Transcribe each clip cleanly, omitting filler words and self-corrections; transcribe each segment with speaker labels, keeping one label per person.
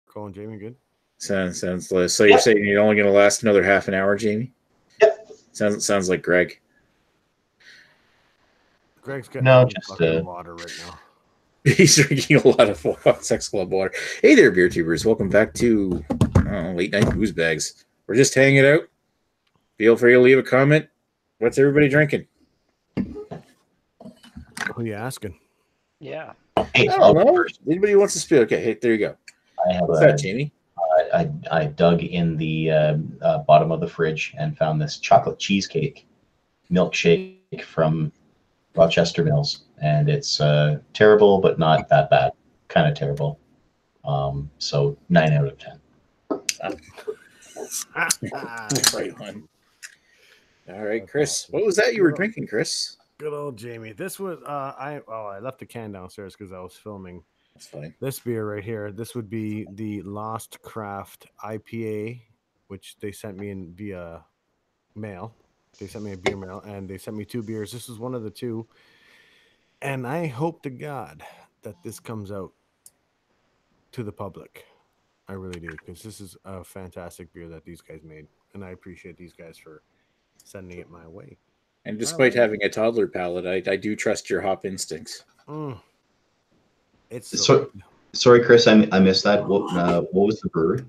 Speaker 1: Colin, Jamie, good?
Speaker 2: Sounds like, so you're saying you're only going to last another half an hour, Jamie?
Speaker 3: Yep.
Speaker 2: Sounds like Greg.
Speaker 1: Greg's got fucking water right now.
Speaker 2: He's drinking a lot of Sex Club water. Hey there, beer tubers. Welcome back to Late Night Booze Bags. We're just hanging out. Feel free to leave a comment. What's everybody drinking?
Speaker 1: Who are you asking?
Speaker 4: Yeah.
Speaker 3: Hey,
Speaker 2: I don't know. Anybody wants to speak? Okay, hey, there you go.
Speaker 3: What's
Speaker 2: that, Jamie?
Speaker 3: I dug in the bottom of the fridge and found this chocolate cheesecake milkshake from Rochester Mills, and it's terrible, but not that bad. Kind of terrible. So 9 out of 10.
Speaker 2: Right on. All right, Chris. What was that you were drinking, Chris?
Speaker 1: Good old Jamie. This was I left the can downstairs because I was filming.
Speaker 2: That's fine.
Speaker 1: This beer right here. This would be the Lost Craft IPA, which they sent me in via mail. They sent me a beer mail, and they sent me 2 beers. This is one of the 2. And I hope to God that this comes out to the public. I really do, because this is a fantastic beer that these guys made. And I appreciate these guys for sending it my way.
Speaker 2: And despite having a toddler palate, I do trust your hop instincts.
Speaker 1: It's
Speaker 3: sorry, Chris, I missed that. What was the brewery?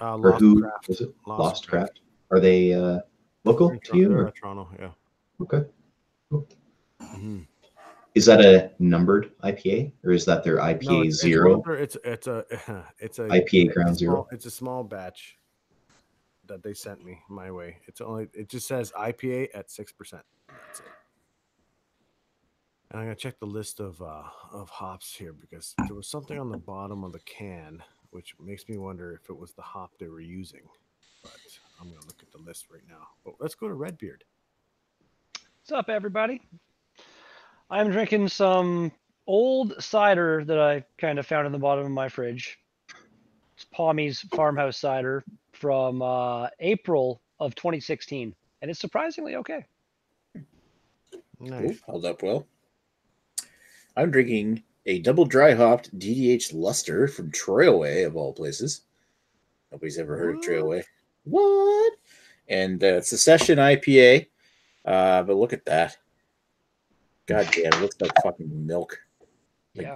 Speaker 1: Lost Craft.
Speaker 3: Was it? Lost Craft. Are they local to you?
Speaker 1: They're Toronto, yeah.
Speaker 3: Okay. Cool. Is that a numbered IPA, or is that their IPA 0?
Speaker 1: It's a
Speaker 3: IPA Ground Zero.
Speaker 1: It's a small batch that they sent me my way. It just says IPA at 6%. That's it. And I'm gonna check the list of hops here, because there was something on the bottom of the can which makes me wonder if it was the hop they were using. But I'm gonna look at the list right now. But let's go to Redbeard.
Speaker 4: What's up, everybody? I'm drinking some old cider that I kind of found in the bottom of my fridge. It's Palmy's Farmhouse cider from April of 2016, and it's surprisingly okay.
Speaker 1: Nice.
Speaker 2: Held up well. I'm drinking a double dry hopped DDH Luster from Trailway, of all places. Nobody's ever heard of Trailway. What? And it's a session IPA. But look at that. God damn, it looks like fucking milk.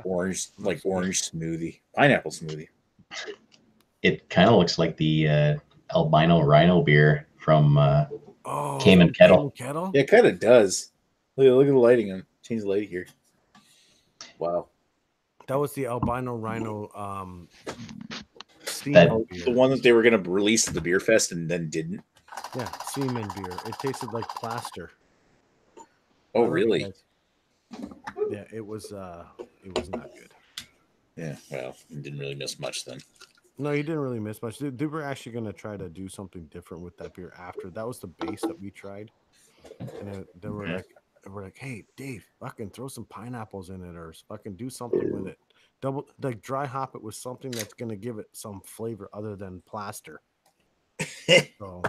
Speaker 2: Orange smoothie. Pineapple smoothie.
Speaker 3: It kind of looks like the albino rhino beer from Cayman Kettle.
Speaker 2: Yeah, it kind of does. Look at the lighting. Change the lighting here. Wow.
Speaker 1: That was the albino rhino
Speaker 2: the one that they were going to release at the beer fest and then didn't.
Speaker 1: Yeah, semen beer. It tasted like plaster.
Speaker 2: Oh, really?
Speaker 1: Yeah, it was not good.
Speaker 2: Yeah, well, you didn't really miss much then.
Speaker 1: No, you didn't really miss much. They were actually going to try to do something different with that beer after. That was the base that we tried. And then we're like, hey, Dave, fucking throw some pineapples in it, or fucking do something with it. Dry hop it with something that's going to give it some flavor other than plaster. So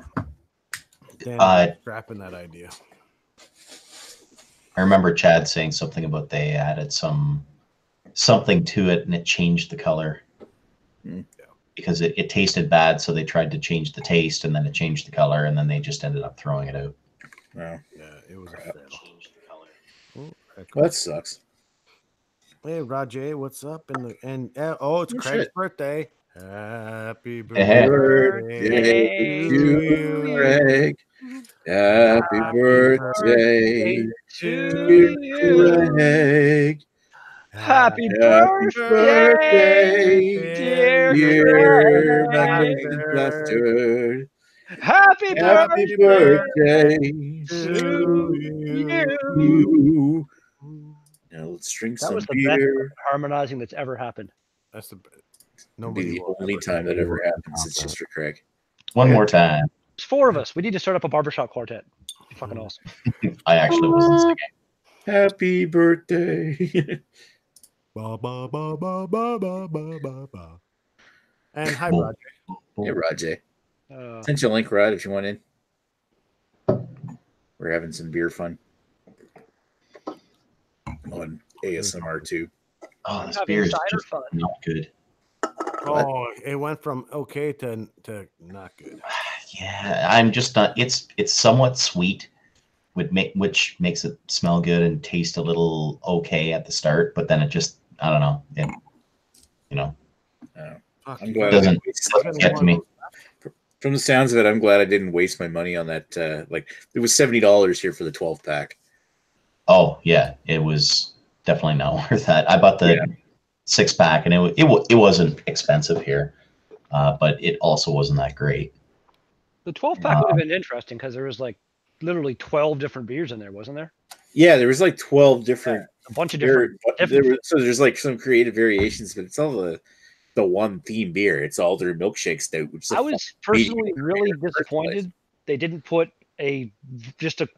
Speaker 1: then scrapping that idea.
Speaker 3: I remember Chad saying something about they added something to it and it changed the color. Because it tasted bad, so they tried to change the taste, and then it changed the color, and then they just ended up throwing it out.
Speaker 2: Wow.
Speaker 1: Yeah, it was a fail.
Speaker 3: Changed the color.
Speaker 2: Well, that sucks.
Speaker 1: Hey, Rajay, what's up? It's Craig's birthday. Happy
Speaker 2: birthday
Speaker 1: to you,
Speaker 2: Craig. Happy birthday to Craig.
Speaker 4: Happy birthday, dear
Speaker 2: Custard.
Speaker 4: Happy
Speaker 2: birthday to you. Now let's drink some beer.
Speaker 4: That was the best harmonizing that's ever happened.
Speaker 1: That's the
Speaker 2: only time that ever happens. It's just for Craig.
Speaker 3: One more time.
Speaker 4: There's 4 of us. We need to start up a barbershop quartet. It'd be fucking awesome.
Speaker 3: I actually wasn't singing.
Speaker 2: Happy birthday.
Speaker 1: Ba, ba, ba, ba, ba, ba, ba, ba. And hi, Roger.
Speaker 2: Hey, Roger. Send you a link, Rod, if you want in. We're having some beer fun on ASMR too.
Speaker 3: Oh, this beer is just not good.
Speaker 2: What?
Speaker 1: Oh, it went from okay to not good.
Speaker 3: Yeah, I'm just not. It's somewhat sweet, which makes it smell good and taste a little okay at the start, but then it just, I don't know. It, you know,
Speaker 1: Fuck,
Speaker 2: I'm
Speaker 1: you
Speaker 2: glad I
Speaker 1: gotta-
Speaker 2: didn't
Speaker 3: doesn't
Speaker 2: waste.
Speaker 3: get to me.
Speaker 2: From the sounds of it, I'm glad I didn't waste my money on that. Like, it was $70 here for the 12 pack.
Speaker 3: Oh yeah, it was definitely not worth that. I bought the
Speaker 2: Yeah.
Speaker 3: 6-pack, and it wasn't expensive here, but it also wasn't that great.
Speaker 4: The 12-pack would have been interesting because there was like literally 12 different beers in there, wasn't there?
Speaker 2: Yeah, there was like 12 different.
Speaker 4: A bunch of different.
Speaker 2: So there's like some creative variations, but it's all the one theme beer. It's all their milkshake stout, which is
Speaker 4: I was personally really disappointed they didn't put just a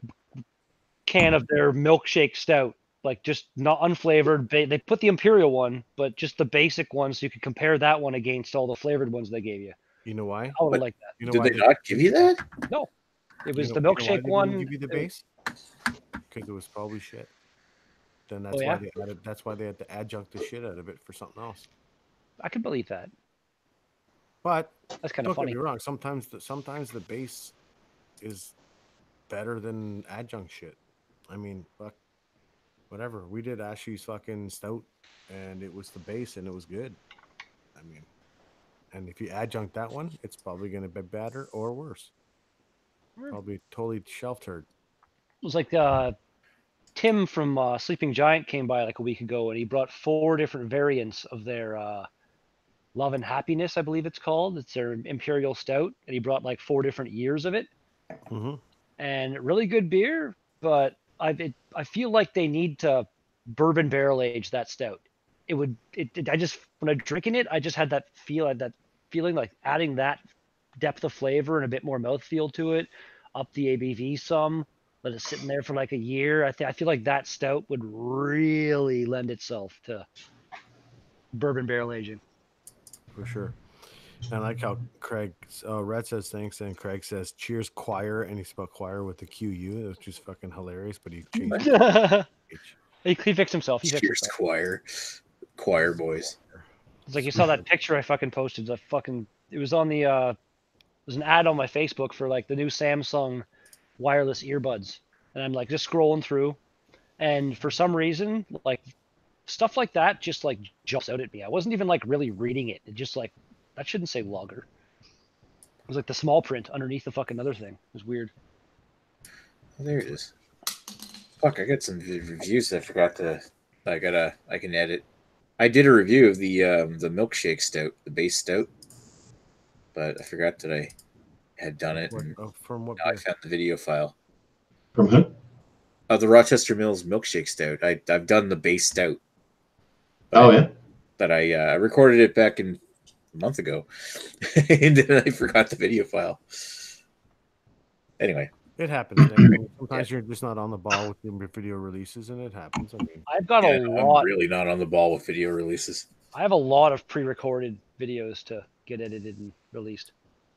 Speaker 4: can of their milkshake stout, like just not unflavored. They put the imperial one, but just the basic one, so you could compare that one against all the flavored ones they gave you.
Speaker 1: You know why?
Speaker 4: I would have liked that.
Speaker 1: You know
Speaker 2: Did
Speaker 1: why
Speaker 2: they not give you that?
Speaker 4: No, it was
Speaker 1: you
Speaker 4: the
Speaker 1: know why
Speaker 4: milkshake
Speaker 1: they
Speaker 4: one.
Speaker 1: didn't give you the base? Because it was probably shit. Then that's
Speaker 4: Oh, yeah?
Speaker 1: why they added. That's why they had to adjunct the shit out of it for something else.
Speaker 4: I could believe that.
Speaker 1: But
Speaker 4: That's kind of
Speaker 1: don't get
Speaker 4: funny.
Speaker 1: me wrong. Sometimes the base is better than adjunct shit. I mean, fuck, whatever. We did Ashley's fucking stout, and it was the base, and it was good. I mean, and if you adjunct that one, it's probably going to be better or worse. Probably totally shelf turd.
Speaker 4: It was like Tim from Sleeping Giant came by like a week ago, and he brought 4 different variants of their Love and Happiness, I believe it's called. It's their Imperial Stout, and he brought like 4 different years of it.
Speaker 1: Mm-hmm.
Speaker 4: And really good beer, but I feel like they need to bourbon barrel age that stout. I just, when I'm drinking it, I just had that feeling like adding that depth of flavor and a bit more mouthfeel to it, up the ABV some, let it sit in there for like a year. I feel like that stout would really lend itself to bourbon barrel aging.
Speaker 1: For sure. I like how Craig, Red says thanks, and Craig says cheers choir, and he spelled choir with the QU. It was just fucking hilarious, but he changed it.
Speaker 4: He fixed himself. He fixed
Speaker 2: Cheers,
Speaker 4: himself.
Speaker 2: choir boys.
Speaker 4: It's like you saw that picture I fucking posted. It was on the there's an ad on my Facebook for like the new Samsung wireless earbuds, and I'm like just scrolling through, and for some reason like stuff like that just like jumps out at me. I wasn't even like really reading it. It just like, that shouldn't say lager. It was like the small print underneath the fucking other thing. It was weird.
Speaker 2: Oh, there it is. Fuck, I got some reviews I forgot to. I can edit. I did a review of the milkshake stout, the base stout, but I forgot that I had done it. And
Speaker 1: From what?
Speaker 2: now I found the video file.
Speaker 3: From who?
Speaker 2: The Rochester Mills milkshake stout. I've done the base stout.
Speaker 3: Oh yeah.
Speaker 2: That I recorded it back in a month ago, and then I forgot the video file. Anyway,
Speaker 1: it happens. Nick. Sometimes you're just not on the ball with your video releases, and it happens. I mean,
Speaker 4: I've got a lot.
Speaker 2: I'm really not on the ball with video releases.
Speaker 4: I have a lot of pre-recorded videos to get edited and released.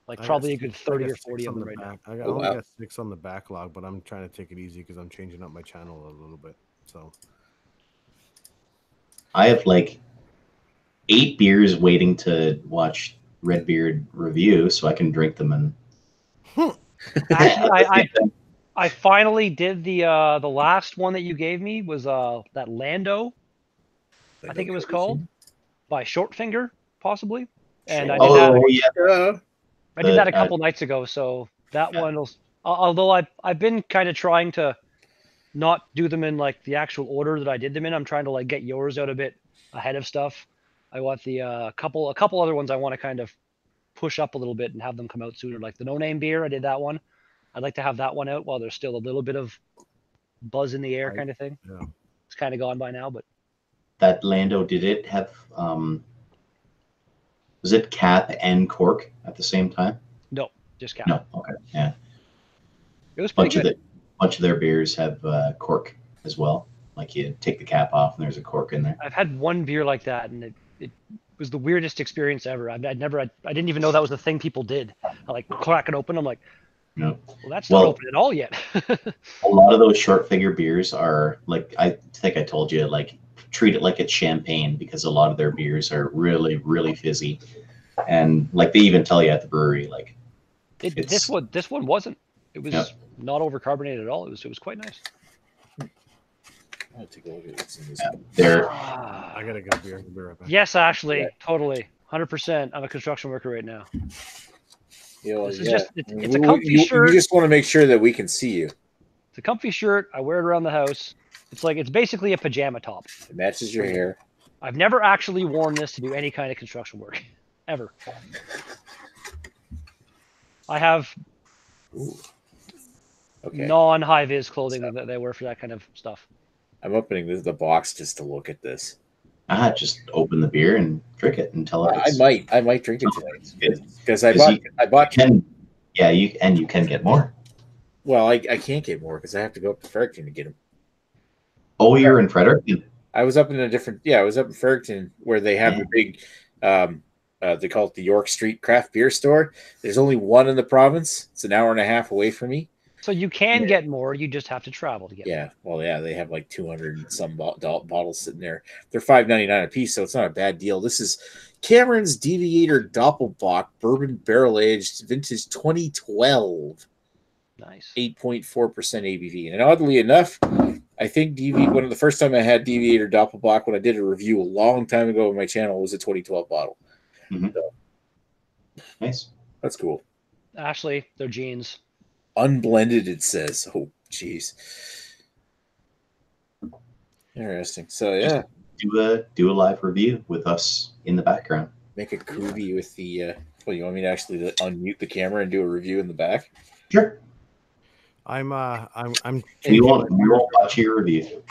Speaker 4: Like probably a good 30 or 40 of them right now.
Speaker 1: I only got 6 on the backlog, but I'm trying to take it easy because I'm changing up my channel a little bit. So
Speaker 3: I have like 8 beers waiting to watch Redbeard review so I can drink them and
Speaker 4: Actually, I finally did the last one that you gave me was that Lando, I think it was called, by Shortfinger possibly, and I did that a couple nights ago. So that one was, although I've been kind of trying to not do them in like the actual order that I did them in. I'm trying to like get yours out a bit ahead of stuff. I want the couple other ones I want to kind of push up a little bit and have them come out sooner. Like the No Name beer, I did that one. I'd like to have that one out while there's still a little bit of buzz in the air, kind of thing.
Speaker 1: Yeah.
Speaker 4: It's kind of gone by now, but
Speaker 3: that Lando, did it have was it cap and cork at the same time?
Speaker 4: no, just cap.
Speaker 3: No, okay, yeah.
Speaker 4: It was pretty good.
Speaker 3: Bunch of their beers have cork as well. Like you take the cap off and there's a cork in there.
Speaker 4: I've had one beer like that, and it was the weirdest experience ever. I didn't even know that was the thing people did. I like crack it open. I'm like,
Speaker 3: no.
Speaker 4: Well, that's not open at all yet.
Speaker 3: A lot of those short figure beers are like, I think I told you, like treat it like it's champagne because a lot of their beers are really, really fizzy. And like they even tell you at the brewery, like
Speaker 4: This one wasn't. It was
Speaker 3: Yep.
Speaker 4: not overcarbonated at all. It was quite nice.
Speaker 2: I'll take a look at what's in this.
Speaker 3: they're
Speaker 1: I gotta go beer. I'll be right back.
Speaker 4: Yes, Ashley, totally, 100%. I'm a construction worker right now.
Speaker 2: You know,
Speaker 4: This is just it's a comfy shirt.
Speaker 2: You just want to make sure that we can see you.
Speaker 4: It's a comfy shirt. I wear it around the house. It's basically a pajama top.
Speaker 2: It matches your hair.
Speaker 4: I've never actually worn this to do any kind of construction work, ever. I have non-high vis clothing that they wear for that kind of stuff.
Speaker 2: I'm opening the box just to look at this.
Speaker 3: just open the beer and drink it until it's.
Speaker 2: I might drink it tonight because I bought.
Speaker 3: You can get more.
Speaker 2: Well, I can't get more because I have to go up to Fredericton to get them.
Speaker 3: Oh, you're in Fredericton.
Speaker 2: I was up in I was up in Fredericton where they have the big, they call it the York Street Craft Beer Store. There's only one in the province. It's an hour and a half away from me.
Speaker 4: So you can get more. You just have to travel to get more.
Speaker 2: Well, yeah, they have like 200 and some bottles sitting there. They're $5.99 a piece, so it's not a bad deal. This is Cameron's Deviator Doppelbock Bourbon Barrel Aged Vintage 2012.
Speaker 4: Nice.
Speaker 2: 8.4% ABV. And oddly enough, I think one of the first time I had Deviator Doppelbock when I did a review a long time ago on my channel was a 2012 bottle.
Speaker 3: Mm-hmm.
Speaker 2: So,
Speaker 3: nice.
Speaker 2: That's cool.
Speaker 4: Ashley, their jeans.
Speaker 2: Unblended, it says. Oh, jeez. Interesting. So, yeah.
Speaker 3: Do a live review with us in the background.
Speaker 2: Make a groovy with the... well, you want me to actually unmute the camera and do a review in the back?
Speaker 3: Sure.
Speaker 1: I'm
Speaker 3: We won't watch your review.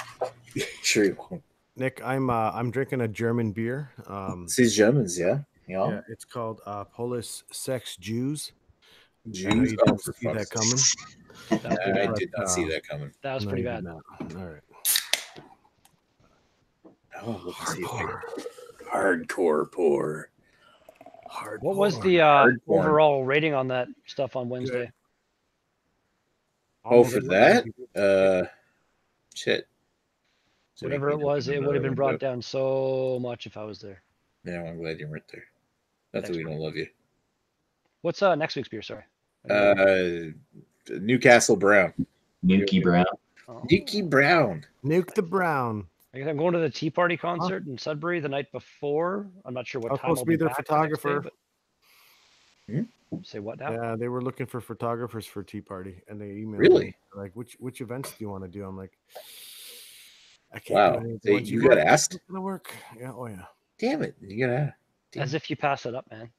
Speaker 2: Sure you won't.
Speaker 1: Nick, I'm drinking a German beer.
Speaker 2: These Germans, yeah.
Speaker 1: Yeah, it's called Polish Sex Jews.
Speaker 2: Jews.
Speaker 1: I know you didn't see that coming.
Speaker 2: I did not see that coming.
Speaker 4: That was pretty bad.
Speaker 1: All right.
Speaker 2: Oh, hardcore pour.
Speaker 4: What was the overall rating on that stuff on Wednesday?
Speaker 2: Oh, for that? Shit.
Speaker 4: Whatever it was, it would have been brought down so much if I was there.
Speaker 2: Yeah, I'm glad you weren't there. Not that we don't love you.
Speaker 4: What's next week's beer? Sorry.
Speaker 2: Newcastle Brown.
Speaker 3: Nuki Brown.
Speaker 4: Oh.
Speaker 2: Nuki Brown.
Speaker 1: Nuke the Brown.
Speaker 4: I guess I'm going to the Tea Party concert in Sudbury the night before. I'm not sure what time.
Speaker 1: Supposed to be their photographer.
Speaker 4: Say what now?
Speaker 1: Yeah, they were looking for photographers for Tea Party, and they emailed
Speaker 2: Really?
Speaker 1: me, like, which events do you want to do? I'm like, I can't.
Speaker 2: Wow.
Speaker 1: Do
Speaker 2: Hey, you got asked?
Speaker 1: It's gonna work. Yeah. Oh yeah.
Speaker 2: Damn it! You gotta.
Speaker 4: As if you pass it up, man.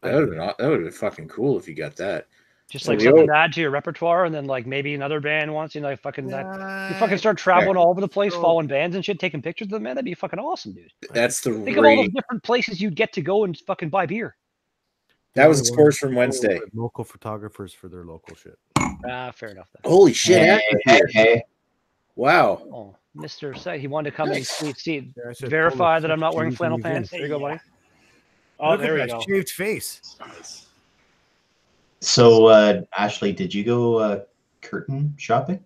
Speaker 2: That would have been fucking cool if you got that.
Speaker 4: Just like something to add to your repertoire, and then like maybe another band wants you, like fucking you fucking start traveling all over the place, following bands and shit, taking pictures of them, man. That'd be fucking awesome, dude.
Speaker 2: That's the
Speaker 4: think of all those different places you'd get to go and fucking buy beer.
Speaker 2: That was the scores from Wednesday.
Speaker 1: Local photographers for their local shit.
Speaker 4: Fair enough. Then.
Speaker 2: Holy shit!
Speaker 3: Hey.
Speaker 2: Wow.
Speaker 4: Oh, Mr. Say he wanted to come and see
Speaker 1: Yeah, I said
Speaker 4: verify
Speaker 1: Polish
Speaker 4: that I'm not wearing
Speaker 1: Jews
Speaker 4: flannel
Speaker 1: and
Speaker 4: pants.
Speaker 1: events.
Speaker 4: There you go, buddy.
Speaker 5: Oh,
Speaker 1: Look
Speaker 5: there
Speaker 1: at
Speaker 5: we
Speaker 1: that
Speaker 5: go.
Speaker 1: shaved face.
Speaker 3: So, Ashley, did you go curtain shopping?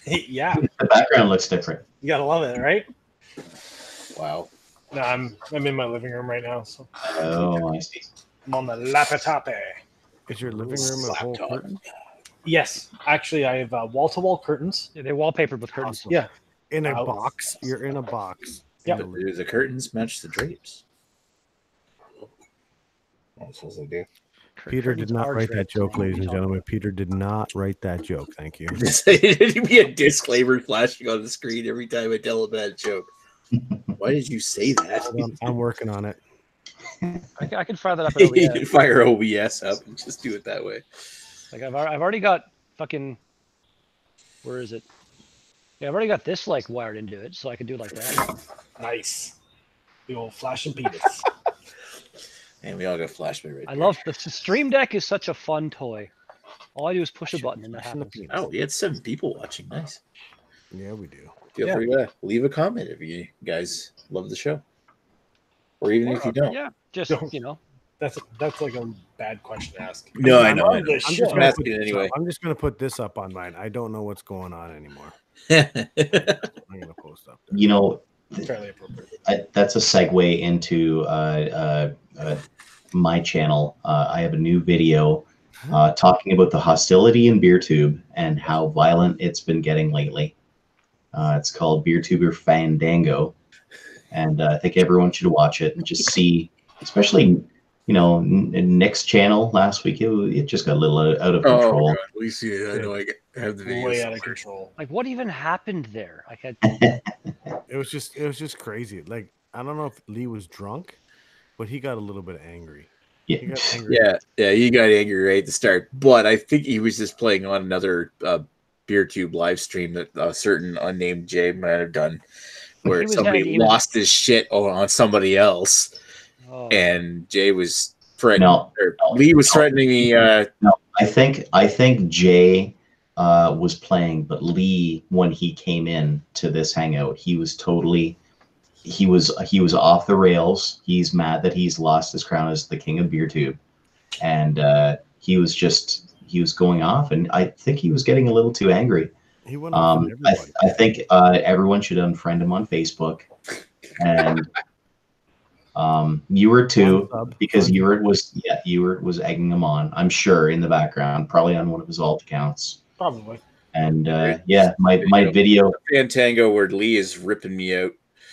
Speaker 5: Yeah,
Speaker 3: The background looks different.
Speaker 5: you gotta love it, right?
Speaker 2: Wow.
Speaker 5: No, I'm in my living room right now, so
Speaker 3: Oh, I see.
Speaker 5: I'm on the laptop.
Speaker 1: Is your living room a whole
Speaker 2: Laptop.
Speaker 1: curtain?
Speaker 5: Yes, actually, I have wall-to-wall curtains.
Speaker 4: Yeah, they're wallpapered with curtains.
Speaker 1: Awesome.
Speaker 5: Yeah,
Speaker 1: In a
Speaker 5: Outs-
Speaker 1: box. You're in a box.
Speaker 5: Yep.
Speaker 2: The curtains match the drapes. That's what they do.
Speaker 1: Peter did not write that joke, ladies and gentlemen. Peter did not write that joke. Thank you.
Speaker 2: It'd be a disclaimer flashing on the screen every time I tell a bad joke. Why did you say that?
Speaker 1: I'm working on it.
Speaker 4: I can fire that up. At OBS.
Speaker 2: Fire OBS up and just do it that way.
Speaker 4: Like I've already got fucking. Where is it? Yeah, I've already got this like wired into it, so I can do it like that.
Speaker 5: nice. The old flashing penis.
Speaker 2: And we all got flashback right
Speaker 4: I
Speaker 2: there.
Speaker 4: love the Stream Deck is such a fun toy. All I do is push a button and that happens.
Speaker 2: Oh, we had 7 people watching. Nice.
Speaker 1: Yeah, we do.
Speaker 2: Feel free to leave a comment if you guys love the show, or even if you don't.
Speaker 4: Yeah, just you know.
Speaker 5: That's like a bad question to ask.
Speaker 2: No, I know.
Speaker 5: I'm
Speaker 1: I'm
Speaker 5: just
Speaker 1: just
Speaker 2: I'm
Speaker 1: gonna
Speaker 2: asking
Speaker 1: put
Speaker 2: it
Speaker 1: this
Speaker 2: anyway.
Speaker 1: up. I'm just gonna put this up on mine. I don't know what's going on anymore. I'm gonna post up there.
Speaker 3: You know,
Speaker 5: fairly appropriate.
Speaker 3: That's a segue into my channel. I have a new video talking about the hostility in BeerTube and how violent it's been getting lately. It's called BeerTuber Fandango, and I think everyone should watch it and just see, especially, Nick's channel last week. It just got a little out of control.
Speaker 2: God. We see it. I know. I have the video.
Speaker 5: Way out of control.
Speaker 4: Like, what even happened there? Like,
Speaker 1: It was just crazy. Like, I don't know if Lee was drunk, but he got a little bit angry.
Speaker 3: Yeah.
Speaker 1: He got angry.
Speaker 2: Yeah, he got angry right at the start. But I think he was just playing on another BeerTube live stream that a certain unnamed Jay might have done, where somebody lost his shit on somebody else, and Jay was threatening. Lee was threatening me.
Speaker 3: No, I think Jay was playing, but Lee, when he came in to this hangout, he was off the rails. He's mad that he's lost his crown as the king of BeerTube, and he was going off, and I think he was getting a little too angry.
Speaker 1: He went off on everybody.
Speaker 3: I think everyone should unfriend him on Facebook, and you were too, because you was egging him on. I'm sure in the background, probably on one of his alt accounts.
Speaker 5: Probably.
Speaker 3: And my video
Speaker 2: Fantango where Lee is ripping me out.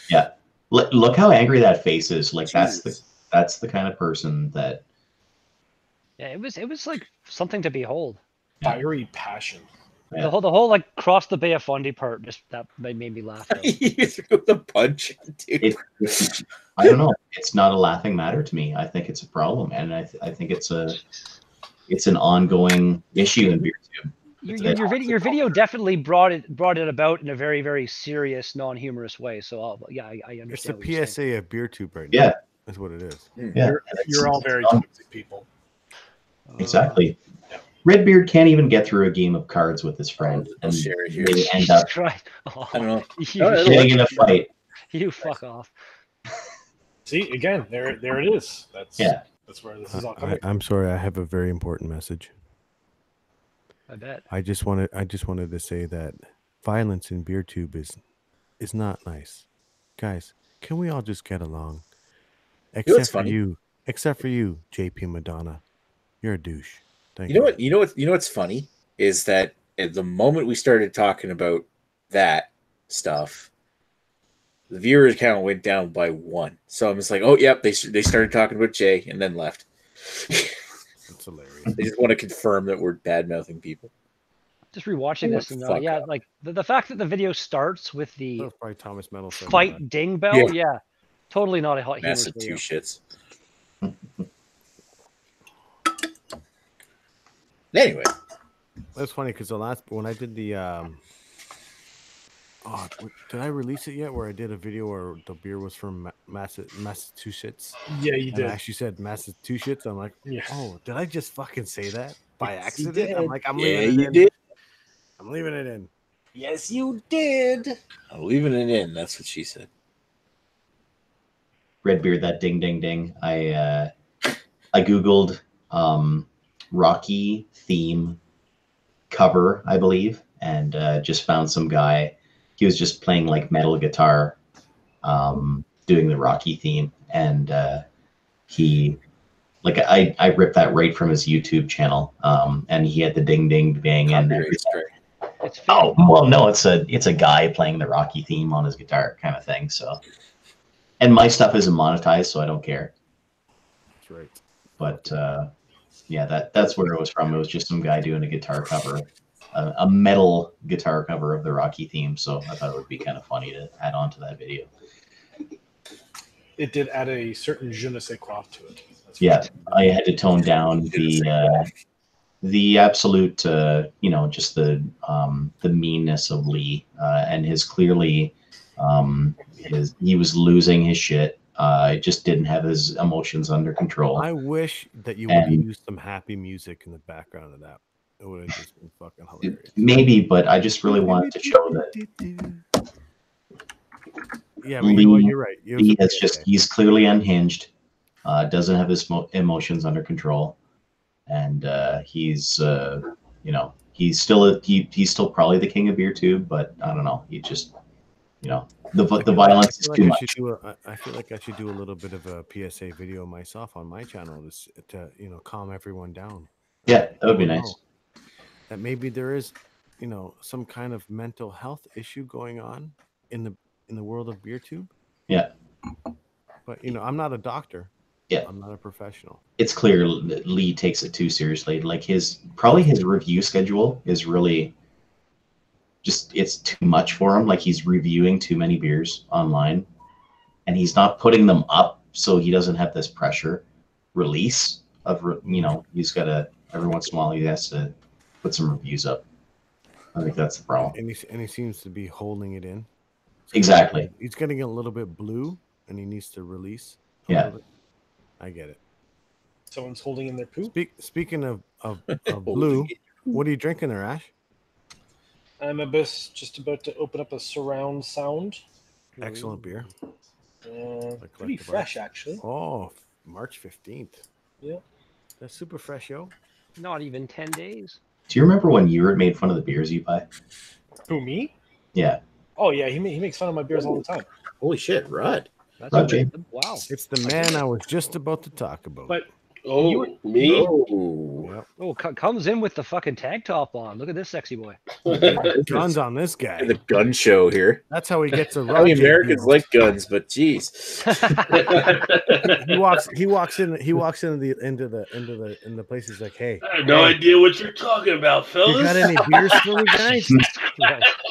Speaker 3: Yeah, look how angry that face is. Like, Jesus. that's the kind of person that.
Speaker 4: Yeah, it was like something to behold.
Speaker 5: Fiery passion.
Speaker 3: Yeah.
Speaker 4: The whole like cross the Bay of Fundy part that made me laugh.
Speaker 2: You threw the punch, dude.
Speaker 3: I don't know. It's not a laughing matter to me. I think it's a problem, and I think it's an ongoing issue in BeerTube.
Speaker 4: Your video definitely brought it about in a very, very serious, non-humorous way. So I understand.
Speaker 1: It's a PSA of BeerTube right now.
Speaker 3: Yeah,
Speaker 1: that's what it is.
Speaker 3: Yeah,
Speaker 5: you're all very toxic people.
Speaker 3: Exactly. Redbeard can't even get through a game of cards with his friend, and they end up
Speaker 2: I don't know.
Speaker 3: getting in a fight.
Speaker 4: You fuck off.
Speaker 5: See, again, there it is. That's where this is all coming.
Speaker 1: I'm sorry, I have a very important message.
Speaker 4: I bet.
Speaker 1: I just wanted to say that violence in BeerTube is not nice. Guys, can we all just get along? Except for you, JP Madonna. You're a douche. Thank you.
Speaker 2: You know what's funny is that at the moment we started talking about that stuff, the viewer count went down by 1. So I'm just like, oh yep, they started talking about Jay and then left.
Speaker 1: That's hilarious.
Speaker 2: They just want to confirm that we're bad mouthing people.
Speaker 4: Just rewatching this, and like the fact that the video starts with the
Speaker 1: probably Thomas Metal
Speaker 4: fight ding bell, totally not a hot
Speaker 2: massive
Speaker 4: video.
Speaker 2: two shits. Anyway,
Speaker 1: that's funny because when I did the did I release it yet? Where I did a video where the beer was from Massachusetts.
Speaker 5: Yeah, you did.
Speaker 1: I actually said Massachusetts. I'm like, oh, did I just fucking say that by
Speaker 5: Yes,
Speaker 1: accident? I'm like, I'm
Speaker 2: leaving
Speaker 1: leaving it in. I'm leaving it in.
Speaker 5: Yes, you did.
Speaker 2: I'm leaving it in. That's what she said.
Speaker 3: Redbeard, that ding ding ding. I googled Rocky theme cover, I believe, and just found some guy. He was just playing like metal guitar, doing the Rocky theme, and he, like, I ripped that right from his YouTube channel, and he had the ding ding bang and everything. Oh well, no, it's a guy playing the Rocky theme on his guitar, kind of thing. So, and my stuff isn't monetized, so I don't care.
Speaker 1: That's right.
Speaker 3: But yeah, that's where it was from. It was just some guy doing a guitar cover, a metal guitar cover of the Rocky theme. So I thought it would be kind of funny to add on to that video.
Speaker 5: It did add a certain je ne sais quoi to it.
Speaker 3: Yeah, I had to tone down the absolute, just the meanness of Lee, and his clearly, he was losing his shit. Just didn't have his emotions under control.
Speaker 1: I wish that you would have used some happy music in the background of that. It would have just been fucking hilarious.
Speaker 3: Maybe, but I just really wanted to show that.
Speaker 1: Yeah, but you know what? You're right.
Speaker 3: He's clearly unhinged. Doesn't have his emotions under control, and he's still probably the king of BeerTube, but I don't know. You know, the violence is too much.
Speaker 1: I feel like I should do a little bit of a PSA video myself on my channel to calm everyone down.
Speaker 3: Yeah, that would be nice.
Speaker 1: That maybe there is, some kind of mental health issue going on in the world of BeerTube.
Speaker 3: Yeah.
Speaker 1: But I'm not a doctor.
Speaker 3: Yeah.
Speaker 1: I'm not a professional.
Speaker 3: It's clear Lee takes it too seriously. Like his review schedule is really just, it's too much for him. Like he's reviewing too many beers online and he's not putting them up so he doesn't have this pressure release of, he's got to, every once in a while he has to put some reviews up. I think that's the problem.
Speaker 1: And he seems to be holding it in.
Speaker 3: Exactly.
Speaker 1: He's getting a little bit blue and he needs to release.
Speaker 3: Yeah.
Speaker 1: I get it.
Speaker 5: Someone's holding in their poop.
Speaker 1: Speaking of blue, what are you drinking there, Ash?
Speaker 5: I'm just about to open up a surround sound.
Speaker 1: Excellent beer.
Speaker 5: Pretty fresh, actually.
Speaker 1: Oh, March 15th.
Speaker 5: Yeah.
Speaker 1: That's super fresh, yo.
Speaker 4: Not even 10 days.
Speaker 3: Do you remember when you made fun of the beers you buy?
Speaker 5: Who, me?
Speaker 3: Yeah.
Speaker 5: Oh, yeah. He makes fun of my beers all the time.
Speaker 2: Holy shit, Rod.
Speaker 4: That's
Speaker 3: wow.
Speaker 1: It's the man I was just about to talk about.
Speaker 5: But
Speaker 6: me?
Speaker 4: Oh, comes in with the fucking tank top on. Look at this sexy boy.
Speaker 1: Guns on this guy.
Speaker 2: The gun show here.
Speaker 1: That's how he gets a
Speaker 2: run. Americans like guns, but geez.
Speaker 1: he walks into the place. He's like, hey,
Speaker 6: I have no idea what you're talking about, fellas.
Speaker 1: You got any beers for me, guys?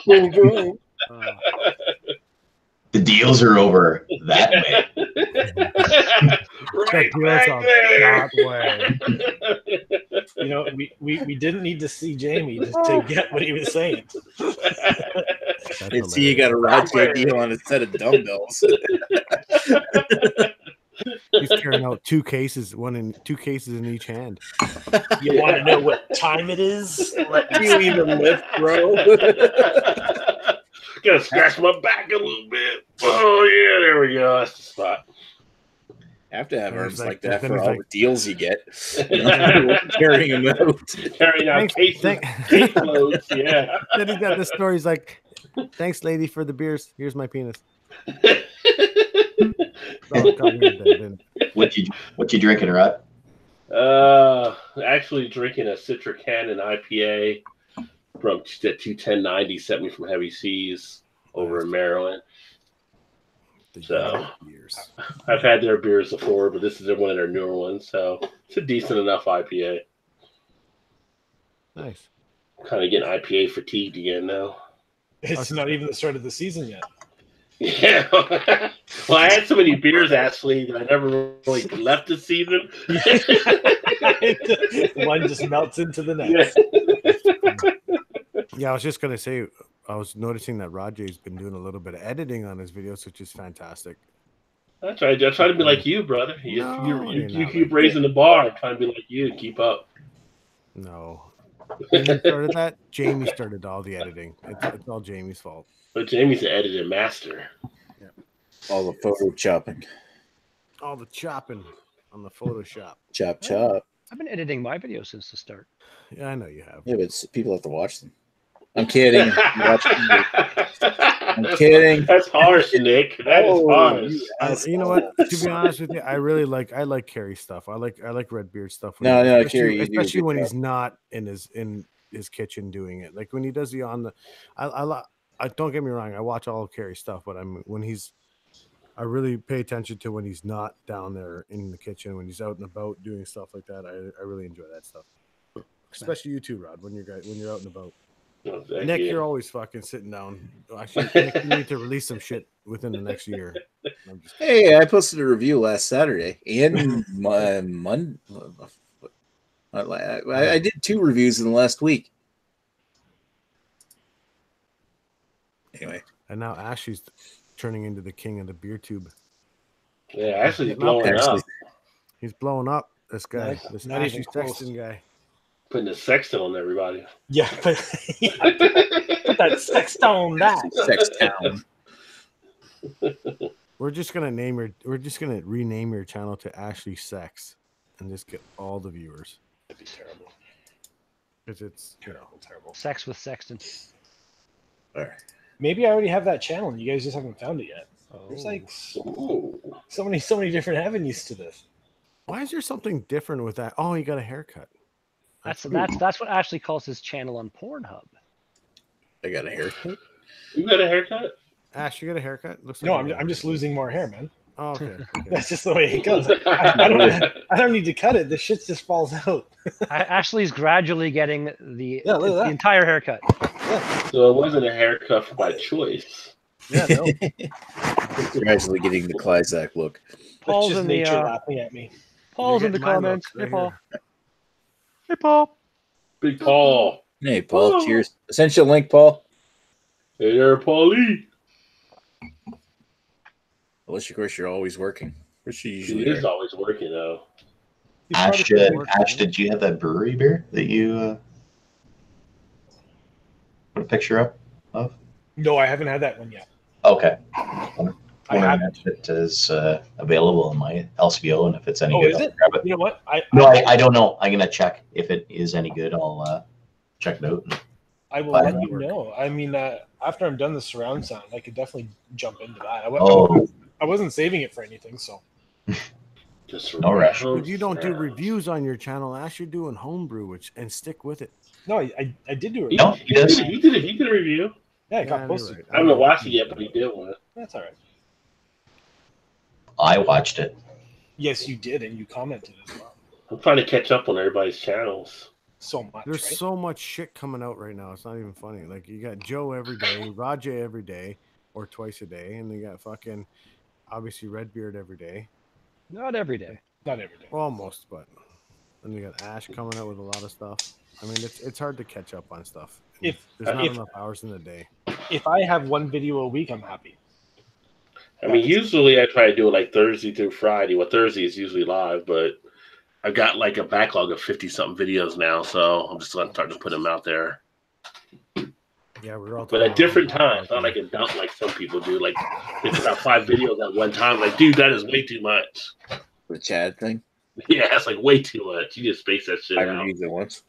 Speaker 6: Boom, boom.
Speaker 3: The deals are over that way.
Speaker 6: Right back there.
Speaker 5: We didn't need to see Jamie to get what he was saying.
Speaker 2: And see, you got a Rod deal on a set of dumbbells.
Speaker 1: He's carrying out two cases in each hand.
Speaker 5: You want to know what time it is?
Speaker 2: Do you even lift, bro?
Speaker 6: Gotta scratch my back a little bit. Oh yeah, there we go. That's the spot.
Speaker 2: Have to have arms like that
Speaker 1: then
Speaker 2: for
Speaker 1: he's
Speaker 2: all
Speaker 1: like-
Speaker 2: the deals you get. Carrying them out.
Speaker 6: Carrying out case loads. Yeah.
Speaker 1: Then he's got this story. He's like, thanks, lady, for the beers. Here's my penis.
Speaker 3: What you drinking, Rod?
Speaker 6: Actually drinking a Citric Cannon IPA from that 21090 sent me from Heavy Seas over in Maryland. So I've had their beers before, but this is one of their newer ones, so it's a decent enough IPA.
Speaker 1: Nice.
Speaker 6: Kind of getting IPA fatigued again now.
Speaker 5: It's not even the start of the season yet.
Speaker 6: Yeah. Well, I had so many beers actually that I never really left the season.
Speaker 5: One just melts into the next.
Speaker 1: Yeah, I was just gonna say, I was noticing that Rajay's been doing a little bit of editing on his videos, which is fantastic.
Speaker 6: I try to be like you, brother. You keep raising the bar. I'm trying to be like you and keep up.
Speaker 1: No. When you started that, Jamie started all the editing. It's all Jamie's fault.
Speaker 6: But Jamie's the editing master.
Speaker 1: Yeah.
Speaker 2: All the photo chopping.
Speaker 1: All the chopping on the Photoshop.
Speaker 2: Chop.
Speaker 4: I've been editing my videos since the start.
Speaker 1: Yeah, I know you have.
Speaker 2: Yeah, but people have to watch them. I'm kidding. I'm kidding.
Speaker 6: That's harsh, Nick. That is harsh.
Speaker 1: You know what? To be honest with you, I like Carrie's stuff. I like Redbeard's stuff.
Speaker 2: Carrie,
Speaker 1: especially when he's not in his kitchen doing it. Like when he does I don't get me wrong. I watch all of Carrie's stuff, but I really pay attention to when he's not down there in the kitchen, when he's out and about doing stuff like that. I really enjoy that stuff. Especially you too, Rod, when you're out and about.
Speaker 6: Oh,
Speaker 1: Nick, you're always fucking sitting down. Actually, Nick, you need to release some shit within the next year.
Speaker 2: Hey, I posted a review last Saturday and Monday. I did 2 reviews in the last week. Anyway,
Speaker 1: and now Ashley's turning into the king of the BeerTube.
Speaker 6: Yeah, actually, blowing up.
Speaker 1: He's blowing up. This guy, this
Speaker 5: not
Speaker 1: Ashley
Speaker 5: even close.
Speaker 1: Sexton guy.
Speaker 6: Putting the sexton on everybody.
Speaker 5: Yeah, but put that sexton on that.
Speaker 2: Sextown.
Speaker 1: We're just gonna rename your channel to Ashley Sex, and just get all the viewers.
Speaker 5: That'd be terrible.
Speaker 1: Because it's
Speaker 5: Terrible.
Speaker 4: Sex with Sexton.
Speaker 2: All right.
Speaker 5: Maybe I already have that channel and you guys just haven't found it yet. There's like so many different avenues to this.
Speaker 1: Why is there something different with that? Oh, you got a haircut.
Speaker 4: That's what Ashley calls his channel on Pornhub.
Speaker 2: I got a haircut.
Speaker 6: You got a haircut?
Speaker 1: Ash, you got a haircut? Looks
Speaker 5: No,
Speaker 1: like
Speaker 5: I'm just losing more hair, man.
Speaker 1: Oh, okay.
Speaker 5: That's just the way it goes. I don't need to cut it. The shit just falls out.
Speaker 4: Ashley's gradually getting the
Speaker 5: look at that.
Speaker 4: entire haircut.
Speaker 6: So it wasn't a haircut by choice.
Speaker 5: Yeah, no.
Speaker 2: Gradually getting the Clysack look.
Speaker 4: Paul's
Speaker 5: That's just
Speaker 4: in
Speaker 5: nature
Speaker 4: the
Speaker 5: laughing at me.
Speaker 4: Paul's
Speaker 1: You're
Speaker 4: in the
Speaker 1: getting my
Speaker 4: comments.
Speaker 1: look
Speaker 4: Hey
Speaker 1: right
Speaker 4: Paul.
Speaker 1: here.
Speaker 4: Hey Paul.
Speaker 6: Big Paul.
Speaker 2: Hey, Paul. Cheers. Essential link, Paul.
Speaker 6: Hey there, Paulie.
Speaker 2: Unless, of course, you're always working. Which she
Speaker 6: He
Speaker 2: usually
Speaker 6: is
Speaker 2: are.
Speaker 6: always working, though.
Speaker 3: Ash, did you have that brewery beer that you put a picture up of?
Speaker 5: No, I haven't had that one yet.
Speaker 3: Okay.
Speaker 5: I haven't.
Speaker 3: If it is available in my LCBO, and if it's any
Speaker 5: Oh,
Speaker 3: good,
Speaker 5: is
Speaker 3: I'll
Speaker 5: it?
Speaker 3: grab it.
Speaker 5: You know what?
Speaker 3: I don't know. I'm gonna check if it is any good. I'll check it out.
Speaker 5: I will
Speaker 3: But-
Speaker 5: let you know. I mean, after I'm done the surround sound, I could definitely jump into that. I wasn't saving it for anything, so.
Speaker 6: Just
Speaker 3: No rush.
Speaker 1: But you don't do reviews on your channel, Ash. You're doing homebrew, and stick with it.
Speaker 5: No, I did do it.
Speaker 3: No, he does.
Speaker 6: He did a review.
Speaker 5: Yeah, it got
Speaker 1: you're
Speaker 5: posted.
Speaker 1: right.
Speaker 6: I haven't watched it yet, but he did one.
Speaker 5: That's all right.
Speaker 3: I watched it.
Speaker 5: Yes, you did, and you commented as well.
Speaker 6: I'm trying to catch up on everybody's channels.
Speaker 5: So much,
Speaker 1: There's
Speaker 5: right?
Speaker 1: so much shit coming out right now. It's not even funny. Like you got Joe every day, Rajay every day, or twice a day, and you got fucking obviously Redbeard every day.
Speaker 4: Not every day.
Speaker 5: Not every day.
Speaker 1: Well, almost, but then you got Ash coming out with a lot of stuff. I mean, it's hard to catch up on stuff. There's not enough hours in the day.
Speaker 5: If I have one video a week, I'm happy.
Speaker 6: I mean, usually I try to do it like Thursday through Friday. Well, Thursday is usually live, but I've got like a backlog of 50-something videos now, so I'm just going to start to put them out there.
Speaker 1: Yeah, we're all.
Speaker 6: But at different times, not like a dump like some people do. Like they put out 5 videos at one time. Like, dude, that is way too much.
Speaker 2: The Chad thing.
Speaker 6: Yeah, that's like way too much. You just space that shit
Speaker 2: I
Speaker 6: out.
Speaker 2: reviewed it once.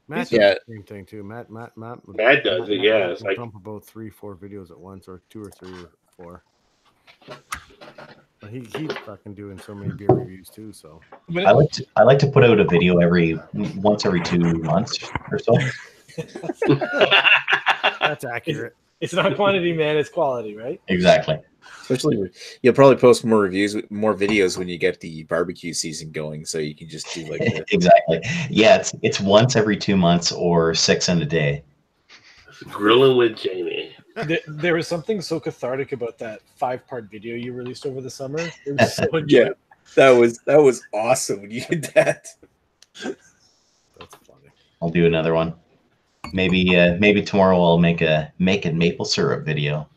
Speaker 1: Matt does
Speaker 2: Yeah.
Speaker 1: the same thing too. Matt
Speaker 6: does it. Yeah, it's
Speaker 1: can
Speaker 6: like
Speaker 1: dump about 3-4 videos at once, or 2 or 3 or 4. But he's fucking doing so many beer reviews too. So
Speaker 3: I like to put out a video once every 2 months or so.
Speaker 1: that's accurate.
Speaker 5: It's not quantity, man. It's quality, right?
Speaker 3: Exactly.
Speaker 2: Especially, you'll probably post more videos when you get the barbecue season going, so you can just do like that.
Speaker 3: Exactly. Yeah, it's once every 2 months or 6 in a day.
Speaker 6: grilling with Jamie.
Speaker 5: There was something so cathartic about that 5-part video you released over the summer. It was so
Speaker 2: Yeah, that was awesome when you did that.
Speaker 1: That's funny.
Speaker 3: I'll do another one. Maybe tomorrow I'll make a maple syrup video.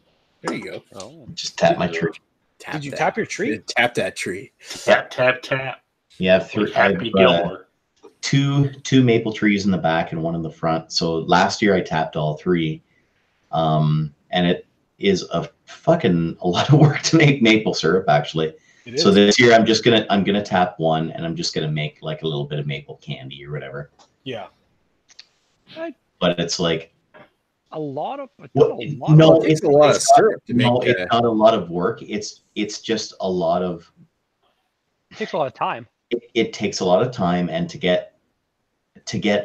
Speaker 2: There you go.
Speaker 4: Oh.
Speaker 3: Just tap my tree.
Speaker 5: Did you tap your tree?
Speaker 2: Tap that tree.
Speaker 6: Tap, tap, tap.
Speaker 3: Yeah,
Speaker 6: Like Happy Gilmore.
Speaker 3: two maple trees in the back and one in the front. So last year I tapped all 3, and it is a lot of work to make maple syrup actually. So this year I'm gonna tap 1, and I'm just gonna make like a little bit of maple candy or whatever.
Speaker 5: Yeah.
Speaker 3: But it's like
Speaker 5: It's
Speaker 2: a lot of syrup to make.
Speaker 3: No, it's not a lot of work. It's just a lot of.
Speaker 4: It takes a lot of time.
Speaker 3: It takes a lot of time, and to get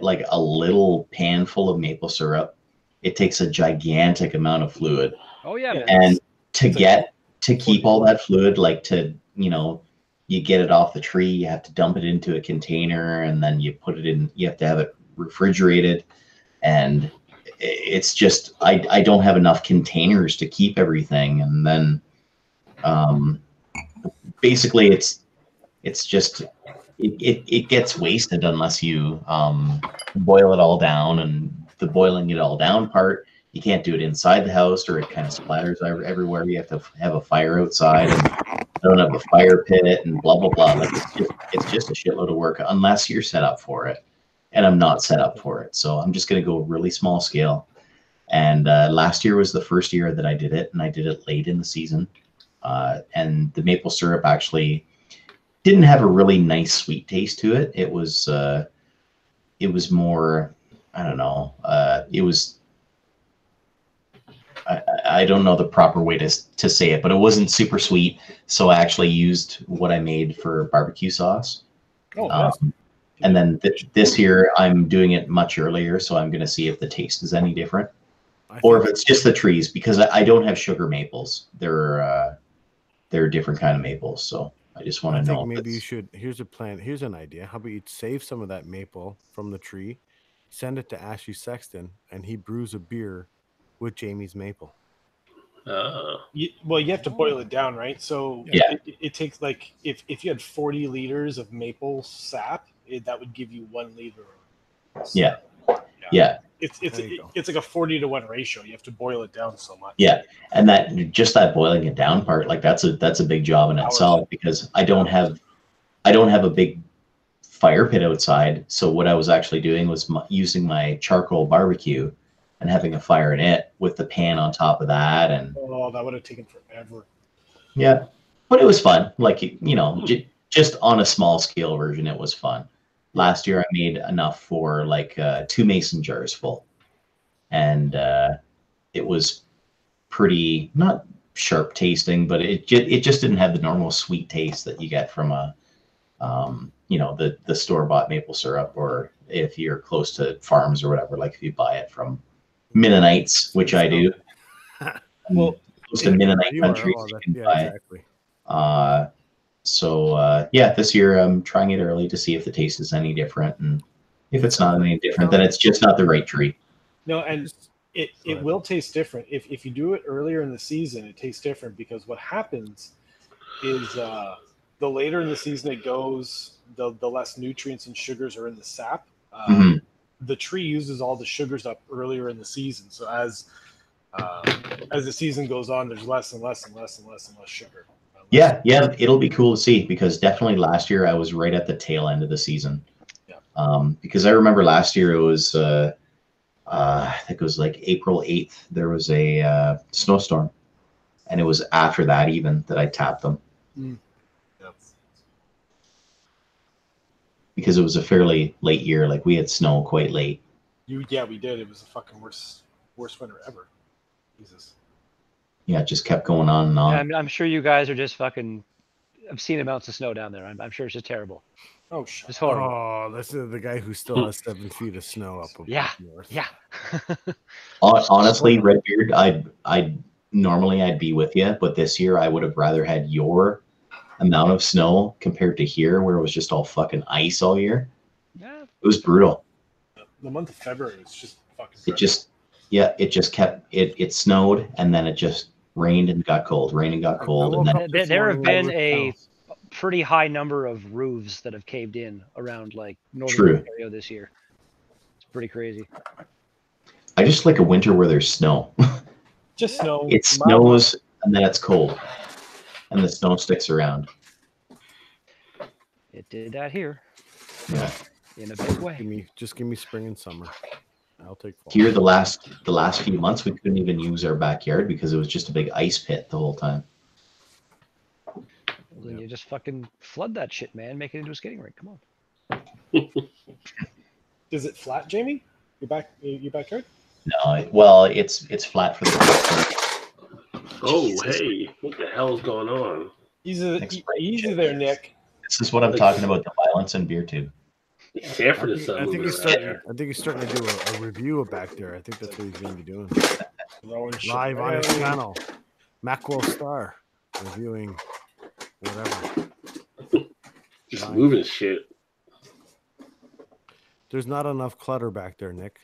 Speaker 3: like a little pan full of maple syrup, it takes a gigantic amount of fluid.
Speaker 4: Oh yeah, man.
Speaker 3: And to keep all that fluid, like you get it off the tree, you have to dump it into a container, and then you put it in. You have to have it refrigerated, and it's just I don't have enough containers to keep everything, and then basically it's just it gets wasted unless you boil it all down, and the boiling it all down part, you can't do it inside the house or it kind of splatters everywhere. You have to have a fire outside, and I don't have a fire pit, and blah blah blah. Like it's just a shitload of work unless you're set up for it, and I'm not set up for it, so I'm just going to go really small scale. And last year was the first year that I did it, and I did it late in the season, and the maple syrup actually didn't have a really nice sweet taste to it. It was more I don't know. It was. I don't know the proper way to say it, but it wasn't super sweet. So I actually used what I made for barbecue sauce.
Speaker 5: Oh, nice.
Speaker 3: And then this year I'm doing it much earlier, so I'm going to see if the taste is any different, or if it's just the trees, because I don't have sugar maples. They're a different kind of maples, so I just want to know.
Speaker 1: Maybe you should. Here's a plan. Here's an idea. How about you save some of that maple from the tree, send it to Ashley Sexton, and he brews a beer with Jamie's maple.
Speaker 5: Well, you have to boil it down, right? So
Speaker 3: yeah,
Speaker 5: it takes like if you had 40 liters of maple sap, that would give you 1 liter.
Speaker 3: Yeah.
Speaker 5: It's like a 40-to-1 ratio. You have to boil it down so much.
Speaker 3: Yeah, and that boiling it down part, like that's a big job in itself, because I don't have a big fire pit outside. So what I was actually doing was using my charcoal barbecue and having a fire in it with the pan on top of that. And
Speaker 5: that would have taken forever.
Speaker 3: Yeah, but it was fun. Like, you know, just on a small scale version, it was fun. Last year I made enough for like 2 mason jars full, and it was pretty not sharp tasting, but it just didn't have the normal sweet taste that you get from a you know, the store-bought maple syrup, or if you're close to farms or whatever, like if you buy it from Mennonites, which I do. Well, close to Mennonite countries, you can buy exactly. So this year I'm trying it early to see if the taste is any different, and if it's not any different, then it's just not the right tree.
Speaker 5: No, and it will taste different if you do it earlier in the season. It tastes different because what happens is the later in the season it goes, the less nutrients and sugars are in the sap. The tree uses all the sugars up earlier in the season, so as the season goes on, there's less and less and less and less and less sugar.
Speaker 3: Yeah, it'll be cool to see, because definitely last year I was right at the tail end of the season. Yeah. Because I remember last year it was I think it was like April 8th, there was a snowstorm, and it was after that even that I tapped them. Yep. Because it was a fairly late year, like we had snow quite late.
Speaker 5: Yeah, we did. It was the fucking worst winter ever. Jesus.
Speaker 3: Yeah, it just kept going on and on.
Speaker 4: Yeah, I'm sure you guys are just fucking obscene amounts of snow down there. I'm sure it's just terrible.
Speaker 5: Oh, shit.
Speaker 4: It's horrible.
Speaker 1: Oh, this is the guy who still has 7 feet of snow up north.
Speaker 4: Yeah.
Speaker 3: Honestly, Redbeard, I'd normally be with you, but this year I would have rather had your amount of snow compared to here, where it was just all fucking ice all year.
Speaker 4: Yeah.
Speaker 3: It was brutal.
Speaker 5: The month of February was just fucking
Speaker 3: it snowed, and then it just rained and got cold, and then
Speaker 4: there have been a pretty high number of roofs that have caved in around like northern Ontario this year. It's pretty crazy.
Speaker 3: I just like a winter where there's snow.
Speaker 5: Just snow.
Speaker 3: It snows and then it's cold, and the snow sticks around.
Speaker 4: It did that here.
Speaker 3: Yeah.
Speaker 4: In a big way.
Speaker 1: Just give me spring and summer. I'll take fall.
Speaker 3: Here, the last few months, we couldn't even use our backyard because it was just a big ice pit the whole time.
Speaker 4: Well, then you just fucking flood that shit, man. Make it into a skating rink. Come on.
Speaker 5: Is it flat, Jamie? Your backyard?
Speaker 3: No, well, it's flat for the.
Speaker 6: Oh, hey! What the hell is going on?
Speaker 5: Easy there, Nick.
Speaker 3: This is what I'm talking about, the violence in BeerTube.
Speaker 6: Stanford is
Speaker 1: I think he's starting to do a review back there. I think that's what he's going to be doing. Live on his channel. Macwell Star reviewing whatever.
Speaker 6: Just moving shit.
Speaker 1: There's not enough clutter back there, Nick.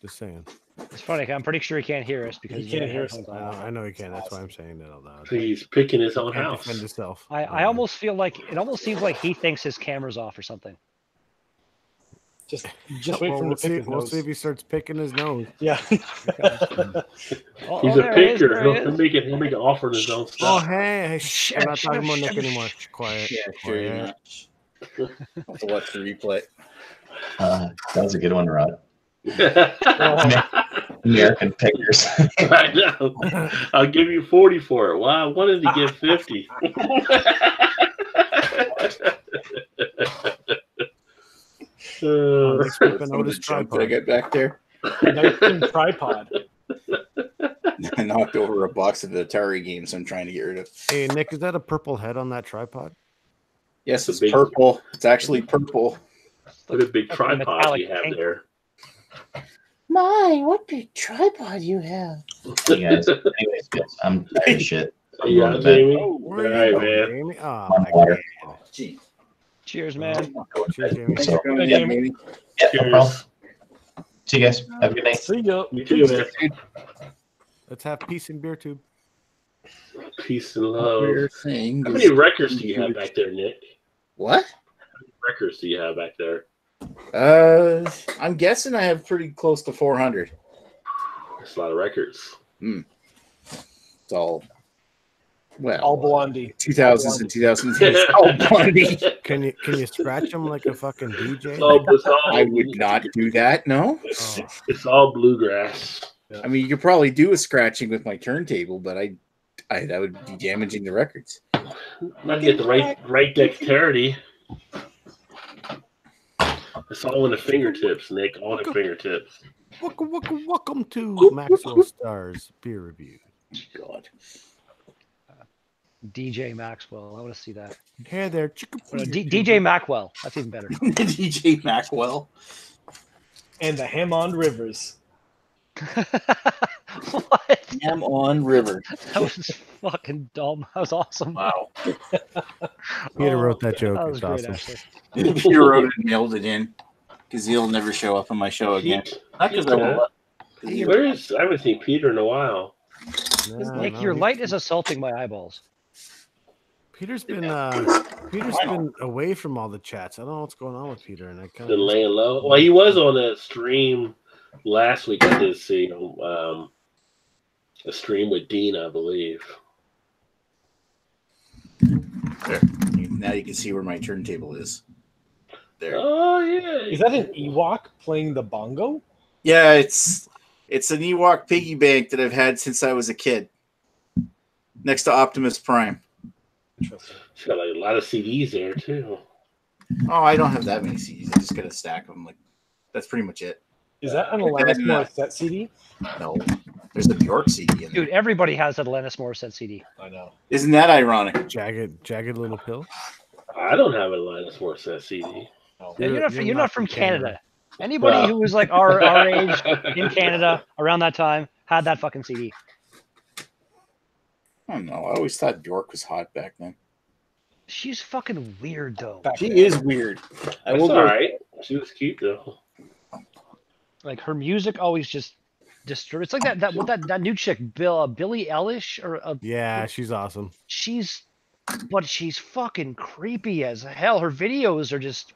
Speaker 1: Just saying.
Speaker 4: It's funny. I'm pretty sure he can't hear us because
Speaker 5: he can't hear us.
Speaker 1: I know he can. That's why I'm saying that out loud.
Speaker 6: He's picking his own house.
Speaker 1: Defend himself.
Speaker 4: I almost feel like it almost seems like he thinks his camera's off or something.
Speaker 5: Just wait for him to pick his nose.
Speaker 1: We'll see if he starts picking his nose.
Speaker 5: Yeah.
Speaker 6: He's a picker. He'll make an offer in his own stuff.
Speaker 1: Oh, hey, shit. We're not talking about Nick anymore. Quiet.
Speaker 2: Yeah, quiet. I'll have to watch the replay.
Speaker 3: That was a good one, Rod. American pickers.
Speaker 6: I know. I'll give you 40 for it. Well, I wanted to give 50.
Speaker 1: Nick's whipping
Speaker 2: Some
Speaker 1: out
Speaker 2: of the
Speaker 1: his
Speaker 2: junk that I
Speaker 1: tripod.
Speaker 2: got back there.
Speaker 5: Nice and tripod.
Speaker 2: I knocked over a box of Atari games I'm trying to get rid of.
Speaker 1: Hey, Nick, is that a purple head on that tripod?
Speaker 2: Yes, it's
Speaker 6: big-
Speaker 2: purple. It's actually purple.
Speaker 6: What a big
Speaker 4: That's
Speaker 6: tripod
Speaker 4: metallic
Speaker 6: you have
Speaker 4: pink.
Speaker 6: there.
Speaker 2: My, what big tripod you have.
Speaker 3: Hey guys. Anyways, guys, I'm tired of shit. I'm
Speaker 6: Yeah,
Speaker 3: going to bed.
Speaker 6: Jamie.
Speaker 1: Oh, where
Speaker 6: All
Speaker 1: are you
Speaker 6: right,
Speaker 1: going,
Speaker 6: man.
Speaker 1: Jamie? Oh,
Speaker 3: On
Speaker 1: my
Speaker 3: water.
Speaker 1: God.
Speaker 2: Gee.
Speaker 4: Cheers, man.
Speaker 3: I'm going to
Speaker 1: Cheers,
Speaker 3: bed.
Speaker 1: Jamie.
Speaker 3: So,
Speaker 5: Good,
Speaker 3: yeah,
Speaker 5: Jamie.
Speaker 3: yeah, no problem.
Speaker 6: Cheers.
Speaker 3: See you guys. Have a good night.
Speaker 5: See ya.
Speaker 6: You too, man.
Speaker 1: Let's have peace in BeerTube.
Speaker 6: Peace and love.
Speaker 2: Weird thing.
Speaker 6: How many records do you have back there, Nick?
Speaker 2: What?
Speaker 6: How many records do you have back there?
Speaker 2: I'm guessing I have pretty close to 400.
Speaker 6: That's a lot of records.
Speaker 2: It's all, well,
Speaker 5: All Blondie.
Speaker 2: 2000s and 2010s. All Blondie.
Speaker 1: Can you scratch them like a fucking DJ?
Speaker 2: I would not do that. No.
Speaker 1: Oh,
Speaker 6: It's all bluegrass.
Speaker 2: I mean, you could probably do a scratching with my turntable, but that would be damaging the records.
Speaker 6: Not get the right dexterity. It's all in the fingertips, Nick. All in the fingertips.
Speaker 1: welcome to Maxwell Stars Beer Review.
Speaker 2: God.
Speaker 4: DJ Maxwell. I want to see that.
Speaker 1: Hey there,
Speaker 4: DJ Macwell. That's even better.
Speaker 2: DJ Maxwell.
Speaker 5: And the Hammond Rivers.
Speaker 4: What?
Speaker 2: Ham on River.
Speaker 4: That was fucking dumb. That was awesome.
Speaker 2: Wow.
Speaker 1: Peter wrote that joke.
Speaker 4: That was
Speaker 1: It's
Speaker 4: great,
Speaker 1: awesome.
Speaker 4: actually.
Speaker 2: Peter wrote it and mailed it in because he'll never show up on my show again. Not because I won't.
Speaker 6: Where is? I haven't seen Peter in a while.
Speaker 1: No,
Speaker 4: Nick,
Speaker 1: no,
Speaker 4: your
Speaker 1: he-
Speaker 4: light is assaulting my eyeballs.
Speaker 1: Peter's been away from all the chats. I don't know what's going on with Peter, and I kind
Speaker 6: Been
Speaker 1: of
Speaker 6: laying low. Well, he was on a stream last week. I did see a stream with Dean, I believe.
Speaker 2: There. Now you can see where my turntable is. There.
Speaker 6: Oh yeah.
Speaker 5: Is that an Ewok playing the bongo?
Speaker 2: Yeah, it's an Ewok piggy bank that I've had since I was a kid. Next to Optimus Prime.
Speaker 5: Interesting.
Speaker 6: It's got like a lot of CDs there too.
Speaker 2: Oh, I don't have that many CDs. I just got a stack of them. Like, that's pretty much it.
Speaker 5: Is that an Alanis Morissette CD?
Speaker 2: No, there's a Bjork CD in there.
Speaker 4: Dude, everybody has that Lennox Morissette CD.
Speaker 5: I know.
Speaker 2: Isn't that ironic?
Speaker 1: jagged little pill.
Speaker 6: I don't have a Linus Morissette CD.
Speaker 5: Oh.
Speaker 4: Yeah,
Speaker 1: You're
Speaker 4: you're
Speaker 1: not
Speaker 4: not from
Speaker 1: from
Speaker 4: Canada. Anybody
Speaker 6: Well.
Speaker 4: who was like our age in Canada around that time had that fucking CD.
Speaker 2: I don't know. I always thought Bjork was hot back then.
Speaker 4: She's fucking weird though.
Speaker 5: Back
Speaker 2: She
Speaker 5: then.
Speaker 2: is weird. I
Speaker 6: That's
Speaker 2: will
Speaker 6: all
Speaker 2: go.
Speaker 6: right. She was cute though.
Speaker 4: Like her music always just disturbs. It's like that new chick, Billie Eilish, or
Speaker 1: Yeah, she's awesome.
Speaker 4: she's fucking creepy as hell. Her videos are just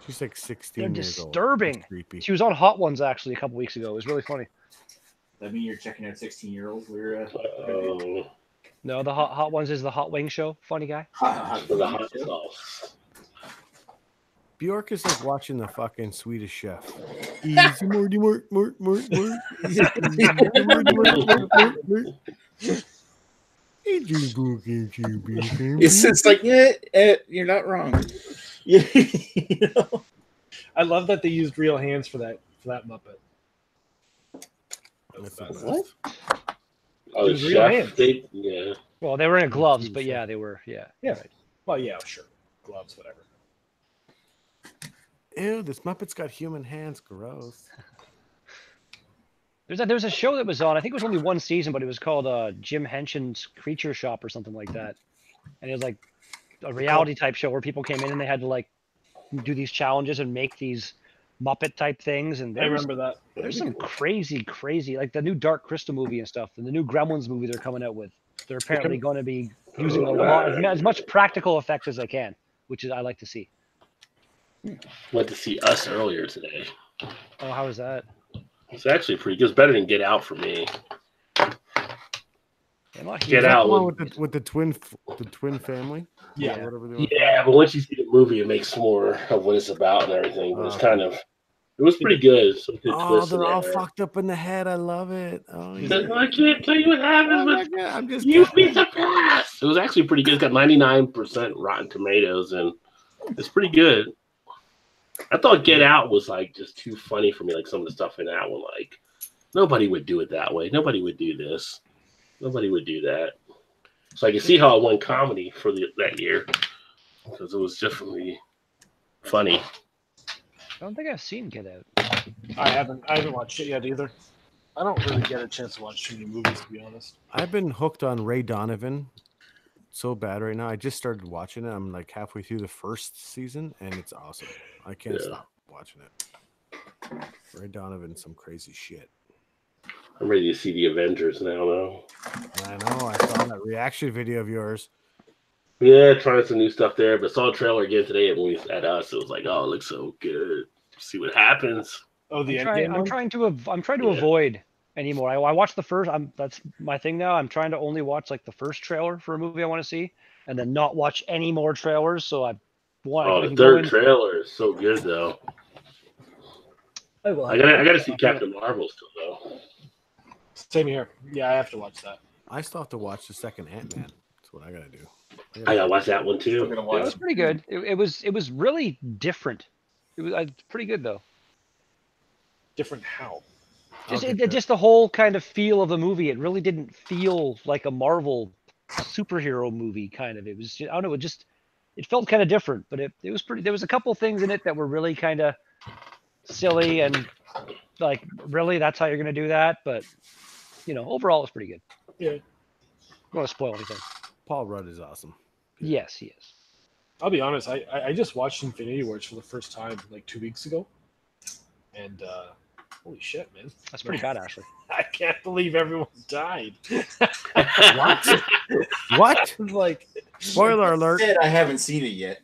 Speaker 1: She's like 16
Speaker 4: they're
Speaker 1: years old.
Speaker 4: disturbing.
Speaker 1: It's creepy.
Speaker 4: She was on Hot Ones actually a couple weeks ago. It was really funny.
Speaker 2: That mean you're checking out 16-year-olds? We're
Speaker 4: No, the Hot Ones is the Hot Wing Show. Funny guy.
Speaker 6: For the hot sauce.
Speaker 1: Bjork is like watching the fucking Swedish Chef. Easy, Morty, Mort.
Speaker 2: It's just like, you're not wrong. Yeah, you know?
Speaker 5: I love that they used real hands for that Muppet.
Speaker 2: What?
Speaker 6: Oh,
Speaker 5: It
Speaker 6: the
Speaker 5: was real hands.
Speaker 6: chef. Yeah.
Speaker 4: Well, they were in gloves, but yeah, they were. Yeah.
Speaker 5: Yeah. Well, yeah, sure. Gloves, whatever.
Speaker 1: Ew, this Muppet's got human hands. Gross.
Speaker 4: There's a show that was on. I think it was only one season, but it was called Jim Henson's Creature Shop or something like that. And it was like a reality type show where people came in and they had to like do these challenges and make these Muppet type things. And
Speaker 5: I remember that.
Speaker 4: there's some crazy, like the new Dark Crystal movie and stuff, and the new Gremlins movie they're coming out with. They're apparently going to be using a lot, as much practical effects as they can, which is I like to see.
Speaker 6: Went to see Us earlier today.
Speaker 4: Oh, how was that?
Speaker 6: It's actually pretty good. It's better than Get Out for me.
Speaker 4: I'm not
Speaker 6: Get
Speaker 4: huge-
Speaker 6: Out.
Speaker 1: The one with the twin family.
Speaker 5: Yeah.
Speaker 1: Whatever they were.
Speaker 6: Yeah, but once you see the movie, it makes more of what it's about and everything. But it's kind of, it was pretty good. Some good
Speaker 1: Oh,
Speaker 6: twists in
Speaker 1: they're all
Speaker 6: there.
Speaker 1: fucked up in the head. I love it. Oh,
Speaker 6: He
Speaker 1: yeah.
Speaker 6: said, I can't tell you what happens,
Speaker 1: Oh my
Speaker 6: but
Speaker 1: God, I'm just
Speaker 6: you'd be surprised. It was actually pretty good. It's got 99% Rotten Tomatoes, and it's pretty good. I thought Get Out was like just too funny for me. Like some of the stuff in that one, like nobody would do it that way. Nobody would do this. Nobody would do that. So I can see how it won comedy for that year because it was definitely funny.
Speaker 4: I don't think I've seen Get Out.
Speaker 5: I haven't watched it yet either. I don't really get a chance to watch too many movies, to be honest.
Speaker 1: I've been hooked on Ray Donovan so bad right now. I just started watching it. I'm like halfway through the first season, and it's awesome. I can't stop watching it. Ray Donovan, some crazy shit.
Speaker 6: I'm ready to see the Avengers now, though.
Speaker 1: I know. I saw that reaction video of yours.
Speaker 6: Yeah, trying some new stuff there, but saw a trailer again today at us. It was like, oh, it looks so good. See what happens.
Speaker 5: Oh, the
Speaker 4: I'm trying to avoid anymore. I watched the first. That's my thing now. I'm trying to only watch like the first trailer for a movie I want to see, and then not watch any more trailers. So I want.
Speaker 6: Oh, the third trailer is so good though.
Speaker 5: I
Speaker 6: gotta see Captain Marvel still though.
Speaker 5: Same here. Yeah, I have to watch that.
Speaker 1: I still have to watch the second Ant-Man. That's what I gotta do.
Speaker 6: I gotta watch that one too.
Speaker 4: It was pretty good. It was really different. It was pretty good though.
Speaker 5: Different how?
Speaker 4: Just the whole kind of feel of the movie. It really didn't feel like a Marvel superhero movie. Kind of. It was. I don't know. It felt kind of different, but it was pretty. There was a couple things in it that were really kind of silly and like, really, that's how you're gonna do that? But overall, it's pretty good.
Speaker 5: Yeah.
Speaker 4: I don't want to spoil anything.
Speaker 1: Paul Rudd is awesome.
Speaker 4: Yes, he is.
Speaker 5: I'll be honest. I just watched Infinity Wars for the first time like 2 weeks ago, and holy shit, man!
Speaker 4: That's pretty bad, Ashley.
Speaker 5: I can't believe everyone died.
Speaker 1: What? What?
Speaker 5: Like,
Speaker 1: spoiler alert!
Speaker 2: I haven't seen it yet.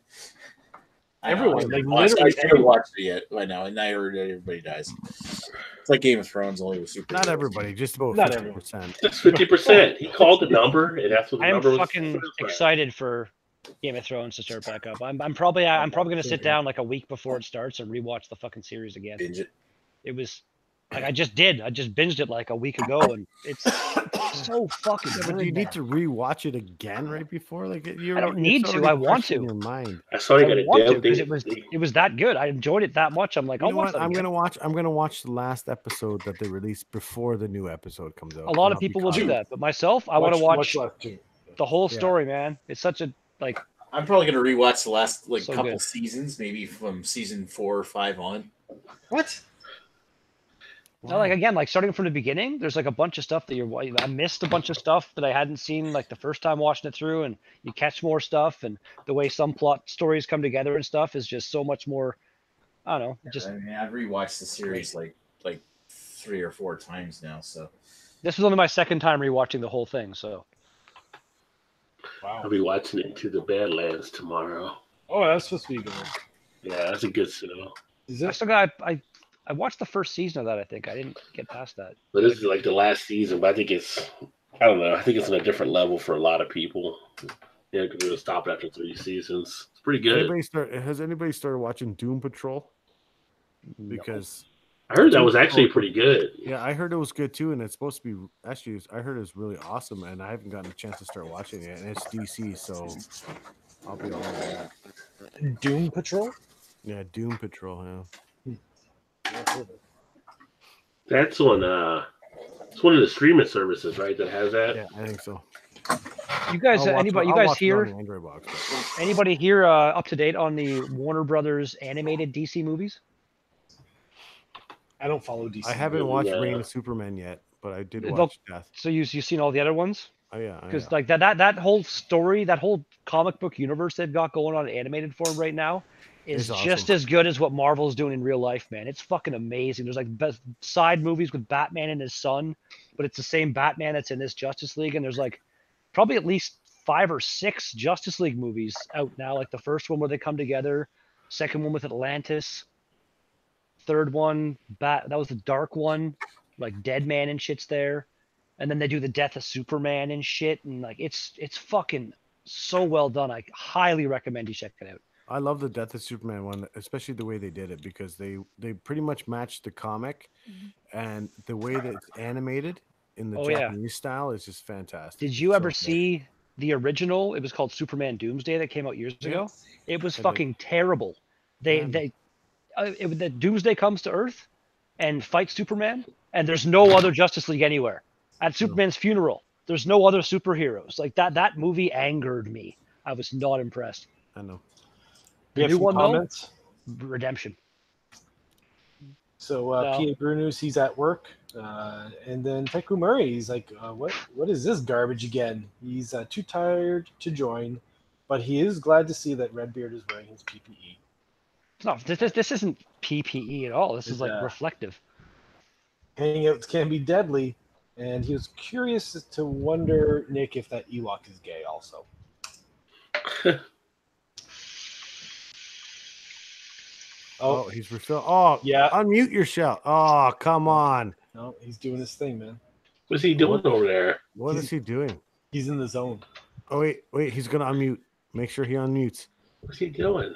Speaker 5: Everyone, like
Speaker 2: literally, I haven't watched it yet by now, and I heard that everybody dies. It's like Game of Thrones, only with super.
Speaker 1: Not everybody, just about 50%.
Speaker 6: Just 50%. He called the number, and that's what the number was.
Speaker 4: I'm fucking excited for Game of Thrones to start back up. I'm probably gonna sit down like a week before it starts and rewatch the fucking series again.
Speaker 2: Binge it.
Speaker 4: It was like I just binged it like a week ago, and it's so fucking good.
Speaker 1: But you need to rewatch it again right before, like
Speaker 4: I don't need to. I want to.
Speaker 1: In your mind.
Speaker 6: I saw you got a damn
Speaker 4: because it was that good. I enjoyed it that much. I'm like,
Speaker 1: you know what? I'm gonna watch the last episode that they released before the new episode comes out.
Speaker 4: A lot of people will do that, but myself, I want to watch the whole story, man. It's such a like.
Speaker 2: I'm probably gonna rewatch the last
Speaker 4: So
Speaker 2: couple
Speaker 4: good.
Speaker 2: seasons, maybe from season 4 or 5 on.
Speaker 5: What?
Speaker 4: No, like again, like starting from the beginning, there's like a bunch of stuff that I missed a bunch of stuff that I hadn't seen like the first time watching it through, and you catch more stuff, and the way some plot stories come together and stuff is just so much more. I don't know. Just
Speaker 2: I mean, I've rewatched the series like 3 or 4 times now. So
Speaker 4: this was only my second time rewatching the whole thing. So
Speaker 5: Wow.
Speaker 6: I'll be watching it to the Badlands tomorrow.
Speaker 5: Oh, that's supposed to be good.
Speaker 6: Yeah, that's a good show.
Speaker 5: Is
Speaker 4: I
Speaker 5: it?
Speaker 4: still got I watched the first season of that. I think I didn't get past that.
Speaker 6: But this is like the last season, but I think it's on a different level for a lot of people. Yeah, because it'll stop after 3 seasons. It's pretty good.
Speaker 1: Has anybody started watching Doom Patrol? Because
Speaker 6: I heard that was actually pretty good.
Speaker 1: yeah, I heard it was good too, and it's supposed to be actually. I heard it was really awesome, and I haven't gotten a chance to start watching it. And it's DC, so I'll be all over that.
Speaker 5: Doom Patrol?
Speaker 1: Yeah, Doom Patrol. Yeah.
Speaker 6: That's on it's one of the streaming services, right? That has that.
Speaker 1: Yeah, I think so.
Speaker 4: You guys, anybody? You guys here?
Speaker 1: Android box, but...
Speaker 4: Anybody here up to date on the Warner Brothers animated DC movies?
Speaker 5: I don't follow DC.
Speaker 1: I haven't watched Reign of Superman yet, but I did watch Death.
Speaker 4: So you've seen all the other ones?
Speaker 1: Oh yeah,
Speaker 4: Because like that whole story, that whole comic book universe they've got going on in animated form right now is
Speaker 1: It's
Speaker 4: just
Speaker 1: awesome.
Speaker 4: as good as what Marvel's doing in real life, man. It's fucking amazing. There's like side movies with Batman and his son, but it's the same Batman that's in this Justice League, and there's like probably at least 5 or 6 Justice League movies out now. Like the first one where they come together, second one with Atlantis, third one that was the dark one, like Dead Man and shit's there, and then they do the Death of Superman and shit, and like it's fucking so well done. I highly recommend you check it out.
Speaker 1: I love the Death of Superman one, especially the way they did it, because they pretty much matched the comic, and the way that it's animated in the Japanese style is just fantastic.
Speaker 4: Did you ever see the original? It was called Superman Doomsday that came out years ago. It was fucking terrible. They that Doomsday comes to Earth and fights Superman, and there's no other Justice League anywhere. At Superman's funeral, there's no other superheroes. Like that movie angered me. I was not impressed.
Speaker 1: I know.
Speaker 5: We have
Speaker 4: new
Speaker 5: some
Speaker 4: one, though?
Speaker 5: comments.
Speaker 4: Redemption.
Speaker 5: So
Speaker 4: No.
Speaker 5: PA Brew News, he's at work, and then Teku Murray, he's like, "What is this garbage again?" He's too tired to join, but he is glad to see that Redbeard is wearing his PPE.
Speaker 4: It's not. This isn't PPE at all. This is like
Speaker 5: It's,
Speaker 4: reflective.
Speaker 5: Hangouts can be deadly, and he was curious to wonder, Nick, if that Ewok is gay also.
Speaker 1: Oh, he's refilling. Oh,
Speaker 5: yeah.
Speaker 1: Unmute your shell. Oh, come on.
Speaker 5: No, he's doing his thing, man.
Speaker 6: What's he doing over there?
Speaker 1: What is he doing?
Speaker 5: He's in the zone.
Speaker 1: Oh, wait. He's going to unmute. Make sure he unmutes.
Speaker 6: What's he doing?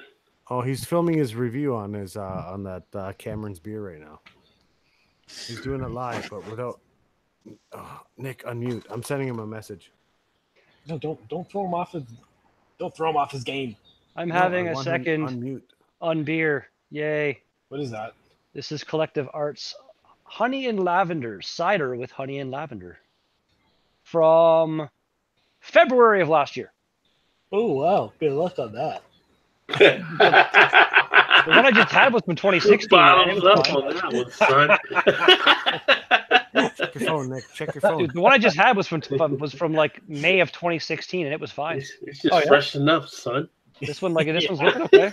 Speaker 1: Oh, he's filming his review on his on that Cameron's beer right now. He's doing it live, but without. Oh, Nick, unmute. I'm sending him a message.
Speaker 5: No, don't throw him off his. Don't throw him off his game.
Speaker 4: I'm
Speaker 1: No,
Speaker 4: having
Speaker 1: I
Speaker 4: a
Speaker 1: want him
Speaker 4: second
Speaker 1: unmute.
Speaker 4: on beer. Yay!
Speaker 5: What is that?
Speaker 4: This is Collective Arts Honey and Lavender cider with honey and lavender from February of last year.
Speaker 5: Oh wow! Good luck on that.
Speaker 4: The one I just had was from 2016. And it
Speaker 6: Bottoms
Speaker 4: was
Speaker 6: up
Speaker 4: fine.
Speaker 6: on that one, son.
Speaker 1: Check your phone, Nick. Check your phone.
Speaker 4: Dude, the one I just had was from like May of 2016, and it was fine.
Speaker 6: It's just
Speaker 5: Oh, yeah?
Speaker 6: fresh enough, son.
Speaker 4: This one, this one's looking okay.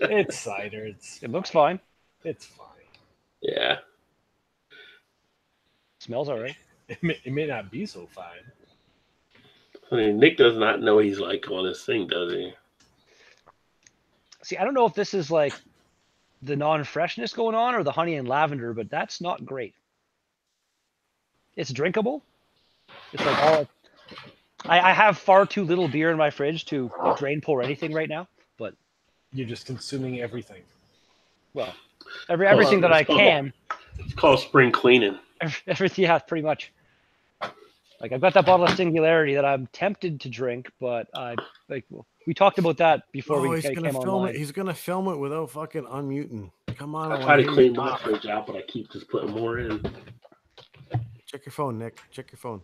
Speaker 5: It's cider.
Speaker 4: It looks fine.
Speaker 5: It's fine.
Speaker 6: Yeah.
Speaker 4: Smells all right.
Speaker 5: It may not be so fine.
Speaker 6: I mean, Nick does not know he's like on this thing, does he?
Speaker 4: See, I don't know if this is like the non-freshness going on or the honey and lavender, but that's not great. It's drinkable. It's like all. I have far too little beer in my fridge to drain pour anything right now, but
Speaker 5: You're just consuming everything.
Speaker 4: well, everything that I can.
Speaker 6: It's called spring cleaning.
Speaker 4: Everything, yeah, pretty much. Like I've got that bottle of Singularity that I'm tempted to drink, but we talked about that before we
Speaker 1: he's
Speaker 4: came
Speaker 1: gonna film
Speaker 4: online.
Speaker 1: it. He's gonna film it without fucking unmuting. Come on.
Speaker 6: I
Speaker 1: wanna
Speaker 6: try to
Speaker 1: hear
Speaker 6: clean
Speaker 1: you
Speaker 6: my
Speaker 1: talk.
Speaker 6: fridge out, but I keep just putting more in.
Speaker 1: Check your phone, Nick. Check your phone.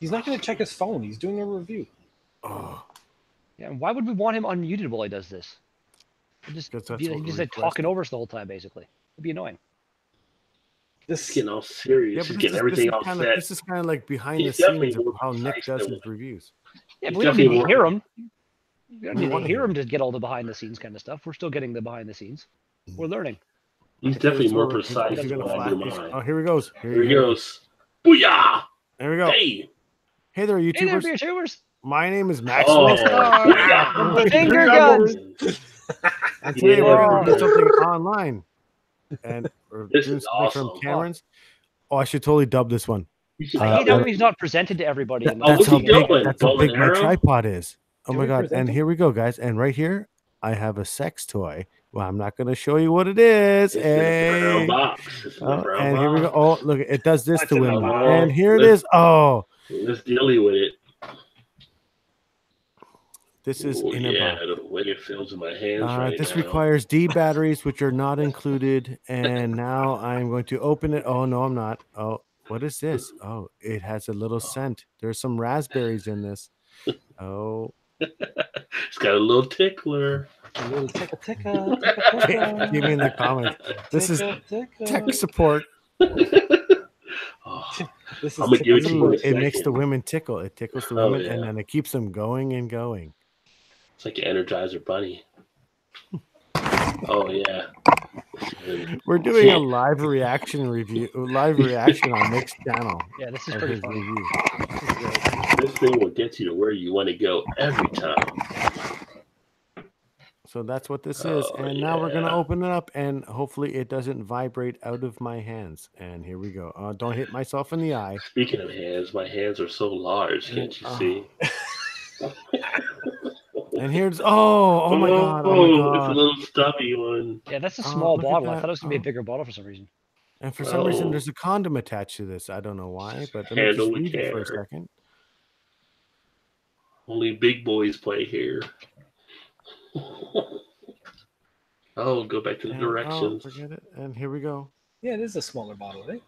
Speaker 5: He's not going to check his phone. He's doing a review.
Speaker 1: Oh,
Speaker 4: Yeah, and why would we want him unmuted while he does this? He's
Speaker 1: Because that's
Speaker 4: he's
Speaker 1: what we
Speaker 4: just like
Speaker 1: requested.
Speaker 4: talking over us the whole time, basically. It'd be annoying.
Speaker 6: Just getting all serious, just getting everything all set.
Speaker 1: This is kind of like behind
Speaker 6: He's
Speaker 1: the
Speaker 6: definitely
Speaker 1: scenes of
Speaker 6: more
Speaker 1: how Nick
Speaker 6: precise
Speaker 1: does
Speaker 6: than
Speaker 1: his reviews.
Speaker 4: Yeah,
Speaker 6: He's
Speaker 4: but we don't
Speaker 6: definitely
Speaker 4: need to
Speaker 6: more-
Speaker 4: hear him. We don't
Speaker 1: We
Speaker 4: need to
Speaker 1: wanna
Speaker 4: hear
Speaker 1: hear
Speaker 4: him to get all the behind the scenes kind of stuff. We're still getting the behind the scenes. We're learning.
Speaker 6: He's definitely more
Speaker 1: He's-
Speaker 6: precise
Speaker 1: he's
Speaker 6: than
Speaker 1: gonna
Speaker 6: I do
Speaker 1: flash-
Speaker 6: mine.
Speaker 1: Oh, here he goes.
Speaker 6: Here he goes. Booyah!
Speaker 1: There we go.
Speaker 6: Hey!
Speaker 1: Hey there,
Speaker 4: Hey there,
Speaker 1: YouTubers.
Speaker 4: BeerTubers!
Speaker 1: My name is Max.
Speaker 6: Oh,
Speaker 1: Star.
Speaker 4: Finger guns!
Speaker 1: And today we're going to do
Speaker 6: Yeah.
Speaker 1: something online. And we're
Speaker 6: This
Speaker 1: doing
Speaker 6: is
Speaker 1: something
Speaker 6: awesome.
Speaker 1: from Cameron's. Oh, I should totally dub this one.
Speaker 6: You should
Speaker 4: I hate
Speaker 6: have
Speaker 4: how he's not presented to everybody. In
Speaker 6: Oh,
Speaker 1: That's
Speaker 6: what's
Speaker 1: how
Speaker 6: he
Speaker 1: big,
Speaker 6: doing?
Speaker 1: that's how
Speaker 6: Bow and
Speaker 1: big my
Speaker 6: arrow?
Speaker 1: tripod is. Oh
Speaker 5: Can
Speaker 1: my
Speaker 5: we
Speaker 1: god.
Speaker 5: present
Speaker 1: And
Speaker 5: it?
Speaker 1: here we go, guys. And right here, I have a sex toy. Well, I'm not going to show you what it is.
Speaker 6: It's in a brown
Speaker 1: Hey.
Speaker 6: box. It's in a
Speaker 1: Oh,
Speaker 6: brown
Speaker 1: and here we go.
Speaker 6: box.
Speaker 1: Oh, look, it does this
Speaker 5: That's
Speaker 1: to
Speaker 5: enough.
Speaker 1: women.
Speaker 6: Oh,
Speaker 1: And here it
Speaker 6: let's-
Speaker 1: is. Oh,
Speaker 6: Let's dilly with it.
Speaker 1: this is
Speaker 6: Ooh,
Speaker 1: in
Speaker 6: yeah,
Speaker 1: a box.
Speaker 6: the way it feels in my hands right
Speaker 1: This
Speaker 6: now.
Speaker 1: requires D batteries, which are not included. And now I'm going to open it. Oh, no, I'm not. Oh, what is this? Oh, it has a little scent. There's some raspberries in this. Oh,
Speaker 6: It's got a little tickler.
Speaker 5: A little ticka ticka.
Speaker 1: give me in the comments. This is tech support.
Speaker 6: Oh,
Speaker 5: This is
Speaker 6: I'm gonna give it to
Speaker 5: ticka
Speaker 6: you.
Speaker 1: Ooh,
Speaker 6: in a
Speaker 1: it makes the
Speaker 6: second.
Speaker 1: women tickle. It tickles the
Speaker 6: Oh,
Speaker 1: women, and
Speaker 6: yeah.
Speaker 1: then it keeps them going and going.
Speaker 6: It's like an Energizer Bunny. Oh yeah.
Speaker 1: We're doing a live reaction on Nick's channel.
Speaker 4: Yeah, this is
Speaker 1: of
Speaker 4: pretty
Speaker 1: his
Speaker 4: funny.
Speaker 1: review.
Speaker 4: This is great.
Speaker 6: This thing will get you to where you want to go every time.
Speaker 1: So that's what this is.
Speaker 6: Oh,
Speaker 1: And now we're going to
Speaker 6: yeah.
Speaker 1: open it up, and hopefully it doesn't vibrate out of my hands. And here we go. Don't hit myself in the eye.
Speaker 6: Speaking of hands, my hands are so large. Can't you see?
Speaker 1: And here's oh my god, oh
Speaker 6: it's a
Speaker 1: my god.
Speaker 6: little stubby one.
Speaker 4: Yeah, that's a
Speaker 1: Oh,
Speaker 4: small
Speaker 1: look at
Speaker 4: bottle. I
Speaker 1: that.
Speaker 4: thought it was gonna be a
Speaker 1: Oh.
Speaker 4: bigger bottle for some reason.
Speaker 1: And for some reason,
Speaker 6: Oh.
Speaker 1: there's a condom attached to this. I don't know why, but let me
Speaker 6: Handle
Speaker 1: just
Speaker 6: with
Speaker 1: read it for a
Speaker 6: care.
Speaker 1: second.
Speaker 6: Only big boys play here. Oh, go back to the
Speaker 1: And,
Speaker 6: directions.
Speaker 1: Oh, forget it. And here we go.
Speaker 5: Yeah, it is a smaller bottle, right?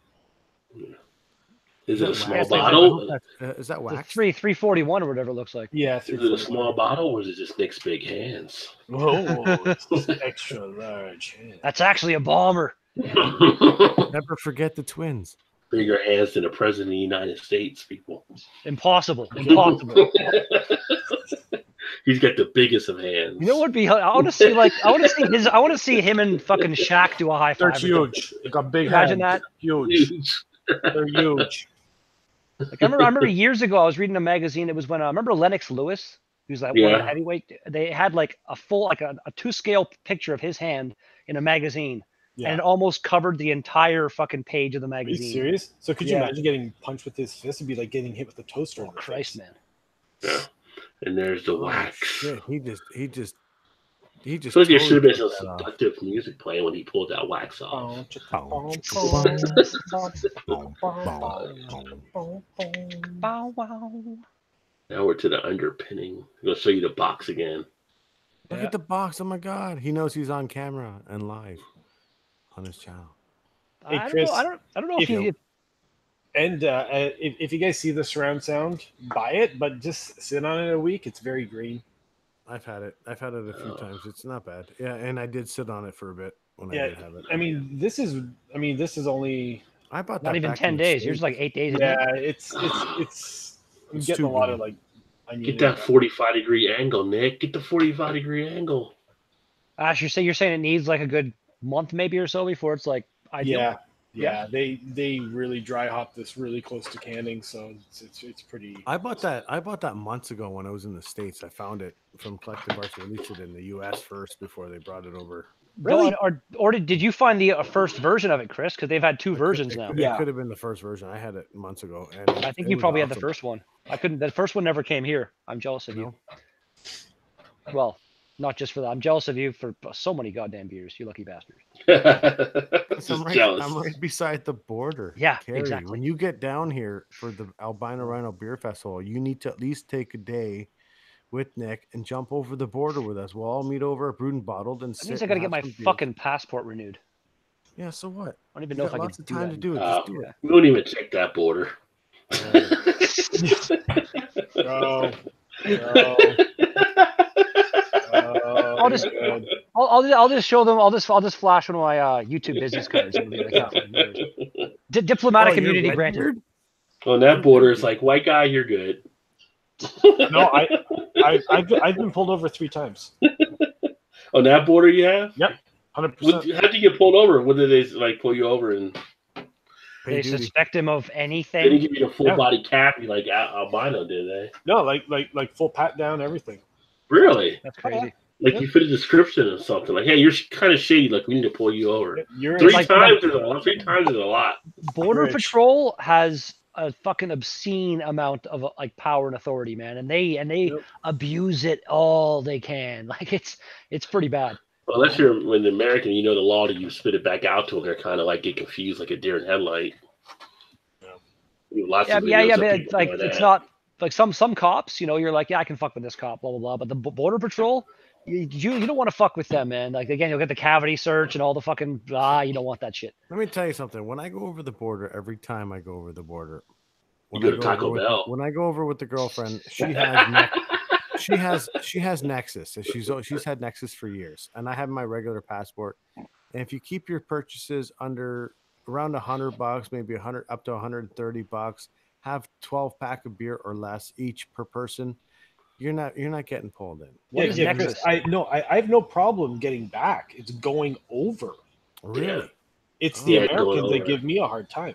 Speaker 6: Is it a
Speaker 1: that
Speaker 6: small
Speaker 1: wax?
Speaker 6: bottle?
Speaker 1: Is that
Speaker 4: The
Speaker 1: wax?
Speaker 4: 341 or whatever it looks like.
Speaker 5: Yeah,
Speaker 6: Is it a small bottle or is it just Nick's big hands?
Speaker 5: Oh, it's extra large. hand.
Speaker 4: That's actually a bomber.
Speaker 1: Never forget the twins.
Speaker 6: Bigger hands than the president of the United States, people.
Speaker 4: Impossible. Impossible.
Speaker 6: He's got the biggest of hands.
Speaker 4: You know what would be? I want to see I want to see him and fucking Shaq do a high five.
Speaker 5: They're huge. They got big
Speaker 4: Imagine
Speaker 5: hands.
Speaker 4: that.
Speaker 5: Huge. They're huge.
Speaker 4: Like I remember years ago I was reading a magazine. It was when I remember Lennox Lewis, who's like one of the heavyweight. They had like a full like a 2-scale picture of his hand in a magazine,
Speaker 5: Yeah.
Speaker 4: and it almost covered the entire fucking page of the
Speaker 5: Are you
Speaker 4: magazine.
Speaker 5: serious? So could you
Speaker 4: Yeah.
Speaker 5: imagine getting punched with his fist? It'd be like getting hit with a toaster.
Speaker 4: Oh
Speaker 5: in the
Speaker 4: Christ,
Speaker 5: face.
Speaker 4: man!
Speaker 6: Yeah. And there's the
Speaker 1: Oh,
Speaker 6: wax.
Speaker 1: shit. He just.
Speaker 6: I feel like there should have been some
Speaker 1: totally took that off.
Speaker 6: seductive music playing when he pulled that wax off.
Speaker 4: Bow wow.
Speaker 6: Now we're to the underpinning. I'm going to show you the box again.
Speaker 1: Look at the box. Oh my God. He knows he's on camera and live on his channel.
Speaker 5: Hey,
Speaker 4: I
Speaker 5: Chris,
Speaker 4: don't know if you.
Speaker 5: And if you guys see the surround sound, buy it, but just sit on it a week. It's very green.
Speaker 1: I've had it a few times. It's not bad. Yeah, and I did sit on it for a bit when I
Speaker 5: Yeah,
Speaker 1: did have it.
Speaker 5: I mean, this is only.
Speaker 1: I bought
Speaker 4: Not
Speaker 1: that
Speaker 4: even
Speaker 1: back
Speaker 4: 10
Speaker 1: in the
Speaker 4: days. Yours is
Speaker 1: States.
Speaker 4: like 8 days. isn't
Speaker 5: Yeah,
Speaker 4: it?
Speaker 5: it's. I'm
Speaker 1: It's
Speaker 5: getting a
Speaker 1: too
Speaker 5: lot
Speaker 1: green.
Speaker 5: of like.
Speaker 6: Get that 45-degree angle, Nick. Get the 45-degree angle.
Speaker 4: Ash, you're saying it needs like a good month maybe or so before it's like ideal.
Speaker 5: Yeah. They really dry hop this really close to canning, so it's pretty.
Speaker 1: I bought that months ago when I was in the States. I found it from Collective Arts. Released it in the U.S. first before they brought it over.
Speaker 5: Really?
Speaker 4: Or did you find the first version of it, Chris? Because they've had 2 versions now.
Speaker 1: It could have been the first version. I had it months ago, and
Speaker 4: I think
Speaker 1: it
Speaker 4: you
Speaker 1: was
Speaker 4: probably had the
Speaker 1: awesome.
Speaker 4: first one. I couldn't. The first one never came here. I'm jealous of you. Well, not just for that. I'm jealous of you for so many goddamn beers. You lucky bastard.
Speaker 6: Just
Speaker 1: I'm
Speaker 6: jealous.
Speaker 1: right beside the border.
Speaker 4: Yeah,
Speaker 1: Carrie,
Speaker 4: exactly.
Speaker 1: When you get down here for the Albino Rhino Beer Festival, you need to at least take a day with Nick and jump over the border with us. We'll all meet over at Brewed and Bottled and
Speaker 4: That
Speaker 1: sit
Speaker 4: means I
Speaker 1: and
Speaker 4: got to get
Speaker 1: have
Speaker 4: my
Speaker 1: some beers.
Speaker 4: fucking passport renewed.
Speaker 1: Yeah, so what?
Speaker 4: I don't even
Speaker 1: You
Speaker 4: know if
Speaker 1: got
Speaker 4: I
Speaker 1: lots
Speaker 4: can
Speaker 1: of
Speaker 4: do
Speaker 1: time
Speaker 4: that.
Speaker 1: to do it. Just do it.
Speaker 6: We don't even check that border.
Speaker 5: Oh,
Speaker 4: I'll just show them. I'll just flash one of my YouTube business cards. It'll be like, yeah, fucking yours. Diplomatic
Speaker 1: Oh, you're
Speaker 4: immunity
Speaker 1: registered?
Speaker 4: granted.
Speaker 6: On that border, it's like, white guy, you're good.
Speaker 5: No, I've been pulled over 3 times.
Speaker 6: On that border, you have?
Speaker 5: 100%.
Speaker 6: How'd you get pulled over? What did they like pull you over and
Speaker 4: They
Speaker 1: duty.
Speaker 4: suspect him of
Speaker 6: they didn't
Speaker 4: anything.
Speaker 6: give you the full body cap like albino, did they?
Speaker 5: No, like full pat down, everything.
Speaker 6: Really?
Speaker 4: That's crazy.
Speaker 6: Like you fit a description or something. Like, hey, you're kind of shady. Like we need to pull you over.
Speaker 5: You're
Speaker 6: 3
Speaker 4: like-
Speaker 6: times is a lot. 3 times is a lot.
Speaker 4: Border
Speaker 5: Rich.
Speaker 4: Patrol has a fucking obscene amount of like power and authority, man, and they
Speaker 5: Yep.
Speaker 4: abuse it all they can. Like it's pretty bad.
Speaker 6: Well, unless you're an American, you know the law that you spit it back out to them. They're kind of like get confused, like a deer in headlight. Lots of
Speaker 4: Yeah,
Speaker 6: videos of
Speaker 4: but
Speaker 6: people
Speaker 4: like
Speaker 6: doing
Speaker 4: it's
Speaker 6: that.
Speaker 4: not like some cops. You know, you're like, yeah, I can fuck with this cop, blah blah blah. But the Border Patrol, you don't want to fuck with them, man. Like again, you'll get the cavity search and all the fucking you don't want that shit.
Speaker 1: Let me tell you something. When I go over the border, every time I go over the border,
Speaker 6: You
Speaker 1: when
Speaker 6: go
Speaker 1: I
Speaker 6: to Taco
Speaker 1: over with-
Speaker 6: Bell.
Speaker 1: when I go over with the girlfriend, she has she has Nexus. And she's had Nexus for years, and I have my regular passport. And if you keep your purchases under around $100, maybe 100 up to $130, have 12-pack of beer or less each per person, you're not getting pulled in.
Speaker 4: What is
Speaker 5: Chris,
Speaker 4: Nexus?
Speaker 5: I have no problem getting back. It's going over.
Speaker 1: Really?
Speaker 5: It's the
Speaker 6: Yeah, going
Speaker 5: Americans that
Speaker 6: over.
Speaker 5: give me a hard time.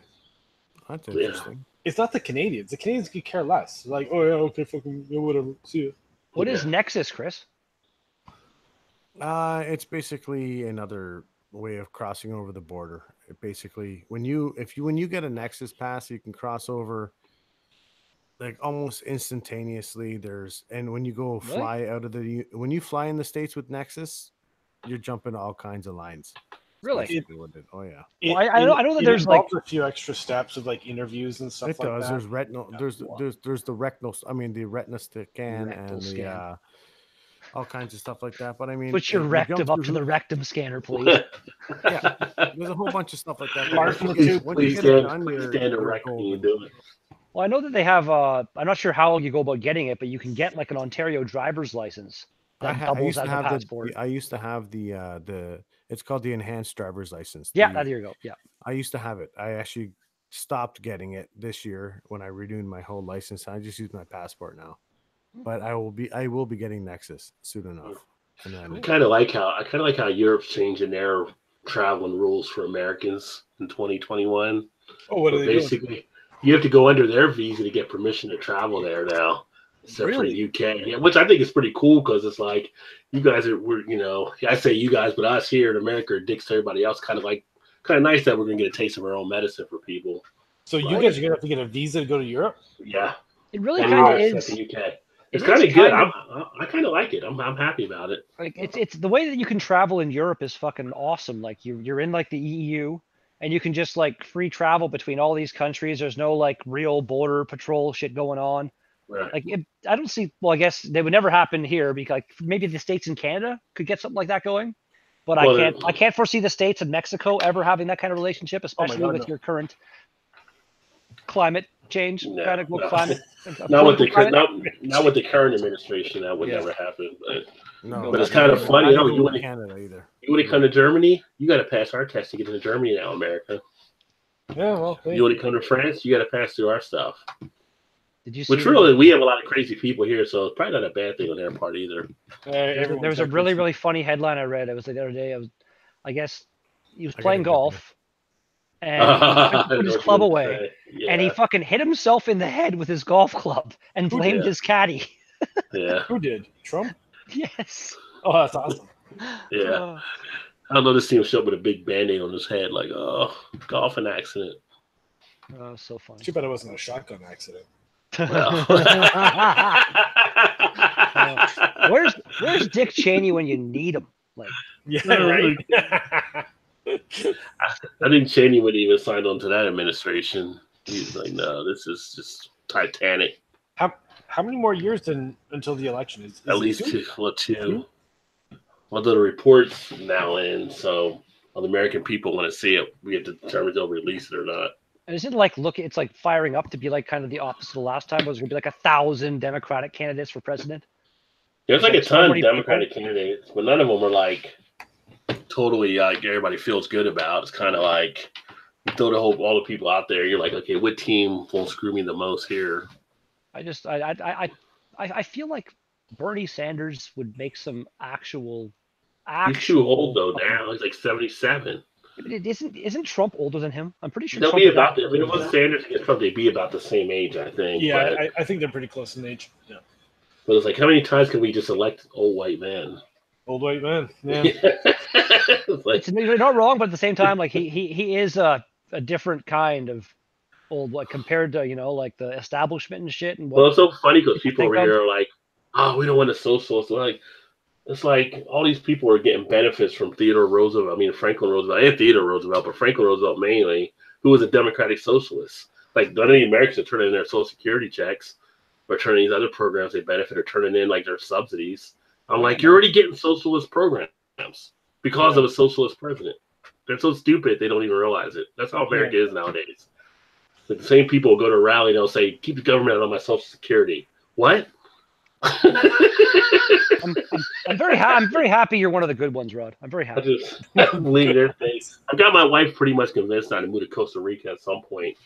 Speaker 1: That's
Speaker 6: Yeah.
Speaker 1: interesting.
Speaker 5: It's not the Canadians. The Canadians could care less. Like, oh yeah, okay, fucking yeah, whatever. See you.
Speaker 4: What is Nexus, Chris?
Speaker 1: It's basically another way of crossing over the border. It basically, when you get a Nexus pass, you can cross over like almost instantaneously. And when you go fly out of when you fly in the States with Nexus, you're jumping all kinds of lines.
Speaker 4: Really?
Speaker 1: Basically what it- oh yeah,
Speaker 4: Well, I know that there's,
Speaker 5: involves a few extra steps of like interviews and stuff
Speaker 1: it
Speaker 5: like
Speaker 1: does.
Speaker 5: that.
Speaker 1: There's retinal.
Speaker 5: Yeah.
Speaker 1: There's the retinal. I mean the retina scan
Speaker 4: Rectal
Speaker 1: and the
Speaker 4: scan.
Speaker 1: all kinds of stuff like that. But I mean,
Speaker 4: Put your
Speaker 1: you
Speaker 4: rectum
Speaker 1: jump
Speaker 4: up
Speaker 1: through
Speaker 4: to the
Speaker 1: hoops.
Speaker 4: rectum scanner, please.
Speaker 1: Yeah, there's a whole bunch of stuff like that.
Speaker 5: Apart from the
Speaker 1: Once you
Speaker 5: tube,
Speaker 1: get
Speaker 6: Please
Speaker 1: it
Speaker 6: stand,
Speaker 1: done,
Speaker 6: please stand
Speaker 1: you're
Speaker 6: erect when you
Speaker 1: golden.
Speaker 6: do it.
Speaker 4: Well, I know that they have. I'm not sure how you go about getting it, but you can get like an Ontario driver's license that
Speaker 1: I
Speaker 4: doubles
Speaker 1: used
Speaker 4: as
Speaker 1: to
Speaker 4: a
Speaker 1: have
Speaker 4: passport.
Speaker 1: I used to have the it's called the enhanced driver's license.
Speaker 4: Yeah,
Speaker 1: The-
Speaker 4: there you go. Yeah.
Speaker 1: I used to have it. I actually stopped getting it this year when I renewed my whole license. I just use my passport now. But I will be getting Nexus soon enough. And then
Speaker 6: I kind of like how Europe's changing their traveling rules for Americans in 2021.
Speaker 5: Oh, what are they doing?
Speaker 6: Basically, you have to go under their visa to get permission to travel there now, except for
Speaker 5: Really?
Speaker 6: the UK. Yeah, which I think is pretty cool because it's like you guys I say you guys, but us here in America are dicks to everybody else. Kind of nice that we're gonna get a taste of our own medicine for people.
Speaker 5: So you guys are gonna have to get a visa to go to Europe?
Speaker 6: Yeah,
Speaker 4: It really
Speaker 6: anywhere
Speaker 4: kind of
Speaker 6: except
Speaker 4: is.
Speaker 6: the UK. It's
Speaker 4: It
Speaker 6: kind
Speaker 4: is
Speaker 6: of good.
Speaker 4: kind
Speaker 6: I kind of like it. I'm happy about it.
Speaker 4: Like it's the way that you can travel in Europe is fucking awesome. Like you're in like the EU and you can just like free travel between all these countries. There's no like real border patrol shit going on.
Speaker 6: Right.
Speaker 4: Like I don't see. Well, I guess they would never happen here because like, maybe the States and Canada could get something like that going. But
Speaker 6: Well,
Speaker 4: I can't foresee the States and Mexico ever having that kind of relationship, especially
Speaker 5: God,
Speaker 4: with
Speaker 5: no.
Speaker 4: your current climate change
Speaker 6: No,
Speaker 4: kind of
Speaker 6: no.
Speaker 4: climate.
Speaker 6: Not with the
Speaker 4: climate.
Speaker 6: not with the current administration. That would
Speaker 5: Yeah.
Speaker 6: never happen.
Speaker 1: no,
Speaker 6: But it's
Speaker 1: not
Speaker 6: kind of
Speaker 1: even-
Speaker 6: funny.
Speaker 1: not even
Speaker 6: You
Speaker 1: with
Speaker 6: want
Speaker 1: Canada either.
Speaker 6: to come to Germany? You got to pass our test to get into Germany now, America.
Speaker 5: Yeah, well,
Speaker 6: You want to come to France? You got to pass through our stuff.
Speaker 4: Did you see?
Speaker 6: Which really, we have a lot of crazy people here, so it's probably not a bad thing on their part either.
Speaker 4: There was a really, really funny headline I read. It was like the other day. I guess he was playing golf, and he put his club away, and he fucking hit himself in the head with his golf club and blamed
Speaker 6: did?
Speaker 4: his caddy.
Speaker 6: Yeah,
Speaker 5: Who did? Trump?
Speaker 4: Yes.
Speaker 5: Oh, that's awesome.
Speaker 6: yeah. I don't know. This seems show up with a big band-aid on his head, like, oh, golfing accident.
Speaker 4: Oh, so funny.
Speaker 5: Too bad it wasn't a shotgun accident.
Speaker 6: Well.
Speaker 4: Where's Dick Cheney when you need him? Like,
Speaker 5: Yeah, right.
Speaker 6: I think Cheney wouldn't even sign on to that administration. He's like, no, this is just Titanic.
Speaker 5: How many more years until the election? Is
Speaker 6: At
Speaker 5: it
Speaker 6: least
Speaker 5: two?
Speaker 6: two. Well, the report's now in, so the American people want to see it. We have to determine if they'll release it or not.
Speaker 4: and isn't it like it's like firing up to be like kind of the opposite of the last time? Was going to be like 1,000 Democratic candidates for president?
Speaker 6: There's like a
Speaker 4: Like so
Speaker 6: ton of
Speaker 4: many
Speaker 6: Democratic candidates, but none of them are like totally like everybody feels good about. It's kind of like you throw all the people out there. You're like, okay, what team won't screw me the most here?
Speaker 4: I feel like Bernie Sanders would make some actual.
Speaker 6: He's too old though now. He's like 77.
Speaker 4: It isn't Trump older than him? I'm pretty sure.
Speaker 6: They'll
Speaker 4: Trump
Speaker 6: be
Speaker 4: is
Speaker 6: about.
Speaker 4: older
Speaker 6: I mean,
Speaker 4: than
Speaker 6: it was
Speaker 4: him.
Speaker 6: Sanders against Trump. They'd be about the same age, I think.
Speaker 5: Yeah,
Speaker 6: but,
Speaker 5: I think they're pretty close in age. Yeah.
Speaker 6: but it's like, how many times can we just elect old white men?
Speaker 5: Old white man. Yeah.
Speaker 6: It's like,
Speaker 4: You're not wrong, but at the same time, like he is a different kind of old, like compared to like the establishment and shit. And
Speaker 6: well, it's so funny because people
Speaker 4: think
Speaker 6: over here are like, oh, we don't want a socialist. Like, it's like all these people are getting benefits from Theodore Roosevelt. I mean, Franklin Roosevelt and Theodore Roosevelt, but Franklin Roosevelt mainly, who was a democratic socialist. Like, none of the Americans are turning in their Social Security checks or turning these other programs they benefit or turning in like their subsidies. I'm like, you're already getting socialist programs because of a socialist president. They're so stupid they don't even realize it. That's how America is nowadays. Like the same people go to a rally and they'll say, keep the government out of my Social Security. What?
Speaker 4: I'm very happy you're one of the good ones, Rod. I'm very
Speaker 6: I
Speaker 4: happy.
Speaker 6: just believe their face. I've got my wife pretty much convinced now to move to Costa Rica at some point.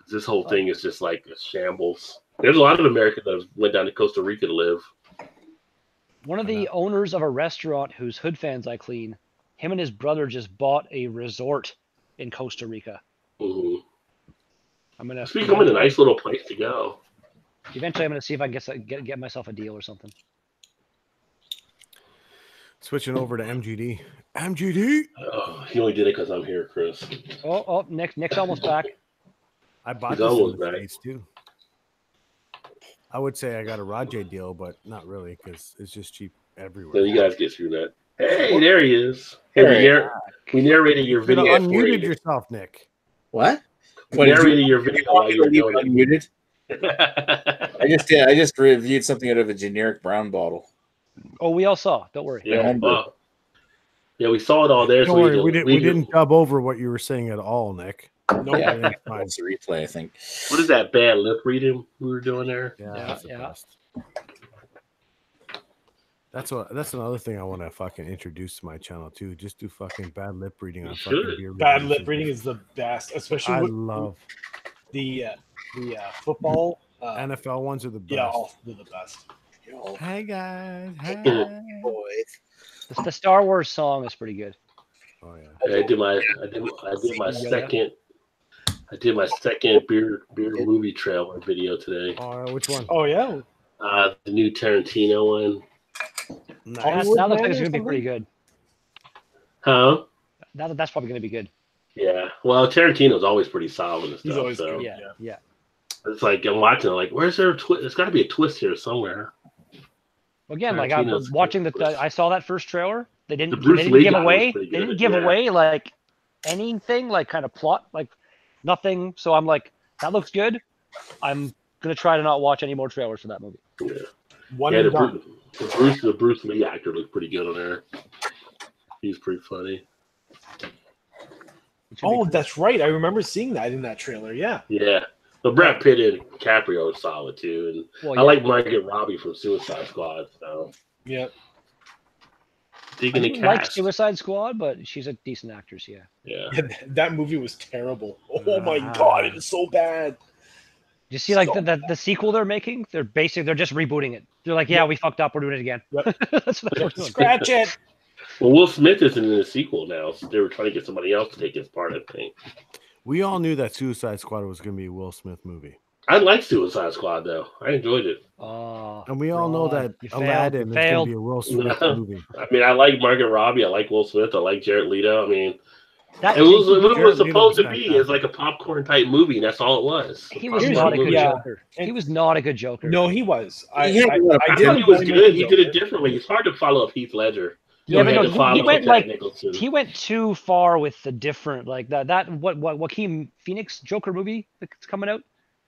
Speaker 6: This whole thing is just like a shambles. There's a lot of Americans that went down to Costa Rica to live.
Speaker 4: One of the owners of a restaurant whose hood fans I clean, him and his brother just bought a resort in Costa Rica.
Speaker 6: Mm-hmm.
Speaker 4: I'm gonna.
Speaker 6: It's becoming a nice little place to go.
Speaker 4: Eventually, I'm gonna see if I can get myself a deal or something.
Speaker 1: Switching over to MGD. MGD.
Speaker 6: Oh, he only did it because I'm here, Chris.
Speaker 4: Oh, Nick's almost back.
Speaker 1: I bought
Speaker 6: He's
Speaker 1: this in
Speaker 6: almost
Speaker 1: the
Speaker 6: back.
Speaker 1: States too. I would say I got a Rajay deal, but not really because it's just cheap everywhere.
Speaker 6: So you guys get through that. Hey, there he is. Hey, we narrated your
Speaker 1: You could have
Speaker 6: video. for
Speaker 1: unmuted
Speaker 6: you.
Speaker 1: yourself, Nick.
Speaker 2: What?
Speaker 6: We narrated your video while you were doing
Speaker 2: unmuted?
Speaker 6: it.
Speaker 2: I just reviewed something out of a generic brown bottle.
Speaker 4: Oh, we all saw. Don't worry.
Speaker 6: Yeah, well, yeah, we saw it all there.
Speaker 1: Don't
Speaker 6: so
Speaker 1: worry, we didn't dub over what you were saying at all, Nick.
Speaker 2: No,
Speaker 1: Yeah,
Speaker 2: yeah,
Speaker 1: it's fine.
Speaker 2: that's the replay, I think.
Speaker 6: What is that bad lip reading we were doing there?
Speaker 1: Yeah,
Speaker 4: Yeah,
Speaker 1: that's the
Speaker 4: yeah.
Speaker 1: best. That's another thing I want to fucking introduce to my channel too. Just do fucking bad lip reading on fucking
Speaker 6: should.
Speaker 1: beer.
Speaker 5: Bad
Speaker 1: reviews.
Speaker 5: lip reading is the best, especially
Speaker 1: I
Speaker 5: with
Speaker 1: love
Speaker 5: the football.
Speaker 1: NFL ones are the best.
Speaker 5: Yeah, they're the best.
Speaker 1: Hey guys, hey.
Speaker 2: Boys.
Speaker 4: The Star Wars song is pretty good.
Speaker 1: Oh yeah.
Speaker 6: I did my second beer movie trailer video today.
Speaker 1: Oh, which one?
Speaker 5: Oh yeah.
Speaker 6: The new Tarantino one.
Speaker 1: Nice.
Speaker 4: That looks like
Speaker 5: Man
Speaker 4: it's
Speaker 5: or
Speaker 4: gonna be pretty
Speaker 5: something?
Speaker 4: good.
Speaker 6: Huh?
Speaker 4: That's probably gonna be good.
Speaker 6: Yeah. Well, Tarantino's always pretty solid and stuff.
Speaker 5: He's always
Speaker 6: so
Speaker 5: good.
Speaker 4: Yeah.
Speaker 6: it's like I'm watching it, like, where's there a twist? There's got to be a twist here somewhere.
Speaker 4: Again, like I'm
Speaker 6: Tarantino's
Speaker 4: watching
Speaker 6: good.
Speaker 4: I saw that first trailer. They
Speaker 6: The
Speaker 4: didn't
Speaker 6: Bruce Lee
Speaker 4: give
Speaker 6: guy was
Speaker 4: away.
Speaker 6: pretty
Speaker 4: They didn't
Speaker 6: good,
Speaker 4: give
Speaker 6: yeah.
Speaker 4: away like anything, like kind of plot, like nothing. So I'm like, that looks good. I'm gonna try to not watch any more trailers for that movie.
Speaker 6: Yeah.
Speaker 5: One
Speaker 6: Yeah,
Speaker 5: and done.
Speaker 6: the Bruce Lee actor looked pretty good on there. He's pretty funny.
Speaker 4: Which would be
Speaker 5: Oh,
Speaker 4: cool.
Speaker 5: that's right. I remember seeing that in that trailer. Yeah.
Speaker 6: Yeah. But Brad Pitt and DiCaprio are solid too, and
Speaker 4: Well,
Speaker 6: I
Speaker 4: yeah.
Speaker 6: like Margaret Robbie from Suicide Squad. So
Speaker 5: Yeah.
Speaker 4: I
Speaker 6: digging the
Speaker 4: didn't like
Speaker 6: cast.
Speaker 4: Suicide Squad, but she's a decent actress. Yeah.
Speaker 6: Yeah.
Speaker 5: That movie was terrible. Oh my
Speaker 1: Ah.
Speaker 5: god, it was so bad.
Speaker 4: You see, like the sequel they're making, they're just rebooting it. They're like, yeah, we fucked up, we're doing it again.
Speaker 5: Yep.
Speaker 4: That's what they're doing.
Speaker 5: Scratch it.
Speaker 6: Well, Will Smith isn't in the sequel now, so they were trying to get somebody else to take his part, I think.
Speaker 1: We all knew that Suicide Squad was going to be a Will Smith movie,
Speaker 6: I like Suicide Squad though. I enjoyed it.
Speaker 4: Oh,
Speaker 1: and we all know
Speaker 4: Ron,
Speaker 1: that
Speaker 4: you failed,
Speaker 1: Aladdin
Speaker 4: you
Speaker 1: is going to
Speaker 4: failed.
Speaker 1: be a Will Smith
Speaker 6: No.
Speaker 1: movie.
Speaker 6: I mean, I like Margaret Robbie. I like Will Smith. I like Jared Leto. I mean,
Speaker 4: That,
Speaker 6: it was what it
Speaker 1: Jared
Speaker 6: was
Speaker 1: Leto
Speaker 6: supposed
Speaker 1: was
Speaker 6: to be.
Speaker 1: fantastic.
Speaker 6: It's like a popcorn type movie. That's all it was.
Speaker 4: he was
Speaker 5: Here's
Speaker 4: not a
Speaker 5: the-
Speaker 4: good
Speaker 5: yeah.
Speaker 4: Joker. He was not a good Joker.
Speaker 5: No, he was. I
Speaker 2: He had a lot of-
Speaker 6: I
Speaker 5: didn't
Speaker 6: thought he was
Speaker 5: blame him
Speaker 6: good.
Speaker 5: for
Speaker 6: He did it
Speaker 5: Joker.
Speaker 6: differently. It's hard to follow up Heath Ledger.
Speaker 4: Yeah, but
Speaker 6: You
Speaker 4: no,
Speaker 6: had to follow
Speaker 4: he
Speaker 6: up
Speaker 4: went
Speaker 6: with
Speaker 4: like
Speaker 6: Jack Nicholson.
Speaker 4: he went too far with the different like that what Joaquin Phoenix Joker movie that's coming out.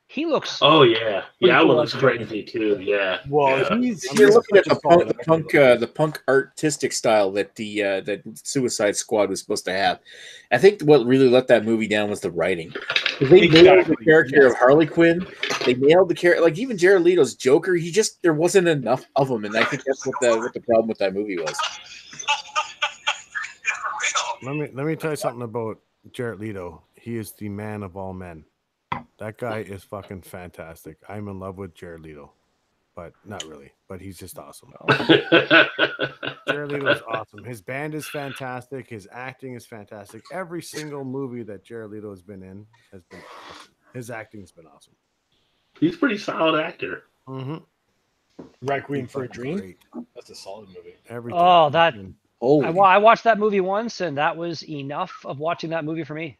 Speaker 4: He looks
Speaker 6: Oh yeah,
Speaker 4: Pretty
Speaker 6: yeah, that
Speaker 4: cool
Speaker 6: one looks
Speaker 4: as Joker.
Speaker 6: crazy too. Yeah.
Speaker 5: Well,
Speaker 6: yeah.
Speaker 5: he's
Speaker 2: You're looking at
Speaker 5: such a
Speaker 2: the punk,
Speaker 5: solid
Speaker 2: the punk artistic style that that Suicide Squad was supposed to have. I think what really let that movie down was the writing. They nailed the
Speaker 5: Exactly,
Speaker 2: character
Speaker 5: yes.
Speaker 2: of Harley Quinn. They nailed the character, like even Jared Leto's Joker. There wasn't enough of him, and I think that's what the problem with that movie was.
Speaker 1: Let me tell you something about Jared Leto. He is the man of all men. That guy is fucking fantastic. I'm in love with Jared Leto, but not really. But he's just awesome. Jared Leto is awesome. His band is fantastic. His acting is fantastic. Every single movie that Jared Leto has been in has been awesome. His acting's been awesome.
Speaker 6: He's a pretty solid actor.
Speaker 1: Mm-hmm.
Speaker 5: Requiem for a Dream.
Speaker 1: Great.
Speaker 5: That's a solid movie.
Speaker 1: Every
Speaker 4: Oh,
Speaker 1: time.
Speaker 4: that-
Speaker 2: Holy,
Speaker 4: I watched that movie once, and that was enough of watching that movie for me.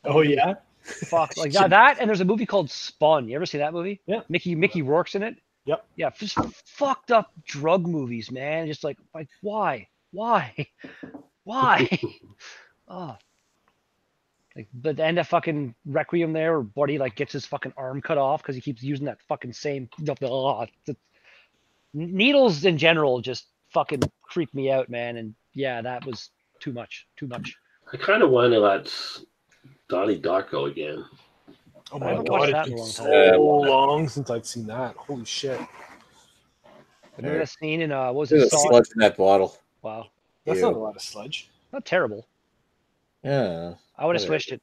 Speaker 5: Oh yeah.
Speaker 4: Fuck, like that. And there's a movie called Spun. You ever see that movie?
Speaker 5: Yeah.
Speaker 4: Mickey Rourke's in it.
Speaker 5: Yep.
Speaker 4: Yeah, just fucked up drug movies, man. Just like why? Oh. Like, but the end of fucking Requiem there, where Buddy like gets his fucking arm cut off because he keeps using that fucking same. Needles in general just fucking creep me out, man. And yeah, that was too much.
Speaker 6: I kind of want to let Donnie Darko again.
Speaker 5: Oh
Speaker 4: I
Speaker 5: my
Speaker 4: haven't
Speaker 5: god,
Speaker 4: watched that
Speaker 5: it's
Speaker 4: in a
Speaker 5: been
Speaker 4: long
Speaker 5: so long since I've seen that. Holy shit.
Speaker 4: Remember that scene in what was
Speaker 2: there's
Speaker 4: it?
Speaker 2: a
Speaker 4: Saw?
Speaker 2: sludge in that bottle.
Speaker 4: Wow,
Speaker 5: That's
Speaker 2: Ew.
Speaker 5: not a lot of sludge.
Speaker 4: not terrible.
Speaker 2: Yeah.
Speaker 4: I would have
Speaker 2: Okay.
Speaker 4: switched it.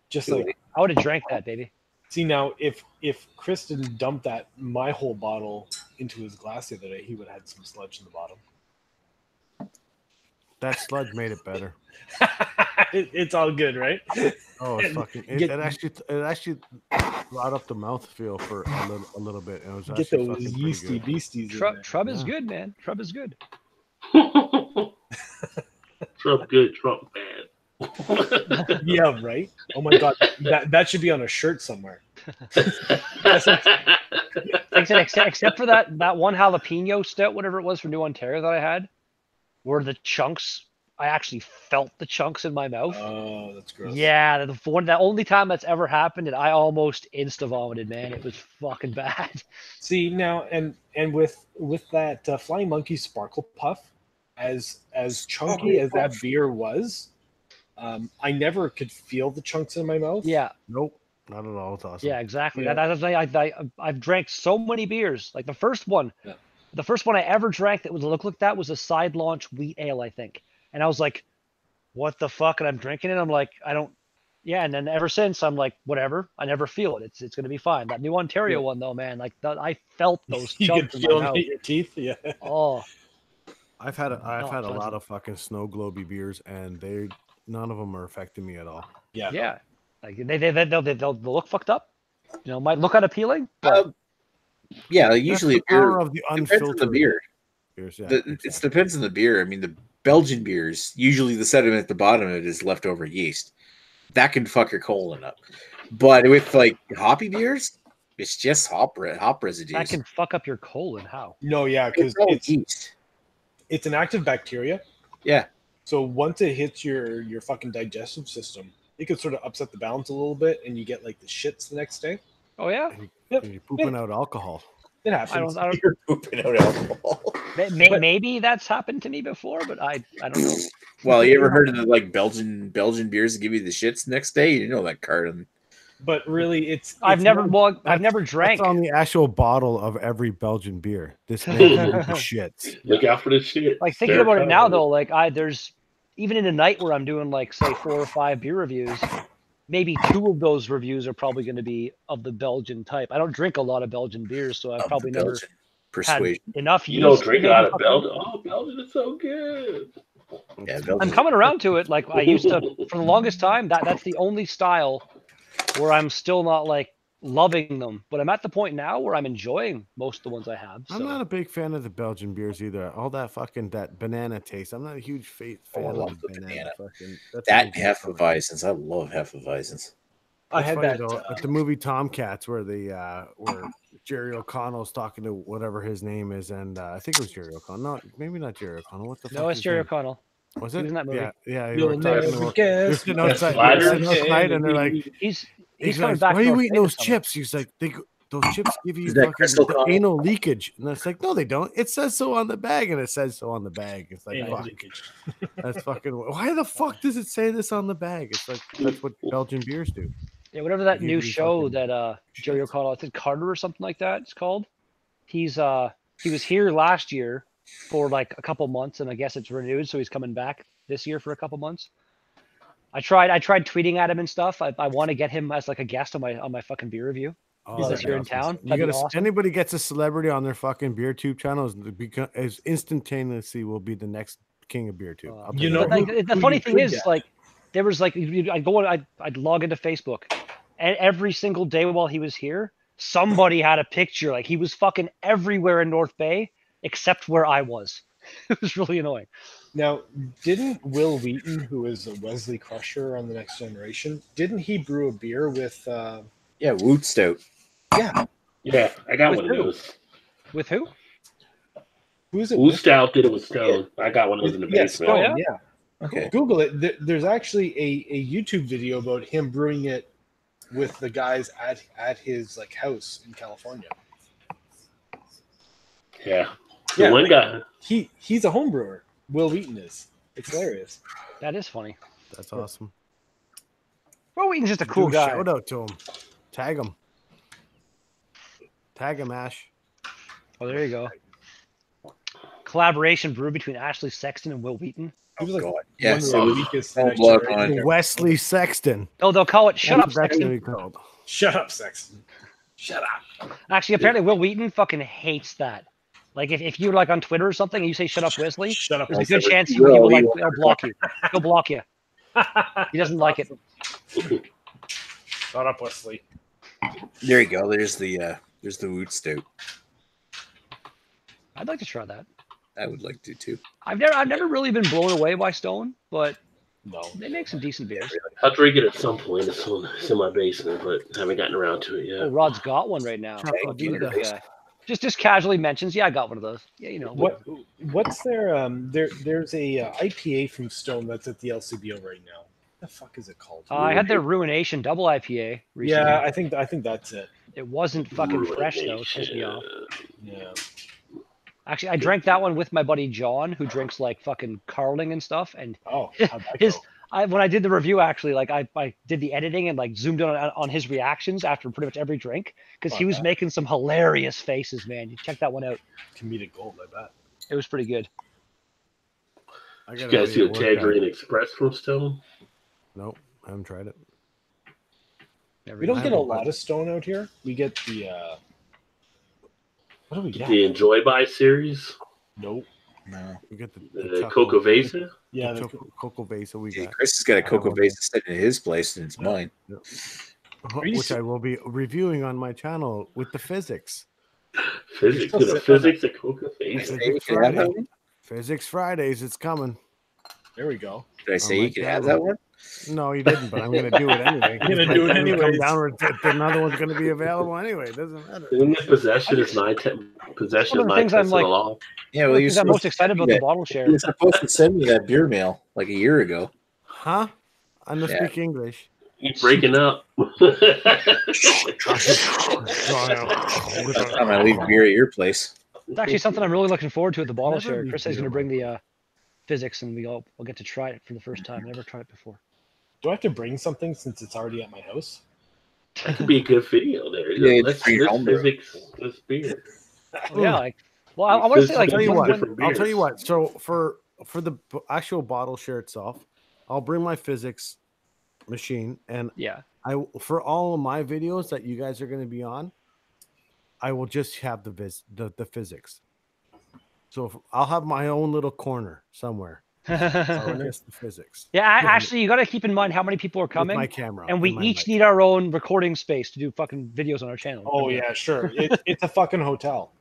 Speaker 5: Just
Speaker 2: Too
Speaker 5: like
Speaker 2: late.
Speaker 4: I would have drank that, baby.
Speaker 5: see now, if Chris didn't dump my whole bottle into his glass the other day, he would have had some sludge in the bottom.
Speaker 1: That sludge made it better.
Speaker 5: It's all good, right?
Speaker 1: Oh, it's fucking! It actually brought up the mouthfeel for a little bit, and it was
Speaker 5: Get
Speaker 1: actually
Speaker 5: those
Speaker 1: fucking pretty
Speaker 5: yeasty
Speaker 1: good.
Speaker 5: beasties in
Speaker 4: Trub,
Speaker 5: there.
Speaker 4: Trub is
Speaker 1: Yeah.
Speaker 4: good, man. Trub is good.
Speaker 6: Trump good, Trump bad.
Speaker 5: Yeah, right. Oh my god, that should be on a shirt somewhere.
Speaker 4: Except for that one jalapeno stout, whatever it was for New Ontario that I had, where the chunks I actually felt the chunks in my mouth.
Speaker 5: Oh, that's gross.
Speaker 4: Yeah, the only time that's ever happened, and I almost insta vomited, man. It was fucking bad.
Speaker 5: See now, and with that Flying Monkey Sparkle Puff, as chunky as that beer was, I never could feel the chunks in my mouth.
Speaker 4: Yeah.
Speaker 1: Nope, not at all. It's awesome.
Speaker 4: Yeah, exactly.
Speaker 5: Yeah.
Speaker 4: I've drank so many beers. Like the first one I ever drank that would look like that was a side launch wheat ale, I think. And I was like, what the fuck? And I'm drinking it. I'm like, and then ever since I'm like, whatever. I never feel it. It's gonna be fine. That New Ontario one though, man, like I felt those
Speaker 5: You
Speaker 4: chunks
Speaker 5: could
Speaker 4: in
Speaker 5: feel
Speaker 4: my
Speaker 5: them
Speaker 4: mouth.
Speaker 5: hit your teeth. Yeah.
Speaker 4: Oh,
Speaker 1: I've had a
Speaker 4: pleasant.
Speaker 1: lot of fucking snow globy beers, and none of them are affecting me at all.
Speaker 5: Yeah.
Speaker 4: yeah. Like they'll look fucked up. You know, might look unappealing, but
Speaker 2: Yeah, usually
Speaker 1: That's the power of the
Speaker 2: depends on
Speaker 1: unfiltered
Speaker 2: the beer.
Speaker 1: beers. Yeah,
Speaker 2: It depends on the beer. I mean, the Belgian beers, usually the sediment at the bottom of it is leftover yeast. That can fuck your colon up. But with like hoppy beers, it's just hop residues.
Speaker 4: that can fuck up your colon. How?
Speaker 5: No, yeah, because
Speaker 2: It's all yeast.
Speaker 5: it's an active bacteria.
Speaker 2: Yeah.
Speaker 5: So once it hits your fucking digestive system, it could sort of upset the balance a little bit, and you get like the shits the next day.
Speaker 4: Oh yeah.
Speaker 5: Yep.
Speaker 1: And you're pooping out alcohol.
Speaker 5: It happens.
Speaker 4: I don't.
Speaker 2: You're pooping out alcohol.
Speaker 4: Maybe that's happened to me before, but I don't know.
Speaker 2: Well, you ever heard of the like Belgian beers that give you the shits the next day? You know that carton.
Speaker 5: But really,
Speaker 4: I've never
Speaker 1: That's
Speaker 4: drank.
Speaker 1: on the actual bottle of every Belgian beer. This man gives you the shits.
Speaker 6: Look out for the shit.
Speaker 4: Like thinking about it now though, like there's even in a night where I'm doing like say 4 or 5 beer reviews, maybe 2 of those reviews are probably going to be of the Belgian type. I don't drink a lot of Belgian beers, so I've probably never
Speaker 2: Persuasion.
Speaker 4: had enough.
Speaker 6: You don't
Speaker 4: yeast
Speaker 6: drink
Speaker 4: to
Speaker 6: it out of
Speaker 4: maybe
Speaker 6: Belgium. Oh, Belgium is so good.
Speaker 2: Yeah,
Speaker 4: I'm
Speaker 2: Belgian.
Speaker 4: coming around to it. Like I used to for the longest time. That's the only style where I'm still not like loving them, but I'm at the point now where I'm enjoying most of the ones I have. So.
Speaker 1: I'm not a big fan of the Belgian beers either. All that banana taste. I'm not a huge fan
Speaker 2: I
Speaker 1: of
Speaker 2: love
Speaker 1: the
Speaker 2: the
Speaker 1: banana.
Speaker 2: banana.
Speaker 1: Fucking, that's
Speaker 2: That
Speaker 1: a big
Speaker 2: Hefeweizens. I love Hefeweizens.
Speaker 5: I
Speaker 1: It's
Speaker 5: had
Speaker 1: funny,
Speaker 5: that.
Speaker 1: though, at the movie Tomcats, where where Jerry O'Connell's talking to whatever his name is, and I think it was Jerry O'Connell. No, maybe not Jerry O'Connell. What the fuck?
Speaker 4: No, it's
Speaker 1: his
Speaker 4: Jerry
Speaker 1: name?
Speaker 4: O'Onnell.
Speaker 1: Was
Speaker 4: He
Speaker 1: it?
Speaker 4: was in that movie.
Speaker 1: Yeah. They
Speaker 5: You'll
Speaker 1: were talking
Speaker 5: never
Speaker 1: about-
Speaker 5: guess.
Speaker 1: they're sitting
Speaker 6: That's
Speaker 1: outside,
Speaker 6: Sliders.
Speaker 1: and they're like,
Speaker 4: He's
Speaker 1: he's
Speaker 4: coming
Speaker 1: like,
Speaker 4: back.
Speaker 1: why are
Speaker 4: to
Speaker 1: you
Speaker 4: North
Speaker 1: eating
Speaker 4: Bay
Speaker 1: those
Speaker 4: this summer.
Speaker 1: chips? He's like, those chips give you
Speaker 2: Is that
Speaker 1: fucking
Speaker 2: Crystal Connell?
Speaker 1: anal leakage. And it's like, no, they don't. It says so on the bag, and it says so on the bag. It's like,
Speaker 5: Anal
Speaker 1: fuck.
Speaker 5: leakage.
Speaker 1: That's fucking. Why the fuck does it say this on the bag? It's like that's what Belgian beers do.
Speaker 4: Yeah, whatever that
Speaker 1: Give
Speaker 4: new
Speaker 1: you
Speaker 4: show
Speaker 1: fucking
Speaker 4: that Jerry O'Connell, I think Carter or something like that. It's called. He was here last year for like a couple months, and I guess it's renewed, so he's coming back this year for a couple months. I tried tweeting at him and stuff. I want to get him as like a guest on my fucking beer review.
Speaker 1: Oh,
Speaker 4: This
Speaker 1: that'd
Speaker 4: year
Speaker 1: be
Speaker 4: in
Speaker 1: awesome.
Speaker 4: town.
Speaker 1: You
Speaker 4: That'd be
Speaker 1: gotta.
Speaker 4: awesome.
Speaker 1: Anybody gets a celebrity on their fucking BeerTube channel is instantaneously will be the next king of BeerTube. I'll tell
Speaker 5: You know,
Speaker 1: that.
Speaker 4: Like, the
Speaker 5: who
Speaker 4: funny
Speaker 5: you
Speaker 4: thing
Speaker 5: could
Speaker 4: is,
Speaker 5: get.
Speaker 4: like, there was like I'd log into Facebook, and every single day while he was here, somebody had a picture. Like he was fucking everywhere in North Bay except where I was. It was really annoying.
Speaker 5: Now, didn't Will Wheaton, who is a Wesley Crusher on the Next Generation, didn't he brew a beer with?
Speaker 2: Yeah, Woot Stout.
Speaker 5: Yeah,
Speaker 6: Yeah, I got
Speaker 4: With
Speaker 6: one of
Speaker 4: who?
Speaker 6: those.
Speaker 4: With who?
Speaker 5: who's it?
Speaker 6: Blue
Speaker 5: with?
Speaker 6: Stout did it with Stone. I got one of those in the
Speaker 5: Yeah,
Speaker 6: basement.
Speaker 4: Oh,
Speaker 5: Stone,
Speaker 4: yeah?
Speaker 5: yeah.
Speaker 2: Okay.
Speaker 5: Google it. There's actually a YouTube video about him brewing it with the guys at his like house in California.
Speaker 6: Yeah.
Speaker 5: Yeah,
Speaker 6: The one guy.
Speaker 5: He's a home brewer. Will Wheaton is. It's hilarious.
Speaker 4: That is funny.
Speaker 1: That's awesome.
Speaker 4: Well, Wheaton's just a
Speaker 1: Do
Speaker 4: cool
Speaker 1: a
Speaker 4: guy.
Speaker 1: Shout out to him. Tag him. Tag him, Ash.
Speaker 4: Oh, there you go. Collaboration brew between Ashley Sexton and Will Wheaton.
Speaker 5: He was like
Speaker 2: God.
Speaker 5: one
Speaker 2: Yes.
Speaker 5: of the
Speaker 2: it was
Speaker 5: weakest
Speaker 2: full
Speaker 5: Next
Speaker 2: blood
Speaker 5: Generation.
Speaker 2: on.
Speaker 1: Wesley Sexton.
Speaker 4: Oh, they'll call it Shut Up
Speaker 1: That's what that's gonna
Speaker 4: Sexton.
Speaker 1: be called.
Speaker 5: Shut up, Sexton. Shut up.
Speaker 4: Actually, apparently Will Wheaton fucking hates that. Like if you're like on Twitter or something and you say "Shut up, Wesley,"
Speaker 5: Shut up.
Speaker 4: there's a
Speaker 2: Wesley.
Speaker 4: good chance he
Speaker 2: Will,
Speaker 4: will like
Speaker 2: he will.
Speaker 4: he'll block you. He'll block you. He doesn't like it.
Speaker 5: Shut up, Wesley.
Speaker 2: There you go. There's the Woot Stout.
Speaker 4: I'd like to try that.
Speaker 2: I would like to too.
Speaker 4: I've never really been blown away by Stone, but
Speaker 5: No.
Speaker 4: they make some decent beers.
Speaker 6: I'll drink it at some point. It's in my basement, but haven't gotten around to it
Speaker 4: Oh,
Speaker 6: yet.
Speaker 4: Rod's got one right now.
Speaker 1: Chocolate
Speaker 4: Oh, dude,
Speaker 2: beer.
Speaker 4: that guy. Just casually mentions, yeah, I got one of those. Yeah, you know.
Speaker 5: What's their there's a IPA from Stone that's at the LCBO right now. What the fuck is it called?
Speaker 4: I had their Ruination double IPA recently.
Speaker 5: Yeah, I think that's it.
Speaker 4: It wasn't fucking fresh though. It pissed me off.
Speaker 5: Yeah.
Speaker 4: Actually, I drank that one with my buddy John, who drinks like fucking Carling and stuff. And
Speaker 5: Oh, how'd that go?
Speaker 4: when I did the review, actually, like I did the editing and like zoomed in on his reactions after pretty much every drink because he was making some hilarious faces, man. You check that one out.
Speaker 5: Comedic gold, I bet.
Speaker 4: It was pretty good.
Speaker 6: Did you guys see the Tangerine Express from Stone?
Speaker 1: Nope, I haven't tried it.
Speaker 5: We don't get a lot of Stone out here. We get the what do we get?
Speaker 6: The Enjoy By series.
Speaker 5: Nope.
Speaker 2: No.
Speaker 1: We get
Speaker 6: the Coco Vesa.
Speaker 5: Yeah,
Speaker 1: the Coco Vesa. We got.
Speaker 2: Chris has got a Coco Vesa sitting in his place, and it's mine.
Speaker 1: Yep. Which I will be reviewing on my channel with the physics.
Speaker 6: Physics at Coco Vesa.
Speaker 1: Physics Fridays, it's coming.
Speaker 5: There we go.
Speaker 2: Did I say you could have that one?
Speaker 1: No, you didn't, but I'm going to do it anyway.
Speaker 5: You're going to do it anyway.
Speaker 1: Another one's going to be available anyway. It doesn't matter.
Speaker 6: Isn't it possession is 9/10? Possession of 9/10 of the law.
Speaker 2: Yeah, well,
Speaker 4: I'm most excited about the bottle share.
Speaker 2: You're supposed to send me that beer mail like a year ago.
Speaker 1: Huh? I don't speak English.
Speaker 6: You're breaking up.
Speaker 2: I'm going to leave beer at your place.
Speaker 4: It's actually something I'm really looking forward to at the bottle share. Chris is going to bring the physics, and we'll get to try it for the first time. Never tried it before.
Speaker 5: Do I have to bring something since it's already at my house?
Speaker 6: That could be a good video there.
Speaker 2: Yeah,
Speaker 6: let's physics this beer.
Speaker 4: Yeah, like, well, I want to say, like,
Speaker 1: I'll tell you what. So for the actual bottle share itself, I'll bring my physics machine, and for all of my videos that you guys are going to be on, I will just have the physics. So I'll have my own little corner somewhere. Just the physics.
Speaker 4: Yeah, actually, you got to keep in mind how many people are coming.
Speaker 1: With my camera,
Speaker 4: and we each need our own recording space to do fucking videos on our channel.
Speaker 5: Oh yeah, sure. It's a fucking hotel.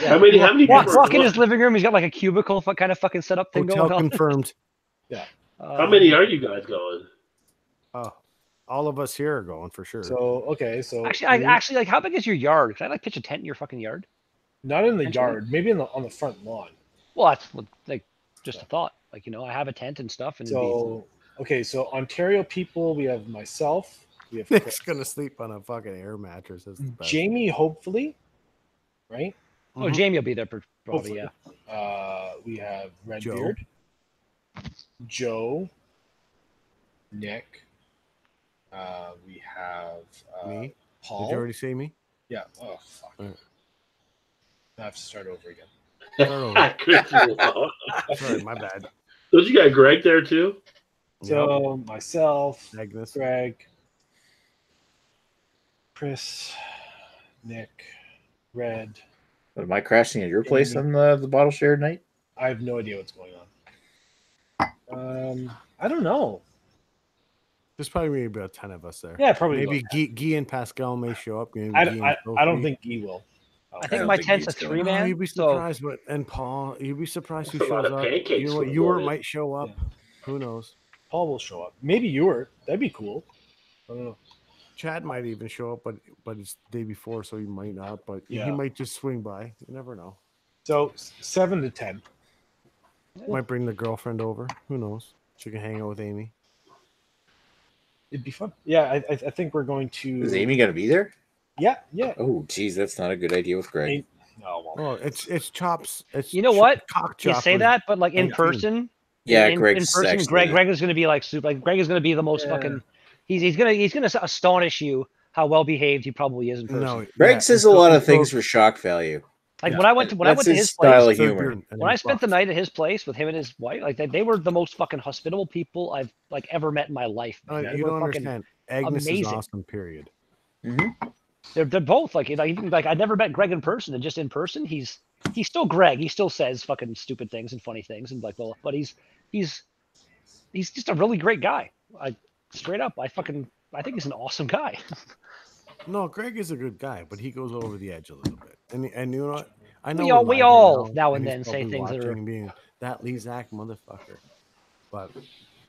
Speaker 6: Yeah. How many people?
Speaker 4: Walk in his living room. He's got like a cubicle kind of fucking setup thing
Speaker 1: hotel
Speaker 4: going on.
Speaker 1: Confirmed.
Speaker 5: Yeah.
Speaker 6: How many are you guys going?
Speaker 1: Oh, all of us here are going for sure.
Speaker 5: So okay, so
Speaker 4: actually, like, how big is your yard? Can I like pitch a tent in your fucking yard?
Speaker 5: Not in the yard, maybe on the front lawn.
Speaker 4: Well, that's like just a thought. Like, you know, I have a tent and stuff. And
Speaker 5: so okay, so Ontario people, we have myself. We have
Speaker 1: Nick's gonna sleep on a fucking air mattress. That's the best.
Speaker 5: Jamie, hopefully, right?
Speaker 4: Oh, Jamie will be there probably.
Speaker 5: Hopefully. Yeah. We have Redbeard, Joe, Nick. We have
Speaker 1: me.
Speaker 5: Paul.
Speaker 1: Did you already say me?
Speaker 5: Yeah. Oh fuck. Right. I have to start over again.
Speaker 1: Sorry, my bad.
Speaker 6: Don't you got Greg there too?
Speaker 5: So myself,
Speaker 1: Agnes,
Speaker 5: Greg, Chris, Nick, Red.
Speaker 2: Am I crashing at your place on the bottle share night?
Speaker 5: I have no idea what's going on. I don't know.
Speaker 1: There's probably maybe about 10 of us there.
Speaker 5: Yeah, probably.
Speaker 1: Maybe Guy and Pascal may show up. Maybe
Speaker 5: I don't think Guy will.
Speaker 4: I think my tent's a 3-man.
Speaker 1: You'd be surprised, and Paul, you'd be surprised who shows up.
Speaker 6: Ewart
Speaker 1: might show up. Yeah. Who knows?
Speaker 5: Paul will show up. Maybe Ewart. That'd be cool. I don't know.
Speaker 1: Chad might even show up, but it's the day before, so he might not. But he might just swing by. You never know.
Speaker 5: So 7 to 10.
Speaker 1: Might bring the girlfriend over. Who knows? She can hang out with Amy.
Speaker 5: It'd be fun. Yeah, I think we're going to.
Speaker 2: Is Amy gonna be there?
Speaker 5: Yeah.
Speaker 2: Oh, geez, that's not a good idea with Greg.
Speaker 5: No,
Speaker 1: well, it's chops. It's
Speaker 4: you know what?
Speaker 1: Cock
Speaker 4: you say that, but like in person.
Speaker 2: Yeah,
Speaker 4: in person, Greg is going to be like super. Like Greg is going to be the most fucking. He's gonna astonish you how well behaved he probably is in person.
Speaker 2: No, Greg says a lot of things for shock value.
Speaker 4: Like when I went to his place, when I spent the night at his place with him and his wife, like they were the most fucking hospitable people I've like ever met in my life.
Speaker 1: You don't understand. Agnes is awesome. Period.
Speaker 2: Mm-hmm.
Speaker 4: They're both like I never met Greg in person, and just in person he's still Greg. He still says fucking stupid things and funny things and like, well, but he's just a really great guy. Straight up, I think he's an awesome guy.
Speaker 1: No, Greg is a good guy, but he goes over the edge a little bit. And you know what? I know
Speaker 4: we all now and then say things that are
Speaker 1: being that Lee Zach motherfucker. But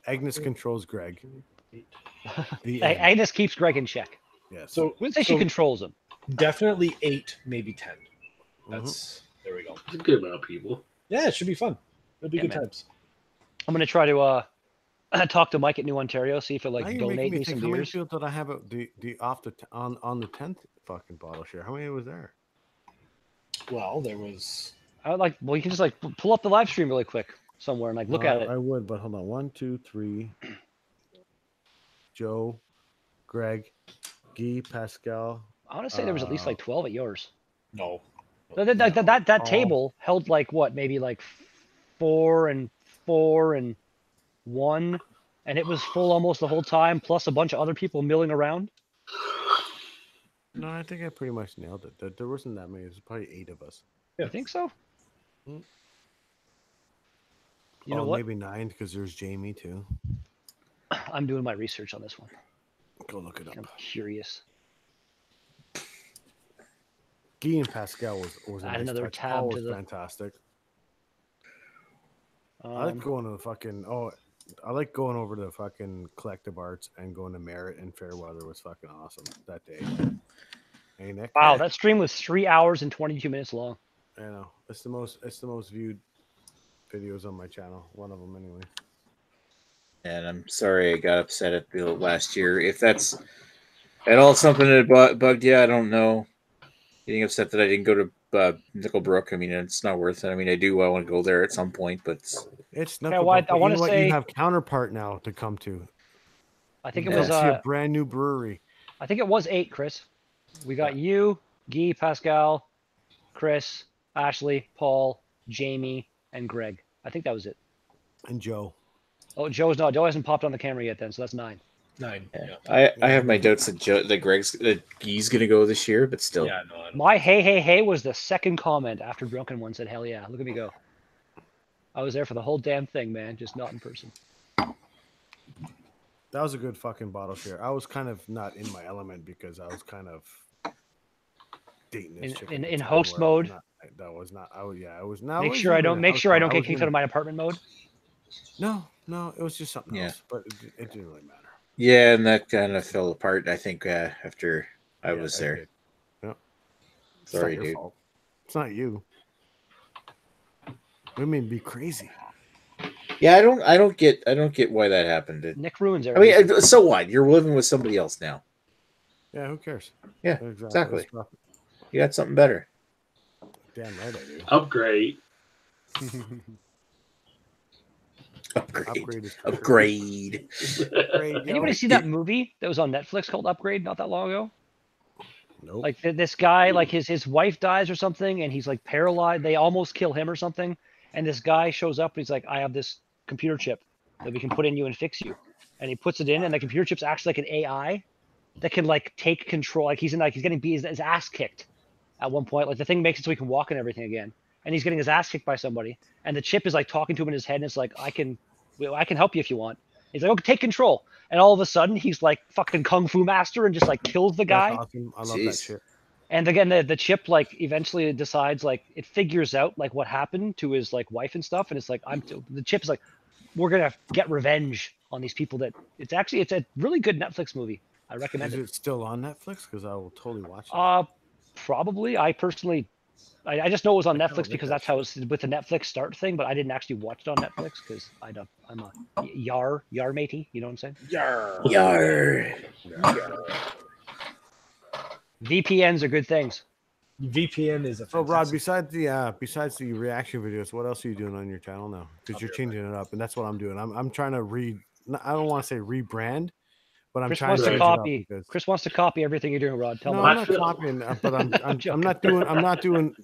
Speaker 1: Agnes controls Greg.
Speaker 4: Agnes keeps Greg in check.
Speaker 1: Yeah.
Speaker 5: So
Speaker 4: wouldn't say she controls him.
Speaker 5: Definitely 8, maybe 10. That's there we go.
Speaker 6: It's a good amount of people.
Speaker 5: Yeah, it should be fun. It'll be
Speaker 4: Yeah,
Speaker 5: good
Speaker 4: man.
Speaker 5: times.
Speaker 4: I'm gonna try to talk to Mike at New Ontario, see if he'll
Speaker 1: Now
Speaker 4: like
Speaker 1: you're making
Speaker 4: donate
Speaker 1: me
Speaker 4: me
Speaker 1: think,
Speaker 4: some
Speaker 1: how many
Speaker 4: beers.
Speaker 1: people did I have at the off the on the 10th fucking bottle share? How many was there?
Speaker 5: Well, there was.
Speaker 4: I would like. Well, you can just like pull up the live stream really quick somewhere and like look at it.
Speaker 1: I would, but hold on. 1, 2, 3. Joe, Greg, Guy, Pascal.
Speaker 4: I want to say there was at least like 12 at yours.
Speaker 5: No.
Speaker 4: That table held like what, maybe like 4 and 4 and 1, and it was full almost the whole time, plus a bunch of other people milling around.
Speaker 1: No, I think I pretty much nailed it. There wasn't that many. There's probably 8 of us.
Speaker 4: You think so?
Speaker 1: Mm.
Speaker 4: You know what?
Speaker 1: Maybe 9 because there's Jamie too.
Speaker 4: I'm doing my research on this one.
Speaker 1: Go look it up.
Speaker 4: I'm curious.
Speaker 1: Guy and Pascal was a
Speaker 4: Add
Speaker 1: nice
Speaker 4: another
Speaker 1: touch.
Speaker 4: tab
Speaker 1: Paul
Speaker 4: to
Speaker 1: was
Speaker 4: the-
Speaker 1: fantastic. I like going to the fucking I like going over to fucking Collective Arts and going to Merritt and Fairweather was fucking awesome that day. Hey Nick.
Speaker 4: Wow, that stream was 3 hours and 22 minutes long.
Speaker 1: I know. It's the most viewed videos on my channel. One of them anyway.
Speaker 2: And I'm sorry I got upset at the last year. If that's at all something that bugged you, I don't know. Getting upset that I didn't go to Nickelbrook. I mean, it's not worth it. I mean, I want to go there at some point, but
Speaker 1: it's
Speaker 4: Okay,
Speaker 1: nothing.
Speaker 4: well, I wanna say-
Speaker 1: you have Counterpart now to come to.
Speaker 4: I think it
Speaker 1: You
Speaker 4: was
Speaker 1: see a brand new brewery.
Speaker 4: I think it was 8, Chris. We got you, Guy, Pascal, Chris, Ashley, Paul, Jamie, and Greg. I think that was it.
Speaker 1: And Joe.
Speaker 4: Oh, Joe hasn't popped on the camera yet then, so that's 9.
Speaker 5: 9.
Speaker 2: yeah.
Speaker 5: Yeah.
Speaker 2: I have my doubts that Guy's going to go this year, but still.
Speaker 5: Yeah, no, I don't.
Speaker 4: My hey was the second comment after Drunken One said, hell yeah, look at me go. I was there for the whole damn thing, man, just not in person.
Speaker 1: That was a good fucking bottle share. I was kind of not in my element because I was kind of dating this chick
Speaker 4: In
Speaker 1: at the time
Speaker 4: host
Speaker 1: where I was
Speaker 4: mode?
Speaker 1: that was not. I was not.
Speaker 4: Make sure I don't get kicked out of my apartment mode.
Speaker 1: No, it was just something
Speaker 2: Yeah.
Speaker 1: else, but it didn't really matter.
Speaker 2: Yeah, and that kind of fell apart, I think, after I was there.
Speaker 1: did. Yep. It's
Speaker 2: Sorry,
Speaker 1: not your
Speaker 2: dude.
Speaker 1: fault. It's not you. Women be crazy.
Speaker 2: Yeah, I don't get why that happened.
Speaker 4: Nick ruins
Speaker 2: I
Speaker 4: everything.
Speaker 2: mean, so what? You're living with somebody else now.
Speaker 1: Yeah, who cares?
Speaker 2: Yeah,
Speaker 1: Exactly.
Speaker 2: exactly.
Speaker 1: It's not-
Speaker 2: You got something better.
Speaker 1: Damn right I do.
Speaker 6: Upgrade.
Speaker 2: Upgrade.
Speaker 1: Upgrade is
Speaker 2: Upgrade.
Speaker 1: Upgrade, yo.
Speaker 4: Anybody see that movie that was on Netflix called Upgrade not that long ago?
Speaker 1: Nope.
Speaker 4: Like this guy, like his wife dies or something, and he's like paralyzed. They almost kill him or something. And this guy shows up and he's like, I have this computer chip that we can put in you and fix you. And he puts it in, and the computer chip's actually like an AI that can like take control. Like he's getting his ass kicked at one point. Like the thing makes it so he can walk and everything again. And he's getting his ass kicked by somebody. And the chip is like talking to him in his head, and it's like, I can help you if you want. He's like, okay, take control. And all of a sudden, he's like fucking kung fu master and just like kills the guy.
Speaker 1: That's awesome. I love that
Speaker 2: Jeez.
Speaker 1: shit.
Speaker 4: And again, the chip like eventually decides, like it figures out like what happened to his like wife and stuff, and it's like the chip is like, we're gonna get revenge on these people. That it's a really good Netflix movie. I recommend
Speaker 1: Is
Speaker 4: it.
Speaker 1: it still on Netflix? Because I will totally watch it.
Speaker 4: Probably. I personally, I just know it was on
Speaker 1: I
Speaker 4: Netflix
Speaker 1: like
Speaker 4: because
Speaker 1: that
Speaker 4: that's how it's with the Netflix start thing. But I didn't actually watch it on Netflix because I'm a yar matey. You know what I'm saying?
Speaker 2: Yar.
Speaker 4: VPNs are good things.
Speaker 5: VPN is a
Speaker 1: So Rod,
Speaker 5: fantastic.
Speaker 1: besides the reaction videos, what else are you doing on your channel now? Because you're changing it up, and that's what I'm doing. I'm trying to I don't want to say rebrand, but I'm
Speaker 4: Chris
Speaker 1: trying
Speaker 4: wants
Speaker 1: to
Speaker 4: to
Speaker 1: change it up
Speaker 4: copy.
Speaker 1: because
Speaker 4: Chris wants to copy everything you're doing, Rod. Tell
Speaker 1: no,
Speaker 4: me.
Speaker 1: I'm not copying, but I'm
Speaker 4: joking.
Speaker 1: not doing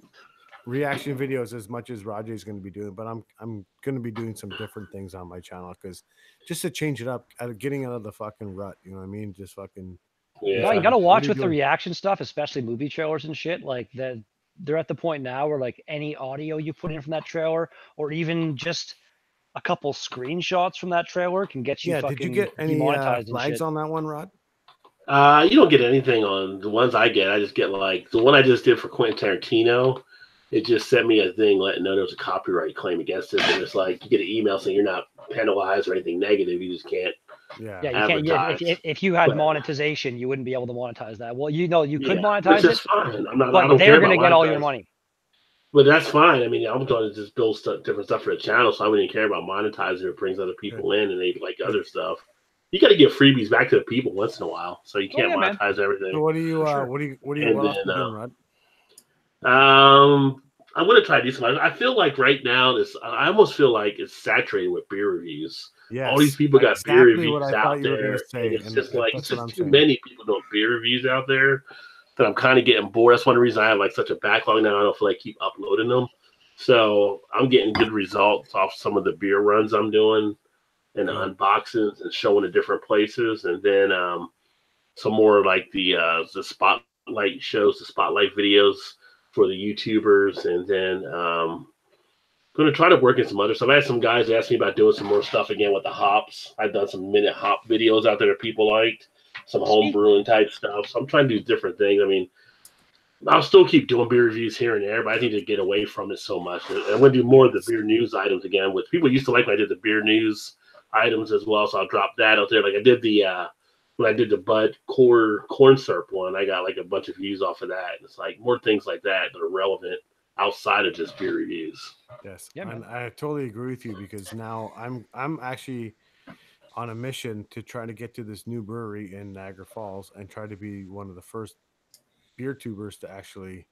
Speaker 1: reaction videos as much as Roger is going to be doing, but I'm going to be doing some different things on my channel because just to change it up, getting out of the fucking rut. You know what I mean? Just fucking.
Speaker 6: Yeah.
Speaker 4: You gotta
Speaker 1: What
Speaker 4: watch
Speaker 1: are you
Speaker 4: with the
Speaker 1: doing?
Speaker 4: reaction stuff, especially movie trailers and shit. Like they're at the point now where like any audio you put in from that trailer, or even just a couple screenshots from that trailer, can get you
Speaker 1: Yeah.
Speaker 4: fucking
Speaker 1: Did you get any
Speaker 4: demonetized and
Speaker 1: flags
Speaker 4: shit.
Speaker 1: on that one, Rod?
Speaker 6: You don't get anything on the ones I get. I just get like the one I just did for Quentin Tarantino. It just sent me a thing letting know there was a copyright claim against it, and it's like you get an email saying you're not penalized or anything negative. You just can't.
Speaker 1: Yeah.
Speaker 4: Yeah, you can't. Yeah,
Speaker 6: advertised.
Speaker 4: if you had
Speaker 6: But-
Speaker 4: monetization, you wouldn't be able to monetize that. Well, you could
Speaker 6: Yeah,
Speaker 4: monetize
Speaker 6: which is
Speaker 4: it,
Speaker 6: fine. I
Speaker 4: but
Speaker 6: don't
Speaker 4: they're
Speaker 6: care
Speaker 4: gonna
Speaker 6: about
Speaker 4: get all your
Speaker 6: monetizing.
Speaker 4: money.
Speaker 6: But that's fine. I mean, I'm going to just build different stuff for the channel, so I wouldn't care about monetizing. It brings other people in, and they like other stuff. You got to give freebies back to the people once in a while, so you can't monetize everything.
Speaker 1: So what do you?
Speaker 4: Sure.
Speaker 1: What else are you doing, Rod?
Speaker 6: I'm going to try to do something. I feel like right now, I almost feel like it's saturated with beer reviews.
Speaker 1: Yes,
Speaker 6: all these people got
Speaker 1: exactly
Speaker 6: beer reviews
Speaker 1: what I
Speaker 6: out
Speaker 1: you were
Speaker 6: there,
Speaker 1: gonna say,
Speaker 6: and it's
Speaker 1: and
Speaker 6: just like
Speaker 1: that's
Speaker 6: it's
Speaker 1: what
Speaker 6: just
Speaker 1: I'm
Speaker 6: too
Speaker 1: saying.
Speaker 6: many people doing beer reviews out there that I'm kind of getting bored. That's one reason I have like such a backlog now. I don't feel like keep uploading them. So I'm getting good results off some of the beer runs I'm doing and unboxings and showing at different places, and then some more like the spotlight shows, the spotlight videos for the YouTubers, and then going to try to work in some other stuff. I had some guys ask me about doing some more stuff again with the hops. I've done some minute hop videos out there that people liked, some home brewing type stuff. So I'm trying to do different things. I mean, I'll still keep doing beer reviews here and there, but I need to get away from it so much. I'm going to do more of the beer news items again, which people used to like when I did the beer news items as well. So I'll drop that out there. Like I did when I did the Bud corn syrup one, I got like a bunch of views off of that. And it's like more things like that that are relevant outside of just beer reviews.
Speaker 1: Yes,
Speaker 4: Yeah,
Speaker 1: and I totally agree with you because now I'm actually on a mission to try to get to this new brewery in Niagara Falls and try to be one of the first beer tubers to actually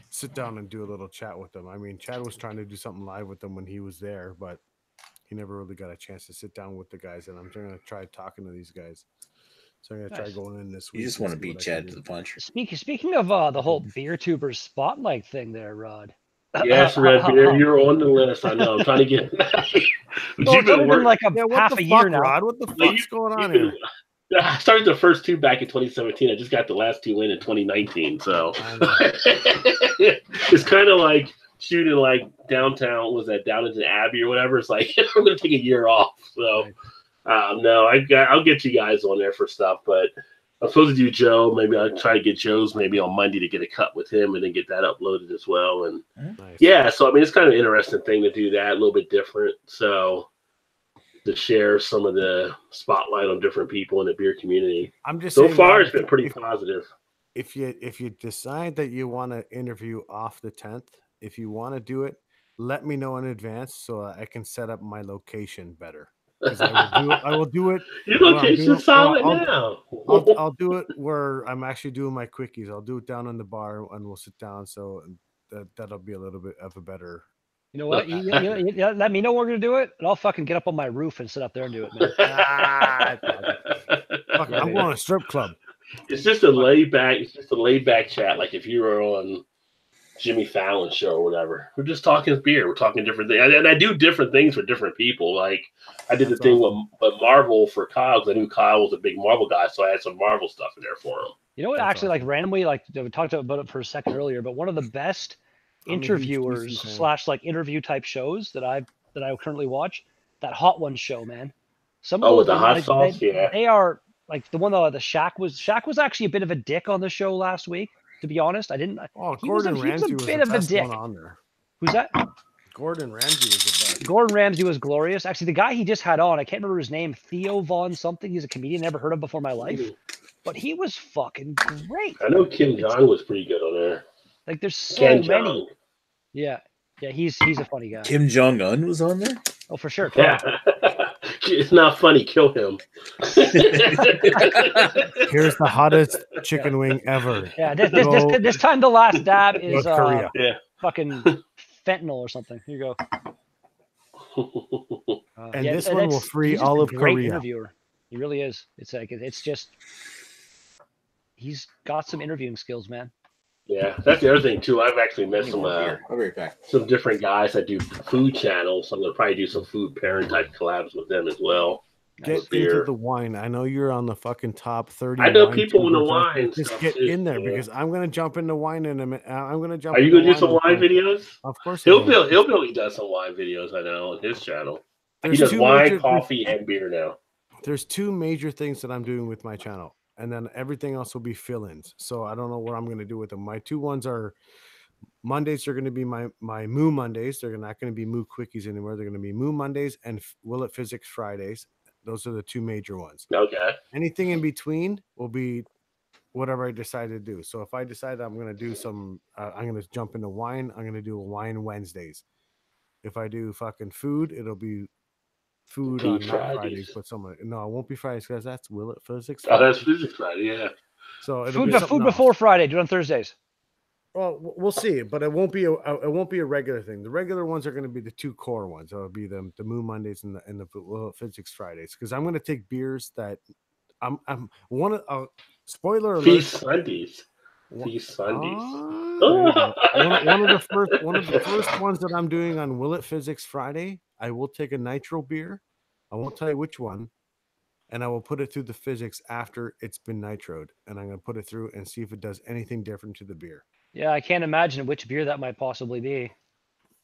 Speaker 1: sit down and do a little chat with them. I mean, Chad was trying to do something live with them when he was there, but he never really got a chance to sit down with the guys. And I'm going to try talking to these guys. So I'm going to try going in this week.
Speaker 2: You just want to beat Chad to the punch.
Speaker 4: Speaking of the whole beer tubers spotlight thing there, Rod.
Speaker 6: Yes, Red Beer, you're on the list. I know. I'm trying to get.
Speaker 4: Well, it's only been like half a year now.
Speaker 1: Rod? What the fuck's going on here?
Speaker 6: I started the first two back in 2017. I just got the last two in 2019. So it's kind of like shooting like downtown. Was that Downington Abbey or whatever? It's like I'm going to take a year off. So no, I'll get you guys on there for stuff, but. I'm supposed to do Joe. Maybe I'll try to get Joe's maybe on Monday to get a cut with him and then get that uploaded as well. And yeah, so I mean, it's kind of an interesting thing to do that, a little bit different. So to share some of the spotlight on different people in the beer community.
Speaker 1: I'm just
Speaker 6: so
Speaker 1: saying,
Speaker 6: far it's been pretty positive.
Speaker 1: If you decide that you want to interview off the 10th, if you want to do it, let me know in advance so I can set up my location better. I will do it.
Speaker 6: Your location's solid now.
Speaker 1: I'll do it where I'm actually doing my quickies. I'll do it down in the bar and we'll sit down. So that'll be a little bit of a better.
Speaker 4: You know what? You let me know we're gonna do it, and I'll fucking get up on my roof and sit up there and do it, man.
Speaker 1: I'm going to a strip club.
Speaker 6: It's just a laid back. It's just a laid back chat. Like if you were on Jimmy Fallon's show or whatever, we're just talking beer. We're talking different things, and I do different things for different people. Like I did the thing with Marvel for Kyle because I knew Kyle was a big Marvel guy, so I had some Marvel stuff in there for him.
Speaker 4: You know what? Actually, like randomly, like we talked about it for a second earlier, but one of the best interviewers / like interview type shows that I currently watch, that Hot Ones show, man. Some of
Speaker 6: with the hot sauce,
Speaker 4: they are like the one that the Shaq was actually a bit of a dick on the show last week. To be honest, I didn't.
Speaker 1: Gordon Ramsay was a bit of a dick. On there.
Speaker 4: Who's that?
Speaker 1: Gordon Ramsay was the best.
Speaker 4: Gordon Ramsay was glorious. Actually, the guy he just had on, I can't remember his name. Theo Von something. He's a comedian. Never heard of before in my life, but he was fucking great.
Speaker 6: I know Kim Jong was pretty good on there.
Speaker 4: Like there's so many. Yeah, he's a funny guy.
Speaker 2: Kim Jong Un was on there.
Speaker 4: Oh, for sure.
Speaker 6: Yeah. It's not funny. Kill him.
Speaker 1: Here's the hottest chicken wing ever.
Speaker 4: Yeah, this time the last dab is
Speaker 1: Korea.
Speaker 4: Fucking fentanyl or something. Here you
Speaker 1: go. And this one will free all of
Speaker 4: Korea.
Speaker 1: Korea.
Speaker 4: Interviewer. He really is. It's like it's just he's got some interviewing skills, man.
Speaker 6: Yeah, that's the other thing too. I've actually met some different guys that do food channels. So I'm gonna probably do some food pairing type collabs with them as well.
Speaker 1: Get into the wine. I know you're on the fucking top 30.
Speaker 6: I know people in the wine.
Speaker 1: Just get in there because I'm gonna jump into wine in a minute. I'm gonna jump.
Speaker 6: Are you gonna do some wine videos?
Speaker 1: Of course.
Speaker 6: Hillbilly does some wine videos. I know on his channel. He does wine, coffee, and beer now.
Speaker 1: There's two major things that I'm doing with my channel. And then everything else will be fill-ins. So I don't know what I'm going to do with them. My two ones are Mondays are going to be my Moo Mondays. They're not going to be Moo Quickies anymore. They're going to be Moo Mondays and Will It Physics Fridays. Those are the two major ones.
Speaker 6: Okay.
Speaker 1: Anything in between will be whatever I decide to do. So if I decide I'm going to do some, I'm going to jump into wine. I'm going to do a wine Wednesdays. If I do fucking food, it'll be food on not Fridays, but somewhere. No, it won't be Fridays because that's Will It Physics.
Speaker 6: Oh, that's Physics Friday, yeah.
Speaker 1: So it'll be
Speaker 4: food before Friday. Do it on Thursdays.
Speaker 1: Well, we'll see, but it won't be a regular thing. The regular ones are going to be the two core ones. It'll be the Moon Mondays and the Will It Physics Fridays, because I'm going to take beers that I'm one of spoiler alert.
Speaker 6: Feast Sundays. Feast Sundays.
Speaker 1: One of the first ones that I'm doing on Will It Physics Friday, I will take a nitro beer. I won't tell you which one, and I will put it through the physics after it's been nitroed, and I'm going to put it through and see if it does anything different to the beer.
Speaker 4: Yeah, I can't imagine which beer that might possibly be.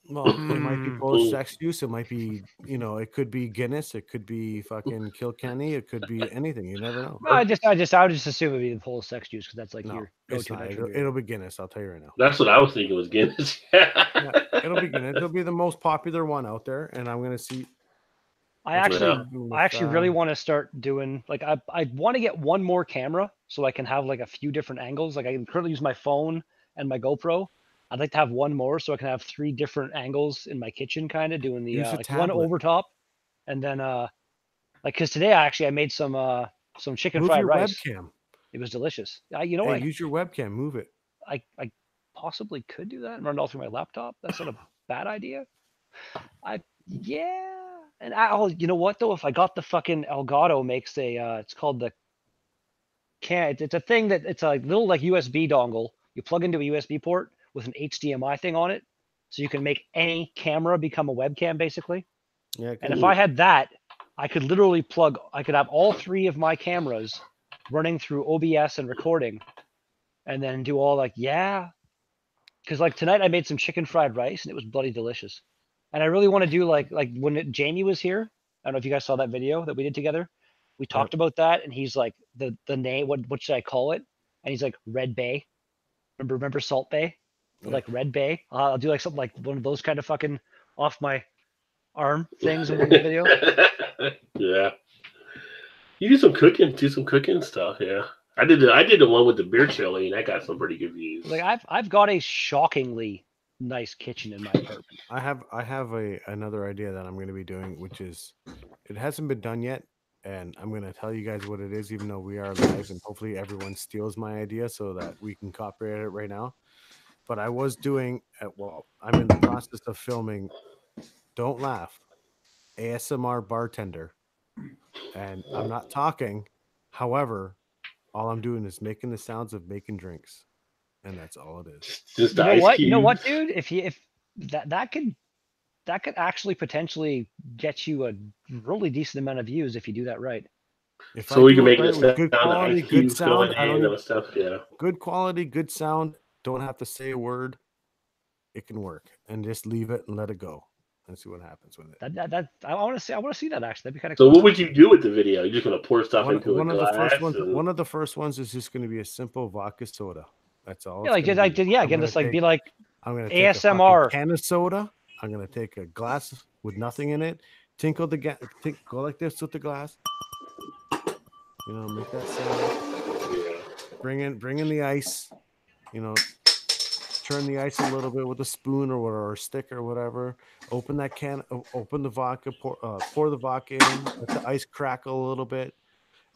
Speaker 1: Well, it might be post sex use. It might be, it could be Guinness. It could be fucking Kilkenny. It could be anything. You never know.
Speaker 4: I would just assume it'd be the post sex juice because that's like your
Speaker 1: it's not. It'll be Guinness. I'll tell you right now.
Speaker 6: That's what I was thinking was Guinness.
Speaker 1: Yeah, it'll be Guinness. It'll be the most popular one out there, and I'm gonna see.
Speaker 4: I actually really want to start doing I want to get one more camera so I can have like a few different angles. Like I can currently use my phone and my GoPro. I'd like to have one more so I can have 3 different angles in my kitchen, kind of doing the one over top, and then because today I made some chicken fried rice.
Speaker 1: Webcam.
Speaker 4: It was delicious.
Speaker 1: Use your webcam. Move it.
Speaker 4: I possibly could do that and run it all through my laptop. That's not a bad idea. And you know what though? If I got the fucking Elgato makes it's called the it's a thing that it's a little like USB dongle. You plug into a USB port with an HDMI thing on it, so you can make any camera become a webcam basically.
Speaker 1: Yeah.
Speaker 4: And if I had that, I could literally I could have all 3 of my cameras running through OBS and recording, and then do all because like tonight I made some chicken fried rice and it was bloody delicious. And I really want to do like when Jamie was here. I don't know if you guys saw that video that we did together. We talked about that, and he's like the name. What should I call it? And he's like Red Bay. Remember Salt Bay? Yeah. Like Red Bay. I'll do like something like one of those kind of fucking off my arm things in the video.
Speaker 6: Yeah. You do some cooking stuff. Yeah. I did the one with the beer chili, and that got some pretty good views.
Speaker 4: Like I've got a shockingly nice kitchen in my apartment.
Speaker 1: I have another idea that I'm going to be doing, which is it hasn't been done yet, and I'm going to tell you guys what it is, even though we are live, and hopefully everyone steals my idea so that we can copyright it right now. But I was doing I'm in the process of filming. Don't laugh. ASMR bartender, and I'm not talking. However, all I'm doing is making the sounds of making drinks. And that's all it is.
Speaker 6: Just
Speaker 4: you know what, dude? If that could actually potentially get you a really decent amount of views if you do that right.
Speaker 6: So we can make it a
Speaker 1: good quality, good sound.
Speaker 6: Yeah.
Speaker 1: Good quality, good sound. Don't have to say a word. It can work, and just leave it and let it go, and see what happens with it.
Speaker 4: I want to see that actually. That'd be kind of
Speaker 6: cool.
Speaker 4: So
Speaker 6: what would you do with the video? You're just gonna pour stuff into a glass.
Speaker 1: One of the first ones is just going to be a simple vodka soda. That's all.
Speaker 4: Yeah, again, just like be like
Speaker 1: I'm gonna
Speaker 4: take ASMR
Speaker 1: a can of soda. I'm gonna take a glass with nothing in it. Go like this with the glass. Make that sound.
Speaker 6: Yeah.
Speaker 1: Bring in the ice. Turn the ice a little bit with a spoon or a stick or whatever. Open that can. Open the vodka. Pour the vodka in. Let the ice crackle a little bit.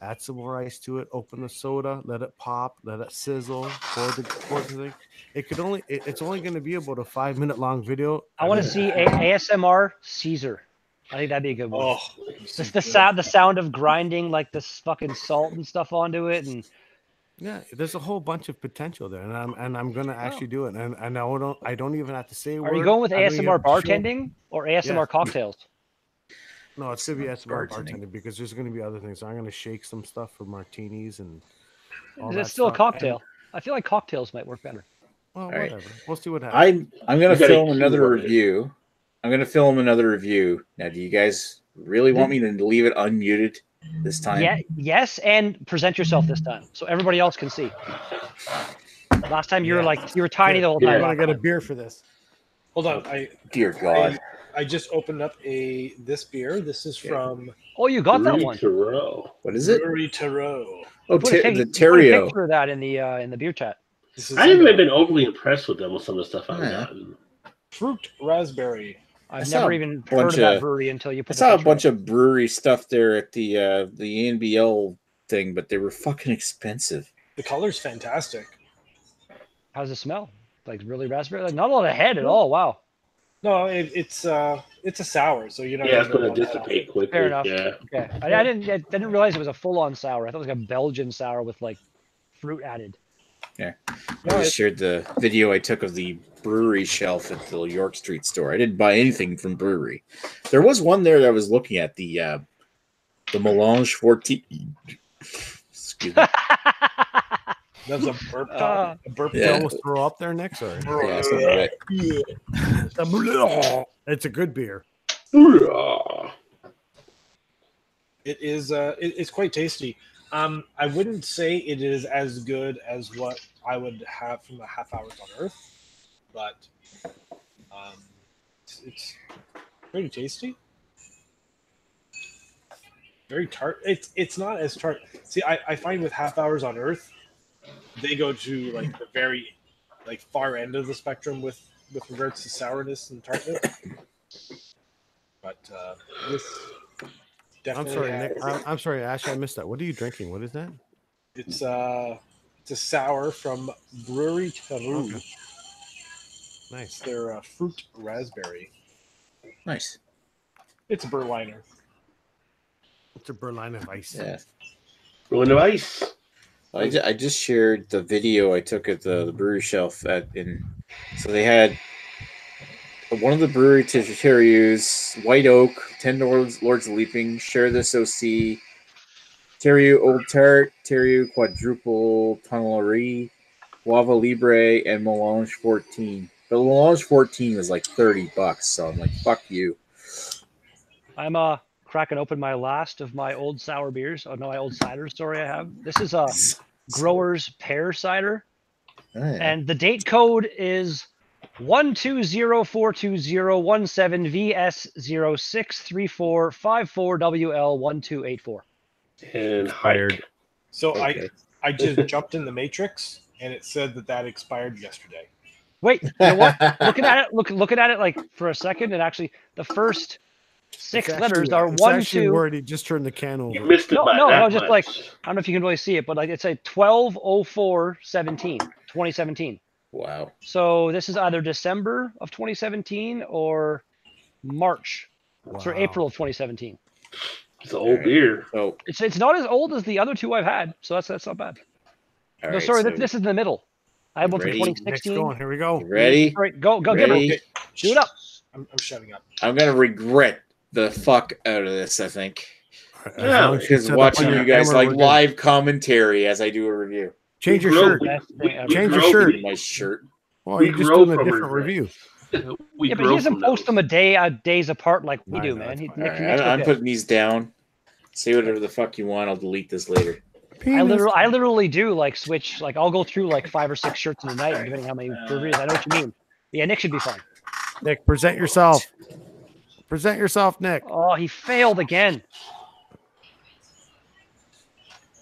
Speaker 1: Add some more ice to it. Open the soda. Let it pop. Let it sizzle. Pour the thing. It's only going to be about a 5-minute long video.
Speaker 4: I want to see ASMR Caesar. I think that'd be a good one. Oh, the sound of grinding like this fucking salt and stuff onto it, and
Speaker 1: yeah, there's a whole bunch of potential there, and I'm going to actually do it, and I don't even have to say a word.
Speaker 4: Are you going with ASMR bartending or ASMR cocktails?
Speaker 1: No, it's going to be ASMR bartending because there's going to be other things. I'm going to shake some stuff for martinis and all that.
Speaker 4: It's still a cocktail. I feel like cocktails might work better.
Speaker 1: Well, whatever. Right. We'll see what happens.
Speaker 2: I'm going to film another review. I'm going to film another review. Now, do you guys really want me to leave it unmuted this time?
Speaker 4: Yeah, yes, and present yourself this time so everybody else can see. Last time you were tiny the whole time.
Speaker 5: I want to get a beer for this. Hold on.
Speaker 2: Dear God.
Speaker 5: I just opened up this beer. This is from
Speaker 4: you got that one.
Speaker 2: What is it?
Speaker 5: Brewery Tarot.
Speaker 2: Oh,
Speaker 4: Put a
Speaker 2: the
Speaker 4: put a
Speaker 2: Terrio.
Speaker 4: picture of that in the beer chat.
Speaker 6: I haven't been overly impressed with them with some of the stuff I've
Speaker 2: Yeah.
Speaker 6: gotten.
Speaker 5: Fruit raspberry.
Speaker 4: I've
Speaker 2: saw
Speaker 4: never
Speaker 2: a
Speaker 4: even heard
Speaker 2: bunch
Speaker 4: of that
Speaker 2: of-
Speaker 4: brewery until you
Speaker 2: I
Speaker 4: put
Speaker 2: saw a
Speaker 4: the picture
Speaker 2: bunch
Speaker 4: up.
Speaker 2: of brewery stuff there at the ANBL thing, but they were fucking expensive.
Speaker 5: The color's fantastic.
Speaker 4: How's it smell? Like really raspberry? Like not a lot of head at all. Wow.
Speaker 5: No, it's a sour, so you're not.
Speaker 6: Yeah, it's
Speaker 5: gonna
Speaker 6: going to
Speaker 5: want
Speaker 6: dissipate quickly.
Speaker 4: Fair enough.
Speaker 6: Yeah.
Speaker 4: Okay. I didn't realize it was a full-on sour. I thought it was like a Belgian sour with like fruit added.
Speaker 2: I just shared the video I took of the brewery shelf at the York Street store. I didn't buy anything from brewery. There was one there that I was looking at, the Melange 14. Excuse me.
Speaker 5: That was a burp top. A burp
Speaker 1: Did
Speaker 2: Yeah.
Speaker 1: you almost throw up there, Nick? Sorry.
Speaker 2: Yeah, something like that.
Speaker 1: It's a good beer.
Speaker 5: It is. It's quite tasty. I wouldn't say it is as good as what I would have from the Half Hours on Earth, but it's pretty tasty. Very tart. It's not as tart. See, I find with Half Hours on Earth, they go to like the very like far end of the spectrum with regards to sourness and tartness. But this
Speaker 1: I'm
Speaker 5: definitely
Speaker 1: sorry,
Speaker 5: has-
Speaker 1: Nick. I'm sorry, Ash. I missed that. What are you drinking? What is that?
Speaker 5: It's a sour from Brewery Taru.
Speaker 1: Okay. Nice.
Speaker 5: Their fruit raspberry.
Speaker 2: Nice.
Speaker 5: It's a Berliner.
Speaker 1: It's a Berliner Weiss.
Speaker 2: Yeah.
Speaker 6: Ruin the ice.
Speaker 2: I just shared the video I took at the brewery shelf so they had one of the brewery Terriers, White Oak, 10 Lords of Leaping, Share This OC, Terrier Old Tart, Terrier Quadruple Tunnelerie, Guava Libre, and Melange 14. But Melange 14 was like $30, so I'm like, fuck you.
Speaker 4: I'm cracking open my last of my old sour beers. Oh no, my old cider. Sorry, I have. This is a Grower's Pear Cider, and the date code is 1204217VS063454WL1284.
Speaker 6: And
Speaker 1: Expired.
Speaker 5: So
Speaker 2: Okay.
Speaker 5: I just jumped in the Matrix and it said that expired yesterday.
Speaker 4: Wait, you know what? looking at it like for a second, and actually the first six letters are
Speaker 1: it's
Speaker 4: 1,
Speaker 1: actually
Speaker 4: 2.
Speaker 1: word. He just turned the can over.
Speaker 6: You missed it
Speaker 4: No,
Speaker 6: by
Speaker 4: no,
Speaker 6: that
Speaker 4: no, just
Speaker 6: much.
Speaker 4: like I don't know if you can really see it, but like it's a 12/04/17, 2017.
Speaker 2: Wow.
Speaker 4: So this is either December of 2017 or March, or
Speaker 1: Wow.
Speaker 4: April of 2017.
Speaker 6: It's an old beer.
Speaker 2: So,
Speaker 4: It's not as old as the other two I've had, so that's not bad.
Speaker 2: all
Speaker 4: No,
Speaker 2: right,
Speaker 4: sorry,
Speaker 2: so
Speaker 4: this is in the middle. I had one from
Speaker 2: ready?
Speaker 1: Next
Speaker 4: 2016.
Speaker 1: going. Here we go.
Speaker 2: you ready?
Speaker 4: All right, go,
Speaker 2: Ready?
Speaker 4: Gibber.
Speaker 5: Okay,
Speaker 4: Do it up.
Speaker 5: I'm shutting up.
Speaker 2: I'm gonna regret the fuck out of this, I think.
Speaker 1: As
Speaker 6: Yeah,
Speaker 1: long as you
Speaker 2: Because
Speaker 1: set up
Speaker 2: watching
Speaker 1: on
Speaker 2: you
Speaker 1: your
Speaker 2: guys
Speaker 1: camera,
Speaker 2: like
Speaker 1: we're good.
Speaker 2: live commentary as I do a review.
Speaker 1: Change your
Speaker 6: We
Speaker 1: shirt.
Speaker 6: grow-
Speaker 4: Best thing ever.
Speaker 1: Change your
Speaker 6: grow-
Speaker 1: shirt.
Speaker 2: My shirt.
Speaker 1: Well,
Speaker 6: we
Speaker 1: you're just
Speaker 6: grow
Speaker 1: doing a
Speaker 6: from
Speaker 1: different
Speaker 6: regret.
Speaker 1: review.
Speaker 6: We
Speaker 4: Yeah, but
Speaker 6: grow
Speaker 4: he doesn't
Speaker 6: from
Speaker 4: post
Speaker 6: those.
Speaker 4: them days apart like we
Speaker 1: I
Speaker 4: do,
Speaker 1: know,
Speaker 4: man.
Speaker 1: it's
Speaker 4: He,
Speaker 1: fine.
Speaker 4: Nick,
Speaker 2: All
Speaker 4: Nick's
Speaker 2: right, I'm
Speaker 4: okay.
Speaker 2: putting these down. Say whatever the fuck you want. I'll delete this later.
Speaker 4: I literally do like switch. Like I'll go through like 5 or 6 shirts in a night, depending how many breweries. I know what you mean. Yeah, Nick should be fine.
Speaker 1: Nick, present yourself. Present yourself, Nick.
Speaker 4: Oh, he failed again.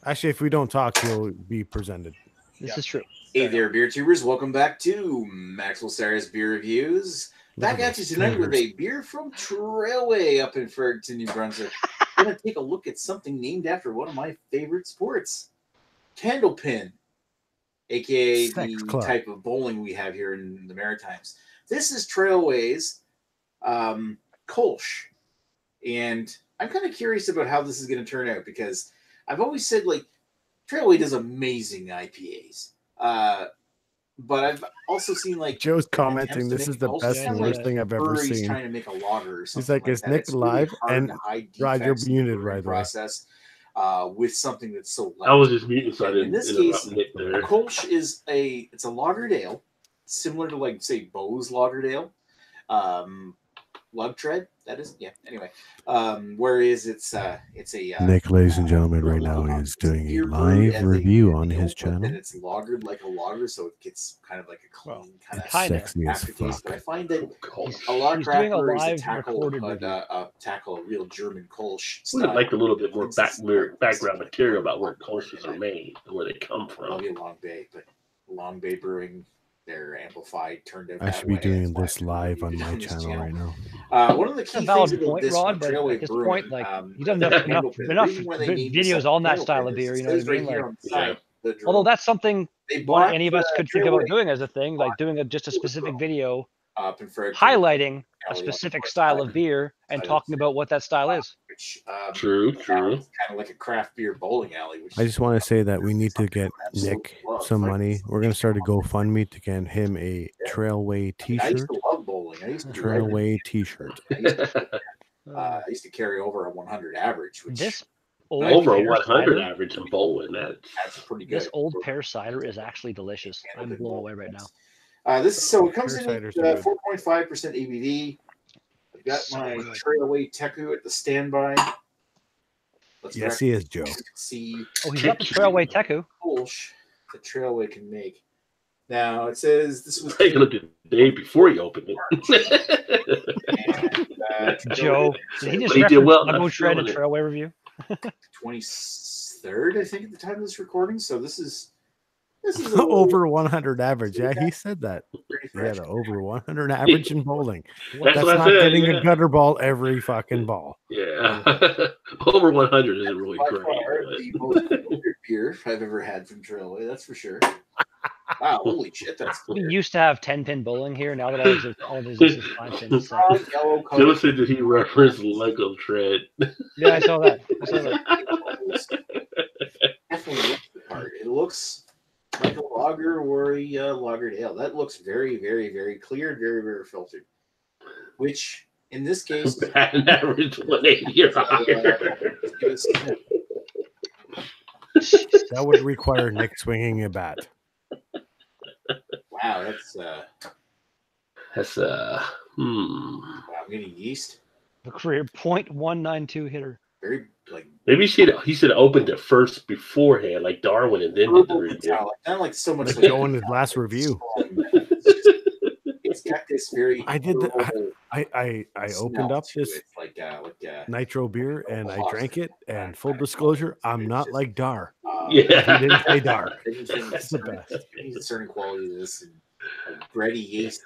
Speaker 1: Actually, if we don't talk, you'll be presented.
Speaker 4: This
Speaker 5: Yeah.
Speaker 4: is true.
Speaker 2: Hey there, beer tubers. Welcome back to Maxwell Sarah's Beer Reviews. Back at you tonight with a beer from Trailway up in Fredericton, New Brunswick. We're going to take a look at something named after one of my favorite sports, Candlepin, aka
Speaker 1: Sex
Speaker 2: the
Speaker 1: club.
Speaker 2: type of bowling we have here in the Maritimes. This is Trailway's Kolsch. And I'm kind of curious about how this is going to turn out because I've always said, like, Trailway does amazing IPAs. But I've also seen, like,
Speaker 1: Joe's
Speaker 2: attempts
Speaker 1: commenting,
Speaker 2: to
Speaker 1: this
Speaker 2: make
Speaker 1: is the
Speaker 2: also
Speaker 1: best
Speaker 2: sound
Speaker 1: and
Speaker 2: like
Speaker 1: worst thing I've ever
Speaker 2: breweries
Speaker 1: seen.
Speaker 2: trying to make a lager or something.
Speaker 1: He's like, is
Speaker 2: that.
Speaker 1: Nick
Speaker 2: It's really
Speaker 1: live?
Speaker 2: hard
Speaker 1: And
Speaker 2: to hide
Speaker 1: Rod, you're
Speaker 2: defects in the
Speaker 1: muted,
Speaker 2: brewing
Speaker 1: by the way.
Speaker 2: process with something that's so light.
Speaker 6: I was just muting, so I
Speaker 2: In
Speaker 6: didn't
Speaker 2: this
Speaker 6: interrupt
Speaker 2: case,
Speaker 6: Nick there.
Speaker 2: Kolsch is it's a lagered ale, similar to, like, say, Bose lagered ale, lug tread. That is, yeah. Anyway, whereas it's a
Speaker 1: Nick, ladies and gentlemen, right now is doing a live review on his channel.
Speaker 2: And it's lagered like a lager, so it gets kind of like a clean kind of
Speaker 1: sexy as
Speaker 2: aftertaste.
Speaker 1: fuck.
Speaker 2: But I find that a lot of
Speaker 4: He's doing a
Speaker 2: craft
Speaker 4: live
Speaker 2: tackle
Speaker 4: recorded
Speaker 2: a real German Kolsch
Speaker 6: Would have
Speaker 2: style.
Speaker 6: liked a little bit more background material about where Kolsch's are made and where they come from.
Speaker 2: Probably Long Bay, but Long Bay Brewing, they're amplified, turned out.
Speaker 1: I should be doing this live on my channel right now.
Speaker 2: One of the key
Speaker 4: It's a valid
Speaker 2: things about
Speaker 4: point,
Speaker 2: this
Speaker 4: Rod, but
Speaker 2: Trailway
Speaker 4: at this
Speaker 2: Brewing,
Speaker 4: point, like, you don't have enough videos on that style of beer, you know what I mean? Like, although that's something one any of us could think about doing as a thing, like doing just a specific video highlighting a specific style of beer and talking about what that style is.
Speaker 6: True.
Speaker 2: Kind of like a craft beer bowling alley.
Speaker 1: I just want to say that we need to get Nick some money. We're going to start a GoFundMe to get him a Trailway t-shirt.
Speaker 2: I used to love bowling. I used to
Speaker 1: Trailway t-shirt.
Speaker 2: I used to carry over a 100 average, which
Speaker 4: this
Speaker 6: over a 100 average in bowling.
Speaker 2: That's pretty good.
Speaker 4: This old pear cider is actually delicious. I'm blown away right now.
Speaker 2: So it comes in at 4.5% ABV. I've got my Trailway Teku at the standby.
Speaker 1: Yes, he is, Joe.
Speaker 2: See,
Speaker 4: he's got the Trailway Teku.
Speaker 2: The Trailway can make. Now it says this was.
Speaker 6: Take a look at the day before you opened
Speaker 2: it. And,
Speaker 4: Joe, did he just reference Lego Tread and Trailway review?
Speaker 2: 23rd, I think, at the time of this recording. So this is
Speaker 1: over 100 average. Yeah, he said that. He had over 100 average in bowling. That's not getting a gutter ball every fucking ball.
Speaker 6: Yeah. Over 100 isn't really great.
Speaker 2: The most beer I've ever had from Trailway, that's for sure. Wow, holy shit, that's clear.
Speaker 4: We used to have 10-pin bowling here. Now that all this is 5-pin. So.
Speaker 6: Joe said that he referenced Lego Tread.
Speaker 4: Yeah, I saw that.
Speaker 2: Definitely looks the part. It looks like a lager or a lagered ale. That looks very, very, very clear, very, very filtered. Which, in this case,
Speaker 6: an average 180 or higher.
Speaker 1: That would require Nick swinging a bat.
Speaker 2: Wow,
Speaker 6: that's
Speaker 2: Wow, I'm getting yeast.
Speaker 4: The career .192 hitter.
Speaker 2: Very
Speaker 6: maybe he should have opened it first beforehand, like Darwin, and then did the review.
Speaker 2: Not like so much.
Speaker 1: Like going his last review.
Speaker 2: It's got this very.
Speaker 1: I did. I opened up this nitro beer and I drank it. And full disclosure, I'm not like Dar.
Speaker 6: Yeah,
Speaker 1: he didn't say Dar.
Speaker 2: That's the best. There's a certain quality of this and bready yeast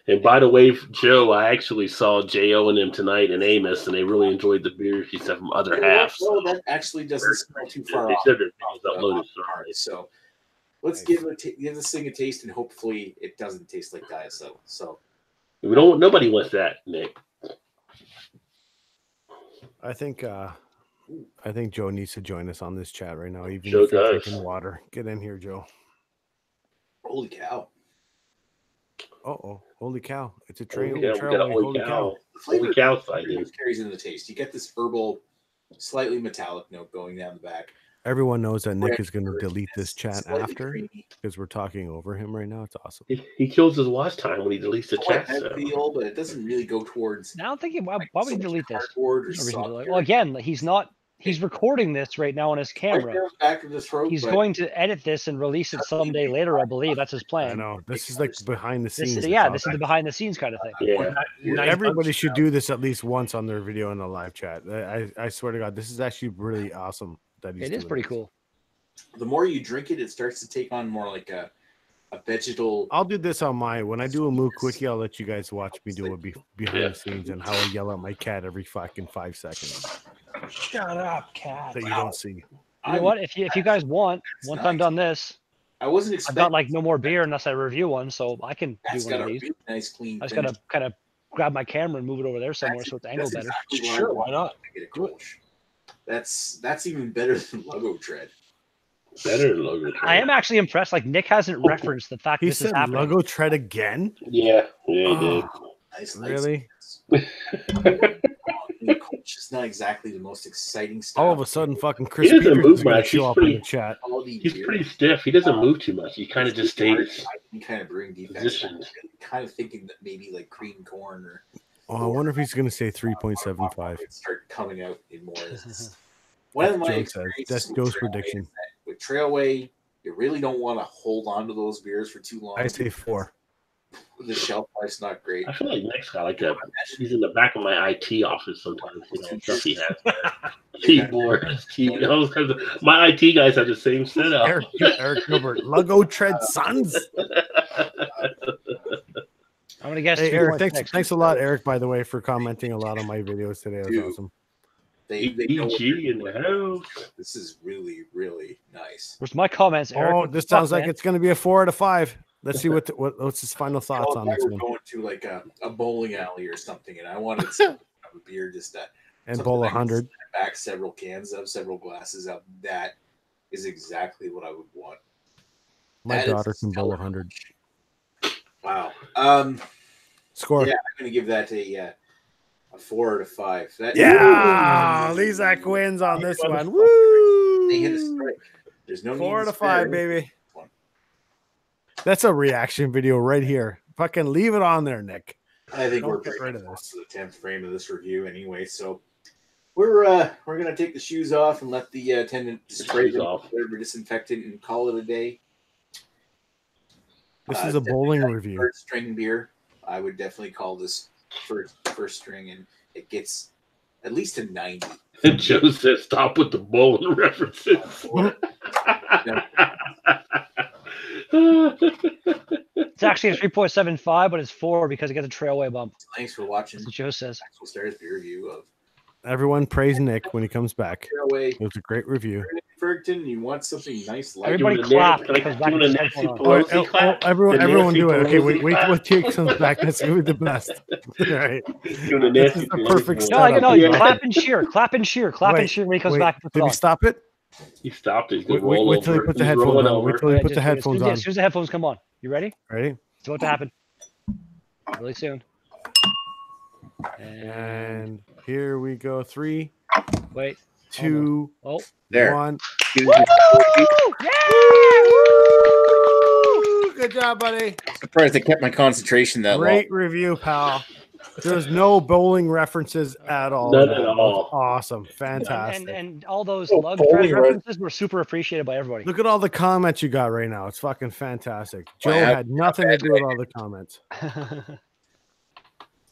Speaker 6: And by the way, Joe, I actually saw J.O. and them tonight in Amos, and they really enjoyed the beer he said from other half.
Speaker 2: Well, that actually doesn't smell too far
Speaker 6: they
Speaker 2: off.
Speaker 6: said their videos uploaded.
Speaker 2: So let's give this thing a taste, and hopefully it doesn't taste like diacetyl. So
Speaker 6: nobody wants that, Nick.
Speaker 1: I think Joe needs to join us on this chat right now. Even
Speaker 6: Joe
Speaker 1: if you're
Speaker 6: does.
Speaker 1: drinking water, get in here, Joe.
Speaker 2: Holy cow!
Speaker 1: Holy cow! It's a
Speaker 6: Holy
Speaker 1: cow!
Speaker 6: Holy cow! Sighting.
Speaker 2: Carries in the taste. You get this herbal, slightly metallic note going down the back.
Speaker 1: Everyone knows that Nick is going to delete this chat after because we're talking over him right now. It's awesome.
Speaker 6: He kills his watch time when he deletes the chat.
Speaker 2: Feel, but it doesn't really go towards.
Speaker 4: I don't think why would he delete this?
Speaker 2: Well,
Speaker 4: again, he's not. He's recording this right now on his camera. He's going to edit this and release it someday later, I believe. That's his plan.
Speaker 1: I know. This is like behind the scenes.
Speaker 4: This is the behind the scenes kind of thing.
Speaker 6: Yeah.
Speaker 1: Everybody should do this at least once on their video in the live chat. I swear to God, this is actually really awesome.
Speaker 4: It is pretty cool.
Speaker 2: The more you drink it, it starts to take on more like a vegetal.
Speaker 1: I'll do this on when I do a moo quickie, I'll let you guys watch me do it behind the scenes and how I yell at my cat every fucking 5 seconds.
Speaker 5: Shut up, cat.
Speaker 1: That you don't see.
Speaker 4: You know what? If you guys want, once I'm done this,
Speaker 2: I wasn't expecting.
Speaker 4: I've got no more beer unless I review one, so I can do one of these.
Speaker 2: Really nice, clean.
Speaker 4: I just gotta kind of grab my camera and move it over there somewhere so it's angled better.
Speaker 2: Sure, why not? That's even better than Logo Tread.
Speaker 6: Better than Logo Tread.
Speaker 4: I am actually impressed. Like Nick hasn't referenced the fact this is happening.
Speaker 1: Logo Tread again?
Speaker 6: Yeah, he did.
Speaker 2: Nice,
Speaker 1: really?
Speaker 2: It's not exactly the most exciting stuff.
Speaker 1: All of a sudden, fucking Chris
Speaker 6: Peters is going to
Speaker 1: show up in the chat.
Speaker 6: He's pretty stiff. He doesn't move too much. He kind of just stays.
Speaker 2: Kind of bring defense. Kind of thinking that maybe like cream corn or.
Speaker 1: Oh, I wonder if he's going to say 3.75.
Speaker 2: Start coming out in more. One of my experiences
Speaker 1: that's
Speaker 2: with
Speaker 1: Joe's
Speaker 2: Trailway
Speaker 1: prediction.
Speaker 2: is that with Trailway, you really don't want to hold on to those beers for too long.
Speaker 1: I say 4.
Speaker 2: The shelf life's not great.
Speaker 6: I feel like Nick's got like he's in the back of my IT office sometimes. You know, stuff he has there. Keyboards, my IT guys have the same setup.
Speaker 1: Eric Gilbert, Luggo Tread Sons.
Speaker 4: I'm gonna guess.
Speaker 1: Hey, Eric, thanks a lot, Eric, by the way, for commenting a lot on my videos today. That was awesome.
Speaker 2: They know
Speaker 6: in the house.
Speaker 2: This is really, really nice.
Speaker 4: Where's my comments, Eric?
Speaker 1: Oh, this sounds like it's going to be a 4 out of 5. Let's see what's his final thoughts on this
Speaker 2: we're
Speaker 1: one.
Speaker 2: going to like a bowling alley or something, and I wanted some a beer just that
Speaker 1: and bowl 100.
Speaker 2: Back several cans of, several glasses of. That is exactly what I would want.
Speaker 1: My daughter can bowl 100.
Speaker 2: Wow.
Speaker 1: Score.
Speaker 2: Yeah, I'm going to give that a 4 out of 5.
Speaker 1: Lizak wins on this one. Woo!
Speaker 2: They hit a strike. There's no
Speaker 1: 4 out of 5, baby. That's a reaction video right here. Fucking leave it on there, Nick.
Speaker 2: I think we're
Speaker 1: getting rid of this.
Speaker 2: The 10th frame of this review, anyway. So we're gonna take the shoes off and let the attendant spray off whatever disinfectant and call it a day.
Speaker 1: This is a bowling review.
Speaker 2: Third string beer. I would definitely call this first string, and it gets at least a 90.
Speaker 6: Joe says, "Stop with the bowling references."
Speaker 4: It's actually a 3.75, but it's 4 because it gets a Trailway bump.
Speaker 2: Thanks for watching.
Speaker 4: That's what Joe says.
Speaker 2: Maxwell Stars beer review of
Speaker 1: Everyone praise Nick when he comes back.
Speaker 2: Trailway.
Speaker 1: It was a great review.
Speaker 2: Ferguson, you want something nice? Like
Speaker 4: Everybody clap.
Speaker 1: Everyone do it. Okay, wait till he comes back. That's gonna be the best. All right. This is the perfect setup.
Speaker 4: No, you clap and cheer. Clap and cheer. Clap and cheer when he comes back.
Speaker 1: Did he stop it?
Speaker 6: He stopped it.
Speaker 1: Wait till he put the headphones on. Wait till he put the headphones on.
Speaker 4: As soon as the headphones come on. You ready?
Speaker 1: Ready?
Speaker 4: It's about to happen. Really soon.
Speaker 1: And here we go. 3,
Speaker 4: wait,
Speaker 1: 2,
Speaker 2: there.
Speaker 1: 1.
Speaker 4: Woo! Yeah!
Speaker 1: Woo! Good job, buddy.
Speaker 2: Surprised I kept my concentration that long.
Speaker 1: Great review, pal. There's no bowling references at all.
Speaker 6: None at all.
Speaker 1: Awesome. Fantastic.
Speaker 4: And all those lug tread references were super appreciated by everybody.
Speaker 1: Look at all the comments you got right now. It's fucking fantastic. Joe had nothing to do with all the comments.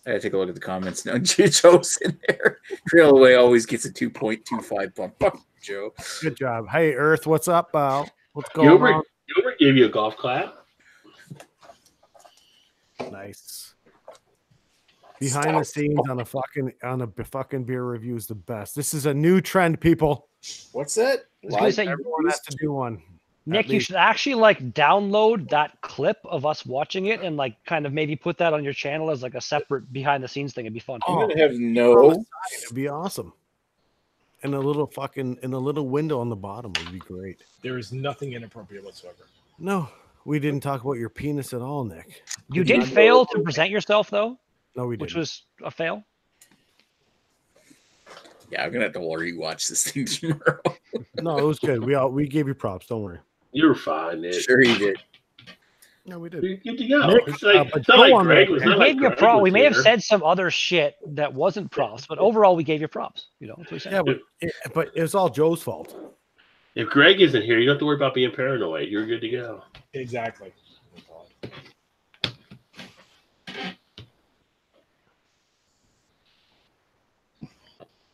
Speaker 2: I gotta take a look at the comments now. Joe's in there. Trailway always gets a 2.25 bump. Fuck Joe.
Speaker 1: Good job. Hey, Earth, what's up, pal? What's going on?
Speaker 6: Gilbert gave you a golf clap.
Speaker 1: Nice. Behind the scenes on a fucking beer review is the best. This is a new trend, people.
Speaker 2: What's that?
Speaker 1: Everyone has to do one.
Speaker 4: Nick, you should actually like download that clip of us watching it and like kind of maybe put that on your channel as like a separate behind the scenes thing. It'd be fun.
Speaker 2: I'm gonna have no.
Speaker 1: It'd be awesome. And a little window on the bottom would be great.
Speaker 5: There is nothing inappropriate whatsoever.
Speaker 1: No, we didn't talk about your penis at all, Nick.
Speaker 4: You did fail to present yourself though.
Speaker 1: No, we didn't.
Speaker 4: Which was a fail.
Speaker 2: Yeah, I'm gonna have to rewatch this thing tomorrow.
Speaker 1: No, it was good. We gave you props. Don't worry.
Speaker 6: You're fine, Nick.
Speaker 2: Sure you did.
Speaker 1: No, we did.
Speaker 6: You're good to go.
Speaker 1: Nick,
Speaker 6: it's not like Greg was.
Speaker 4: We gave you props. We may have said some other shit that wasn't props, but overall we gave you props. You know, that's what we said.
Speaker 1: Yeah, but it was all Joe's fault.
Speaker 6: If Greg isn't here, you don't have to worry about being paranoid. You're good to go.
Speaker 5: Exactly.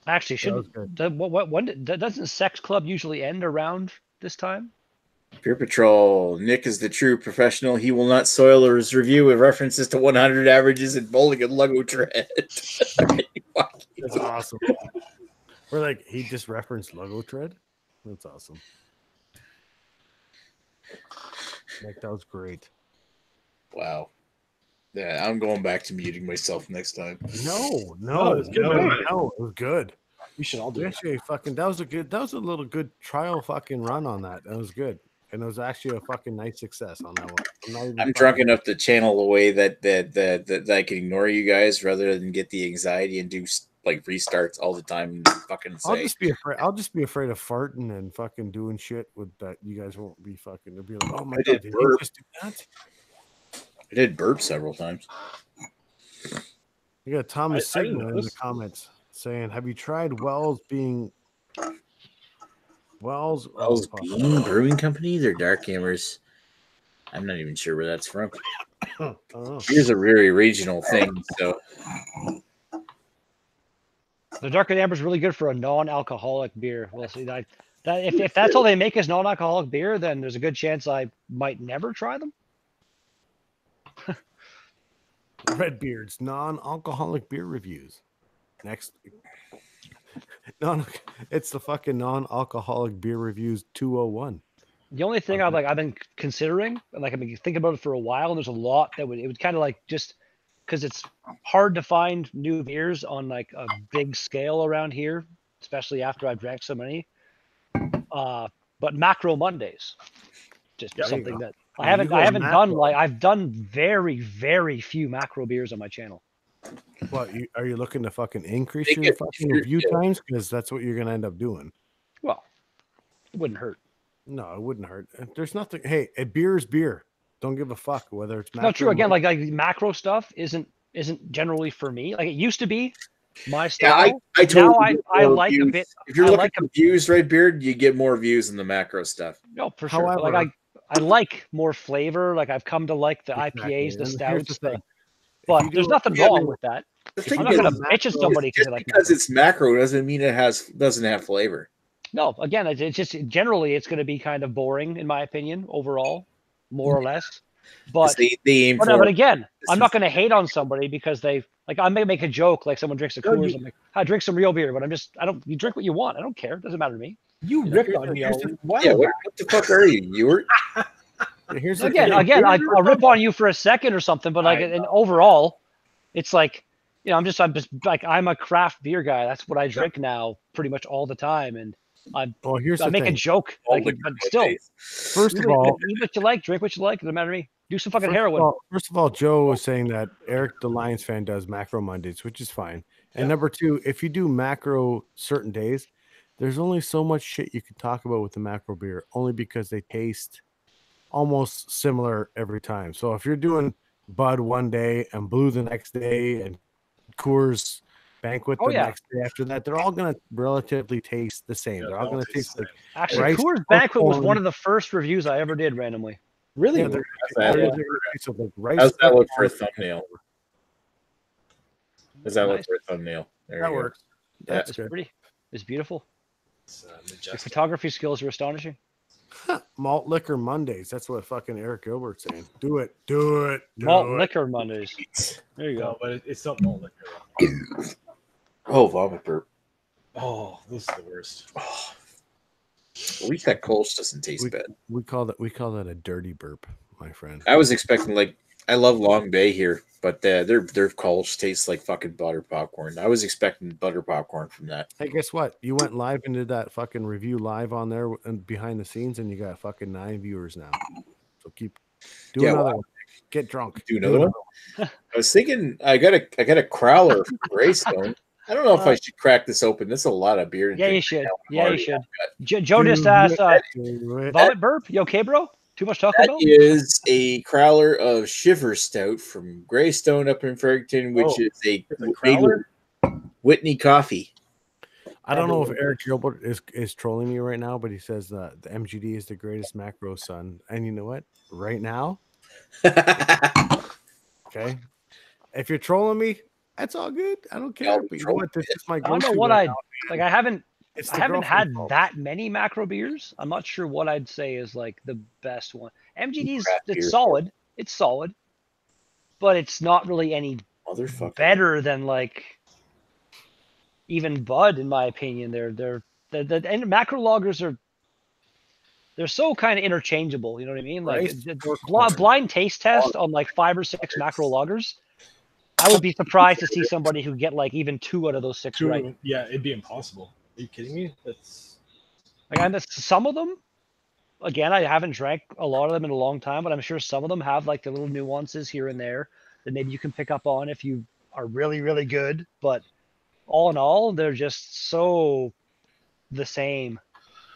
Speaker 4: Actually, doesn't Sex Club usually end around this time?
Speaker 2: Beer Patrol. Nick is the true professional. He will not soil his review with references to 100 averages in bowling and Luggo tread.
Speaker 1: That's awesome. We're like, he just referenced Luggo tread? That's awesome. Nick, that was great.
Speaker 2: Wow. Yeah, I'm going back to muting myself next time.
Speaker 1: No,
Speaker 5: it was good.
Speaker 1: No, it was good.
Speaker 5: We should all do it.
Speaker 1: Actually, that was a little good trial fucking run on that. That was good. And it was actually a fucking nice success on that one.
Speaker 2: I'm drunk enough to channel away that I can ignore you guys rather than get the anxiety and do like restarts all the time and fucking say.
Speaker 1: I'll just be afraid of farting and fucking doing shit with that. You guys won't be fucking. They'll be like, oh my god, did you just do that?
Speaker 2: I did burp several times.
Speaker 1: You got Thomas
Speaker 5: I didn't
Speaker 1: Sigma in the comments saying, "Have you tried Wells being Wells?
Speaker 2: Wells Bean Brewing Company? They're Dark Hammers. I'm not even sure where that's from. Here's a very regional thing. So
Speaker 4: The Dark Amber is really good for a non-alcoholic beer. We'll see that. If that's all they make is non-alcoholic beer, then there's a good chance I might never try them.
Speaker 1: Redbeard's non-alcoholic beer reviews. Next, it's the fucking non-alcoholic beer reviews 201.
Speaker 4: The only thing I've been considering, and like I've been thinking about it for a while, and there's a lot that it would kind of like just because it's hard to find new beers on like a big scale around here, especially after I've drank so many. But Macro Mondays, just something that I haven't done. Like I've done very, very few macro beers on my channel.
Speaker 1: What are you looking to fucking increase your fucking review times? Because that's what you're gonna end up doing.
Speaker 4: Well, it wouldn't hurt.
Speaker 1: No, it wouldn't hurt. There's nothing. Hey, a beer is beer. Don't give a fuck whether it's macro.
Speaker 4: Not true. Again, like macro stuff isn't generally for me. Like it used to be my style.
Speaker 2: Yeah, I totally
Speaker 4: I like views. A bit.
Speaker 2: If you're looking for views, right, Beard, you get more views in the macro stuff.
Speaker 4: No, for sure. However, like I like more flavor. Like I've come to like the IPAs, the stouts, but there's nothing wrong with that. I'm not gonna bitch at somebody
Speaker 2: because it's macro doesn't mean it doesn't have flavor.
Speaker 4: No, again, it's just generally it's going to be kind of boring in my opinion overall, more or less. But but again, I'm not going to hate on somebody because they like I may make a joke like someone drinks a Coors. I'm like, I drink some real beer, but you drink what you want. I don't care. It doesn't matter to me.
Speaker 5: You ripped on me.
Speaker 2: Yeah, what the fuck are you? You were.
Speaker 4: Again, I'll rip on you for a second or something, but like and overall, it's like I'm just like I'm a craft beer guy. That's what I drink now, pretty much all the time, and I make a joke, like, but still.
Speaker 1: First of all,
Speaker 4: eat what you like, drink what you like. It doesn't matter to me. Do some fucking heroin.
Speaker 1: First of all, Joe was saying that Eric, the Lions fan, does macro Mondays, which is fine. And number two, if you do macro certain days, there's only so much shit you can talk about with the macro beer, only because they taste almost similar every time. So if you're doing Bud one day and Blue the next day and Coors Banquet the next day after that, they're all going to relatively taste the same. They're all going to taste like
Speaker 4: actually Coors Banquet was one of the first reviews I ever did randomly.
Speaker 5: Really?
Speaker 2: How's that look for a thumbnail? Does that look for a thumbnail?
Speaker 1: That works.
Speaker 4: That's pretty. It's beautiful. Your photography skills are astonishing.
Speaker 1: Malt Liquor Mondays. That's what fucking Eric Gilbert's saying. Do it.
Speaker 4: Malt Liquor Mondays. There you go.
Speaker 5: No, but it's not malt liquor.
Speaker 2: Oh, vomit burp.
Speaker 5: Oh, this is the worst.
Speaker 2: Oh. At least that Kolsch doesn't taste bad.
Speaker 1: We call that a dirty burp, my friend.
Speaker 2: I was expecting I love Long Bay here, but their Kolsch tastes like fucking butter popcorn. I was expecting butter popcorn from that.
Speaker 1: Hey, guess what? You went live and did that fucking review live on there and behind the scenes, and you got fucking 9 viewers now. So keep doing another one. Get drunk.
Speaker 2: Do another one. I was thinking I got a crowler from Greystone. I don't know if I should crack this open. There's a lot of beer.
Speaker 4: Yeah, you should. Yeah, you should. Joe just asked, vomit burp? You okay, bro? Too much Taco Bell?
Speaker 2: That is a crowler of Shiver Stout from Greystone up in Fredericton, which is a Whitney coffee.
Speaker 1: I don't know if Eric Gilbert is trolling me right now, but he says the MGD is the greatest macro, son. And you know what? Right now, okay, if you're trolling me, that's all good. I don't care. But you know what? This is my go-to.
Speaker 4: I don't know what I haven't had that many macro beers. I'm not sure what I'd say is like the best one. MGD's it's solid. It's solid, but it's not really any better than like even Bud, in my opinion. They're and macro lagers they're so kind of interchangeable. You know what I mean? Like blind taste test on like 5 or 6 macro lagers. I would be surprised to see somebody who get like even 2 out of those 6 right.
Speaker 5: Yeah, it'd be impossible. Are you kidding me? That's
Speaker 4: like some of them. Again, I haven't drank a lot of them in a long time, but I'm sure some of them have like the little nuances here and there that maybe you can pick up on if you are really, really good. But all in all, they're just so the same.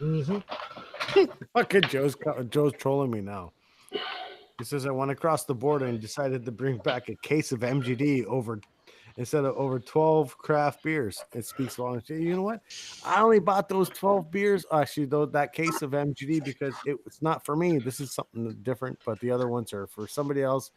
Speaker 1: Mm-hmm. Fucking Joe's trolling me now. He says I went across the border and decided to bring back a case of MGD over instead of over 12 craft beers. It speaks volumes. You know what? I only bought those 12 beers, actually, though, that case of MGD, because it's not for me. This is something different, but the other ones are for somebody else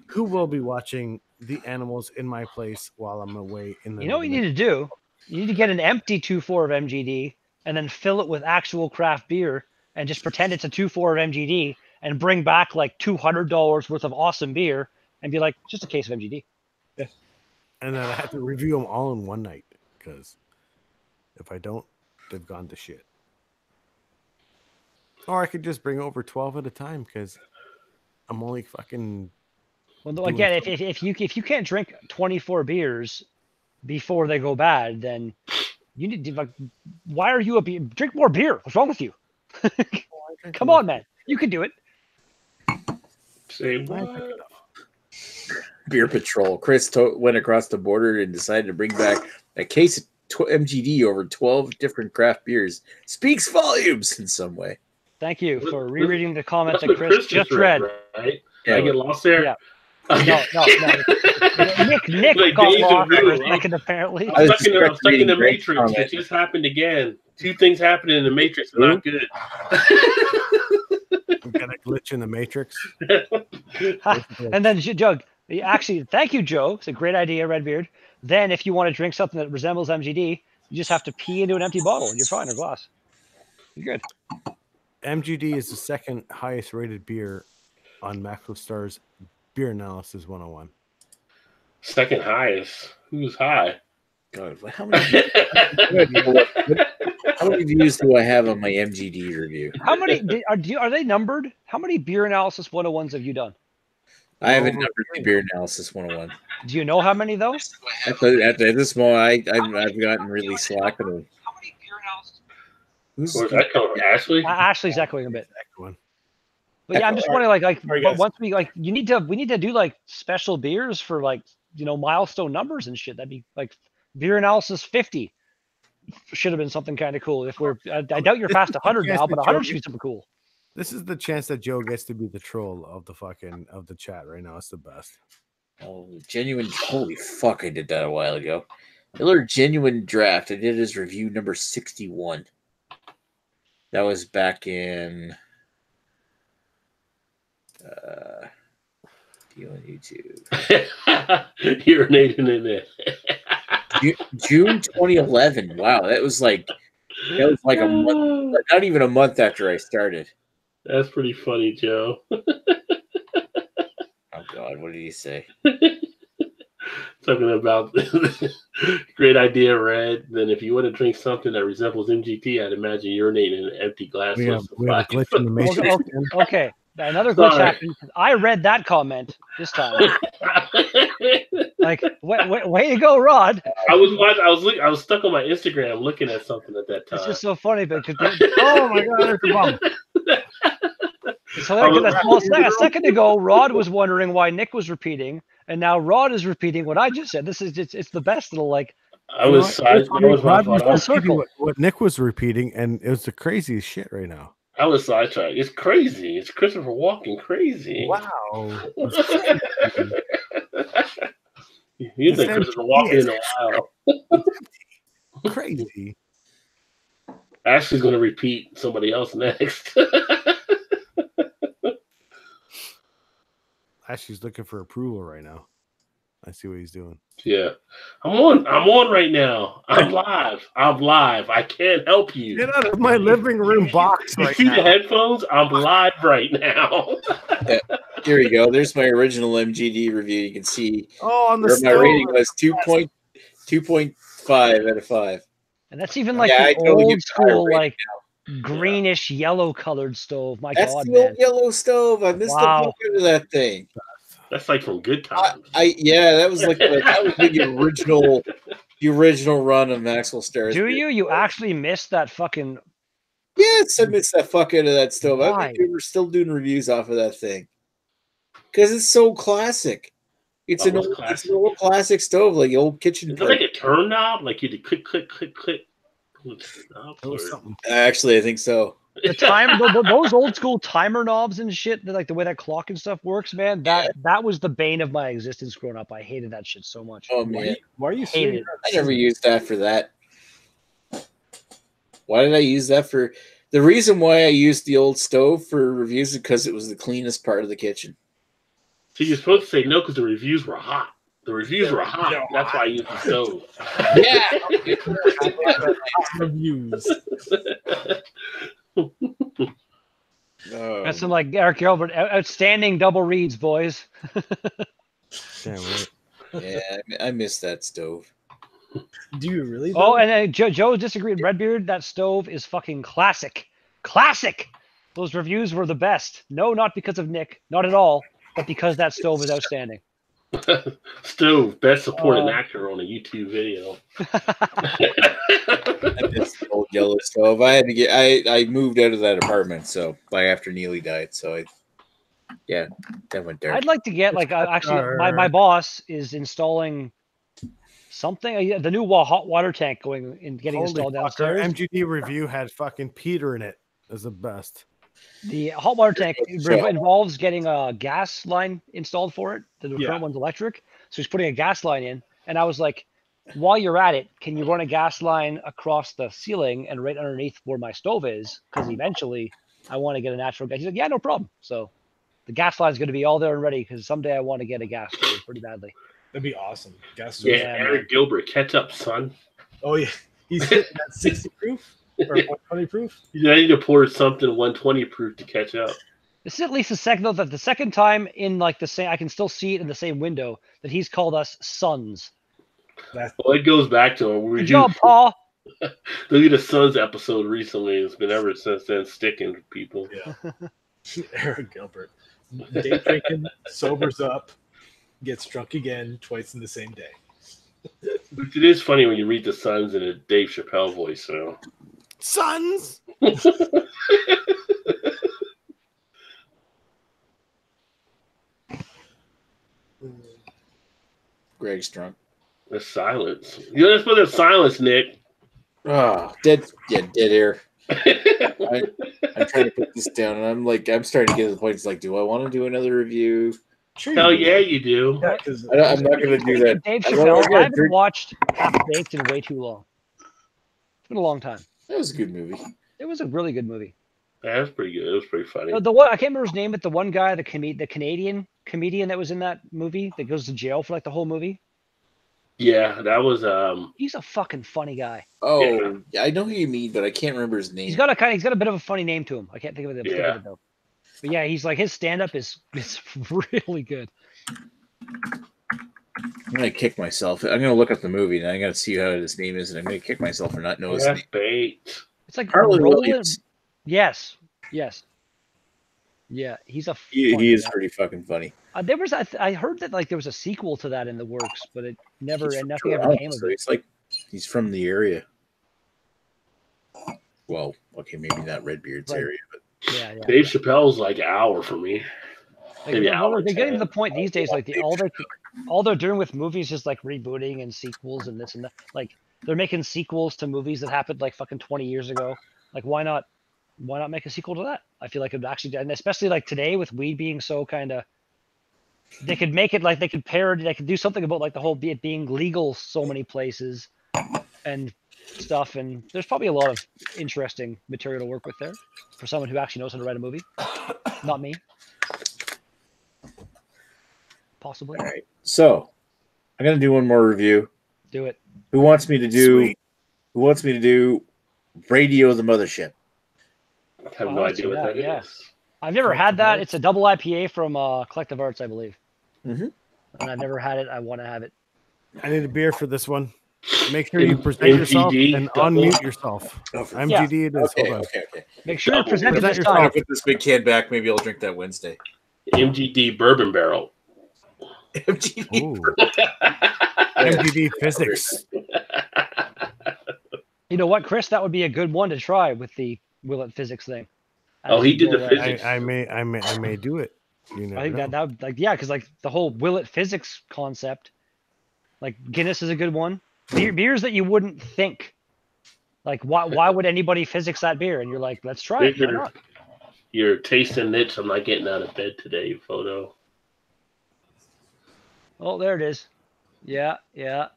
Speaker 1: who will be watching the animals in my place while I'm away. In the
Speaker 4: You know what you need to do? You need to get an empty 2.4 of MGD and then fill it with actual craft beer and just pretend it's a 2.4 of MGD and bring back like $200 worth of awesome beer and be like, just a case of MGD.
Speaker 5: Yeah.
Speaker 1: And then I have to review them all in one night, because if I don't, they've gone to shit. Or I could just bring over 12 at a time, because I'm only fucking.
Speaker 4: Well, again, if you can't drink 24 beers before they go bad, then you need to, like, why are you drink more beer? What's wrong with you? Come on, man. You can do it.
Speaker 6: Say what?
Speaker 2: Beer Patrol. Chris went across the border and decided to bring back a case of MGD over 12 different craft beers. Speaks volumes in some way.
Speaker 4: Thank you for rereading the comment
Speaker 6: That's
Speaker 4: that
Speaker 6: what
Speaker 4: Chris just read.
Speaker 6: Right?
Speaker 2: Yeah,
Speaker 6: I get lost there?
Speaker 4: Yeah. No. Nick
Speaker 6: Like
Speaker 4: got
Speaker 6: days of
Speaker 4: lost for
Speaker 6: blue.
Speaker 4: a second, apparently.
Speaker 6: I'm stuck in the
Speaker 2: reading Greg's
Speaker 6: Matrix.
Speaker 2: comment.
Speaker 6: It just happened again. Two things happened in the Matrix. Not good.
Speaker 1: I'm gonna glitch in the Matrix.
Speaker 4: And then Joe, actually, thank you, Joe. It's a great idea, Redbeard. Then, if you want to drink something that resembles MGD, you just have to pee into an empty bottle, and you're fine, or glass. You're good.
Speaker 1: MGD is the second highest rated beer on Maxwell Star's Beer Analysis 101.
Speaker 6: Second highest. Who's high?
Speaker 2: God, how many views do I have on my MGD review?
Speaker 4: How many are they numbered? How many Beer Analysis 101s have you done?
Speaker 2: I haven't numbered the Beer Analysis 101.
Speaker 4: Do you know how many though?
Speaker 2: At this moment, I've gotten really slack on them.
Speaker 4: How many Beer Analysis?
Speaker 6: Where's that coming from? Ashley?
Speaker 4: Ashley's echoing a bit.
Speaker 1: Echoing.
Speaker 4: But yeah, I'm just wondering, like,
Speaker 5: Sorry,
Speaker 4: but
Speaker 5: guys.
Speaker 4: once we we need to do like special beers for, like, milestone numbers and shit. That'd be like Beer Analysis 50 should have been something kind of cool. If I doubt you're past 100 now, but 100 should be something cool.
Speaker 1: This is the chance that Joe gets to be the troll of the chat right now. It's the best.
Speaker 2: Oh, genuine! Holy fuck! I did that a while ago. Miller Genuine Draft. I did his review number 61. That was back in. On YouTube.
Speaker 6: Urinating in it.
Speaker 2: June 2011. Wow, that was like a month, not even a month after I started.
Speaker 6: That's pretty funny, Joe.
Speaker 2: Oh God, what did he say?
Speaker 6: Talking about great idea, Red. Then if you want to drink something that resembles MGT, I'd imagine urinating in an empty glass.
Speaker 1: We have a glitch in the Matrix.
Speaker 4: Okay. Another glitch happened. I read that comment this time. Like, way to go, Rod.
Speaker 6: I was stuck on my Instagram looking at something at that time.
Speaker 4: It's just so funny, but
Speaker 1: Oh my God, there's a bump.
Speaker 4: So a second ago, Rod was wondering why Nick was repeating, and now Rod is repeating what I just said. This is it's the best little, like.
Speaker 6: I was
Speaker 1: repeating what Nick was repeating, and it was the craziest shit right now.
Speaker 6: I was sidetracked. It's crazy. It's Christopher Walken crazy.
Speaker 1: Wow.
Speaker 6: You think Christopher Walken in a while.
Speaker 1: Crazy.
Speaker 6: Ashley's going to repeat somebody else next.
Speaker 1: Ashley's looking for approval right now. I see what he's doing.
Speaker 6: Yeah. I'm on right now. I'm live. I can't help you.
Speaker 1: Get out of my living room box
Speaker 6: You
Speaker 1: right
Speaker 6: see
Speaker 1: now.
Speaker 6: the headphones? I'm live right now.
Speaker 2: Here we go. There's my original MGD review. You can see
Speaker 1: Oh, on the
Speaker 2: where my
Speaker 1: stove.
Speaker 2: rating was 2.5 out of 5.
Speaker 4: And that's even like
Speaker 2: Yeah,
Speaker 4: the
Speaker 2: I know you
Speaker 4: old school,
Speaker 2: right
Speaker 4: like greenish yellow colored stove. My
Speaker 2: That's
Speaker 4: God,
Speaker 2: the
Speaker 4: man.
Speaker 2: old yellow stove. I missed the fuck out of that thing.
Speaker 6: That's like from Good Times.
Speaker 2: That was like the original run of Maxwell Stars.
Speaker 4: Do you? You actually missed that fucking.
Speaker 2: Yes, I missed that fuck out of that stove.
Speaker 4: Why?
Speaker 2: We're still doing reviews off of that thing because it's so classic. It's an old classic stove, like old kitchen.
Speaker 6: Is it like a turn knob? Like you did click.
Speaker 1: It was something.
Speaker 2: Actually, I think so.
Speaker 4: The time, those old school timer knobs and shit, like the way that clock and stuff works, man. That was the bane of my existence growing up. I hated that shit so much.
Speaker 2: Oh man,
Speaker 5: why are you
Speaker 4: Hated it?
Speaker 2: I never used that for that. Why did I use that for? The reason why I used the old stove for reviews is because it was the cleanest part of the kitchen.
Speaker 6: So you're supposed to say no because the reviews were hot. The reviews were hot. That's why I used the stove.
Speaker 2: Yeah.
Speaker 5: Reviews.
Speaker 4: That's some like Eric Gilbert, outstanding double reads, boys.
Speaker 1: Damn right.
Speaker 2: Yeah, I miss that stove.
Speaker 5: Do you really?
Speaker 4: Oh,
Speaker 5: though?
Speaker 4: and Joe disagreed. Redbeard, that stove is fucking classic. Classic. Those reviews were the best. No, not because of Nick, not at all, but because that stove is outstanding.
Speaker 6: Stove, best supporting actor on a YouTube video.
Speaker 2: I miss the old yellow stove. I had to get. I moved out of that apartment, so after Neely died, so that went there.
Speaker 4: I'd like to get like actually my boss is installing something, the new hot water tank going and getting installed downstairs.
Speaker 1: Our MGD review had fucking Peter in it as the best.
Speaker 4: The hot water tank involves getting a gas line installed for it. The current one's electric, so he's putting a gas line in. And I was like, while you're at it, can you run a gas line across the ceiling and right underneath where my stove is? Because eventually I want to get a natural gas. He's like, yeah, no problem. So the gas line is going to be all there and ready because someday I want to get a gas stove pretty badly.
Speaker 5: That'd be awesome. Gas
Speaker 6: yeah, Eric Gilbert, catch up, son.
Speaker 5: Oh yeah, he's hitting that 60 proof or 120 proof.
Speaker 6: You need to pour something 120 proof to catch up.
Speaker 4: This is at least the second time in like the same. I can still see it in the same window that he's called us sons.
Speaker 6: Well, it goes back to him.
Speaker 4: Good job, Paul.
Speaker 6: Look at the Sons episode recently. It's been ever since then sticking with people.
Speaker 5: Yeah. Eric Gilbert, day drinking, sobers up, gets drunk again twice in the same day.
Speaker 6: It is funny when you read the Sons in a Dave Chappelle voice. So,
Speaker 1: Sons.
Speaker 2: Greg's drunk.
Speaker 6: The silence. You know, that's silence, Nick.
Speaker 2: Oh, dead air. I'm trying to put this down, and I'm starting to get to the point. It's like, do I want to do another review?
Speaker 5: Sure.
Speaker 6: Hell yeah, you do.
Speaker 5: Yeah,
Speaker 2: I'm not going to do that.
Speaker 4: Dave Chappelle, I haven't watched Half Baked in way too long. It's been a long time.
Speaker 2: That was a good movie.
Speaker 4: It was a really good movie.
Speaker 6: That was pretty good. It was pretty funny.
Speaker 4: The one I can't remember his name, but the one guy, the Canadian comedian that was in that movie that goes to jail for like the whole movie.
Speaker 6: Yeah, that was
Speaker 4: He's a fucking funny guy.
Speaker 2: Oh, yeah, I know who you mean, but I can't remember his name.
Speaker 4: He's got a bit of a funny name to him. I can't think of it.
Speaker 6: Yeah.
Speaker 4: Though. But yeah, he's like his stand-up is really good.
Speaker 2: I'm gonna kick myself. I'm gonna look up the movie and I gotta see how his name is, and I'm gonna kick myself for not knowing his name.
Speaker 6: Bait.
Speaker 4: It's like
Speaker 2: Harlan
Speaker 4: Roland.
Speaker 2: Williams.
Speaker 4: Yes. Yeah, he's a.
Speaker 2: He is pretty fucking funny.
Speaker 4: There was I heard that like there was a sequel to that in the works, but it never
Speaker 2: He's
Speaker 4: and
Speaker 2: from
Speaker 4: nothing ever
Speaker 2: Toronto,
Speaker 4: came of
Speaker 2: so
Speaker 4: it.
Speaker 2: he's from the area. Well, okay, maybe not Redbeard's
Speaker 4: Right.
Speaker 2: area, but
Speaker 4: Yeah.
Speaker 6: Dave Chappelle's like an hour for me.
Speaker 4: Like,
Speaker 6: Maybe
Speaker 4: they're getting to
Speaker 6: 10.
Speaker 4: the point these days, like all they're doing with movies is like rebooting and sequels and this and that. Like they're making sequels to movies that happened like fucking 20 years ago. Like why not make a sequel to that? I feel like it would actually, and especially like today with weed being so kind of, they could make it like they could parody, they could do something about like the whole it being legal so many places and stuff. And there's probably a lot of interesting material to work with there for someone who actually knows how to write a movie. Not me. Possibly.
Speaker 2: all right. So I'm gonna do one more review.
Speaker 4: Do it.
Speaker 2: Who wants me to do?
Speaker 1: Sweet.
Speaker 2: Who wants me to do? Radio the Mothership.
Speaker 6: I have
Speaker 4: Oh,
Speaker 6: no
Speaker 4: let's
Speaker 6: idea
Speaker 4: do
Speaker 6: what
Speaker 4: that,
Speaker 6: that is.
Speaker 4: yeah. I've never had that. It's a double IPA from Collective Arts, I believe.
Speaker 2: Mhm.
Speaker 4: And I've never had it. I want to have it.
Speaker 1: I need a beer for this one. Make sure you present yourself
Speaker 6: MGD,
Speaker 1: and
Speaker 6: double.
Speaker 1: unmute yourself.
Speaker 2: Oh, for-
Speaker 1: MGD it is.
Speaker 2: Okay,
Speaker 1: Hold on.
Speaker 2: okay.
Speaker 4: Make sure you
Speaker 6: Double.
Speaker 4: present it
Speaker 1: Present
Speaker 4: this
Speaker 2: I'm gonna
Speaker 4: time.
Speaker 2: put this big can back. Maybe I'll drink that Wednesday.
Speaker 6: MGD Bourbon Barrel.
Speaker 2: MGD.
Speaker 1: Ooh. MGD physics.
Speaker 4: You know what, Chris? That would be a good one to try with the Will It Physics thing.
Speaker 6: Oh, he did the
Speaker 4: Go,
Speaker 6: physics.
Speaker 1: I may do it. You know.
Speaker 4: I think that would, like, yeah, because like the whole Will It Physics concept, like Guinness is a good one. Beers that you wouldn't think Like, why would anybody physics that beer? And you're like, let's try it. Why not?
Speaker 6: You're tasting niche. I'm not getting out of bed today. Photo.
Speaker 4: Oh, there it is. Yeah. Yeah.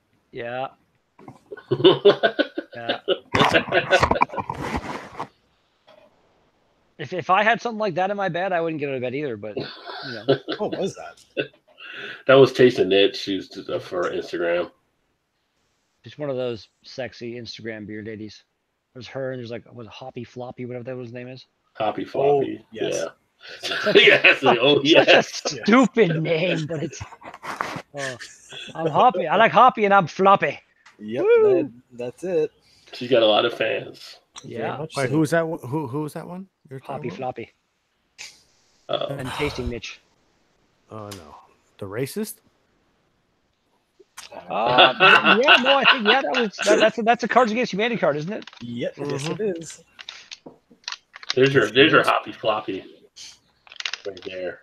Speaker 4: If I had something like that in my bed, I wouldn't get out of bed either. But you know,
Speaker 5: What was that?
Speaker 6: That was tasting niche. She was for Instagram.
Speaker 4: just one of those sexy Instagram beer ladies. There's her, and there's like Hoppy Floppy, whatever that was name is.
Speaker 6: Hoppy Floppy.
Speaker 5: yes.
Speaker 6: Yeah. Yes. Oh, yes.
Speaker 4: Such a stupid name, but it's. I'm Hoppy. I like Hoppy, and I'm Floppy.
Speaker 5: Yep, that's it.
Speaker 6: She's got a lot of fans.
Speaker 4: Yeah.
Speaker 1: Wait, who's that? Who's that one? You're talking
Speaker 4: Hoppy
Speaker 1: about?
Speaker 4: Floppy
Speaker 6: Uh,
Speaker 4: and Tasting Mitch.
Speaker 1: Oh no, the racist.
Speaker 4: Yeah, no, I think that's a Cards Against Humanity card, isn't it?
Speaker 5: Yep, yes it is.
Speaker 6: there's your Hoppy Floppy. Right there.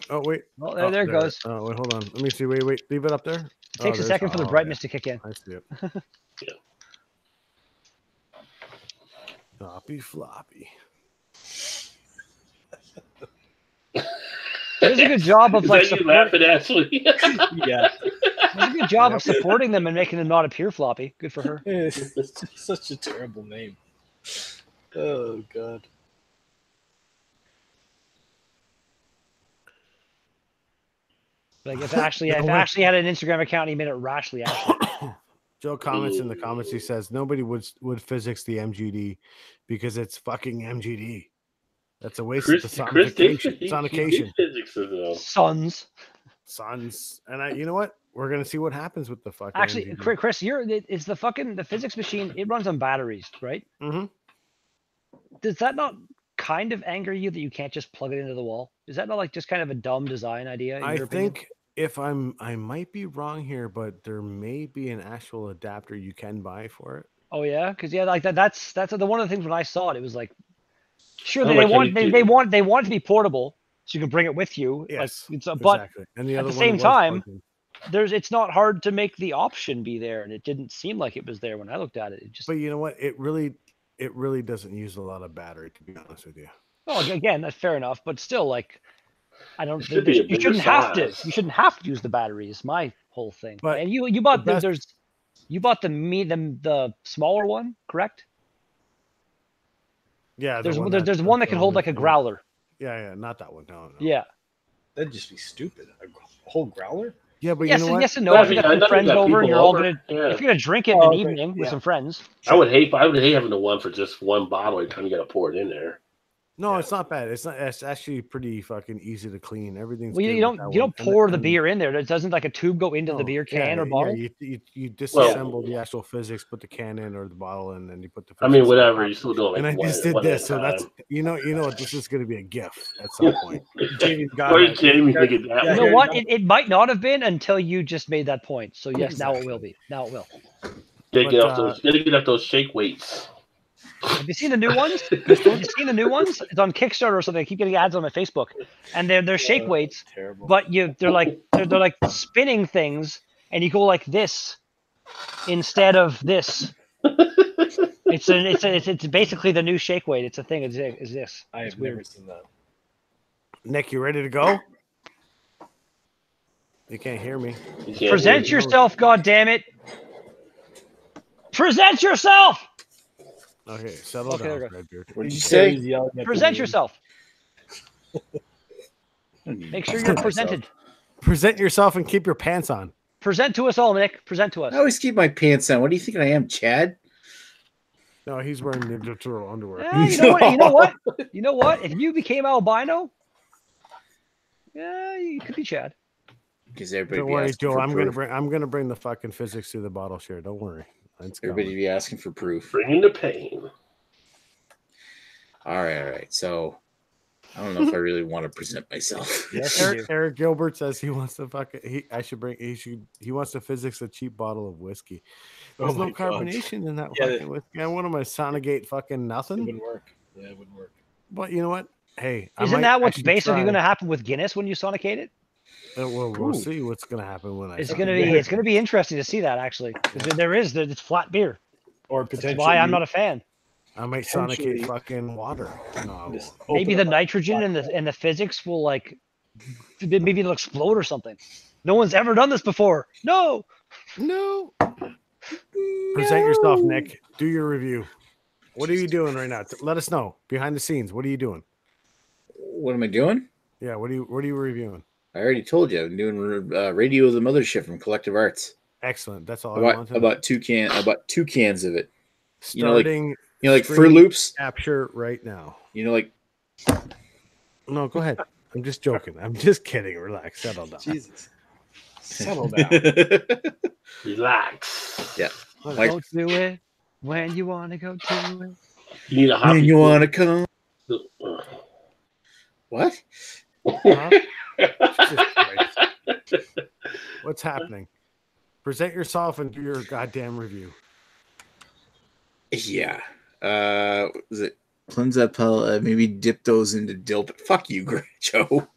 Speaker 1: Oh wait.
Speaker 4: Well, there it goes.
Speaker 1: Oh wait, hold on. Let me see. Wait. Leave it up there.
Speaker 4: It takes a second for the brightness to kick in.
Speaker 1: I see it.
Speaker 6: Yeah.
Speaker 1: Hoppy Floppy.
Speaker 4: Does a good job of
Speaker 6: Is
Speaker 4: like
Speaker 6: that you laughing, Ashley?
Speaker 5: Yeah.
Speaker 4: does a good job of supporting them and making them not appear floppy. Good for her.
Speaker 5: It's such a terrible name. Oh god.
Speaker 4: Like if Ashley had an Instagram account, he made it Rashly Ashley.
Speaker 1: Joe comments in the comments. He says nobody would physics the MGD because it's fucking MGD. That's a waste of the sonication.
Speaker 4: Sons.
Speaker 1: And you know what? We're gonna see what happens with the fucking.
Speaker 4: Actually,
Speaker 1: MGD.
Speaker 4: Chris, it's the physics machine. It runs on batteries, right?
Speaker 1: Mm-hmm.
Speaker 4: Does that not kind of anger you that you can't just plug it into the wall? Is that not like just kind of a dumb design idea?
Speaker 1: I think I might be wrong here, but there may be an actual adapter you can buy for it.
Speaker 4: Oh yeah, because like that's the one of the things when I saw it, it was like, sure they want it to be portable, so you can bring it with you.
Speaker 1: Yes,
Speaker 4: like, but
Speaker 1: exactly. And the
Speaker 4: at
Speaker 1: other
Speaker 4: the
Speaker 1: one
Speaker 4: same
Speaker 1: was
Speaker 4: time,
Speaker 1: plugged in.
Speaker 4: it's not hard to make the option be there, and it didn't seem like it was there when I looked at it. It just.
Speaker 1: But you know what? It really doesn't use a lot of battery, to be honest with you.
Speaker 4: Oh, again, that's fair enough, but still, like, I don't.
Speaker 6: Should be a
Speaker 4: You shouldn't have to.
Speaker 6: size.
Speaker 4: You shouldn't have to use the battery. Is my whole thing.
Speaker 1: But
Speaker 4: and you bought
Speaker 1: the
Speaker 4: you bought the smaller one, correct?
Speaker 1: Yeah,
Speaker 4: There's one that can hold like a growler.
Speaker 1: Yeah, not that one. No.
Speaker 4: Yeah.
Speaker 5: That'd just be stupid. A whole growler?
Speaker 1: Yeah, but
Speaker 4: Yes,
Speaker 1: you know what?
Speaker 4: yes and no. If you got some friends over and you're all gonna,
Speaker 6: Yeah.
Speaker 4: if you're gonna drink it in an evening with some friends.
Speaker 6: I would hate having the one for just one bottle every time you got to pour it in there.
Speaker 1: No, it's not bad. It's actually pretty fucking easy to clean. Everything's.
Speaker 4: Well,
Speaker 1: good
Speaker 4: you
Speaker 1: with
Speaker 4: don't
Speaker 1: that one.
Speaker 4: pour the beer in there. Doesn't like a tube go into the
Speaker 1: No,
Speaker 4: beer can or bottle?
Speaker 1: Yeah, you disassemble the actual physics, put the can in or the bottle, and then you put the.
Speaker 6: I mean,
Speaker 1: physics
Speaker 6: whatever.
Speaker 1: on
Speaker 6: You
Speaker 1: top.
Speaker 6: still do it like
Speaker 1: And I
Speaker 6: one,
Speaker 1: just did
Speaker 6: one
Speaker 1: this,
Speaker 6: at
Speaker 1: so
Speaker 6: a
Speaker 1: that's
Speaker 6: time.
Speaker 1: you know this is going to be a gift at some point.
Speaker 5: Jamie's got
Speaker 6: Where
Speaker 5: it.
Speaker 6: did Jamie think it that
Speaker 5: Yeah,
Speaker 4: You
Speaker 6: way?
Speaker 4: know what? It might not have been until you just made that point. So yes, now it will be. Now it will.
Speaker 6: Gotta get
Speaker 1: But,
Speaker 6: off those shake weights.
Speaker 4: Have you seen the new ones? Have you seen the new ones? It's on Kickstarter or something. I keep getting ads on my Facebook, and they're shake weights,
Speaker 5: Terrible.
Speaker 4: but they're like spinning things, and you go like this instead of this. It's basically the new shake weight. It's a thing. Is this?
Speaker 5: I
Speaker 4: It's
Speaker 5: have
Speaker 4: weird.
Speaker 5: never seen that.
Speaker 1: Nick, you ready to go? You can't hear me.
Speaker 6: You can't
Speaker 4: Present
Speaker 6: hear
Speaker 4: yourself, goddammit! Present yourself!
Speaker 1: Okay, settle
Speaker 4: Okay, there
Speaker 1: down,
Speaker 4: we go.
Speaker 1: Redbeard.
Speaker 2: What did you
Speaker 5: He's
Speaker 2: say?
Speaker 5: yelling at the
Speaker 4: Present
Speaker 5: dude.
Speaker 4: yourself. Make sure you're presented.
Speaker 1: Present yourself and keep your pants on.
Speaker 4: Present to us all, Nick. Present to us.
Speaker 2: I always keep my pants on. What do you think I am, Chad?
Speaker 1: No, he's wearing Ninja Turtle underwear.
Speaker 4: You know what? You know what? You know what? If you became albino, yeah, you could be Chad.
Speaker 2: Because everybody
Speaker 1: Don't
Speaker 2: be
Speaker 1: worry,
Speaker 2: asking
Speaker 1: Joe.
Speaker 2: for
Speaker 1: I'm
Speaker 2: proof.
Speaker 1: gonna bring the fucking physics to the bottle share. Don't worry. It's
Speaker 2: Everybody
Speaker 1: coming.
Speaker 2: be asking for proof.
Speaker 6: Bringing the pain.
Speaker 2: All right. So I don't know if I really want to present myself.
Speaker 4: Yes, you do.
Speaker 1: Eric Gilbert says he wants to he wants to physics a cheap bottle of whiskey.
Speaker 5: Oh
Speaker 1: There's no
Speaker 5: my God.
Speaker 1: carbonation in that
Speaker 5: Yeah,
Speaker 1: fucking whiskey. I want my Sonagate fucking
Speaker 5: It
Speaker 1: nothing.
Speaker 5: wouldn't work. Yeah, it wouldn't work.
Speaker 1: But you know what? Hey,
Speaker 4: Isn't that what's basically going to happen with Guinness when you sonicate it?
Speaker 1: We'll
Speaker 5: Ooh.
Speaker 1: see what's gonna happen when I.
Speaker 4: It's
Speaker 1: start.
Speaker 4: going to be interesting to see that actually. 'Cause it's flat beer.
Speaker 5: Or
Speaker 4: That's
Speaker 5: potentially,
Speaker 4: why I'm not a fan.
Speaker 1: I might sonicate
Speaker 5: Potentially-
Speaker 1: fucking water. No, I
Speaker 5: just
Speaker 1: won't.
Speaker 4: Maybe
Speaker 5: open
Speaker 4: the
Speaker 5: up a-
Speaker 4: nitrogen and the physics will like maybe it'll explode or something. No one's ever done this before. No.
Speaker 1: No. Present yourself, Nick. Do your review. What are you doing right now? Let us know behind the scenes. What are you doing?
Speaker 2: What am I doing?
Speaker 1: Yeah. What are you reviewing?
Speaker 2: I already told you. I'm doing Radio of the Mothership from Collective Arts.
Speaker 1: Excellent. That's all
Speaker 2: I
Speaker 1: I
Speaker 2: bought,
Speaker 1: wanted.
Speaker 2: I bought two cans of it.
Speaker 1: Starting.
Speaker 2: Like
Speaker 1: screen
Speaker 2: Fur Loops.
Speaker 1: Capture right now.
Speaker 2: Like.
Speaker 1: No, go ahead. I'm just joking. I'm just kidding. Relax. Settle down.
Speaker 5: Jesus. Settle down.
Speaker 6: Relax.
Speaker 2: Yeah.
Speaker 1: Like,
Speaker 4: Go do it when you want to go do it.
Speaker 6: You need a hobby.
Speaker 2: When you want to come. What?
Speaker 1: huh? Jesus Christ. What's happening? Present yourself and do your goddamn review.
Speaker 2: Yeah. Was it cleanse that pellet? Maybe dip those into dill. But fuck you, Greg, Joe.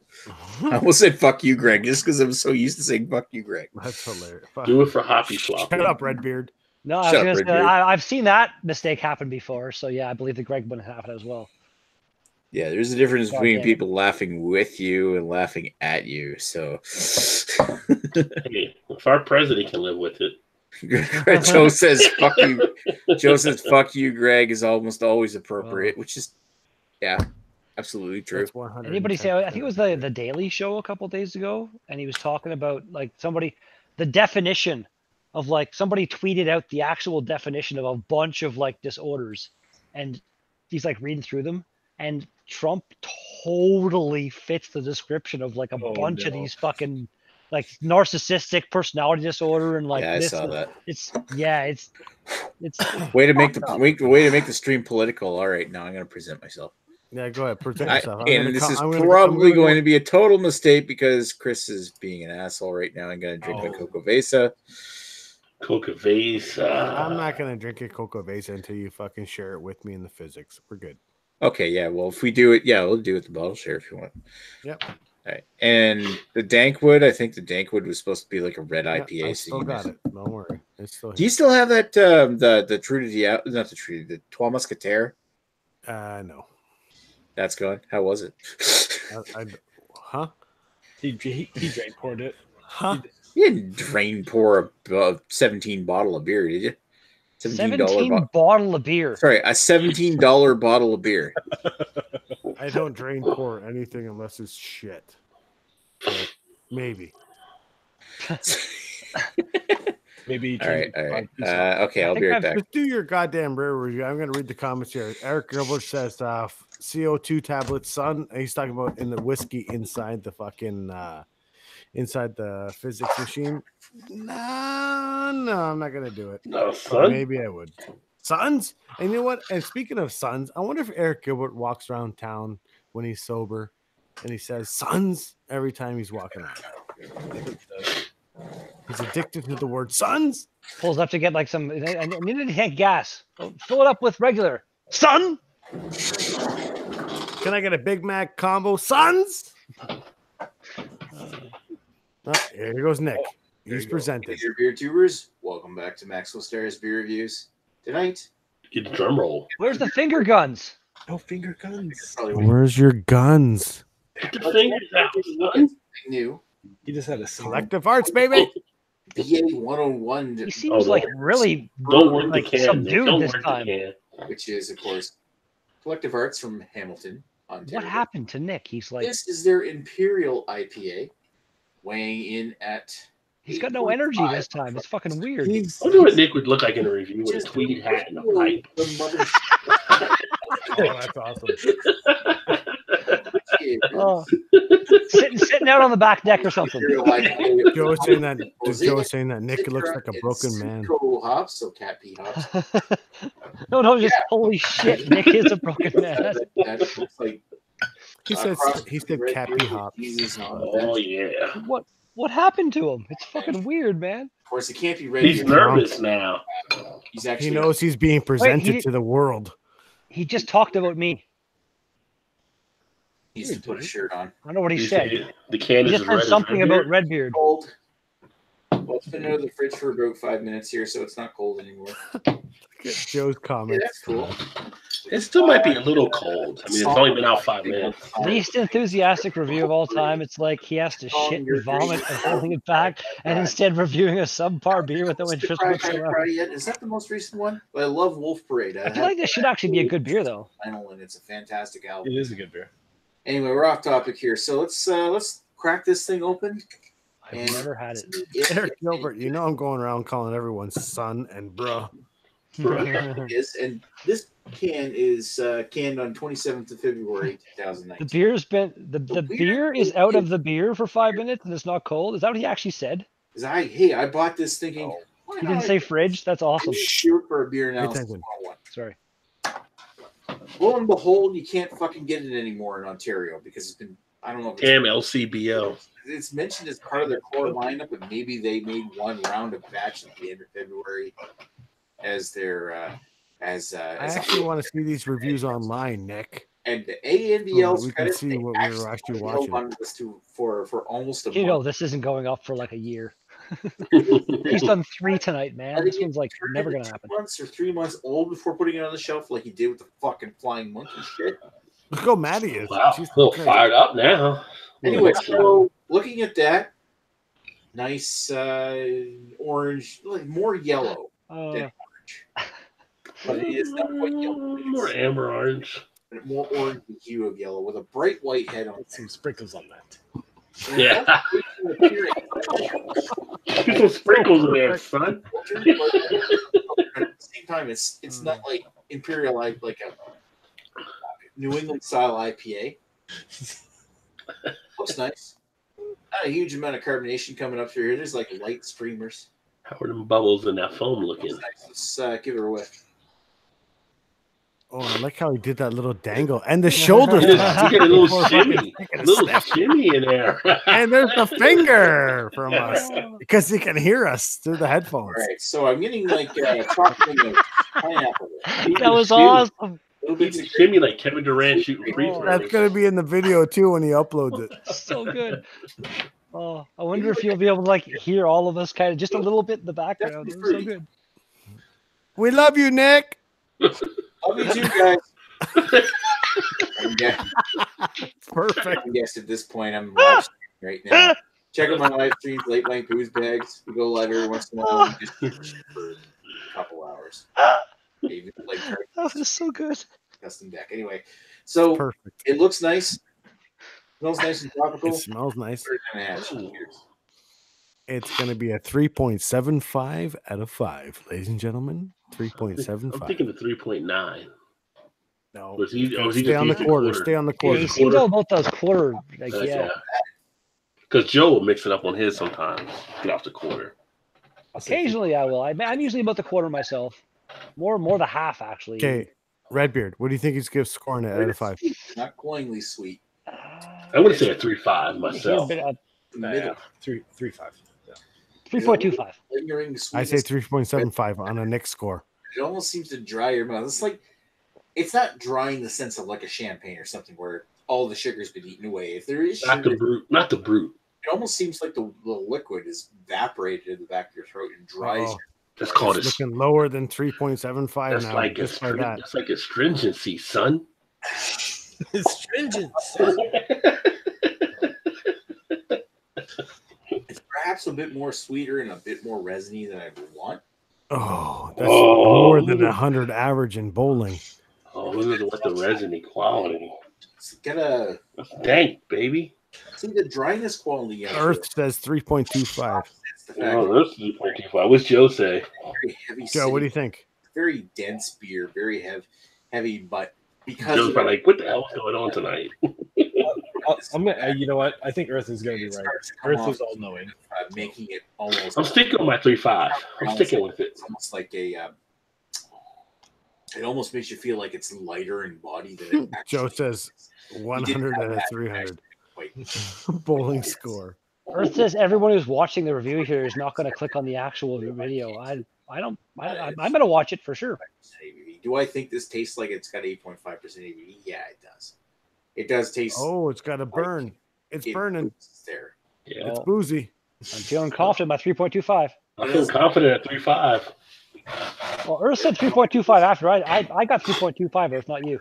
Speaker 2: I almost said fuck you, Greg, just because I'm so used to saying fuck you, Greg.
Speaker 1: That's hilarious. Fuck.
Speaker 6: Do it for Hoppy Flop.
Speaker 1: Shut up, Redbeard.
Speaker 4: No,
Speaker 2: Shut up,
Speaker 4: I was gonna say,
Speaker 2: Redbeard.
Speaker 4: I've seen that mistake happen before. So yeah, I believe the Greg wouldn't have it as well.
Speaker 2: Yeah, there's a difference
Speaker 4: God
Speaker 2: between
Speaker 4: damn it.
Speaker 2: people laughing with you and laughing at you. So
Speaker 6: Hey, if our president can live with it.
Speaker 2: Joe says fuck you. Joe says fuck you, Greg is almost always appropriate, which is absolutely true.
Speaker 1: That's 110%.
Speaker 4: Anybody say? I think it was the Daily Show a couple days ago, and he was talking about like the definition of like somebody tweeted out the actual definition of a bunch of like disorders, and he's like reading through them, and Trump totally fits the description of like a bunch of these fucking like narcissistic personality disorder and like
Speaker 2: Yeah, I
Speaker 4: this.
Speaker 2: saw that.
Speaker 4: It's
Speaker 2: Way to make the stream political. All right, now I'm gonna present myself.
Speaker 1: Yeah, go ahead. Present yourself.
Speaker 2: And this is probably going to be a total mistake because Chris is being an asshole right now. I'm gonna drink my Coco Vesa.
Speaker 6: Coca Vesa.
Speaker 1: I'm not gonna drink a Coco Vesa until you fucking share it with me in the physics. We're good.
Speaker 2: Okay, yeah. Well, if we do it, we'll do it the bottle share if you want.
Speaker 1: Yep.
Speaker 2: All right. And the Dankwood, I think the Dankwood was supposed to be like a red
Speaker 1: Yeah,
Speaker 2: IPA.
Speaker 1: I still got it. Don't worry. It's still
Speaker 2: Do you still have that the True to the Trois Musketeers?
Speaker 1: No.
Speaker 2: That's gone. How was it?
Speaker 1: Huh?
Speaker 5: He drain poured it.
Speaker 1: Huh?
Speaker 2: You didn't pour a 17 bottle of beer, did you? $17
Speaker 4: bottle of beer.
Speaker 2: Sorry, a $17 bottle of beer.
Speaker 1: I don't drain pour anything unless it's shit. So, maybe.
Speaker 5: Maybe.
Speaker 2: All right. Okay, I'll be right back.
Speaker 1: Just do your goddamn beer review. I'm going to read the comments here. Eric Gilbert says CO2 tablets, son. He's talking about in the whiskey inside the fucking inside the physics machine. No, I'm not going to do it.
Speaker 6: No, son.
Speaker 1: Maybe I would. Sons? And you know what? And speaking of sons, I wonder if Eric Gilbert walks around town when he's sober and he says sons every time he's walking around. He's addicted to the word sons.
Speaker 4: Pulls up to get like some. I need to tank gas. Fill it up with regular. Son.
Speaker 1: Can I get a Big Mac combo, sons? Here goes Nick. He's presented.
Speaker 2: Your beer tubers, welcome back to Maxwell Stairs Beer Reviews. Tonight,
Speaker 6: Get the drum roll.
Speaker 4: Where's the finger guns?
Speaker 5: No finger guns.
Speaker 1: Where's your guns?
Speaker 6: Get the fingers out, son.
Speaker 2: new
Speaker 5: He just had a select.
Speaker 1: Collective Arts, baby.
Speaker 2: BA 101,
Speaker 4: He seems like really
Speaker 6: Don't work
Speaker 4: like
Speaker 6: the can. Nick.
Speaker 4: subdued
Speaker 6: Don't
Speaker 4: this
Speaker 6: work
Speaker 4: time.
Speaker 6: the can.
Speaker 2: which is, of course, Collective Arts from Hamilton, Ontario.
Speaker 4: What happened to Nick? He's like
Speaker 2: This is their Imperial IPA, weighing in at.
Speaker 4: he's got no energy this time. It's fucking weird.
Speaker 6: I wonder what Nick would look like in a review with a tweed hat and a pipe.
Speaker 1: Oh, that's awesome.
Speaker 4: Oh. sitting out on the back deck or something.
Speaker 1: Joe was saying that Nick looks like a broken man.
Speaker 2: Hops, so cat pee hops.
Speaker 4: No, just holy shit, Nick is a broken man.
Speaker 2: That's like
Speaker 1: He said Cappy Hop.
Speaker 6: Oh yeah.
Speaker 4: What happened to him? It's fucking weird, man.
Speaker 2: Of course, it can't be ready.
Speaker 6: He's nervous now.
Speaker 2: He's actually.
Speaker 1: He knows he's being presented to the world.
Speaker 4: He just talked about me.
Speaker 2: He needs to put a shirt on.
Speaker 4: I don't know what he said.
Speaker 6: The can
Speaker 4: He
Speaker 6: is
Speaker 4: just
Speaker 6: as red
Speaker 4: said
Speaker 6: as
Speaker 4: something
Speaker 6: Redbeard.
Speaker 4: about Redbeard.
Speaker 2: Cold. Well, it's been out of the fridge for about 5 minutes here, so it's not cold anymore.
Speaker 1: Get Joe's
Speaker 2: Yeah,
Speaker 1: comments.
Speaker 2: that's cool.
Speaker 6: It still might be a little cold. I mean, it's only been out 5 minutes.
Speaker 4: Least enthusiastic review of all time. It's like he has to shit and vomit and holding it back, and instead reviewing a subpar beer with no interest whatsoever.
Speaker 2: Is that the most recent one? But I love Wolf Parade.
Speaker 4: I feel like this should actually be a good beer, though.
Speaker 2: And it's a fantastic album.
Speaker 5: It is a good beer.
Speaker 2: Anyway, we're off topic here, so let's crack this thing open.
Speaker 4: I've never had it.
Speaker 1: Eric Gilbert, you know I'm going around calling everyone son and bruh.
Speaker 2: And this can is canned on 27th of February 2019.
Speaker 4: The beer's been the beer is out of the beer for 5 minutes and it's not cold. Is that what he actually said?
Speaker 2: I bought this thinking.
Speaker 4: He didn't say fridge. That's awesome.
Speaker 2: Shoot for a beer now.
Speaker 4: Sorry.
Speaker 2: Lo and behold, you can't fucking get it anymore in Ontario because it's been, I don't know.
Speaker 6: Damn LCBO.
Speaker 2: It's mentioned as part of their core lineup, but maybe they made one round of batch at the end of February as their I
Speaker 1: actually want to see these reviews online, Nick.
Speaker 2: And the ANBL's
Speaker 1: we can see what we were actually watching.
Speaker 2: For almost a
Speaker 4: month.
Speaker 2: Know,
Speaker 4: this isn't going up for like a year. He's done 3 tonight, man. This one's like never gonna happen.
Speaker 2: 2 months or 3 months old before putting it on the shelf, like he did with the fucking flying monkey shit.
Speaker 1: Look how mad he is.
Speaker 6: Wow, she's a little fired up now.
Speaker 2: Anyway, so looking at that, nice orange, like more yellow than orange. But it is not quite yellow.
Speaker 6: More amber orange.
Speaker 2: More orange hue of yellow with a bright white head on it.
Speaker 5: Some sprinkles on that.
Speaker 6: Yeah. Get some sprinkles in there, son.
Speaker 2: At the same time, it's not like Imperial like a New England style IPA. Looks nice. Not a huge amount of carbonation coming up through here. There's like light streamers.
Speaker 6: How are them bubbles in that foam looking?
Speaker 2: Nice. Let's give it a whiff.
Speaker 1: Oh, I like how he did that little dangle and the shoulders.
Speaker 6: You get a little shimmy, shimmy in there.
Speaker 1: And there's the finger from us because he can hear us through the headphones.
Speaker 2: All right, so I'm getting like chocolate and pineapple.
Speaker 4: That was awesome.
Speaker 6: Shimmy like Kevin Durant shooting free throws.
Speaker 1: That's going to be in the video too when he uploads it.
Speaker 4: So good. Oh, I wonder if you'll be able to like hear all of us kind of just a little bit in the background. It was so good.
Speaker 1: We love you, Nick.
Speaker 2: Love you too, guys.
Speaker 1: Perfect.
Speaker 2: I guess at this point I'm live streaming right now. Check out my live streams, Late Night Booze Bags. We go live every once in a while just for a couple hours. Maybe like
Speaker 4: that was so good.
Speaker 2: Custom deck. Anyway, so perfect. It looks nice. Smells nice and tropical.
Speaker 1: It smells nice. It's going to be a 3.75 out of 5, ladies and gentlemen. 3.75.
Speaker 6: I'm thinking the 3.9.
Speaker 1: No.
Speaker 6: Stay
Speaker 1: on the quarter. Stay on the quarter.
Speaker 4: Yeah, he seems all about those quarter. Like, yeah.
Speaker 6: Because Joe will mix it up on his sometimes. Get off the quarter.
Speaker 4: Occasionally I will. I'm usually about the quarter myself. More the half, actually.
Speaker 1: Okay. Redbeard, what do you think he's scoring it out of 5?
Speaker 2: Not cloyingly sweet.
Speaker 6: I would say a 3.5 myself.
Speaker 5: 3.5.
Speaker 4: 3.25.
Speaker 1: I say 3.75 on a Nick score.
Speaker 2: It almost seems to dry your mouth. It's like it's not dry in the sense of like a champagne or something where all the sugar's been eaten away. If there is
Speaker 6: not the brute.
Speaker 2: It almost seems like the liquid is evaporated in the back of your throat and dries.
Speaker 6: That's called
Speaker 1: looking lower than 3.75
Speaker 6: that's
Speaker 1: now.
Speaker 6: Like that's like astringency, son.
Speaker 5: Astringent.
Speaker 2: It's perhaps a bit more sweeter and a bit more resiny than I would want.
Speaker 1: Oh, that's more than 100 average in bowling.
Speaker 6: Oh, look at the resiny quality.
Speaker 2: It's got
Speaker 6: that's dank, baby.
Speaker 2: See the dryness quality.
Speaker 1: Earth says 3.25.
Speaker 6: Oh, that's 3.25. What's Joe say?
Speaker 2: Very heavy.
Speaker 1: Joe, what do you think?
Speaker 2: Very dense beer, very heavy, but because
Speaker 6: Joe's probably like, what the hell is going on tonight?
Speaker 5: I'm gonna. You know what? I think Earth is going to be right. Earth is all knowing,
Speaker 2: making it almost.
Speaker 6: I'm sticking with my 3.5. I'm sticking with it.
Speaker 2: It's almost like a. It almost makes you feel like it's lighter in body than it actually
Speaker 1: Joe says 100 out of 300. Bowling score.
Speaker 4: Earth says everyone who's watching the review here is not going to click on the actual video. I'm going to watch it for sure.
Speaker 2: Do I think this tastes like it's got 8.5% ABV? Yeah, it does. It does taste.
Speaker 1: Oh, it's got a burn. It's burning.
Speaker 2: There.
Speaker 6: Yeah.
Speaker 1: It's boozy.
Speaker 4: I'm feeling confident by 3.25.
Speaker 6: I feel confident at 3.5.
Speaker 4: Well, Earth said 3.25 after. I got 3.25, Earth, not you.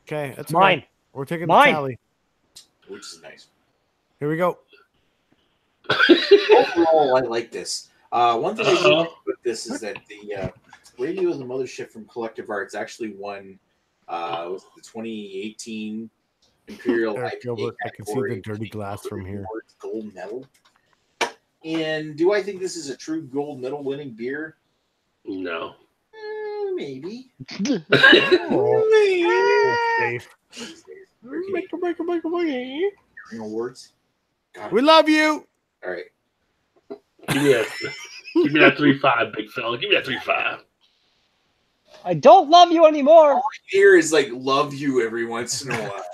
Speaker 1: Okay, that's
Speaker 4: Mine.
Speaker 1: okay. We're taking
Speaker 4: Mine.
Speaker 1: the tally.
Speaker 2: Which is nice.
Speaker 1: Here we go.
Speaker 2: Overall, I like this. One thing I do like about this is that the Radio of the Mothership from Collective Arts actually won was the 2018 Imperial
Speaker 1: Eric
Speaker 2: IPA
Speaker 1: Gilbert, I can see the
Speaker 2: category
Speaker 1: dirty glass from here.
Speaker 2: gold medal. And do I think this is a true gold medal winning beer?
Speaker 6: No.
Speaker 2: Maybe.
Speaker 1: Safe.
Speaker 2: Awards. God.
Speaker 1: We love you.
Speaker 2: All right.
Speaker 6: Give me that 3.5, big fella. Give me that 3.5.
Speaker 4: I don't love you anymore.
Speaker 2: All I hear is like "love you" every once in a while.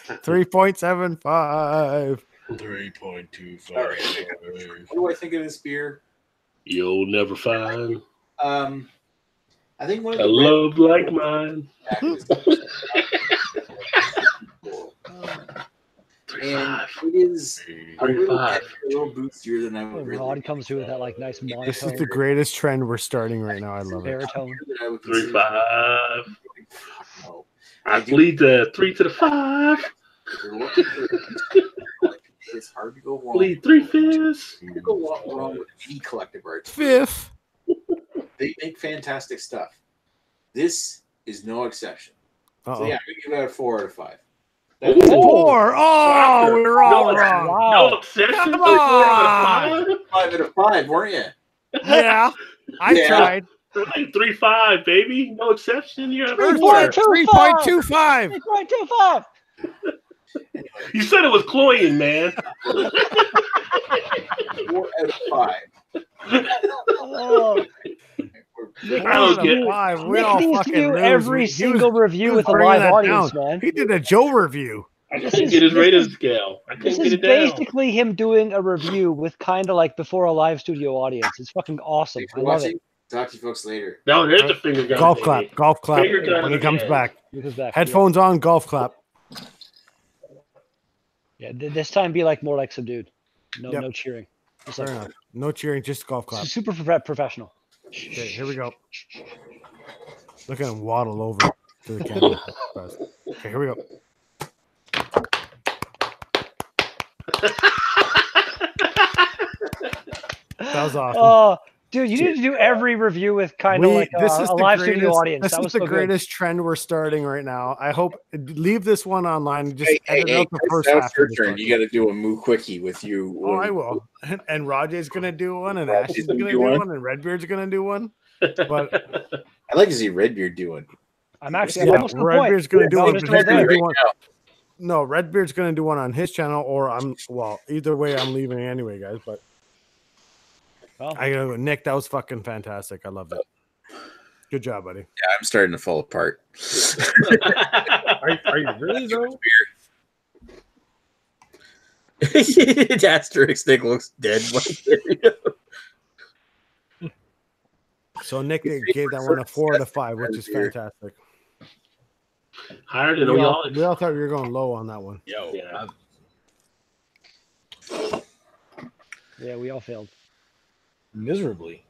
Speaker 1: 3.75.
Speaker 2: 3.25. What do I think of this beer?
Speaker 6: You'll never find
Speaker 2: I think one of
Speaker 6: a
Speaker 2: the
Speaker 6: love like mine.
Speaker 2: And it is a little
Speaker 6: 3.5.
Speaker 2: boostier than I would
Speaker 4: And
Speaker 2: really.
Speaker 4: Rod comes through with that like nice
Speaker 1: This is
Speaker 4: monotone
Speaker 1: the greatest trend we're starting right now. I love it.
Speaker 4: baritone.
Speaker 2: That I would consider-
Speaker 6: 3.5.
Speaker 2: No.
Speaker 6: I bleed the 3 to the 5.
Speaker 2: If you're looking for it's hard to go wrong.
Speaker 6: Bleed 3/5.
Speaker 2: You go wrong with any Collective Arts.
Speaker 1: Fifth.
Speaker 2: They make fantastic stuff. This is no exception.
Speaker 1: Uh-oh.
Speaker 2: So yeah, we give it a 4 out of 5.
Speaker 6: Ooh.
Speaker 1: 4. Oh, we were all
Speaker 6: No,
Speaker 1: wrong.
Speaker 4: Wow.
Speaker 6: No obsession.
Speaker 1: Come
Speaker 6: 4 out
Speaker 1: on.
Speaker 6: of 5.
Speaker 2: 5 out of 5, weren't you?
Speaker 1: Yeah, I
Speaker 2: Yeah.
Speaker 1: tried.
Speaker 6: Like 3.5, baby. No exception. You're a
Speaker 1: 3.25.
Speaker 4: 3.25.
Speaker 6: You said it was cloying, man.
Speaker 2: 4 out of 5.
Speaker 4: Oh,
Speaker 6: I don't get it.
Speaker 1: 5. We
Speaker 4: Nick
Speaker 1: all
Speaker 4: needs to
Speaker 1: fucking
Speaker 4: do
Speaker 1: lose.
Speaker 4: every
Speaker 1: He was-
Speaker 4: single
Speaker 1: he
Speaker 4: review
Speaker 1: was
Speaker 4: with a
Speaker 1: bringing
Speaker 4: live
Speaker 1: that
Speaker 4: audience,
Speaker 1: down.
Speaker 4: man.
Speaker 1: He did a Joe review.
Speaker 6: I
Speaker 4: This
Speaker 6: couldn't
Speaker 4: is-
Speaker 6: get his
Speaker 4: this
Speaker 6: rating
Speaker 4: is-
Speaker 6: scale. I
Speaker 4: This
Speaker 6: couldn't
Speaker 4: is
Speaker 6: get it down.
Speaker 4: basically him doing a review with kind of like before a live studio audience. It's fucking awesome.
Speaker 2: Thanks
Speaker 4: I
Speaker 2: for
Speaker 4: love
Speaker 2: watching.
Speaker 4: it.
Speaker 2: Talk to you folks later.
Speaker 6: No, there's the finger gun.
Speaker 1: Golf
Speaker 6: baby.
Speaker 1: clap. Golf clap.
Speaker 6: Finger gun
Speaker 1: When he
Speaker 6: in
Speaker 1: comes
Speaker 6: hand.
Speaker 1: back.
Speaker 4: He goes back.
Speaker 1: Headphones on. Golf clap.
Speaker 4: Yeah, this time be like more like subdued. No,
Speaker 1: Yep.
Speaker 4: no cheering. Just
Speaker 1: Fair
Speaker 4: like,
Speaker 1: enough. No cheering. Just golf clap.
Speaker 4: super professional.
Speaker 1: Okay, here we go. Look at him waddle over to the camera. Okay, here we go. That was awesome.
Speaker 4: Oh, dude, you need to do every review with kind of like a live studio audience.
Speaker 1: This
Speaker 4: That
Speaker 1: is
Speaker 4: was
Speaker 1: the
Speaker 4: so good.
Speaker 1: greatest trend we're starting right now. I hope leave this one online. And just edit out the
Speaker 2: Chris,
Speaker 1: first
Speaker 2: now
Speaker 1: half.
Speaker 2: it's your
Speaker 1: of this
Speaker 2: turn.
Speaker 1: one.
Speaker 2: You got to do a moo quickie with you.
Speaker 1: Oh, I will. And Rajay's gonna do one, and
Speaker 2: Rajay's
Speaker 1: Ash is
Speaker 2: gonna
Speaker 1: gonna
Speaker 2: do
Speaker 1: do
Speaker 2: one?
Speaker 1: one, and Redbeard's gonna do one. But
Speaker 2: I'd like to see Redbeard do it.
Speaker 4: I'm actually
Speaker 1: yeah,
Speaker 4: almost to the point.
Speaker 1: Redbeard's gonna do
Speaker 4: I
Speaker 1: one.
Speaker 4: was
Speaker 1: But
Speaker 4: just
Speaker 1: he's
Speaker 4: right
Speaker 1: gonna
Speaker 4: there.
Speaker 1: do one. No, Redbeard's gonna do one on his channel, or either way, I'm leaving anyway, guys. But
Speaker 4: Well,
Speaker 1: I gotta go. Nick, that was fucking fantastic. I loved it. Good job, buddy.
Speaker 2: Yeah, I'm starting to fall apart.
Speaker 5: Are you really though?
Speaker 2: Asterix Nick looks dead.
Speaker 1: So Nick gave that one a 4 out of 5, which is fantastic.
Speaker 6: Higher than
Speaker 1: We
Speaker 6: we
Speaker 1: all,
Speaker 6: all.
Speaker 1: we all thought you were going low on that one.
Speaker 2: Yo,
Speaker 6: Yeah.
Speaker 4: yeah, we all failed.
Speaker 5: Miserably.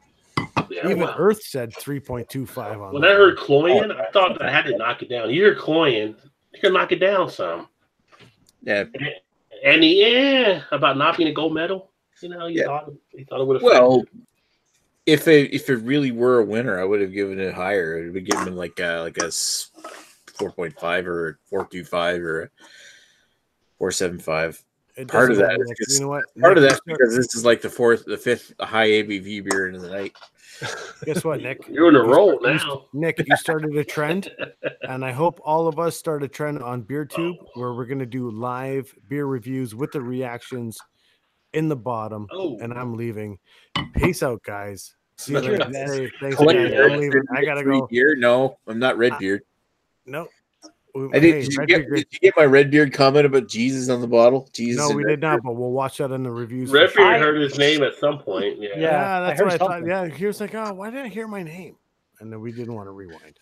Speaker 6: Yeah,
Speaker 1: Even
Speaker 6: well,
Speaker 1: Earth said 3.25 on
Speaker 6: when
Speaker 1: that
Speaker 6: I heard
Speaker 1: one.
Speaker 6: cloying, I thought that I had to knock it down. You hear cloying, you can knock it down some.
Speaker 2: yeah.
Speaker 6: And the about not being a gold medal, you know, you
Speaker 2: Yeah.
Speaker 6: thought it would have.
Speaker 2: Well, if it really were a winner, I would have given it higher. It would have given like a 4.5 or a 4.25 or a 4.75.
Speaker 1: It
Speaker 2: Part of
Speaker 1: doesn't
Speaker 2: that
Speaker 1: matter,
Speaker 2: is
Speaker 1: Nick.
Speaker 2: just-
Speaker 1: You know what?
Speaker 2: Part of
Speaker 1: Nick,
Speaker 2: that's because this is like the fifth high ABV beer into the night.
Speaker 1: guess what, Nick?
Speaker 6: You're in a roll
Speaker 1: You-
Speaker 6: now.
Speaker 1: Nick, you started a trend, and I hope all of us start a trend on BeerTube where we're going to do live beer reviews with the reactions in the bottom.
Speaker 6: Oh.
Speaker 1: And I'm leaving. Peace out, guys. See you
Speaker 2: Sure,
Speaker 1: later.
Speaker 4: man.
Speaker 1: Hey, thanks,
Speaker 2: Collective
Speaker 1: guys. I'm leaving. I gotta go.
Speaker 2: Beer? No, I'm not Redbeard.
Speaker 1: No.
Speaker 2: I did. Did you get my Redbeard comment about Jesus on the bottle? Jesus.
Speaker 1: No,
Speaker 2: and
Speaker 1: we did not,
Speaker 2: Redbeard?
Speaker 1: but we'll watch that in the reviews. for
Speaker 6: Redbeard
Speaker 1: sure.
Speaker 4: I-
Speaker 6: heard his name at some point. Yeah.
Speaker 4: Yeah.
Speaker 1: That's
Speaker 4: I heard
Speaker 1: what I thought.
Speaker 4: something.
Speaker 1: Yeah, he was like, "Oh, why didn't I hear my name?" And then we didn't want to rewind.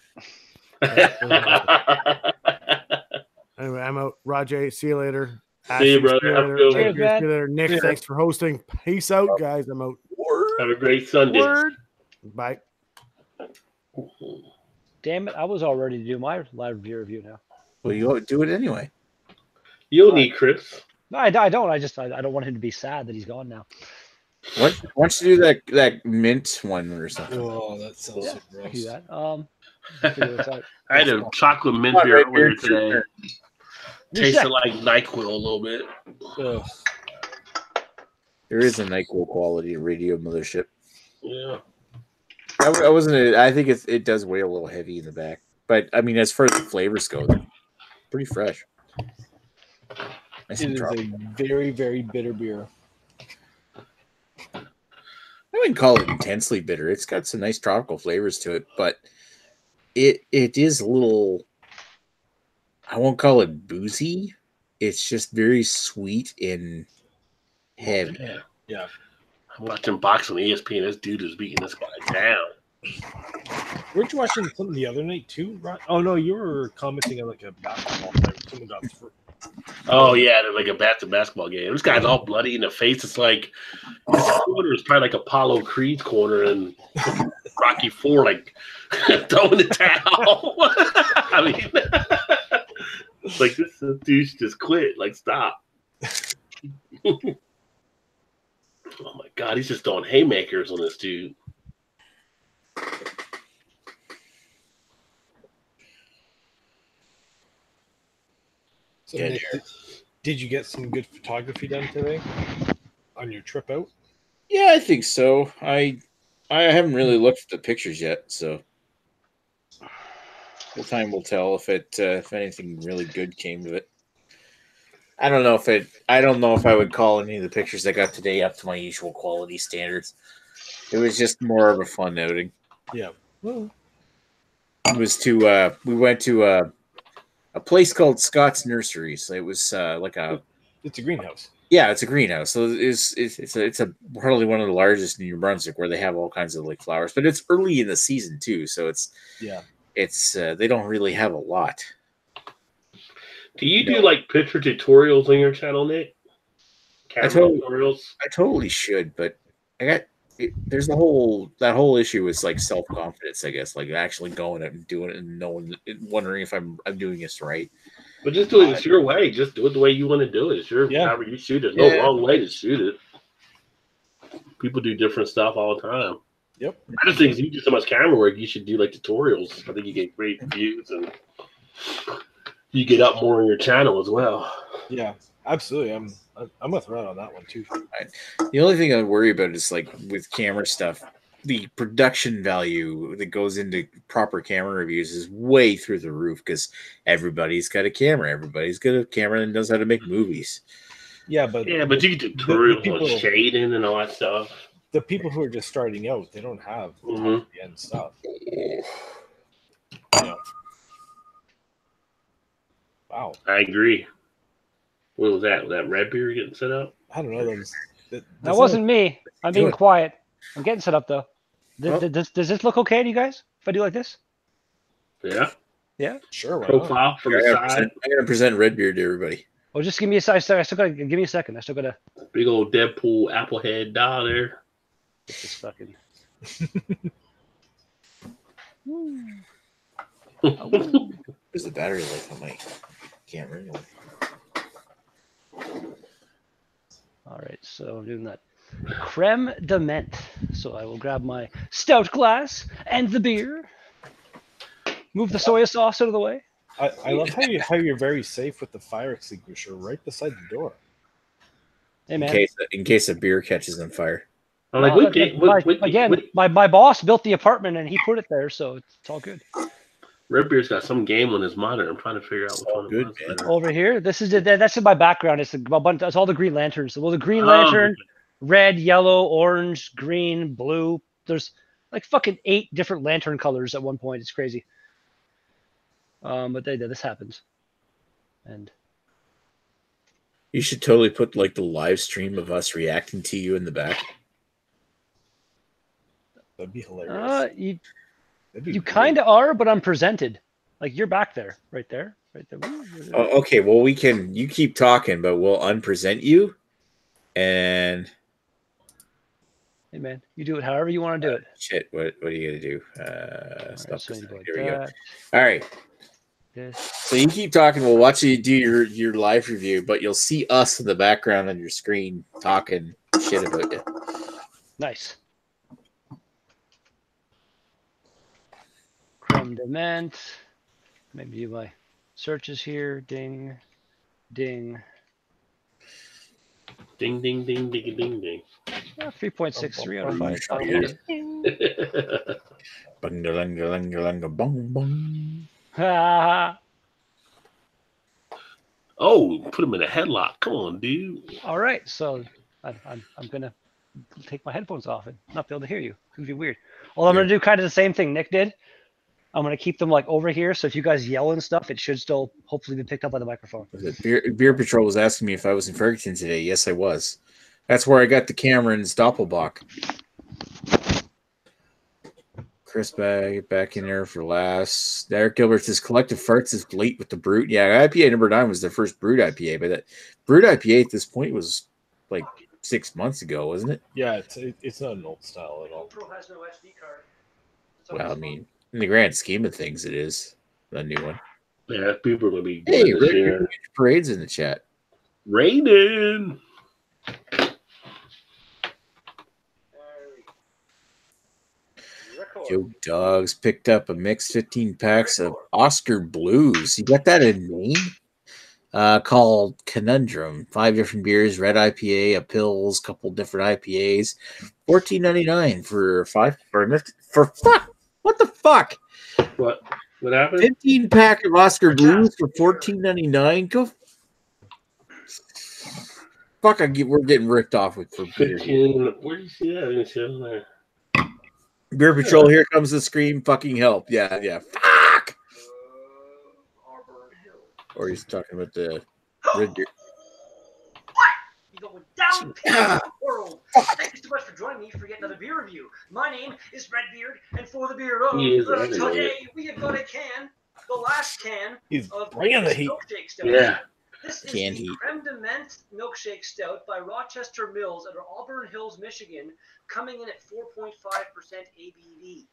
Speaker 1: Anyway, I'm out. Rajay, see you later.
Speaker 6: See you,
Speaker 1: Ashley,
Speaker 6: brother. Have a good one.
Speaker 1: Redbeard,
Speaker 4: Cheers,
Speaker 1: see you later. Nick,
Speaker 6: Yeah.
Speaker 1: thanks for hosting. Peace out, guys. I'm out.
Speaker 6: Have a great Sunday.
Speaker 1: Word. Bye.
Speaker 4: Damn it! I was all ready to do my live beer review now.
Speaker 2: Well, you do it anyway.
Speaker 6: You'll need Chris.
Speaker 4: No, I don't. I don't want him to be sad that he's gone now.
Speaker 2: Why don't you do that mint one or something?
Speaker 5: Oh, that sounds so
Speaker 4: I can
Speaker 5: gross.
Speaker 4: do that. Figure this out.
Speaker 6: I had a chocolate mint beer earlier today. Tasted like NyQuil a little bit.
Speaker 5: Ugh.
Speaker 2: There is a NyQuil quality radio mothership.
Speaker 6: Yeah.
Speaker 2: I wasn't. I think it does weigh a little heavy in the back, but I mean, as far as the flavors go, they're pretty fresh. Nice
Speaker 5: It
Speaker 2: and
Speaker 5: is
Speaker 2: tropical.
Speaker 5: a very, very bitter beer.
Speaker 2: I wouldn't call it intensely bitter. It's got some nice tropical flavors to it, but it is a little. I won't call it boozy. It's just very sweet and heavy.
Speaker 6: Yeah.
Speaker 5: Yeah.
Speaker 6: I'm watching boxing on ESPN. This dude is beating this guy down.
Speaker 5: Weren't you watching something the other night too, Ron? Oh no, you were commenting on like a basketball player. Someone got through.
Speaker 6: Oh yeah, they're like a basketball game. This guy's all bloody in the face. It's like this corner is probably like Apollo Creed's corner and Rocky IV, like throwing the towel. I mean, it's like this douche just quit. Like stop. Oh my god, he's just throwing haymakers on this dude.
Speaker 5: So
Speaker 2: Yeah,
Speaker 5: Nick, did you get some good photography done today on your trip out?
Speaker 2: Yeah, I think so. I haven't really looked at the pictures yet, so the time will tell if anything really good came of it. I don't know if I would call any of the pictures I got today up to my usual quality standards. It was just more of a fun outing.
Speaker 5: Yeah. Well,
Speaker 2: It was we went to a place called Scott's Nursery. So it was like
Speaker 5: it's a greenhouse.
Speaker 2: yeah, it's a greenhouse. So it's probably one of the largest in New Brunswick where they have all kinds of like flowers, but it's early in the season too, so it's they don't really have a lot.
Speaker 6: Do you do like picture tutorials on your channel, Nick? Tutorials?
Speaker 2: I totally should, but there's that whole issue with like self-confidence, I guess, like actually going out and doing it and no one wondering if I'm doing this right.
Speaker 6: But just do it. It's your way. Just do it the way you want to do it. It's your however you shoot it. There's no wrong way to shoot it. People do different stuff all the time.
Speaker 5: Yep.
Speaker 6: I just think if you do so much camera work, you should do like tutorials. I think you get great views and you get up more on your channel as well.
Speaker 5: Yeah, absolutely. I'm with Ron on that one too.
Speaker 2: The only thing I worry about is like with camera stuff, the production value that goes into proper camera reviews is way through the roof because everybody's got a camera. Everybody's got a camera and knows how to make movies.
Speaker 5: Yeah, but
Speaker 6: you can do tutorials on shading and all that stuff.
Speaker 5: The people who are just starting out, they don't have the end stuff. Yeah. Wow.
Speaker 6: I agree. What was that? Was that red beer getting set up?
Speaker 5: I don't know.
Speaker 4: That wasn't me. I'm being quiet. I'm getting set up though. Does this look okay to you guys? If I do like this?
Speaker 6: Yeah.
Speaker 5: Yeah. Sure.
Speaker 6: Profile from the side.
Speaker 2: I'm gonna present red beer to everybody.
Speaker 4: Well, just give me a second. I still gotta give me a second. I still gotta.
Speaker 6: Big old Deadpool Applehead doll there.
Speaker 4: Get this fucking.
Speaker 2: Where's the battery life on my camera anyway?
Speaker 4: All right, so I'm doing that. Creme de menthe. So I will grab my stout glass and the beer. Move the soy sauce out of the way.
Speaker 5: I love how you're very safe with the fire extinguisher right beside the door.
Speaker 4: Hey man.
Speaker 2: In case a beer catches on fire.
Speaker 6: I'm like,
Speaker 4: my boss built the apartment and he put it there, so it's all good.
Speaker 6: Red Beer's got some game on his monitor. I'm trying to figure out which one it was.
Speaker 4: Over here, that's in my background. It's a bunch. It's all the green lanterns. Well, the green lantern, red, yellow, orange, green, blue. There's like fucking 8 different lantern colors at one point. It's crazy. But this happens, and
Speaker 2: you should totally put like the live stream of us reacting to you in the back.
Speaker 5: That'd be hilarious.
Speaker 4: You kind of are, but I'm presented. Like you're back there, right there.
Speaker 2: Oh, okay, well you keep talking, but we'll unpresent you, and
Speaker 4: man. You do it however you want to do it.
Speaker 2: Shit, what are you gonna do?
Speaker 4: Right, so you
Speaker 2: Here we go.
Speaker 4: that,
Speaker 2: All right.
Speaker 4: this.
Speaker 2: So you keep talking. We'll watch you do your live review, but you'll see us in the background on your screen talking shit about you.
Speaker 4: Nice. Creme de menthe. Maybe do my searches here. Ding, ding.
Speaker 6: Ding, ding, ding, ding, ding, ding.
Speaker 4: 3.63 out of 5.
Speaker 2: Bungalungalungalunga bong bong.
Speaker 4: Ha!
Speaker 6: Oh, put him in a headlock. Come on, dude.
Speaker 4: All right, so I'm gonna take my headphones off and not be able to hear you. It's gonna be weird. Well, I'm gonna do kind of the same thing Nick did. I'm gonna keep them like over here, so if you guys yell and stuff, it should still hopefully be picked up by the microphone.
Speaker 2: Beer Patrol was asking me if I was in Ferguson today. Yes, I was. That's where I got the Cameron's Doppelbock. Chris back in there for last. Derek Gilbert says collective farts is late with the Brute. Yeah, IPA number 9 was their first Brute IPA, but that Brute IPA at this point was like 6 months ago, wasn't it?
Speaker 5: Yeah, it's not an old style at all.
Speaker 4: GoPro has no SD card.
Speaker 2: Well, I mean, in the grand scheme of things, it is a new one.
Speaker 6: Yeah, people are gonna be.
Speaker 2: Hey, Rick, Parade's in the chat.
Speaker 6: Raiden.
Speaker 2: Joe Dogs picked up a mixed 15 packs of Oscar Blues. You got that in Maine? Called Conundrum. 5 different beers, red IPA, a Pils, couple different IPAs. $14.99 for fuck. What the fuck?
Speaker 6: What happened?
Speaker 2: 15 pack of Oscar Blues for $14.99. Go. Fuck! We're getting ripped off with for beer.
Speaker 6: 15. Where do you see that? I didn't see it on there.
Speaker 2: Beer Patrol, here comes the scream. Fucking help. Yeah. Fuck! Or he's talking about the red beer.
Speaker 7: You going down in the world. Thank you so much for joining me for yet another beer review. My name is Redbeard, and for the beer of today, we have got a can, the last can of
Speaker 5: bringing the heat.
Speaker 7: milkshake stout.
Speaker 6: Yeah.
Speaker 7: This is
Speaker 2: Canned
Speaker 7: the
Speaker 2: heat.
Speaker 7: Creme de Menthe milkshake stout by Rochester Mills out of Auburn Hills, Michigan, coming in at 4.5% ABV.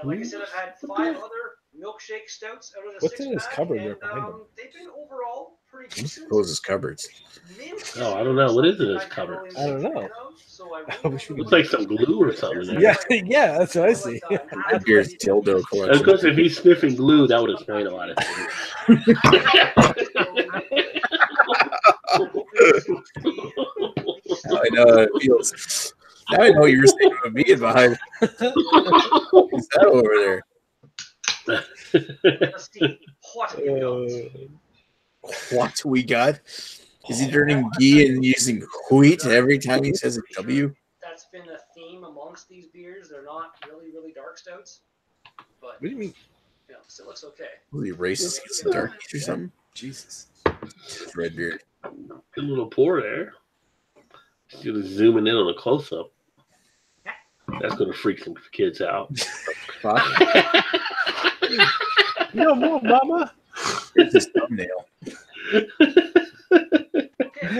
Speaker 7: Like I said, I've had 5 other milkshake stouts out of the
Speaker 5: What's
Speaker 7: 6
Speaker 5: in his
Speaker 7: pack,
Speaker 5: cupboard
Speaker 7: and
Speaker 5: right behind him?
Speaker 7: they've been overall pretty
Speaker 2: Who
Speaker 7: decent.
Speaker 2: closes cupboards?
Speaker 6: Oh, I don't know. What is in his cupboard?
Speaker 5: I don't know. I wish we
Speaker 6: Looks like some glue or something in there.
Speaker 5: Yeah, that's what I see.
Speaker 2: That beer's dildo collection.
Speaker 6: Of course, if he's sniffing glue, that would explain a lot of things.
Speaker 2: I know how it feels. Now I know what you were saying about being behind. What's that over there? What we got? Is he turning ghee and using wheat every time he says a W?
Speaker 7: That's been a theme amongst these beers. They're not really dark stouts, but
Speaker 5: What do you mean?
Speaker 7: you know, still looks okay.
Speaker 2: Was he racist against the darkies or something?
Speaker 5: Jesus.
Speaker 2: Redbeard.
Speaker 6: Good little pour there. Just zooming in on a close up. That's going to freak some kids out.
Speaker 2: Fuck.
Speaker 5: No more, mama.
Speaker 2: Here's his thumbnail.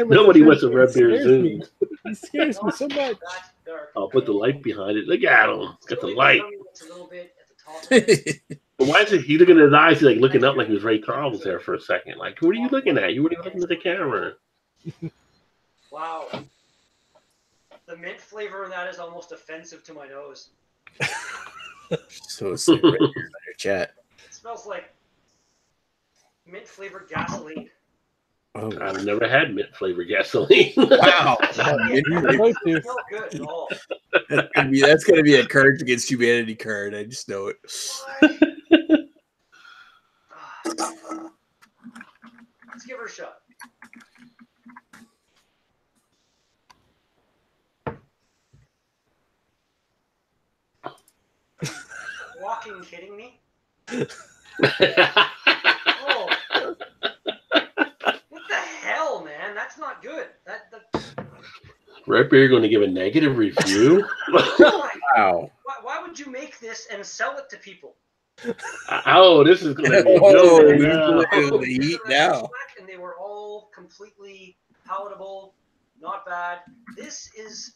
Speaker 6: Nobody wants a red beer zoom.
Speaker 5: He scares me so much.
Speaker 7: That dark.
Speaker 6: I'll put the light behind it. Look at him. It's got the light.
Speaker 7: It's a little bit at the top of it.
Speaker 6: But why is it he looking at his eyes? He's like looking up like he was Ray Carl was there for a second. Like, what are you looking at? You weren't even looking at the camera.
Speaker 7: Wow. The mint flavor in that is almost offensive to my nose.
Speaker 2: So it's Redbeard on your chat.
Speaker 7: It smells like mint flavored gasoline.
Speaker 2: Oh,
Speaker 6: I've never had mint flavored gasoline.
Speaker 2: wow.
Speaker 7: It's not good at all.
Speaker 2: That's gonna be a Cards Against Humanity card. I just know it.
Speaker 7: Let's give her a shot. Walking kidding me? Oh. What the hell, man? That's not good. That
Speaker 6: Red Beer going to give a negative review?
Speaker 2: Wow.
Speaker 7: why would you make this and sell it to people?
Speaker 6: Oh, this is going to be
Speaker 2: Oh,
Speaker 6: good.
Speaker 2: he's
Speaker 6: now.
Speaker 2: looking at the heat now.
Speaker 7: And they were all completely palatable, not bad. This is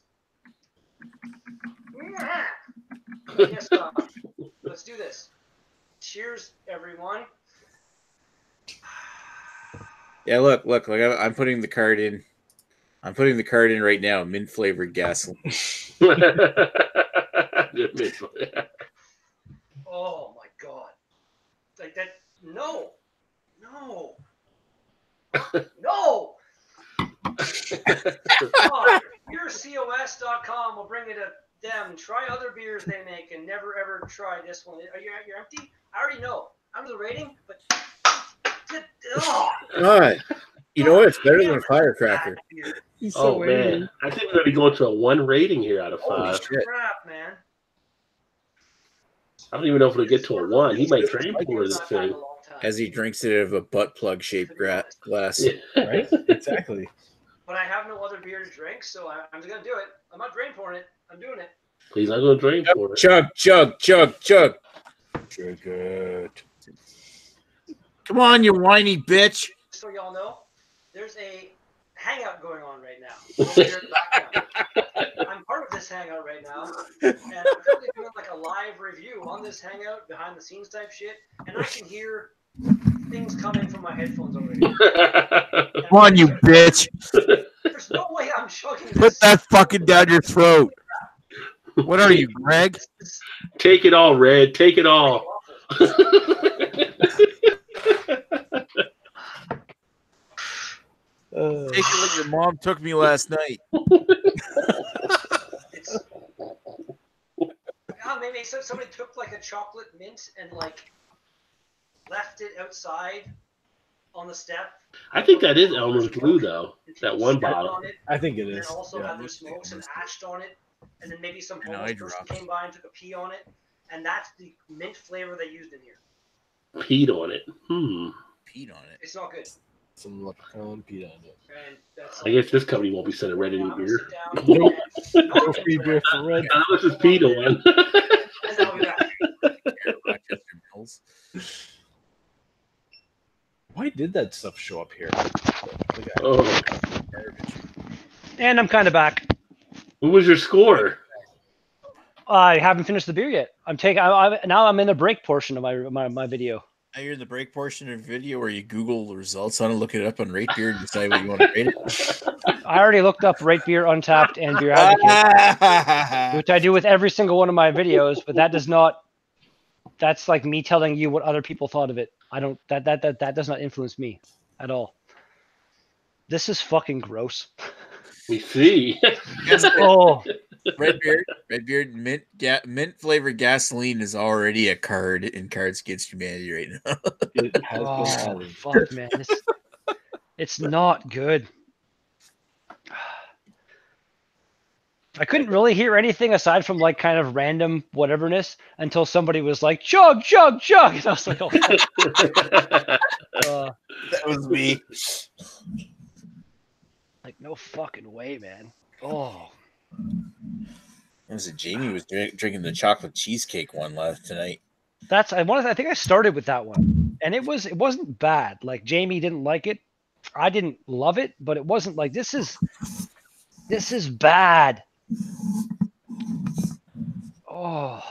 Speaker 7: Yes, let's do this. Cheers, everyone.
Speaker 2: Yeah, look. Like I'm putting the card in. I'm putting the card in right now. Mint flavored gasoline.
Speaker 7: Oh my god! Like that? No, no. BeerCos.com will bring you to them. Try other beers they make and never ever try this one. You're empty? I already know. I'm the rating, but
Speaker 2: God, you know what? It's better than a firecracker.
Speaker 5: He's so
Speaker 6: man, I think we're gonna be going to a 1 rating here out of 5.
Speaker 2: Holy shit.
Speaker 7: Crap, man.
Speaker 6: I don't even know if it'll get to a 1. He might drain pour this thing
Speaker 2: as he drinks it out of a butt plug shaped glass.
Speaker 6: Yeah.
Speaker 5: Right? Exactly.
Speaker 7: But I have no other beer to drink, so I'm just gonna do it. I'm not drain pouring it. I'm doing it.
Speaker 6: He's not gonna drain pour it.
Speaker 2: Chug. Good. Come on, you whiny bitch.
Speaker 7: So y'all know, there's a hangout going on right now. I'm part of this hangout right now, and I'm currently doing like a live review on this hangout, behind the scenes type shit, and I can hear things coming from my headphones over here.
Speaker 2: Come on, you bitch.
Speaker 7: There's no way I'm chugging this.
Speaker 2: Put that fucking down your throat. What are you, Greg?
Speaker 6: Take it all, Red. Take it all.
Speaker 2: Take it like your mom took me last night.
Speaker 7: Maybe somebody took like a chocolate mint and like left it outside on the step.
Speaker 6: I think that is Elmer's glue, though. That one bottle.
Speaker 5: I think it
Speaker 7: And
Speaker 5: is.
Speaker 7: then also
Speaker 5: Yeah.
Speaker 7: had their smokes and ashed on it, and then maybe some homeless person came by and took a pee on it, and that's the mint flavor they used in here.
Speaker 6: Peed on it.
Speaker 2: Peed on it.
Speaker 7: It's not good.
Speaker 5: Some leprechaun peed on it.
Speaker 7: And that's
Speaker 6: I guess this company won't be sending Red any beer.
Speaker 5: No free beer for Red.
Speaker 6: This is peed on.
Speaker 7: And I'll be back.
Speaker 5: Why did that stuff show up here?
Speaker 6: Oh.
Speaker 4: And I'm kind of back.
Speaker 6: What was your score?
Speaker 4: I haven't finished the beer yet. Now I'm in the break portion of my video.
Speaker 2: Now you're in the break portion of the video where you Google the results on it, look it up on Rate Beer, and decide what you want to rate it.
Speaker 4: I already looked up Rate Beer, Untapped, and Beer Advocate, which I do with every single one of my videos. But that does not. That's like me telling you what other people thought of it. I don't. That does not influence me at all. This is fucking gross.
Speaker 6: We see.
Speaker 4: Oh.
Speaker 2: Red Beard, mint flavored gasoline is already a card in Cards Against Humanity right now.
Speaker 5: It has been added.
Speaker 4: Fuck, man. It's not good. I couldn't really hear anything aside from like kind of random whateverness until somebody was like, chug, chug, chug. And I was like, oh,
Speaker 2: that was me.
Speaker 4: Like, no fucking way, man. Oh.
Speaker 2: It was Jamie was drinking the chocolate cheesecake one tonight.
Speaker 4: I think I started with that one, and it wasn't bad. Like Jamie didn't like it, I didn't love it, but it wasn't like this is bad. Oh,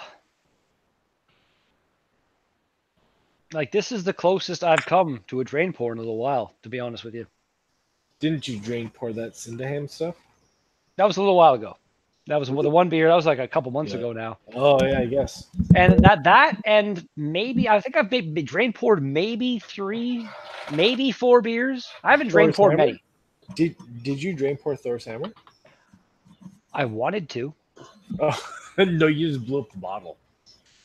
Speaker 4: like this is the closest I've come to a drain pour in a little while, to be honest with you.
Speaker 5: Didn't you drain pour that Syndaham stuff?
Speaker 4: That was a little while ago. That was the one beer. That was like a couple months ago now.
Speaker 5: Oh yeah, I guess.
Speaker 4: And that and maybe I think I've been drain poured maybe 3, maybe 4 beers. I haven't drain poured many.
Speaker 5: Did you drain pour Thor's Hammer?
Speaker 4: I wanted to.
Speaker 5: Oh no, you just blew up the bottle.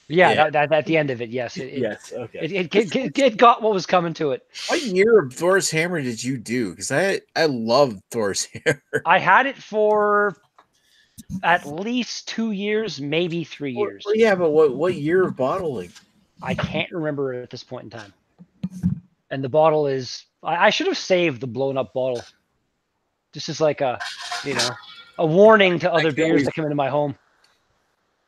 Speaker 4: Yeah. That at the end of it, yes.
Speaker 5: Yes. Okay.
Speaker 4: It got what was coming to it.
Speaker 2: What year of Thor's Hammer did you do? Because I love Thor's Hammer.
Speaker 4: I had it for at least 2 years, maybe 3 years.
Speaker 2: Well, yeah, but what year of bottling?
Speaker 4: I can't remember at this point in time. And the bottle is I should have saved the blown up bottle. This is like a warning to other beers that come into my home.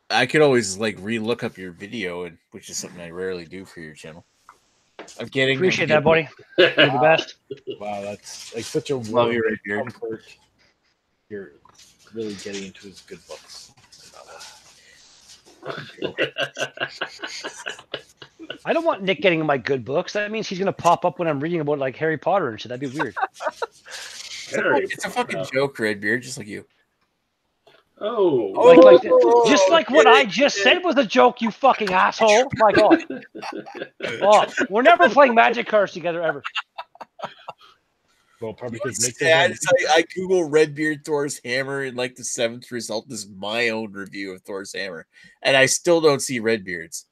Speaker 2: I could always like re-look up your video, which is something I rarely do for your channel.
Speaker 4: Appreciate that, buddy. You're the best.
Speaker 5: Wow, that's like such a
Speaker 2: love you right here.
Speaker 5: Comfort. You're really getting into his good books.
Speaker 4: I don't want Nick getting in my good books. That means he's gonna pop up when I'm reading about like Harry Potter and shit. That'd be weird.
Speaker 2: It's a fucking joke, Redbeard, just like you.
Speaker 4: Just like what I just said was a joke, you fucking asshole. My God. Oh, we're never playing Magic cards together ever.
Speaker 5: Well, probably because Nick
Speaker 2: I Google Redbeard Thor's hammer, and like the 7th result is my own review of Thor's hammer, and I still don't see Redbeard's.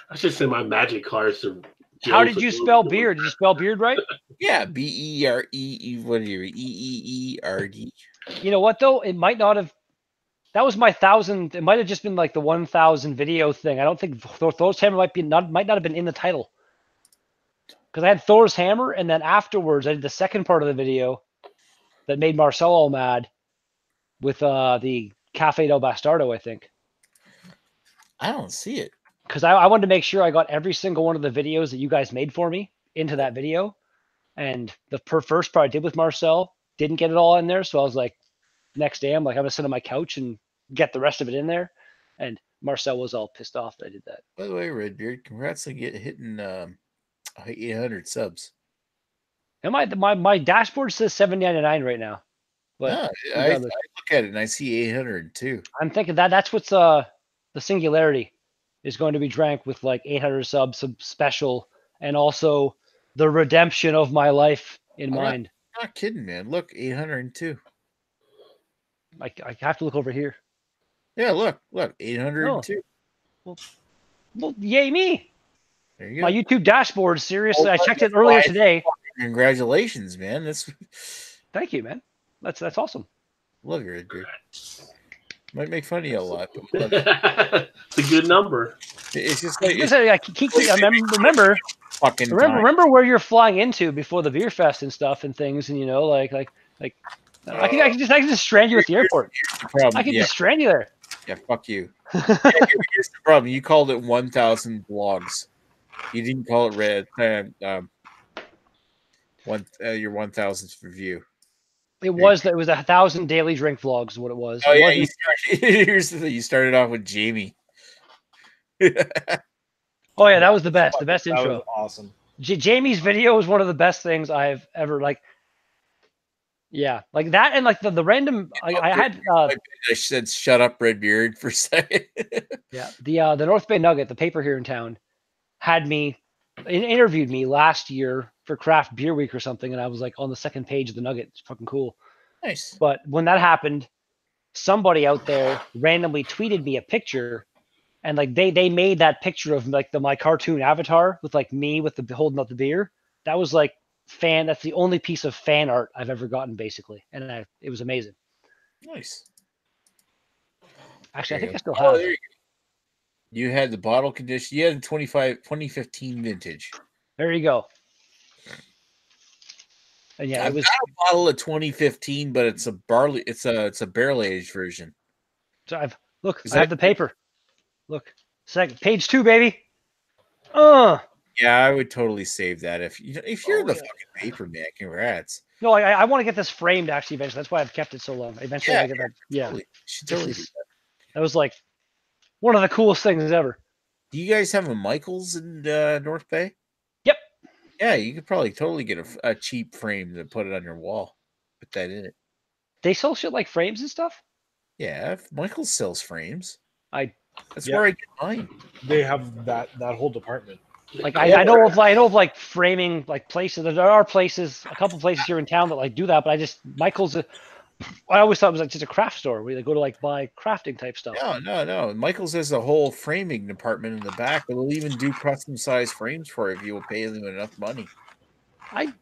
Speaker 6: I should say my Magic cards are.
Speaker 4: How did you spell beard? Did you spell beard right?
Speaker 2: Yeah, B-E-R-E-E. What are you? E-E-E-R-D.
Speaker 4: You know what though? It might not have. That was my 1,000. It might have just been like the 1,000 video thing. I don't think Thor's hammer might not have been in the title. Because I had Thor's hammer, and then afterwards I did the second part of the video that made Marcel all mad with the Cafe del Bastardo, I think.
Speaker 2: I don't see it.
Speaker 4: Because I wanted to make sure I got every single one of the videos that you guys made for me into that video. And the first part I did with Marcel didn't get it all in there. So I was like, next day, I'm going to sit on my couch and get the rest of it in there. And Marcel was all pissed off that I did that.
Speaker 2: By the way, Redbeard, congrats on hitting 800 subs.
Speaker 4: And my dashboard says 799 right now. But
Speaker 2: I look at it and I see 800 too.
Speaker 4: I'm thinking that's what's the singularity is going to be drank with like 800 subs, some special, and also the redemption of my life in mind.
Speaker 2: I'm not kidding, man. Look, 802.
Speaker 4: I have to look over here.
Speaker 2: Yeah, look, 802.
Speaker 4: Oh. Well, yay me.
Speaker 2: There you go.
Speaker 4: My YouTube dashboard, seriously, I checked it earlier today.
Speaker 2: Congratulations, man.
Speaker 4: Thank you, man. That's awesome.
Speaker 2: Love your Redbeard. Might make fun of you a lot, but
Speaker 6: it's a good number.
Speaker 2: It's just like
Speaker 4: remember where you're flying into before the beer fest and stuff and things, and I can just strand you at the airport. I can just strand you there.
Speaker 2: Yeah, fuck you. Here's the problem. You called it 1,000 blogs. You didn't call it your 1,000th review.
Speaker 4: It was 1,000 daily drink vlogs is what it was.
Speaker 2: Oh yeah, here's the thing. You started off with Jamie.
Speaker 4: Oh yeah, that was the best. The best intro.
Speaker 5: That was awesome.
Speaker 4: Jamie's video is one of the best things I've ever like. Yeah, like that, and like the random. I had.
Speaker 2: I said, "Shut up, Redbeard," for a second.
Speaker 4: Yeah, the North Bay Nugget, the paper here in town, interviewed me last year for Craft Beer Week or something, and I was like on the second page of the Nugget. It's fucking cool.
Speaker 2: Nice.
Speaker 4: But when that happened, somebody out there randomly tweeted me a picture, and like they made that picture of like my cartoon avatar with like me with the holding up the beer. That was like that's the only piece of fan art I've ever gotten, basically, and it was amazing.
Speaker 2: Nice.
Speaker 4: Actually, I think I still have.
Speaker 2: You had the bottle condition. You had the 2015 vintage.
Speaker 4: There you go. And yeah,
Speaker 2: I've got a bottle of 2015, but it's a barrel aged version.
Speaker 4: So I have the paper. Look, page 2, baby.
Speaker 2: Yeah, I would totally save that if you're the fucking paper man. Congrats.
Speaker 4: No, I want to get this framed actually eventually. That's why I've kept it so long. Eventually, I get that. Yeah,
Speaker 2: should totally do that.
Speaker 4: That was like one of the coolest things ever.
Speaker 2: Do you guys have a Michaels in North Bay?
Speaker 4: Yep.
Speaker 2: Yeah, you could probably totally get a cheap frame to put it on your wall. Put that in it.
Speaker 4: They sell shit like frames and stuff?
Speaker 2: Yeah, if Michaels sells frames. That's
Speaker 5: Yeah.
Speaker 2: where I get mine.
Speaker 5: They have that whole department.
Speaker 4: Like I know of like framing like places. There are places, a couple places here in town that like do that, but Michaels. I always thought it was like just a craft store where they go to like buy crafting type stuff.
Speaker 2: No. Michaels has a whole framing department in the back. They'll even do custom size frames for you if you will pay them enough money.
Speaker 4: There's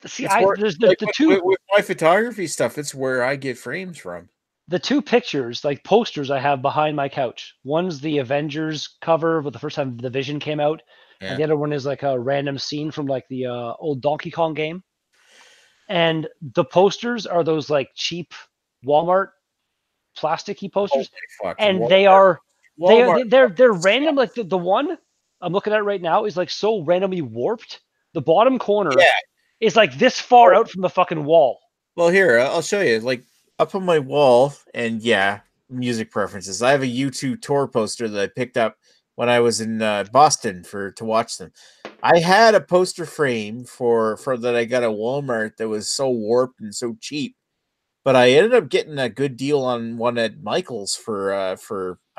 Speaker 4: the two
Speaker 2: with my photography stuff. It's where I get frames from.
Speaker 4: The two pictures, like posters, I have behind my couch. One's the Avengers cover with the first time the Vision came out, and the other one is like a random scene from like the old Donkey Kong game. And the posters are those like cheap Walmart plasticky posters, and Walmart. they're random. Like the one I'm looking at right now is like so randomly warped. The bottom corner is like this far out from the fucking wall.
Speaker 2: Well, here I'll show you. Like up on my wall, and music preferences. I have a U2 tour poster that I picked up when I was in Boston to watch them. I had a poster frame for that I got at Walmart that was so warped and so cheap, but I ended up getting a good deal on one at Michael's for I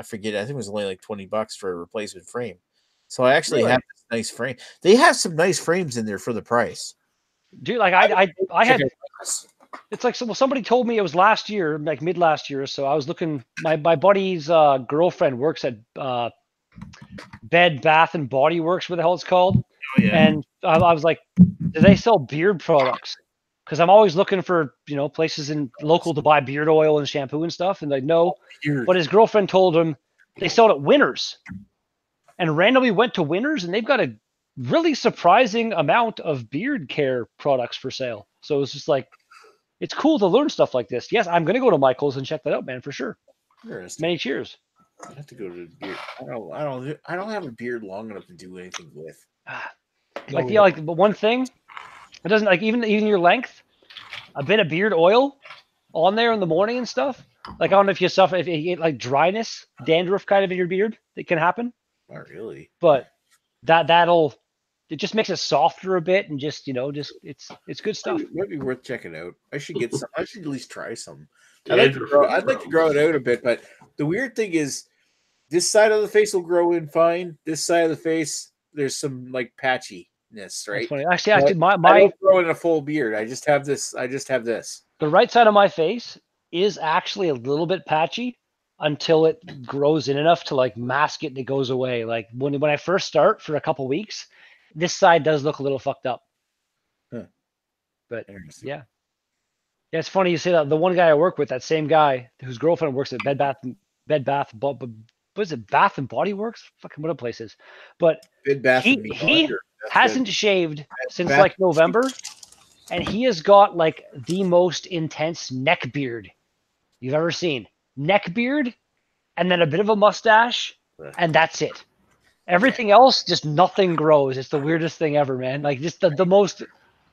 Speaker 2: forget, I think it was only like $20 for a replacement frame. So I actually have this nice frame. They have some nice frames in there for the price.
Speaker 4: Dude, like I had. It's like somebody told me it was last year, like mid last year. So I was looking. My buddy's girlfriend works at Bed Bath and Body Works, what the hell it's called.
Speaker 2: Oh, yeah.
Speaker 4: And I was like, do they sell beard products? Because I'm always looking for places in local to buy beard oil and shampoo and stuff. And like, no. But his girlfriend told him they sell it at Winners, and randomly went to Winners, and they've got a really surprising amount of beard care products for sale. So it's just like, it's cool to learn stuff like this. Yes, I'm gonna go to Michael's and check that out, man, for sure. Many cheers.
Speaker 2: I have to go to beard. I don't have a beard long enough to do anything with.
Speaker 4: But one thing, it doesn't like even your length. A bit of beard oil on there in the morning and stuff. Like, I don't know if you get like dryness, dandruff kind of in your beard, that can happen.
Speaker 2: Not really.
Speaker 4: But it just makes it softer a bit, and just it's good stuff.
Speaker 2: It might be worth checking out. I should get some. I should at least try some. I'd like to grow it out a bit, but the weird thing is, this side of the face will grow in fine. This side of the face, there's some like patchiness, right?
Speaker 4: Actually, I
Speaker 2: don't grow in a full beard. I just have this.
Speaker 4: The right side of my face is actually a little bit patchy until it grows in enough to like mask it and it goes away. Like when I first start for a couple weeks, this side does look a little fucked up.
Speaker 2: Huh.
Speaker 4: But yeah, it's funny you say that. The one guy I work with, that same guy whose girlfriend works at Bed Bath, what is it, Bath and Body Works? Fucking what a place is. But
Speaker 2: Bed Bath
Speaker 4: he hasn't shaved since like November, and he has got like the most intense neck beard you've ever seen. Neck beard, and then a bit of a mustache, and that's it. Everything else, just nothing grows. It's the weirdest thing ever, man. Like, just the most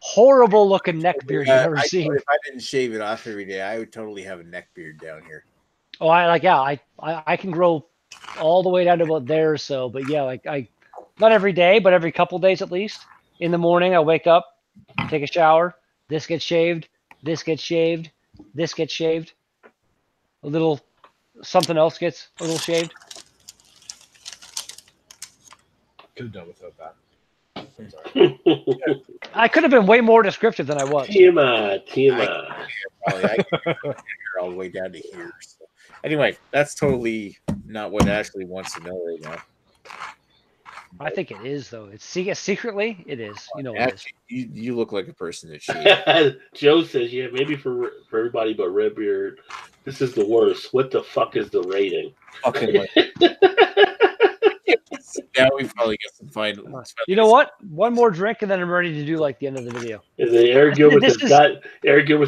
Speaker 4: horrible looking neck beard you've ever seen.
Speaker 2: If I didn't shave it off every day, I would totally have a neck beard down here.
Speaker 4: Oh, I can grow all the way down to about there or so. But yeah, like not every day, but every couple days at least. In the morning, I wake up, take a shower. This gets shaved. This gets shaved. This gets shaved. A little something else gets a little shaved.
Speaker 5: Could have done without that. I'm sorry.
Speaker 4: I could have been way more descriptive than I was.
Speaker 6: TMI.
Speaker 2: I can all the way down to here. So. Anyway, that's totally not what Ashley wants to know right now.
Speaker 4: I think it is, though. It's secretly it is. It is.
Speaker 2: You look like a person that shaved.
Speaker 6: Joe says, yeah, maybe for everybody but Redbeard, this is the worst. What the fuck is the rating?
Speaker 2: Okay. Now we probably get some fine.
Speaker 4: You know what? One more drink, and then I'm ready to do like the end of the video.
Speaker 6: And then Eric Gilbert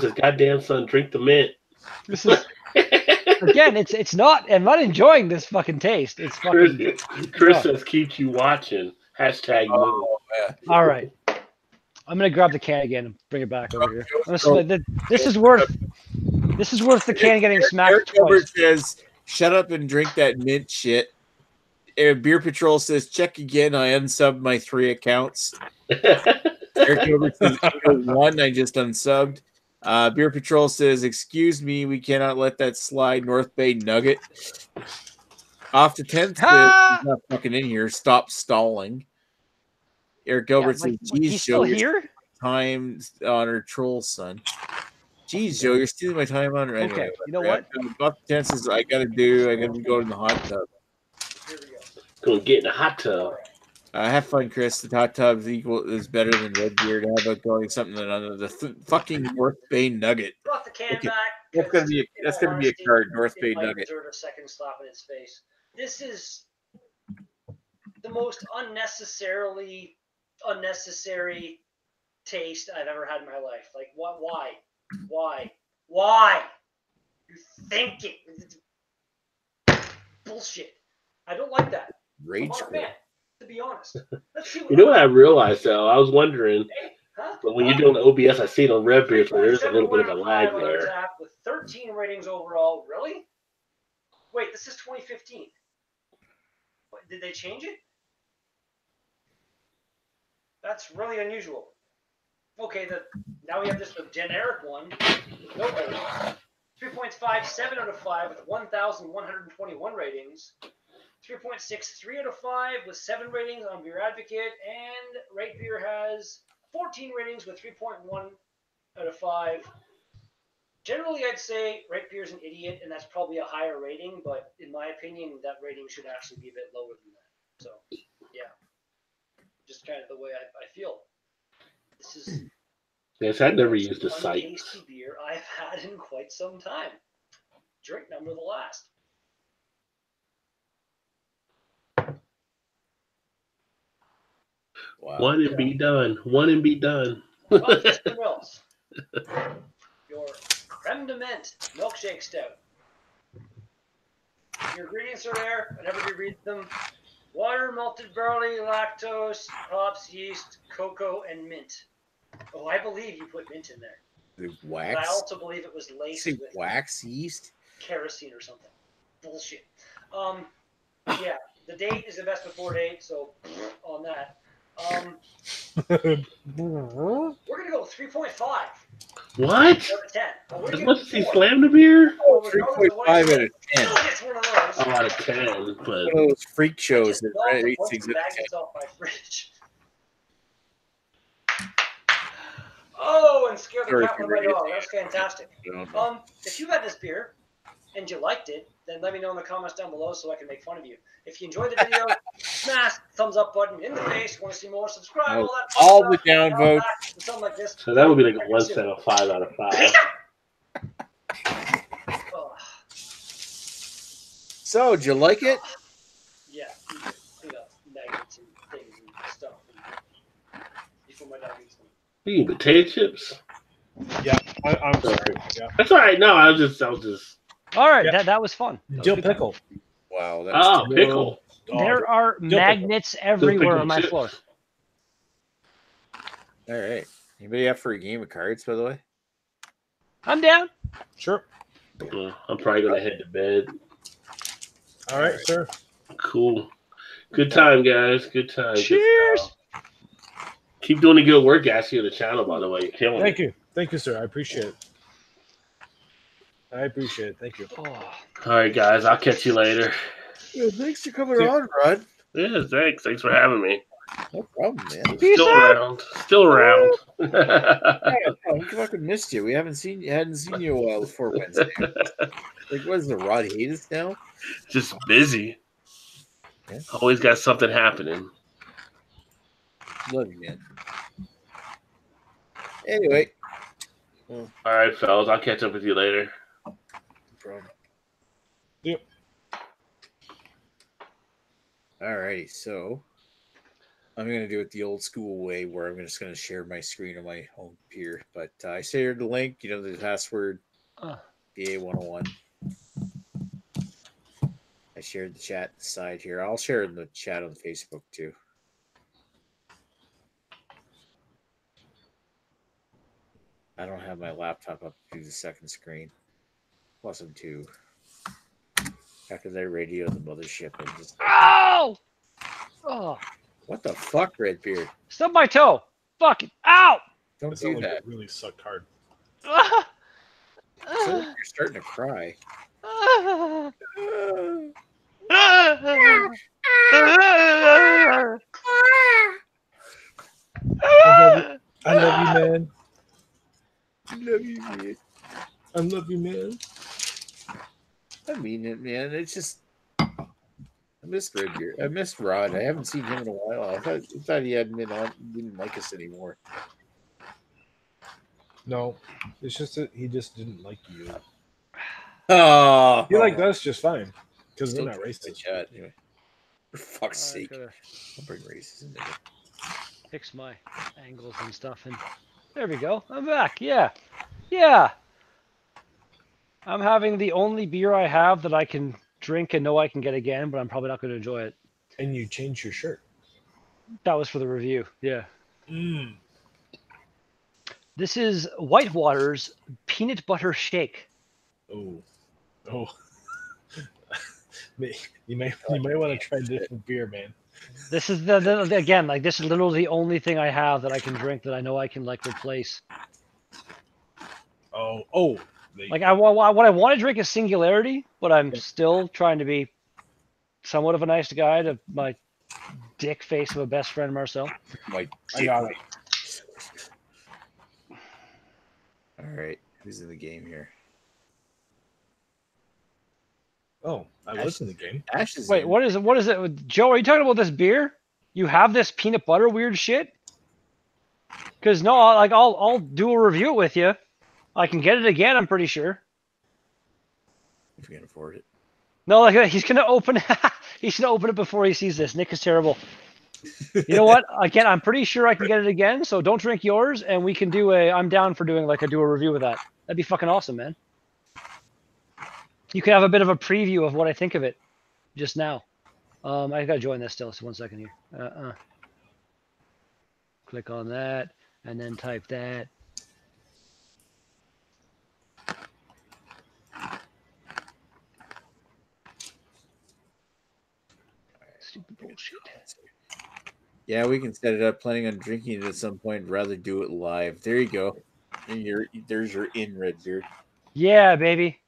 Speaker 6: says, "Goddamn son, drink the mint."
Speaker 4: This is again. It's not. I'm not enjoying this fucking taste. It's fucking.
Speaker 6: Chris says, "Keeps you watching." Hashtag move.
Speaker 4: All right. I'm gonna grab the can again and bring it back over here. This is worth the can getting smacked
Speaker 2: Eric
Speaker 4: twice.
Speaker 2: Gilbert says, "Shut up and drink that mint shit." Beer Patrol says, "Check again. I unsubbed my 3 accounts." Eric Gilbert says, "1, I just unsubbed." Beer Patrol says, "Excuse me, we cannot let that slide. North Bay Nugget." Off the 10th, he's not fucking in here. Stop stalling. Eric Gilbert says, "Geez, Joe, you're time on her troll, son." Jeez, Joe, you're stealing my time on her. Anyway,
Speaker 4: okay, you know what?
Speaker 2: Off the 10th says, I gotta go in the hot tub.
Speaker 6: Gonna get in the hot tub.
Speaker 2: Have fun, Chris. The hot tub is better than Redbeard. How about going something under the fucking North Bay Nugget?
Speaker 7: Brought the can back.
Speaker 2: That's gonna be a card. North Bay Nugget.
Speaker 7: A second slap in its face. This is the most unnecessary taste I've ever had in my life. Like, what? Why? You think it? Bullshit. I don't like that.
Speaker 2: Rage
Speaker 7: quit. To be honest.
Speaker 6: You know what I realized though? I was wondering, but when you're doing the OBS, I see it on Redbeard, so there's a little bit of a lag there.
Speaker 7: With 13 ratings overall, really? this is 2015. What, did they change it? That's really unusual. Okay, now we have this generic one. No rating. 3.57 out of 5 with 1,121 ratings. 3.63 out of 5 with 7 ratings on Beer Advocate, and Rate Beer has 14 ratings with 3.1 out of 5. Generally, I'd say Rate Beer's an idiot, and that's probably a higher rating, but in my opinion, that rating should actually be a bit lower than that. So, yeah. Just kind of the way I feel. This is
Speaker 6: Yes, I'd never used the site.
Speaker 7: tasty beer I've had in quite some time. Drink number the last.
Speaker 2: Wow.
Speaker 6: One and be done. One and be done.
Speaker 7: Rochester Mills. Your creme de menthe milkshake stout. Your ingredients are there. Whenever you read them, water, malted barley, lactose, hops, yeast, cocoa, and mint. Oh, I believe you put mint in there.
Speaker 2: The
Speaker 7: But
Speaker 2: wax.
Speaker 7: I also believe it was laced with
Speaker 2: wax yeast.
Speaker 7: kerosene or something. Bullshit. Yeah, the date is the best before date, so on that. We're gonna go 3.5
Speaker 6: What?
Speaker 7: out of 10. But we're
Speaker 6: As
Speaker 7: giving
Speaker 6: much as he
Speaker 7: four.
Speaker 6: slammed the beer?
Speaker 7: Oh,
Speaker 2: 3.5 out of 10.
Speaker 7: It's one of those.
Speaker 6: Oh, out of 10. But
Speaker 2: One of those freak
Speaker 7: I
Speaker 2: shows
Speaker 7: just
Speaker 2: that
Speaker 7: knocked a
Speaker 2: rates
Speaker 7: bunch
Speaker 2: things
Speaker 7: of
Speaker 2: out of
Speaker 7: magnets
Speaker 2: 10.
Speaker 7: off my fridge. Oh, and scared the
Speaker 2: Sorry
Speaker 7: crap out of
Speaker 2: for
Speaker 7: my
Speaker 2: bringing it
Speaker 7: dog.
Speaker 2: to
Speaker 7: That was fantastic.
Speaker 2: I don't know.
Speaker 7: If you had this beer and you liked it, then let me know in the comments down below so I can make fun of you. If you enjoyed the video, smash the thumbs up button in the face. Want to see more? Subscribe.
Speaker 2: Oh,
Speaker 7: All that.
Speaker 2: all
Speaker 7: fun
Speaker 2: the
Speaker 7: stuff.
Speaker 2: down
Speaker 7: Now
Speaker 2: votes.
Speaker 7: back to something like this.
Speaker 6: so that would be like a 1.75 out of 5.
Speaker 7: Oh,
Speaker 2: So, did you like it?
Speaker 7: yeah, you got magnets and things and stuff. And before my dog eats them.
Speaker 6: You eat potato chips?
Speaker 5: Yeah, I'm sorry. Yeah.
Speaker 6: That's all right. No, I was just.
Speaker 4: All right,
Speaker 5: Yeah.
Speaker 4: that was fun. That was
Speaker 5: Dill
Speaker 4: good time.
Speaker 5: pickle.
Speaker 2: Wow. That was
Speaker 6: Oh,
Speaker 2: terrible.
Speaker 6: pickle.
Speaker 4: There are
Speaker 5: pickle.
Speaker 4: magnets everywhere on my
Speaker 6: chips.
Speaker 4: floor.
Speaker 2: All right. Anybody up for a game of cards, by the way?
Speaker 4: I'm down.
Speaker 5: Sure.
Speaker 6: I'm probably going to head to bed.
Speaker 5: All right, sir.
Speaker 6: Cool. Good time, guys. Good time. Good
Speaker 4: Cheers.
Speaker 6: stuff. Keep doing the good work, Ashley, on the channel, by the way. You're killing
Speaker 5: Thank
Speaker 6: it.
Speaker 5: you. Thank you, sir. I appreciate it. Thank you.
Speaker 4: Oh,
Speaker 6: All right, guys. I'll catch you later.
Speaker 2: Yeah, thanks for coming on, Rod.
Speaker 6: Yeah, thanks. Thanks for having me.
Speaker 2: No problem, man.
Speaker 4: peace
Speaker 6: Still
Speaker 4: out.
Speaker 6: around. Still around.
Speaker 2: Yeah, we fucking missed you. We hadn't seen you in a while before Wednesday. Like, what is the Rod hate us now?
Speaker 6: Just busy.
Speaker 2: Yeah.
Speaker 6: Always got something happening.
Speaker 2: Love you, man. Anyway.
Speaker 6: All right, fellas. I'll catch up with you later.
Speaker 2: No problem.
Speaker 5: Yep.
Speaker 2: Alrighty, so I'm gonna do it the old school way, where I'm just gonna share my screen on my home computer. But I shared the link, the password, BA 101. I shared the chat side here. I'll share it in the chat on Facebook too. I don't have my laptop up to the second screen. Plus, I'm too. After they radio the mothership, and just
Speaker 4: Ow! Oh,
Speaker 2: what the fuck, Redbeard?
Speaker 4: stub my toe. Fuck it. Ow!
Speaker 2: Don't
Speaker 5: That
Speaker 2: do
Speaker 5: one
Speaker 2: that.
Speaker 5: really sucked hard.
Speaker 2: So you're starting to cry.
Speaker 5: I love you, man.
Speaker 2: I love you, man.
Speaker 5: I love you, man.
Speaker 2: I mean it, man. It's just I missed Redbeard. I missed Rod. I haven't seen him in a while. I thought he hadn't been on. Didn't like us anymore.
Speaker 5: No, it's just that he just didn't like you.
Speaker 2: Oh,
Speaker 5: He liked us just fine because we're
Speaker 2: Still
Speaker 5: not
Speaker 2: keep my
Speaker 5: racist.
Speaker 2: chat anyway. For fuck's
Speaker 4: I
Speaker 2: sake,
Speaker 4: gotta
Speaker 2: I'll bring racism in it.
Speaker 4: fix my angles and stuff, and there we go. I'm back. Yeah. I'm having the only beer I have that I can drink and know I can get again, but I'm probably not going to enjoy it.
Speaker 5: And you changed your shirt.
Speaker 4: That was for the review. Yeah.
Speaker 5: Mm.
Speaker 4: This is Whitewater's peanut butter shake.
Speaker 5: Oh. You might want to try different beer, man.
Speaker 4: This is again, like, this is literally the only thing I have that I can drink that I know I can, like, replace.
Speaker 5: Oh.
Speaker 4: Like, what I want to drink is Singularity, but I'm still trying to be somewhat of a nice guy to my dick face of a best friend, Marcel.
Speaker 2: My
Speaker 5: I got it.
Speaker 2: All right, who's in the game here?
Speaker 5: Oh, I was in the game.
Speaker 2: Ash is
Speaker 4: Wait,
Speaker 2: in.
Speaker 4: what is it? What is it? Joe, are you talking about this beer? You have this peanut butter weird shit? Because no, like, I'll do a review with you. I can get it again, I'm pretty sure.
Speaker 2: If you can afford it.
Speaker 4: No, like, he's gonna open. He's gonna open it before he sees this. Nick is terrible. You know what? Again, I'm pretty sure I can get it again. So don't drink yours, and we can do a. I'm down for doing like a review with that. That'd be fucking awesome, man. You can have a bit of a preview of what I think of it, just now. I gotta join this still. So 1 second here. Click on that, and then type that. Stupid bullshit.
Speaker 2: Yeah, we can set it up. Planning on drinking it at some point. Rather do it live. There you go. And there's your in, Redbeard.
Speaker 4: Yeah, baby.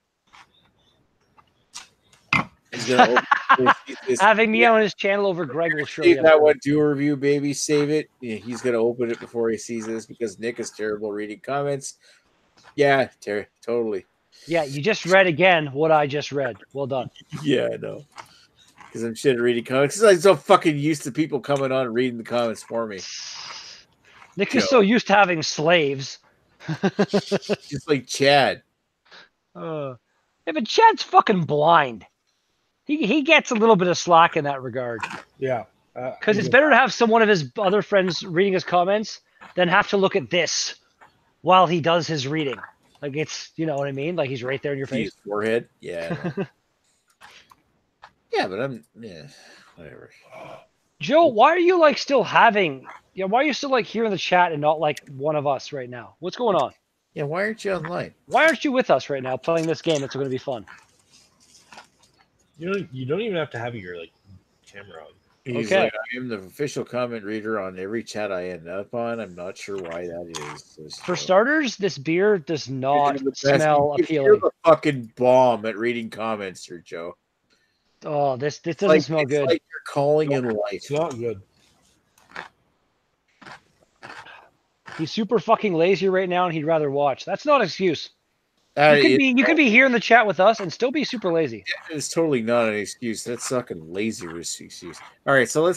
Speaker 2: He's gonna
Speaker 4: Having me on his channel over Greg will surely.
Speaker 2: Save that one. Do a review, baby. Save it. Yeah, he's gonna open it before he sees this because Nick is terrible reading comments. Yeah, totally.
Speaker 4: Yeah, you just read again what I just read. Well done.
Speaker 2: Yeah, I know. Because I'm shit at reading comments. Because I'm so fucking used to people coming on and reading the comments for me.
Speaker 4: Nick is so used to having slaves.
Speaker 2: Just like Chad.
Speaker 4: Yeah, but Chad's fucking blind. He gets a little bit of slack in that regard.
Speaker 5: Yeah.
Speaker 4: Because it's better to have one of his other friends reading his comments than have to look at this while he does his reading. Like, it's, you know what I mean? Like, he's right there in your face.
Speaker 2: His forehead. Yeah. Yeah, but whatever.
Speaker 4: Joe, why are you, like, still having... Yeah, why are you still, like, here in the chat and not, like, one of us right now? What's going on?
Speaker 2: Yeah, why aren't you online?
Speaker 4: Why aren't you with us right now playing this game? It's going to be fun.
Speaker 5: You don't even have to have your, like, camera on.
Speaker 2: He's
Speaker 4: Okay.
Speaker 2: like, I am the official comment reader on every chat I end up on. I'm not sure why that is.
Speaker 4: For starters, this beer does not
Speaker 2: You're the best.
Speaker 4: smell
Speaker 2: You're
Speaker 4: appealing.
Speaker 2: the fucking bomb at reading comments here, Joe.
Speaker 4: Oh, this doesn't smell good.
Speaker 2: It's like you're calling in life.
Speaker 5: It's not good.
Speaker 4: He's super fucking lazy right now, and he'd rather watch. That's not an excuse. You could be here in the chat with us and still be super lazy.
Speaker 2: It's totally not an excuse. That's fucking lazy excuse. All right, so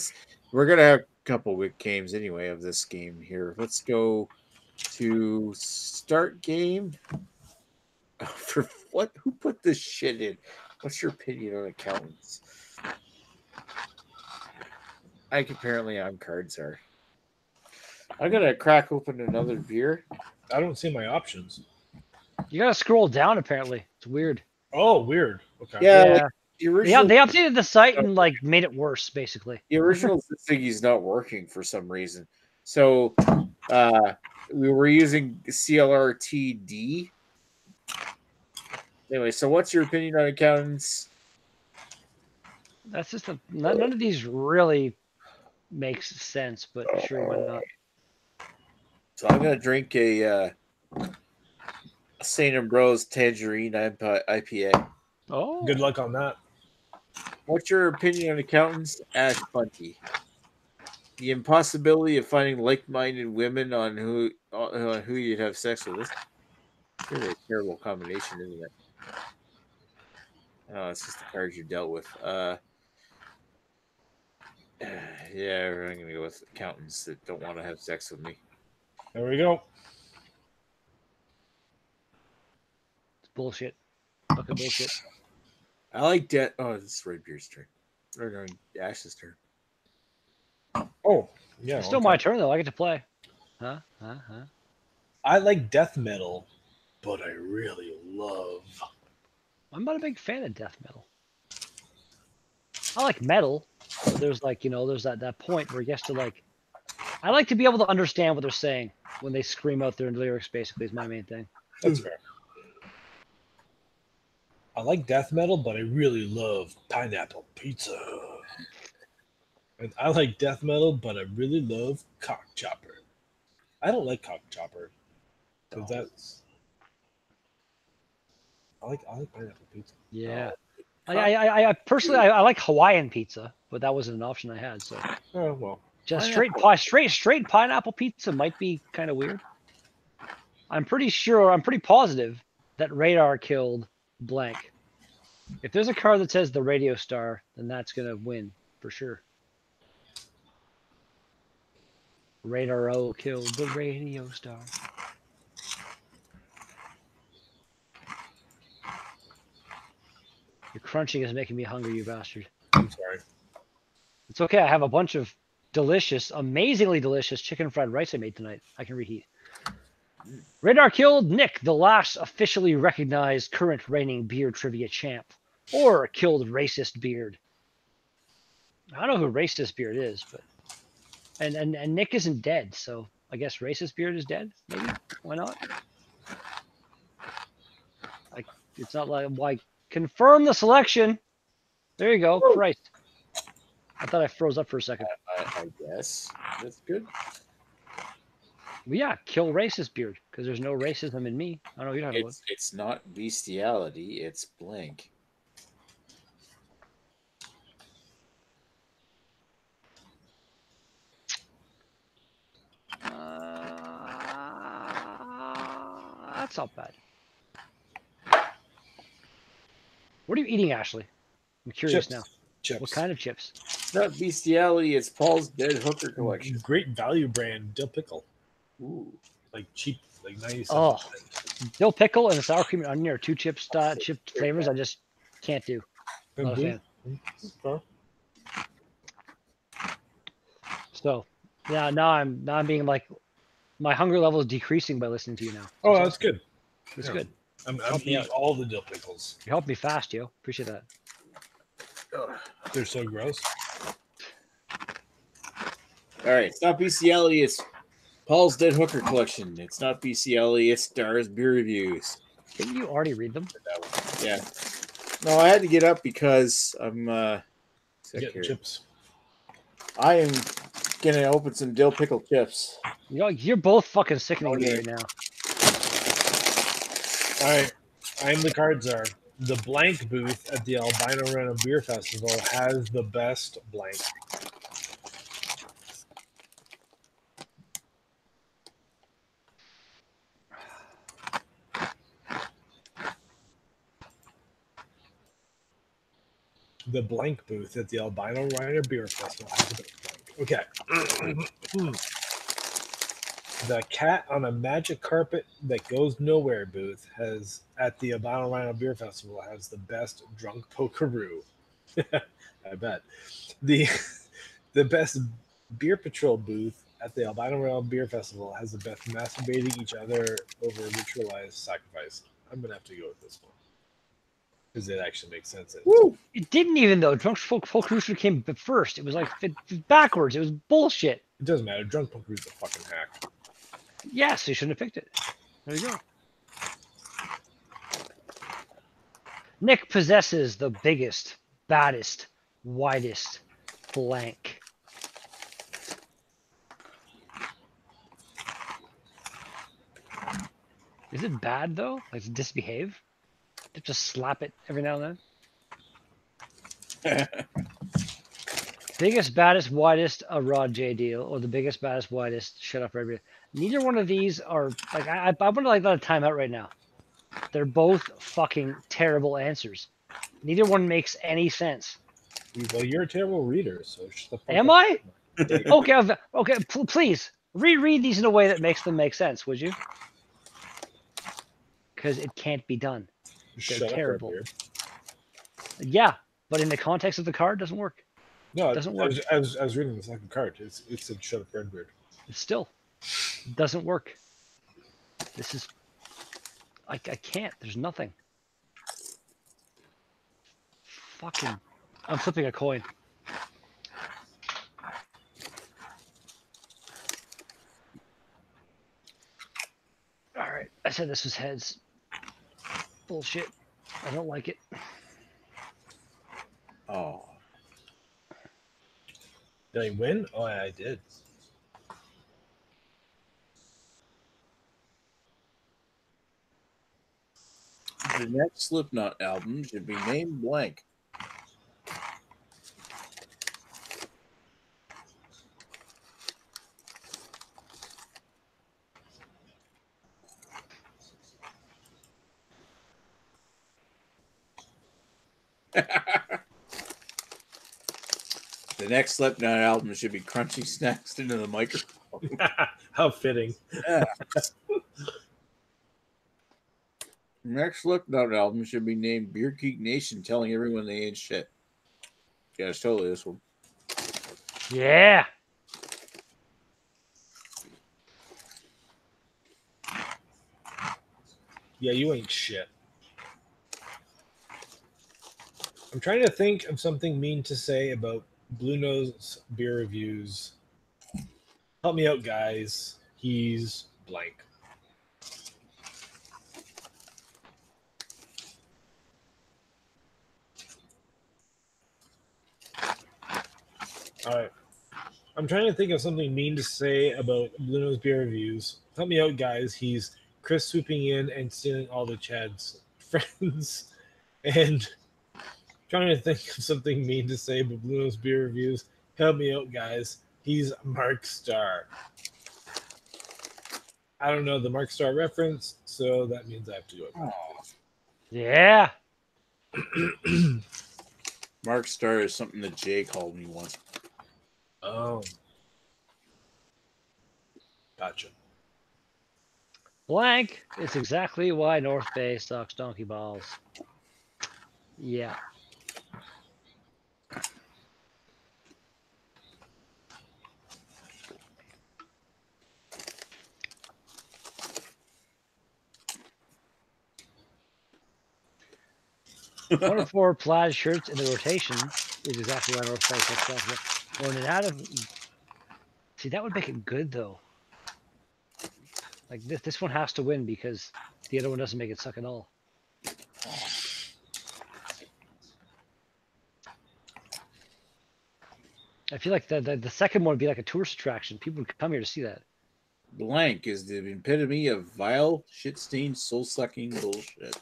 Speaker 2: we're gonna have a couple of games anyway of this game here. Let's go to start game. For what? Who put this shit in? What's your opinion on accountants? Apparently I'm cards are. I'm gonna crack open another beer.
Speaker 5: I don't see my options.
Speaker 4: You gotta scroll down. Apparently, it's weird.
Speaker 5: Oh, weird. Okay.
Speaker 2: Yeah.
Speaker 4: Yeah.
Speaker 2: Like the original,
Speaker 4: They updated the site and like made it worse, basically.
Speaker 2: the original thingy's not working for some reason. So we were using CLRTD. Anyway, so what's your opinion on accountants?
Speaker 4: That's just none of these really makes sense, but sure, why not?
Speaker 2: So I'm gonna drink a St. Ambrose Tangerine IPA.
Speaker 4: Oh,
Speaker 5: Good luck on that.
Speaker 2: What's your opinion on accountants? Ash Bunty. The impossibility of finding like-minded women on who you'd have sex with. It's really a terrible combination, isn't it? Oh, it's just the cards you dealt with. Yeah, I'm gonna go with accountants that don't want to have sex with me.
Speaker 5: There we go.
Speaker 4: it's bullshit. Fucking bullshit.
Speaker 2: I like that. Oh, this is Redbeard's turn. Or no, Ash's turn.
Speaker 5: Oh, yeah.
Speaker 4: It's still my turn though. I get to play. Huh?
Speaker 5: I like death metal, but I really love.
Speaker 4: I'm not a big fan of death metal. I like metal. But there's like, there's that point where you have to like. I like to be able to understand what they're saying when they scream out their lyrics. Basically, is my main thing.
Speaker 5: That's fair. I like death metal, but I really love pineapple pizza. And I like death metal, but I really love cock chopper. I don't like cock chopper because that's. I like pineapple pizza.
Speaker 4: Yeah. I personally I like Hawaiian pizza, but that wasn't an option I had. So
Speaker 5: Oh well.
Speaker 4: just straight pineapple pizza might be kind of weird. I'm pretty positive that Radar killed blank. If there's a card that says the Radio Star, then that's gonna win for sure. Radar O killed the Radio Star. Your crunching is making me hungry, you bastard.
Speaker 5: I'm sorry.
Speaker 4: It's okay. I have a bunch of delicious, amazingly delicious chicken fried rice I made tonight. I can reheat. Radar killed Nick, the last officially recognized current reigning beer trivia champ. Or killed Racist Beard. I don't know who Racist Beard is, but and Nick isn't dead, so I guess Racist Beard is dead. Maybe, why not? Like, it's not like why confirm the selection. There you go.
Speaker 2: Whoa.
Speaker 4: Christ, I thought I froze up for a second.
Speaker 2: I guess that's good.
Speaker 4: Well, yeah, kill Racist Beard because there's no racism in me. I don't know what you're talking about.
Speaker 2: It's not bestiality. It's blank.
Speaker 4: That's not bad. What are you eating, Ashley? I'm curious
Speaker 5: Chips.
Speaker 4: now.
Speaker 5: Chips.
Speaker 4: What kind of chips?
Speaker 2: It's not bestiality. It's Paul's Dead Hooker collection.
Speaker 5: Great value brand dill pickle.
Speaker 2: Ooh.
Speaker 5: Like cheap, like 97
Speaker 4: Oh.
Speaker 5: cents.
Speaker 4: Dill pickle and sour cream and onion are two chip flavors I just can't do. Not a fan.
Speaker 5: Okay.
Speaker 4: So, yeah, now I'm being like, my hunger level is decreasing by listening to you now.
Speaker 5: Oh, that's good.
Speaker 4: That's
Speaker 5: Yeah.
Speaker 4: good.
Speaker 5: I'm
Speaker 4: Help me
Speaker 5: eating
Speaker 4: out.
Speaker 5: all the dill pickles.
Speaker 4: You helped me fast, yo. Appreciate that.
Speaker 5: They're so gross.
Speaker 2: All right. It's not bestiality. It's Paul's Dead Hooker collection. It's not bestiality. It's Stars Beer Reviews.
Speaker 4: Didn't you already read them?
Speaker 2: Yeah. No, I had to get up because I'm sick
Speaker 5: Getting
Speaker 2: here.
Speaker 5: chips.
Speaker 2: I am gonna open some dill pickle chips.
Speaker 4: You're both fucking sickening me right now.
Speaker 5: All right. I am the card czar. The blank booth at the Albino Reno Beer Festival has the best blank. The blank booth at the Albino Reno Beer Festival has the best blank. Okay. The Cat on a Magic Carpet That Goes Nowhere booth has at the Albino Rhino Beer Festival has the best drunk pokeroo. I bet. The best Beer Patrol booth at the Albino Rhino Beer Festival has the best masturbating each other over ritualized sacrifice. I'm gonna have to go with this one because it actually makes sense.
Speaker 2: Woo!
Speaker 4: It didn't even though. Drunk Pokeroo came first. It was like backwards. It was bullshit.
Speaker 5: It doesn't matter. Drunk pokeroo's a fucking hack.
Speaker 4: Yes, you shouldn't have picked it. There you go. Nick possesses the biggest, baddest, widest blank. Is it bad though? Like to disbehave? To just slap it every now and then? Biggest, baddest, widest, a Rod J deal, or the biggest, baddest, widest, shut up, Red. Neither one of these are like I want to like let a timeout right now. They're both fucking terrible answers. Neither one makes any sense.
Speaker 5: Well, you're a terrible reader, so shut the fuck
Speaker 4: Am
Speaker 5: up.
Speaker 4: I? Okay, please reread these in a way that makes them make sense, would you? Because it can't be done. They're
Speaker 5: Shut up,
Speaker 4: terrible.
Speaker 5: Redbeard.
Speaker 4: Yeah, but in the context of the card, doesn't work.
Speaker 5: No,
Speaker 4: Doesn't work.
Speaker 5: I was reading the second card. It said "Shut up, Redbeard."
Speaker 4: It still doesn't work. This is I can't. There's nothing. Fucking. I'm flipping a coin. All right. I said this was heads. Bullshit. I don't like it.
Speaker 5: Did I win? Oh, yeah, I did.
Speaker 2: The next Slipknot album should be named blank. The next Slipknot album should be Crunchy Snacks into the microphone.
Speaker 5: How fitting.
Speaker 2: Yeah. Next Slipknot album should be named Beer Geek Nation, telling everyone they ain't shit. Yeah, it's totally this one.
Speaker 4: Yeah.
Speaker 5: Yeah, you ain't shit. I'm trying to think of something mean to say about Blue Nose beer reviews. Help me out, guys. He's blank. All right. I'm trying to think of something mean to say about Blue Nose beer reviews. Help me out, guys. He's Chris swooping in and stealing all the Chad's friends. And trying to think of something mean to say about Blue Nose beer reviews. Help me out, guys. He's Mark Starr. I don't know the Mark Starr reference, so that means I have to go.
Speaker 4: Yeah.
Speaker 2: Mark Starr is something that Jay called me once.
Speaker 5: Oh. Gotcha.
Speaker 4: Blank is exactly why North Bay sucks donkey balls. Yeah. One of 4 plaid shirts in the rotation is exactly why North Bay sucks donkey balls. Going out of. See, that would make it good though. Like this one has to win because the other one doesn't make it suck at all. I feel like the second one would be like a tourist attraction. People would come here to see that.
Speaker 2: Blank is the epitome of vile, shit-stained, soul-sucking bullshit.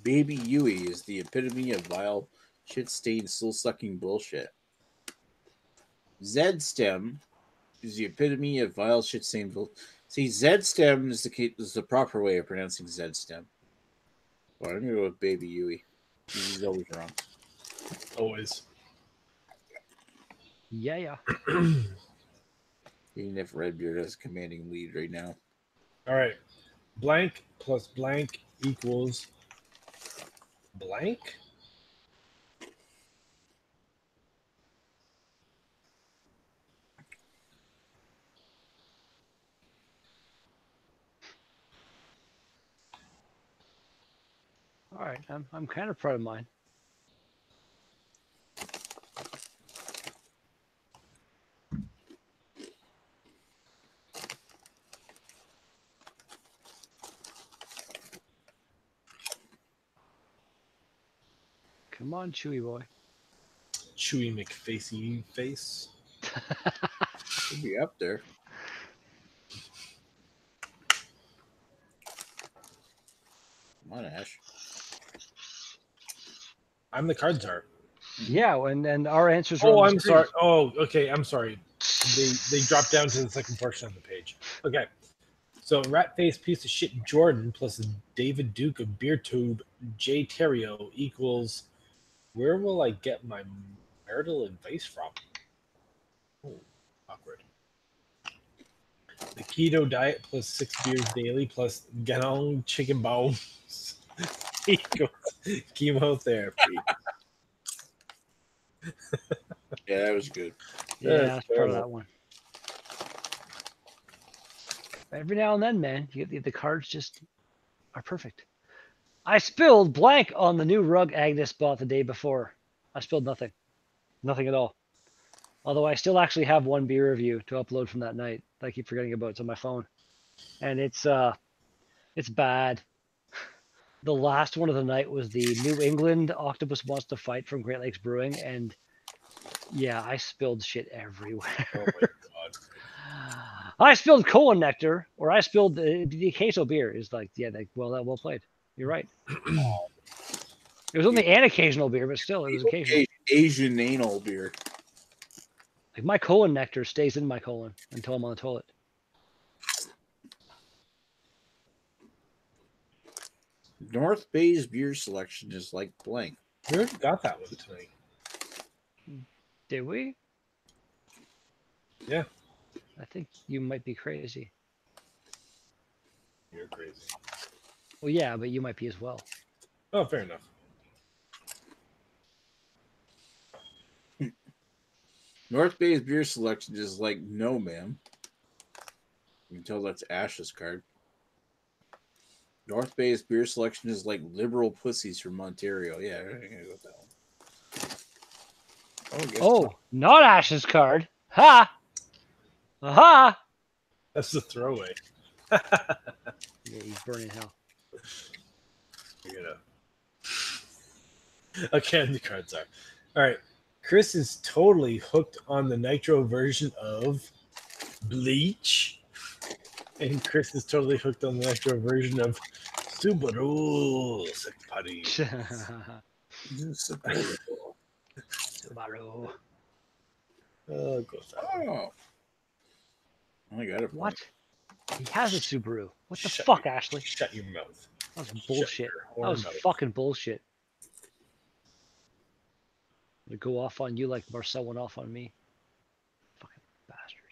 Speaker 2: Baby Yui is the epitome of vile, shit-stained, soul-sucking bullshit. ZED-stem is the epitome of vile, shit-stained bullshit. See, ZED-stem is the proper way of pronouncing ZED-stem. Well, I'm going to go with Baby Yui. He's always wrong.
Speaker 5: Always.
Speaker 4: Yeah.
Speaker 2: Even if Redbeard has a commanding lead right now.
Speaker 5: All right. Blank plus blank equals blank?
Speaker 4: All right. I'm kind of proud of mine. Come on, Chewy boy.
Speaker 5: Chewy McFacey face.
Speaker 2: Should be up there. Come on, Ash.
Speaker 5: I'm the card czar.
Speaker 4: Yeah, and our answers are
Speaker 5: Oh,
Speaker 4: on the
Speaker 5: I'm
Speaker 4: screen.
Speaker 5: sorry. Oh, okay. I'm sorry. They dropped down to the second portion of the page. Okay. So rat face piece of shit Jordan plus David Duke of BeerTube J Terrio equals where will I get my marital advice from? Oh, awkward. The keto diet plus 6 beers daily plus ganong chicken bones equals chemotherapy.
Speaker 2: Yeah, that was good.
Speaker 4: Yeah,
Speaker 5: That's
Speaker 4: that's part of
Speaker 5: terrible.
Speaker 4: that one. Every now and then, man, you get the cards just are perfect. I spilled blank on the new rug Agnes bought the day before. I spilled nothing. Nothing at all. Although I still actually have one beer review to upload from that night that I keep forgetting about. It's on my phone. And it's bad. The last one of the night was the New England Octopus Wants to Fight from Great Lakes Brewing, and yeah, I spilled shit everywhere.
Speaker 5: Oh my god.
Speaker 4: I spilled Cola Nectar, or I spilled the queso beer. Is like, yeah, well played. You're right. It was only an occasional beer, but still, it was occasional.
Speaker 2: Asian anal beer.
Speaker 4: Like my colon nectar stays in my colon until I'm on the toilet.
Speaker 2: North Bay's beer selection is like blank.
Speaker 5: We already got that one tonight.
Speaker 4: Did we?
Speaker 5: Yeah.
Speaker 4: I think you might be crazy.
Speaker 5: You're crazy.
Speaker 4: Well, yeah, but you might be as well.
Speaker 5: Oh, fair enough.
Speaker 2: North Bay's beer selection is like no, ma'am. You can tell that's Ash's card. North Bay's beer selection is like liberal pussies from Ontario. Yeah, I'm gonna go with that one.
Speaker 4: Oh, not Ash's card. Ha! Aha!
Speaker 5: That's the throwaway.
Speaker 4: Yeah, he's burning hell.
Speaker 5: Okay, the cards are. All right. Chris is totally hooked on the nitro version of Bleach. And Chris is totally hooked on the nitro version of Subaru. Sekpari.
Speaker 4: Subaru.
Speaker 5: Oh, go
Speaker 2: Oh. I got it.
Speaker 4: What? He has a Subaru. What the
Speaker 5: Shut
Speaker 4: fuck,
Speaker 5: your-
Speaker 4: Ashley?
Speaker 5: Shut your mouth.
Speaker 4: That was bullshit.
Speaker 5: your
Speaker 4: That was
Speaker 5: mouth.
Speaker 4: fucking bullshit. To go off on you like Marcel went off on me. Fucking bastard.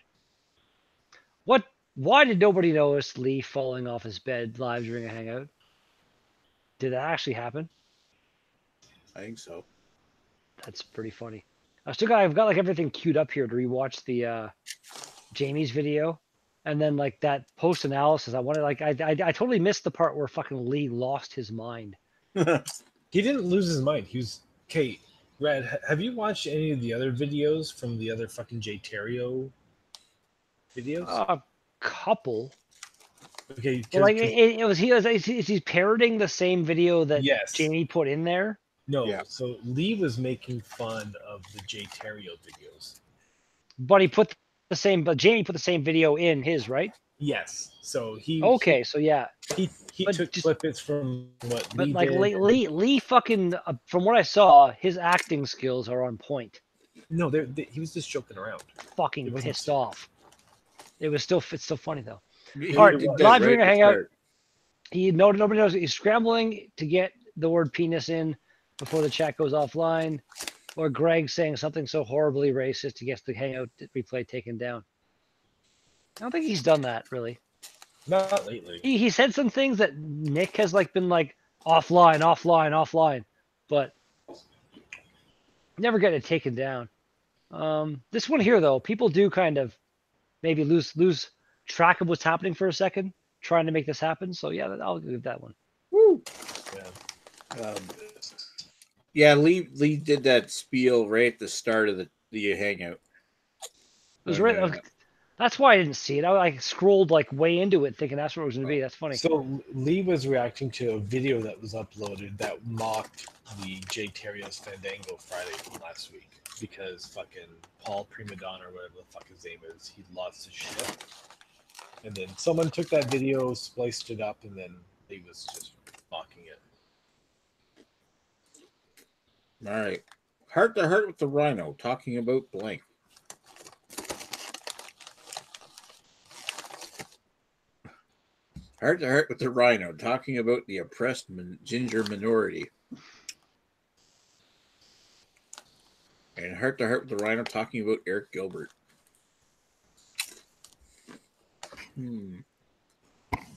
Speaker 4: What? Why did nobody notice Lee falling off his bed live during a hangout? Did that actually happen?
Speaker 2: I think so.
Speaker 4: That's pretty funny. I've got like everything queued up here to rewatch the Jamie's video, and then like that post analysis. I totally missed the part where fucking Lee lost his mind.
Speaker 5: He didn't lose his mind. He was... Okay, Red, have you watched any of the other videos from the other fucking J Terrio videos?
Speaker 4: A couple.
Speaker 5: Okay,
Speaker 4: Well, like he's parroting the same video that
Speaker 5: Yes.
Speaker 4: Jamie put in there.
Speaker 5: no.
Speaker 2: Yeah.
Speaker 5: So Lee was making fun of the J Terrio videos.
Speaker 4: But Jamie put the same video in his, right?
Speaker 5: Yes. So he
Speaker 4: Okay, so yeah.
Speaker 5: he
Speaker 4: But
Speaker 5: took
Speaker 4: just-
Speaker 5: snippets from what
Speaker 4: But
Speaker 5: Lee
Speaker 4: like
Speaker 5: did.
Speaker 4: Lee fucking from what I saw, his acting skills are on point.
Speaker 5: No, he was just joking around.
Speaker 4: Fucking
Speaker 5: It wasn't
Speaker 4: pissed off. It's still funny though.
Speaker 2: He
Speaker 4: All right,
Speaker 2: did that
Speaker 4: live
Speaker 2: right
Speaker 4: during a
Speaker 2: at the
Speaker 4: hangout.
Speaker 2: start.
Speaker 4: Nobody knows. He's scrambling to get the word penis in before the chat goes offline, or Greg saying something so horribly racist to get the hangout replay taken down. I don't think he's done that really.
Speaker 5: Not lately.
Speaker 4: He said some things that Nick has like been like offline, but never get it taken down. This one here though, people do kind of maybe lose track of what's happening for a second, trying to make this happen. So yeah, I'll give that one.
Speaker 2: Woo.
Speaker 5: Yeah.
Speaker 2: Yeah, Lee did that spiel right at the start of the hangout.
Speaker 4: It was right. That's why I didn't see it. I like scrolled like way into it, thinking that's what it was going to be. That's funny.
Speaker 5: So Lee was reacting to a video that was uploaded that mocked the J Terrio's Fandango Friday from last week because fucking Paul Primadonna or whatever the fuck his name is, he lost his shit. And then someone took that video, spliced it up, and then he was just mocking it.
Speaker 2: All right. Heart to heart with the Rhino, talking about blank. Heart to heart with the Rhino, talking about the oppressed ginger minority. And heart to heart with the Rhino, talking about Eric Gilbert. It's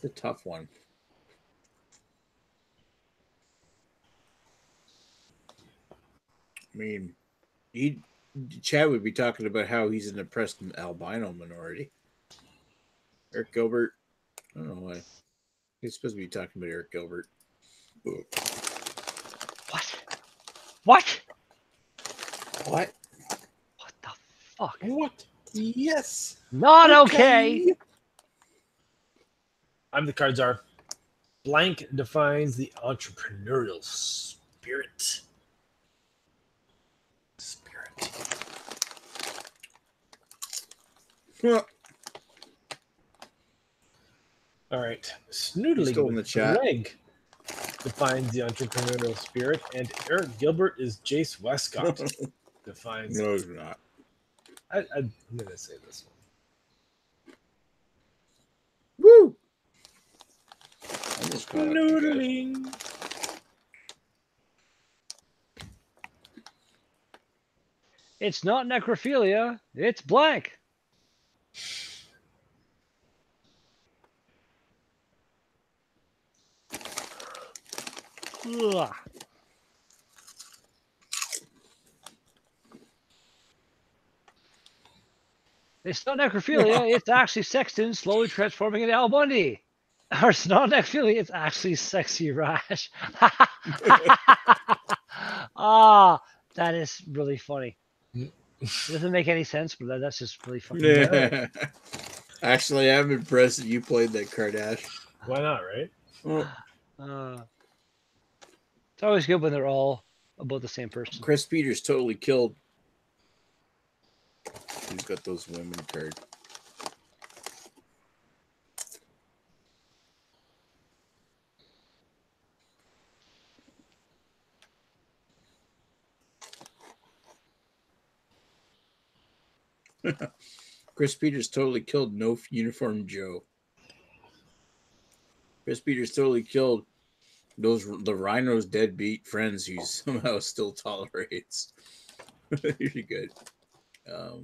Speaker 2: a tough one. I mean, Chad would be talking about how he's an oppressed albino minority. Eric Gilbert, I don't know why. He's supposed to be talking about Eric Gilbert.
Speaker 4: What? fuck?
Speaker 5: What? Yes.
Speaker 4: Not okay.
Speaker 5: I'm the cards are. Blank defines the entrepreneurial spirit. All right. Snoodling
Speaker 2: Still in the chat.
Speaker 5: Greg defines the entrepreneurial spirit, and Eric Gilbert is Jace Westcott. Defines.
Speaker 2: No, it's not.
Speaker 5: I'm going to say this one.
Speaker 2: Woo!
Speaker 5: Noodling.
Speaker 4: It's not necrophilia. It's blank. Ugh. It's not necrophilia. It's actually Sexton slowly transforming into Al Bundy. Or it's not necrophilia. It's actually Sexy Rash. Ah, that is really funny. It doesn't make any sense, but that's just really funny.
Speaker 2: Yeah. Actually, I'm impressed that you played that card, Ash.
Speaker 5: Why not, right?
Speaker 4: It's always good when they're all about the same person.
Speaker 2: Chris Peters totally killed. He's got those women cards. Chris Peters totally killed No Uniform Joe. Chris Peters totally killed the Rhino's deadbeat friends he somehow still tolerates. Pretty good.
Speaker 5: We're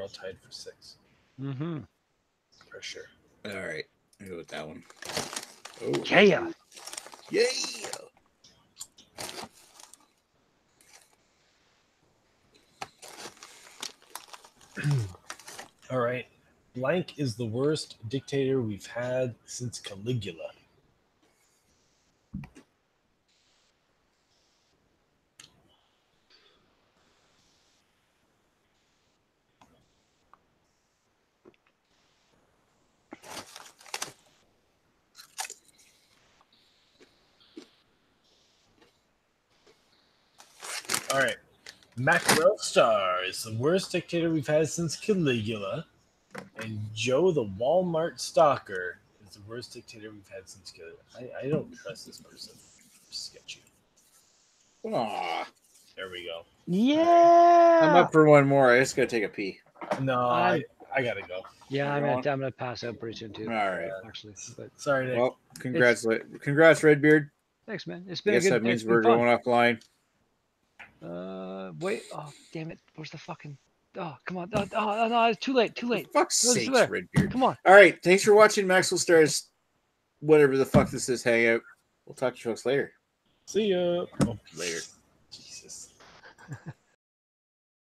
Speaker 5: all tied for 6.
Speaker 4: Mm-hmm.
Speaker 5: Pressure.
Speaker 2: All right, I'll go with that one. Oh,
Speaker 4: Yeah.
Speaker 2: yeah.
Speaker 5: All right. Blank is the worst dictator we've had since Caligula. All right. Mackerel Star is the worst dictator we've had since Caligula. And Joe the Walmart Stalker is the worst dictator we've had since Caligula. I don't trust this person. Sketchy.
Speaker 2: Aw.
Speaker 5: There we go.
Speaker 4: Yeah.
Speaker 2: I'm up for one more. I just gotta take a pee.
Speaker 5: No, I gotta go.
Speaker 4: Yeah, I'm gonna pass out pretty soon too.
Speaker 2: All right.
Speaker 4: Actually, but
Speaker 5: Sorry, Nick.
Speaker 2: Well, congrats, Redbeard.
Speaker 4: thanks, man. It's
Speaker 2: I
Speaker 4: been a
Speaker 2: guess
Speaker 4: good.
Speaker 2: that means
Speaker 4: it's
Speaker 2: we're
Speaker 4: been fun.
Speaker 2: going offline.
Speaker 4: Wait. Oh, damn it. Where's the fucking? Oh, come on. Oh, no, it's too late. Too late.
Speaker 2: For fuck's
Speaker 4: Let's
Speaker 2: sakes,
Speaker 4: do it.
Speaker 2: Redbeard.
Speaker 4: Come on.
Speaker 2: All right. Thanks for watching Maxwell Stars, whatever the fuck this is, Hangout. We'll talk to you folks later.
Speaker 5: See ya. Oh,
Speaker 2: Later.
Speaker 5: Jesus.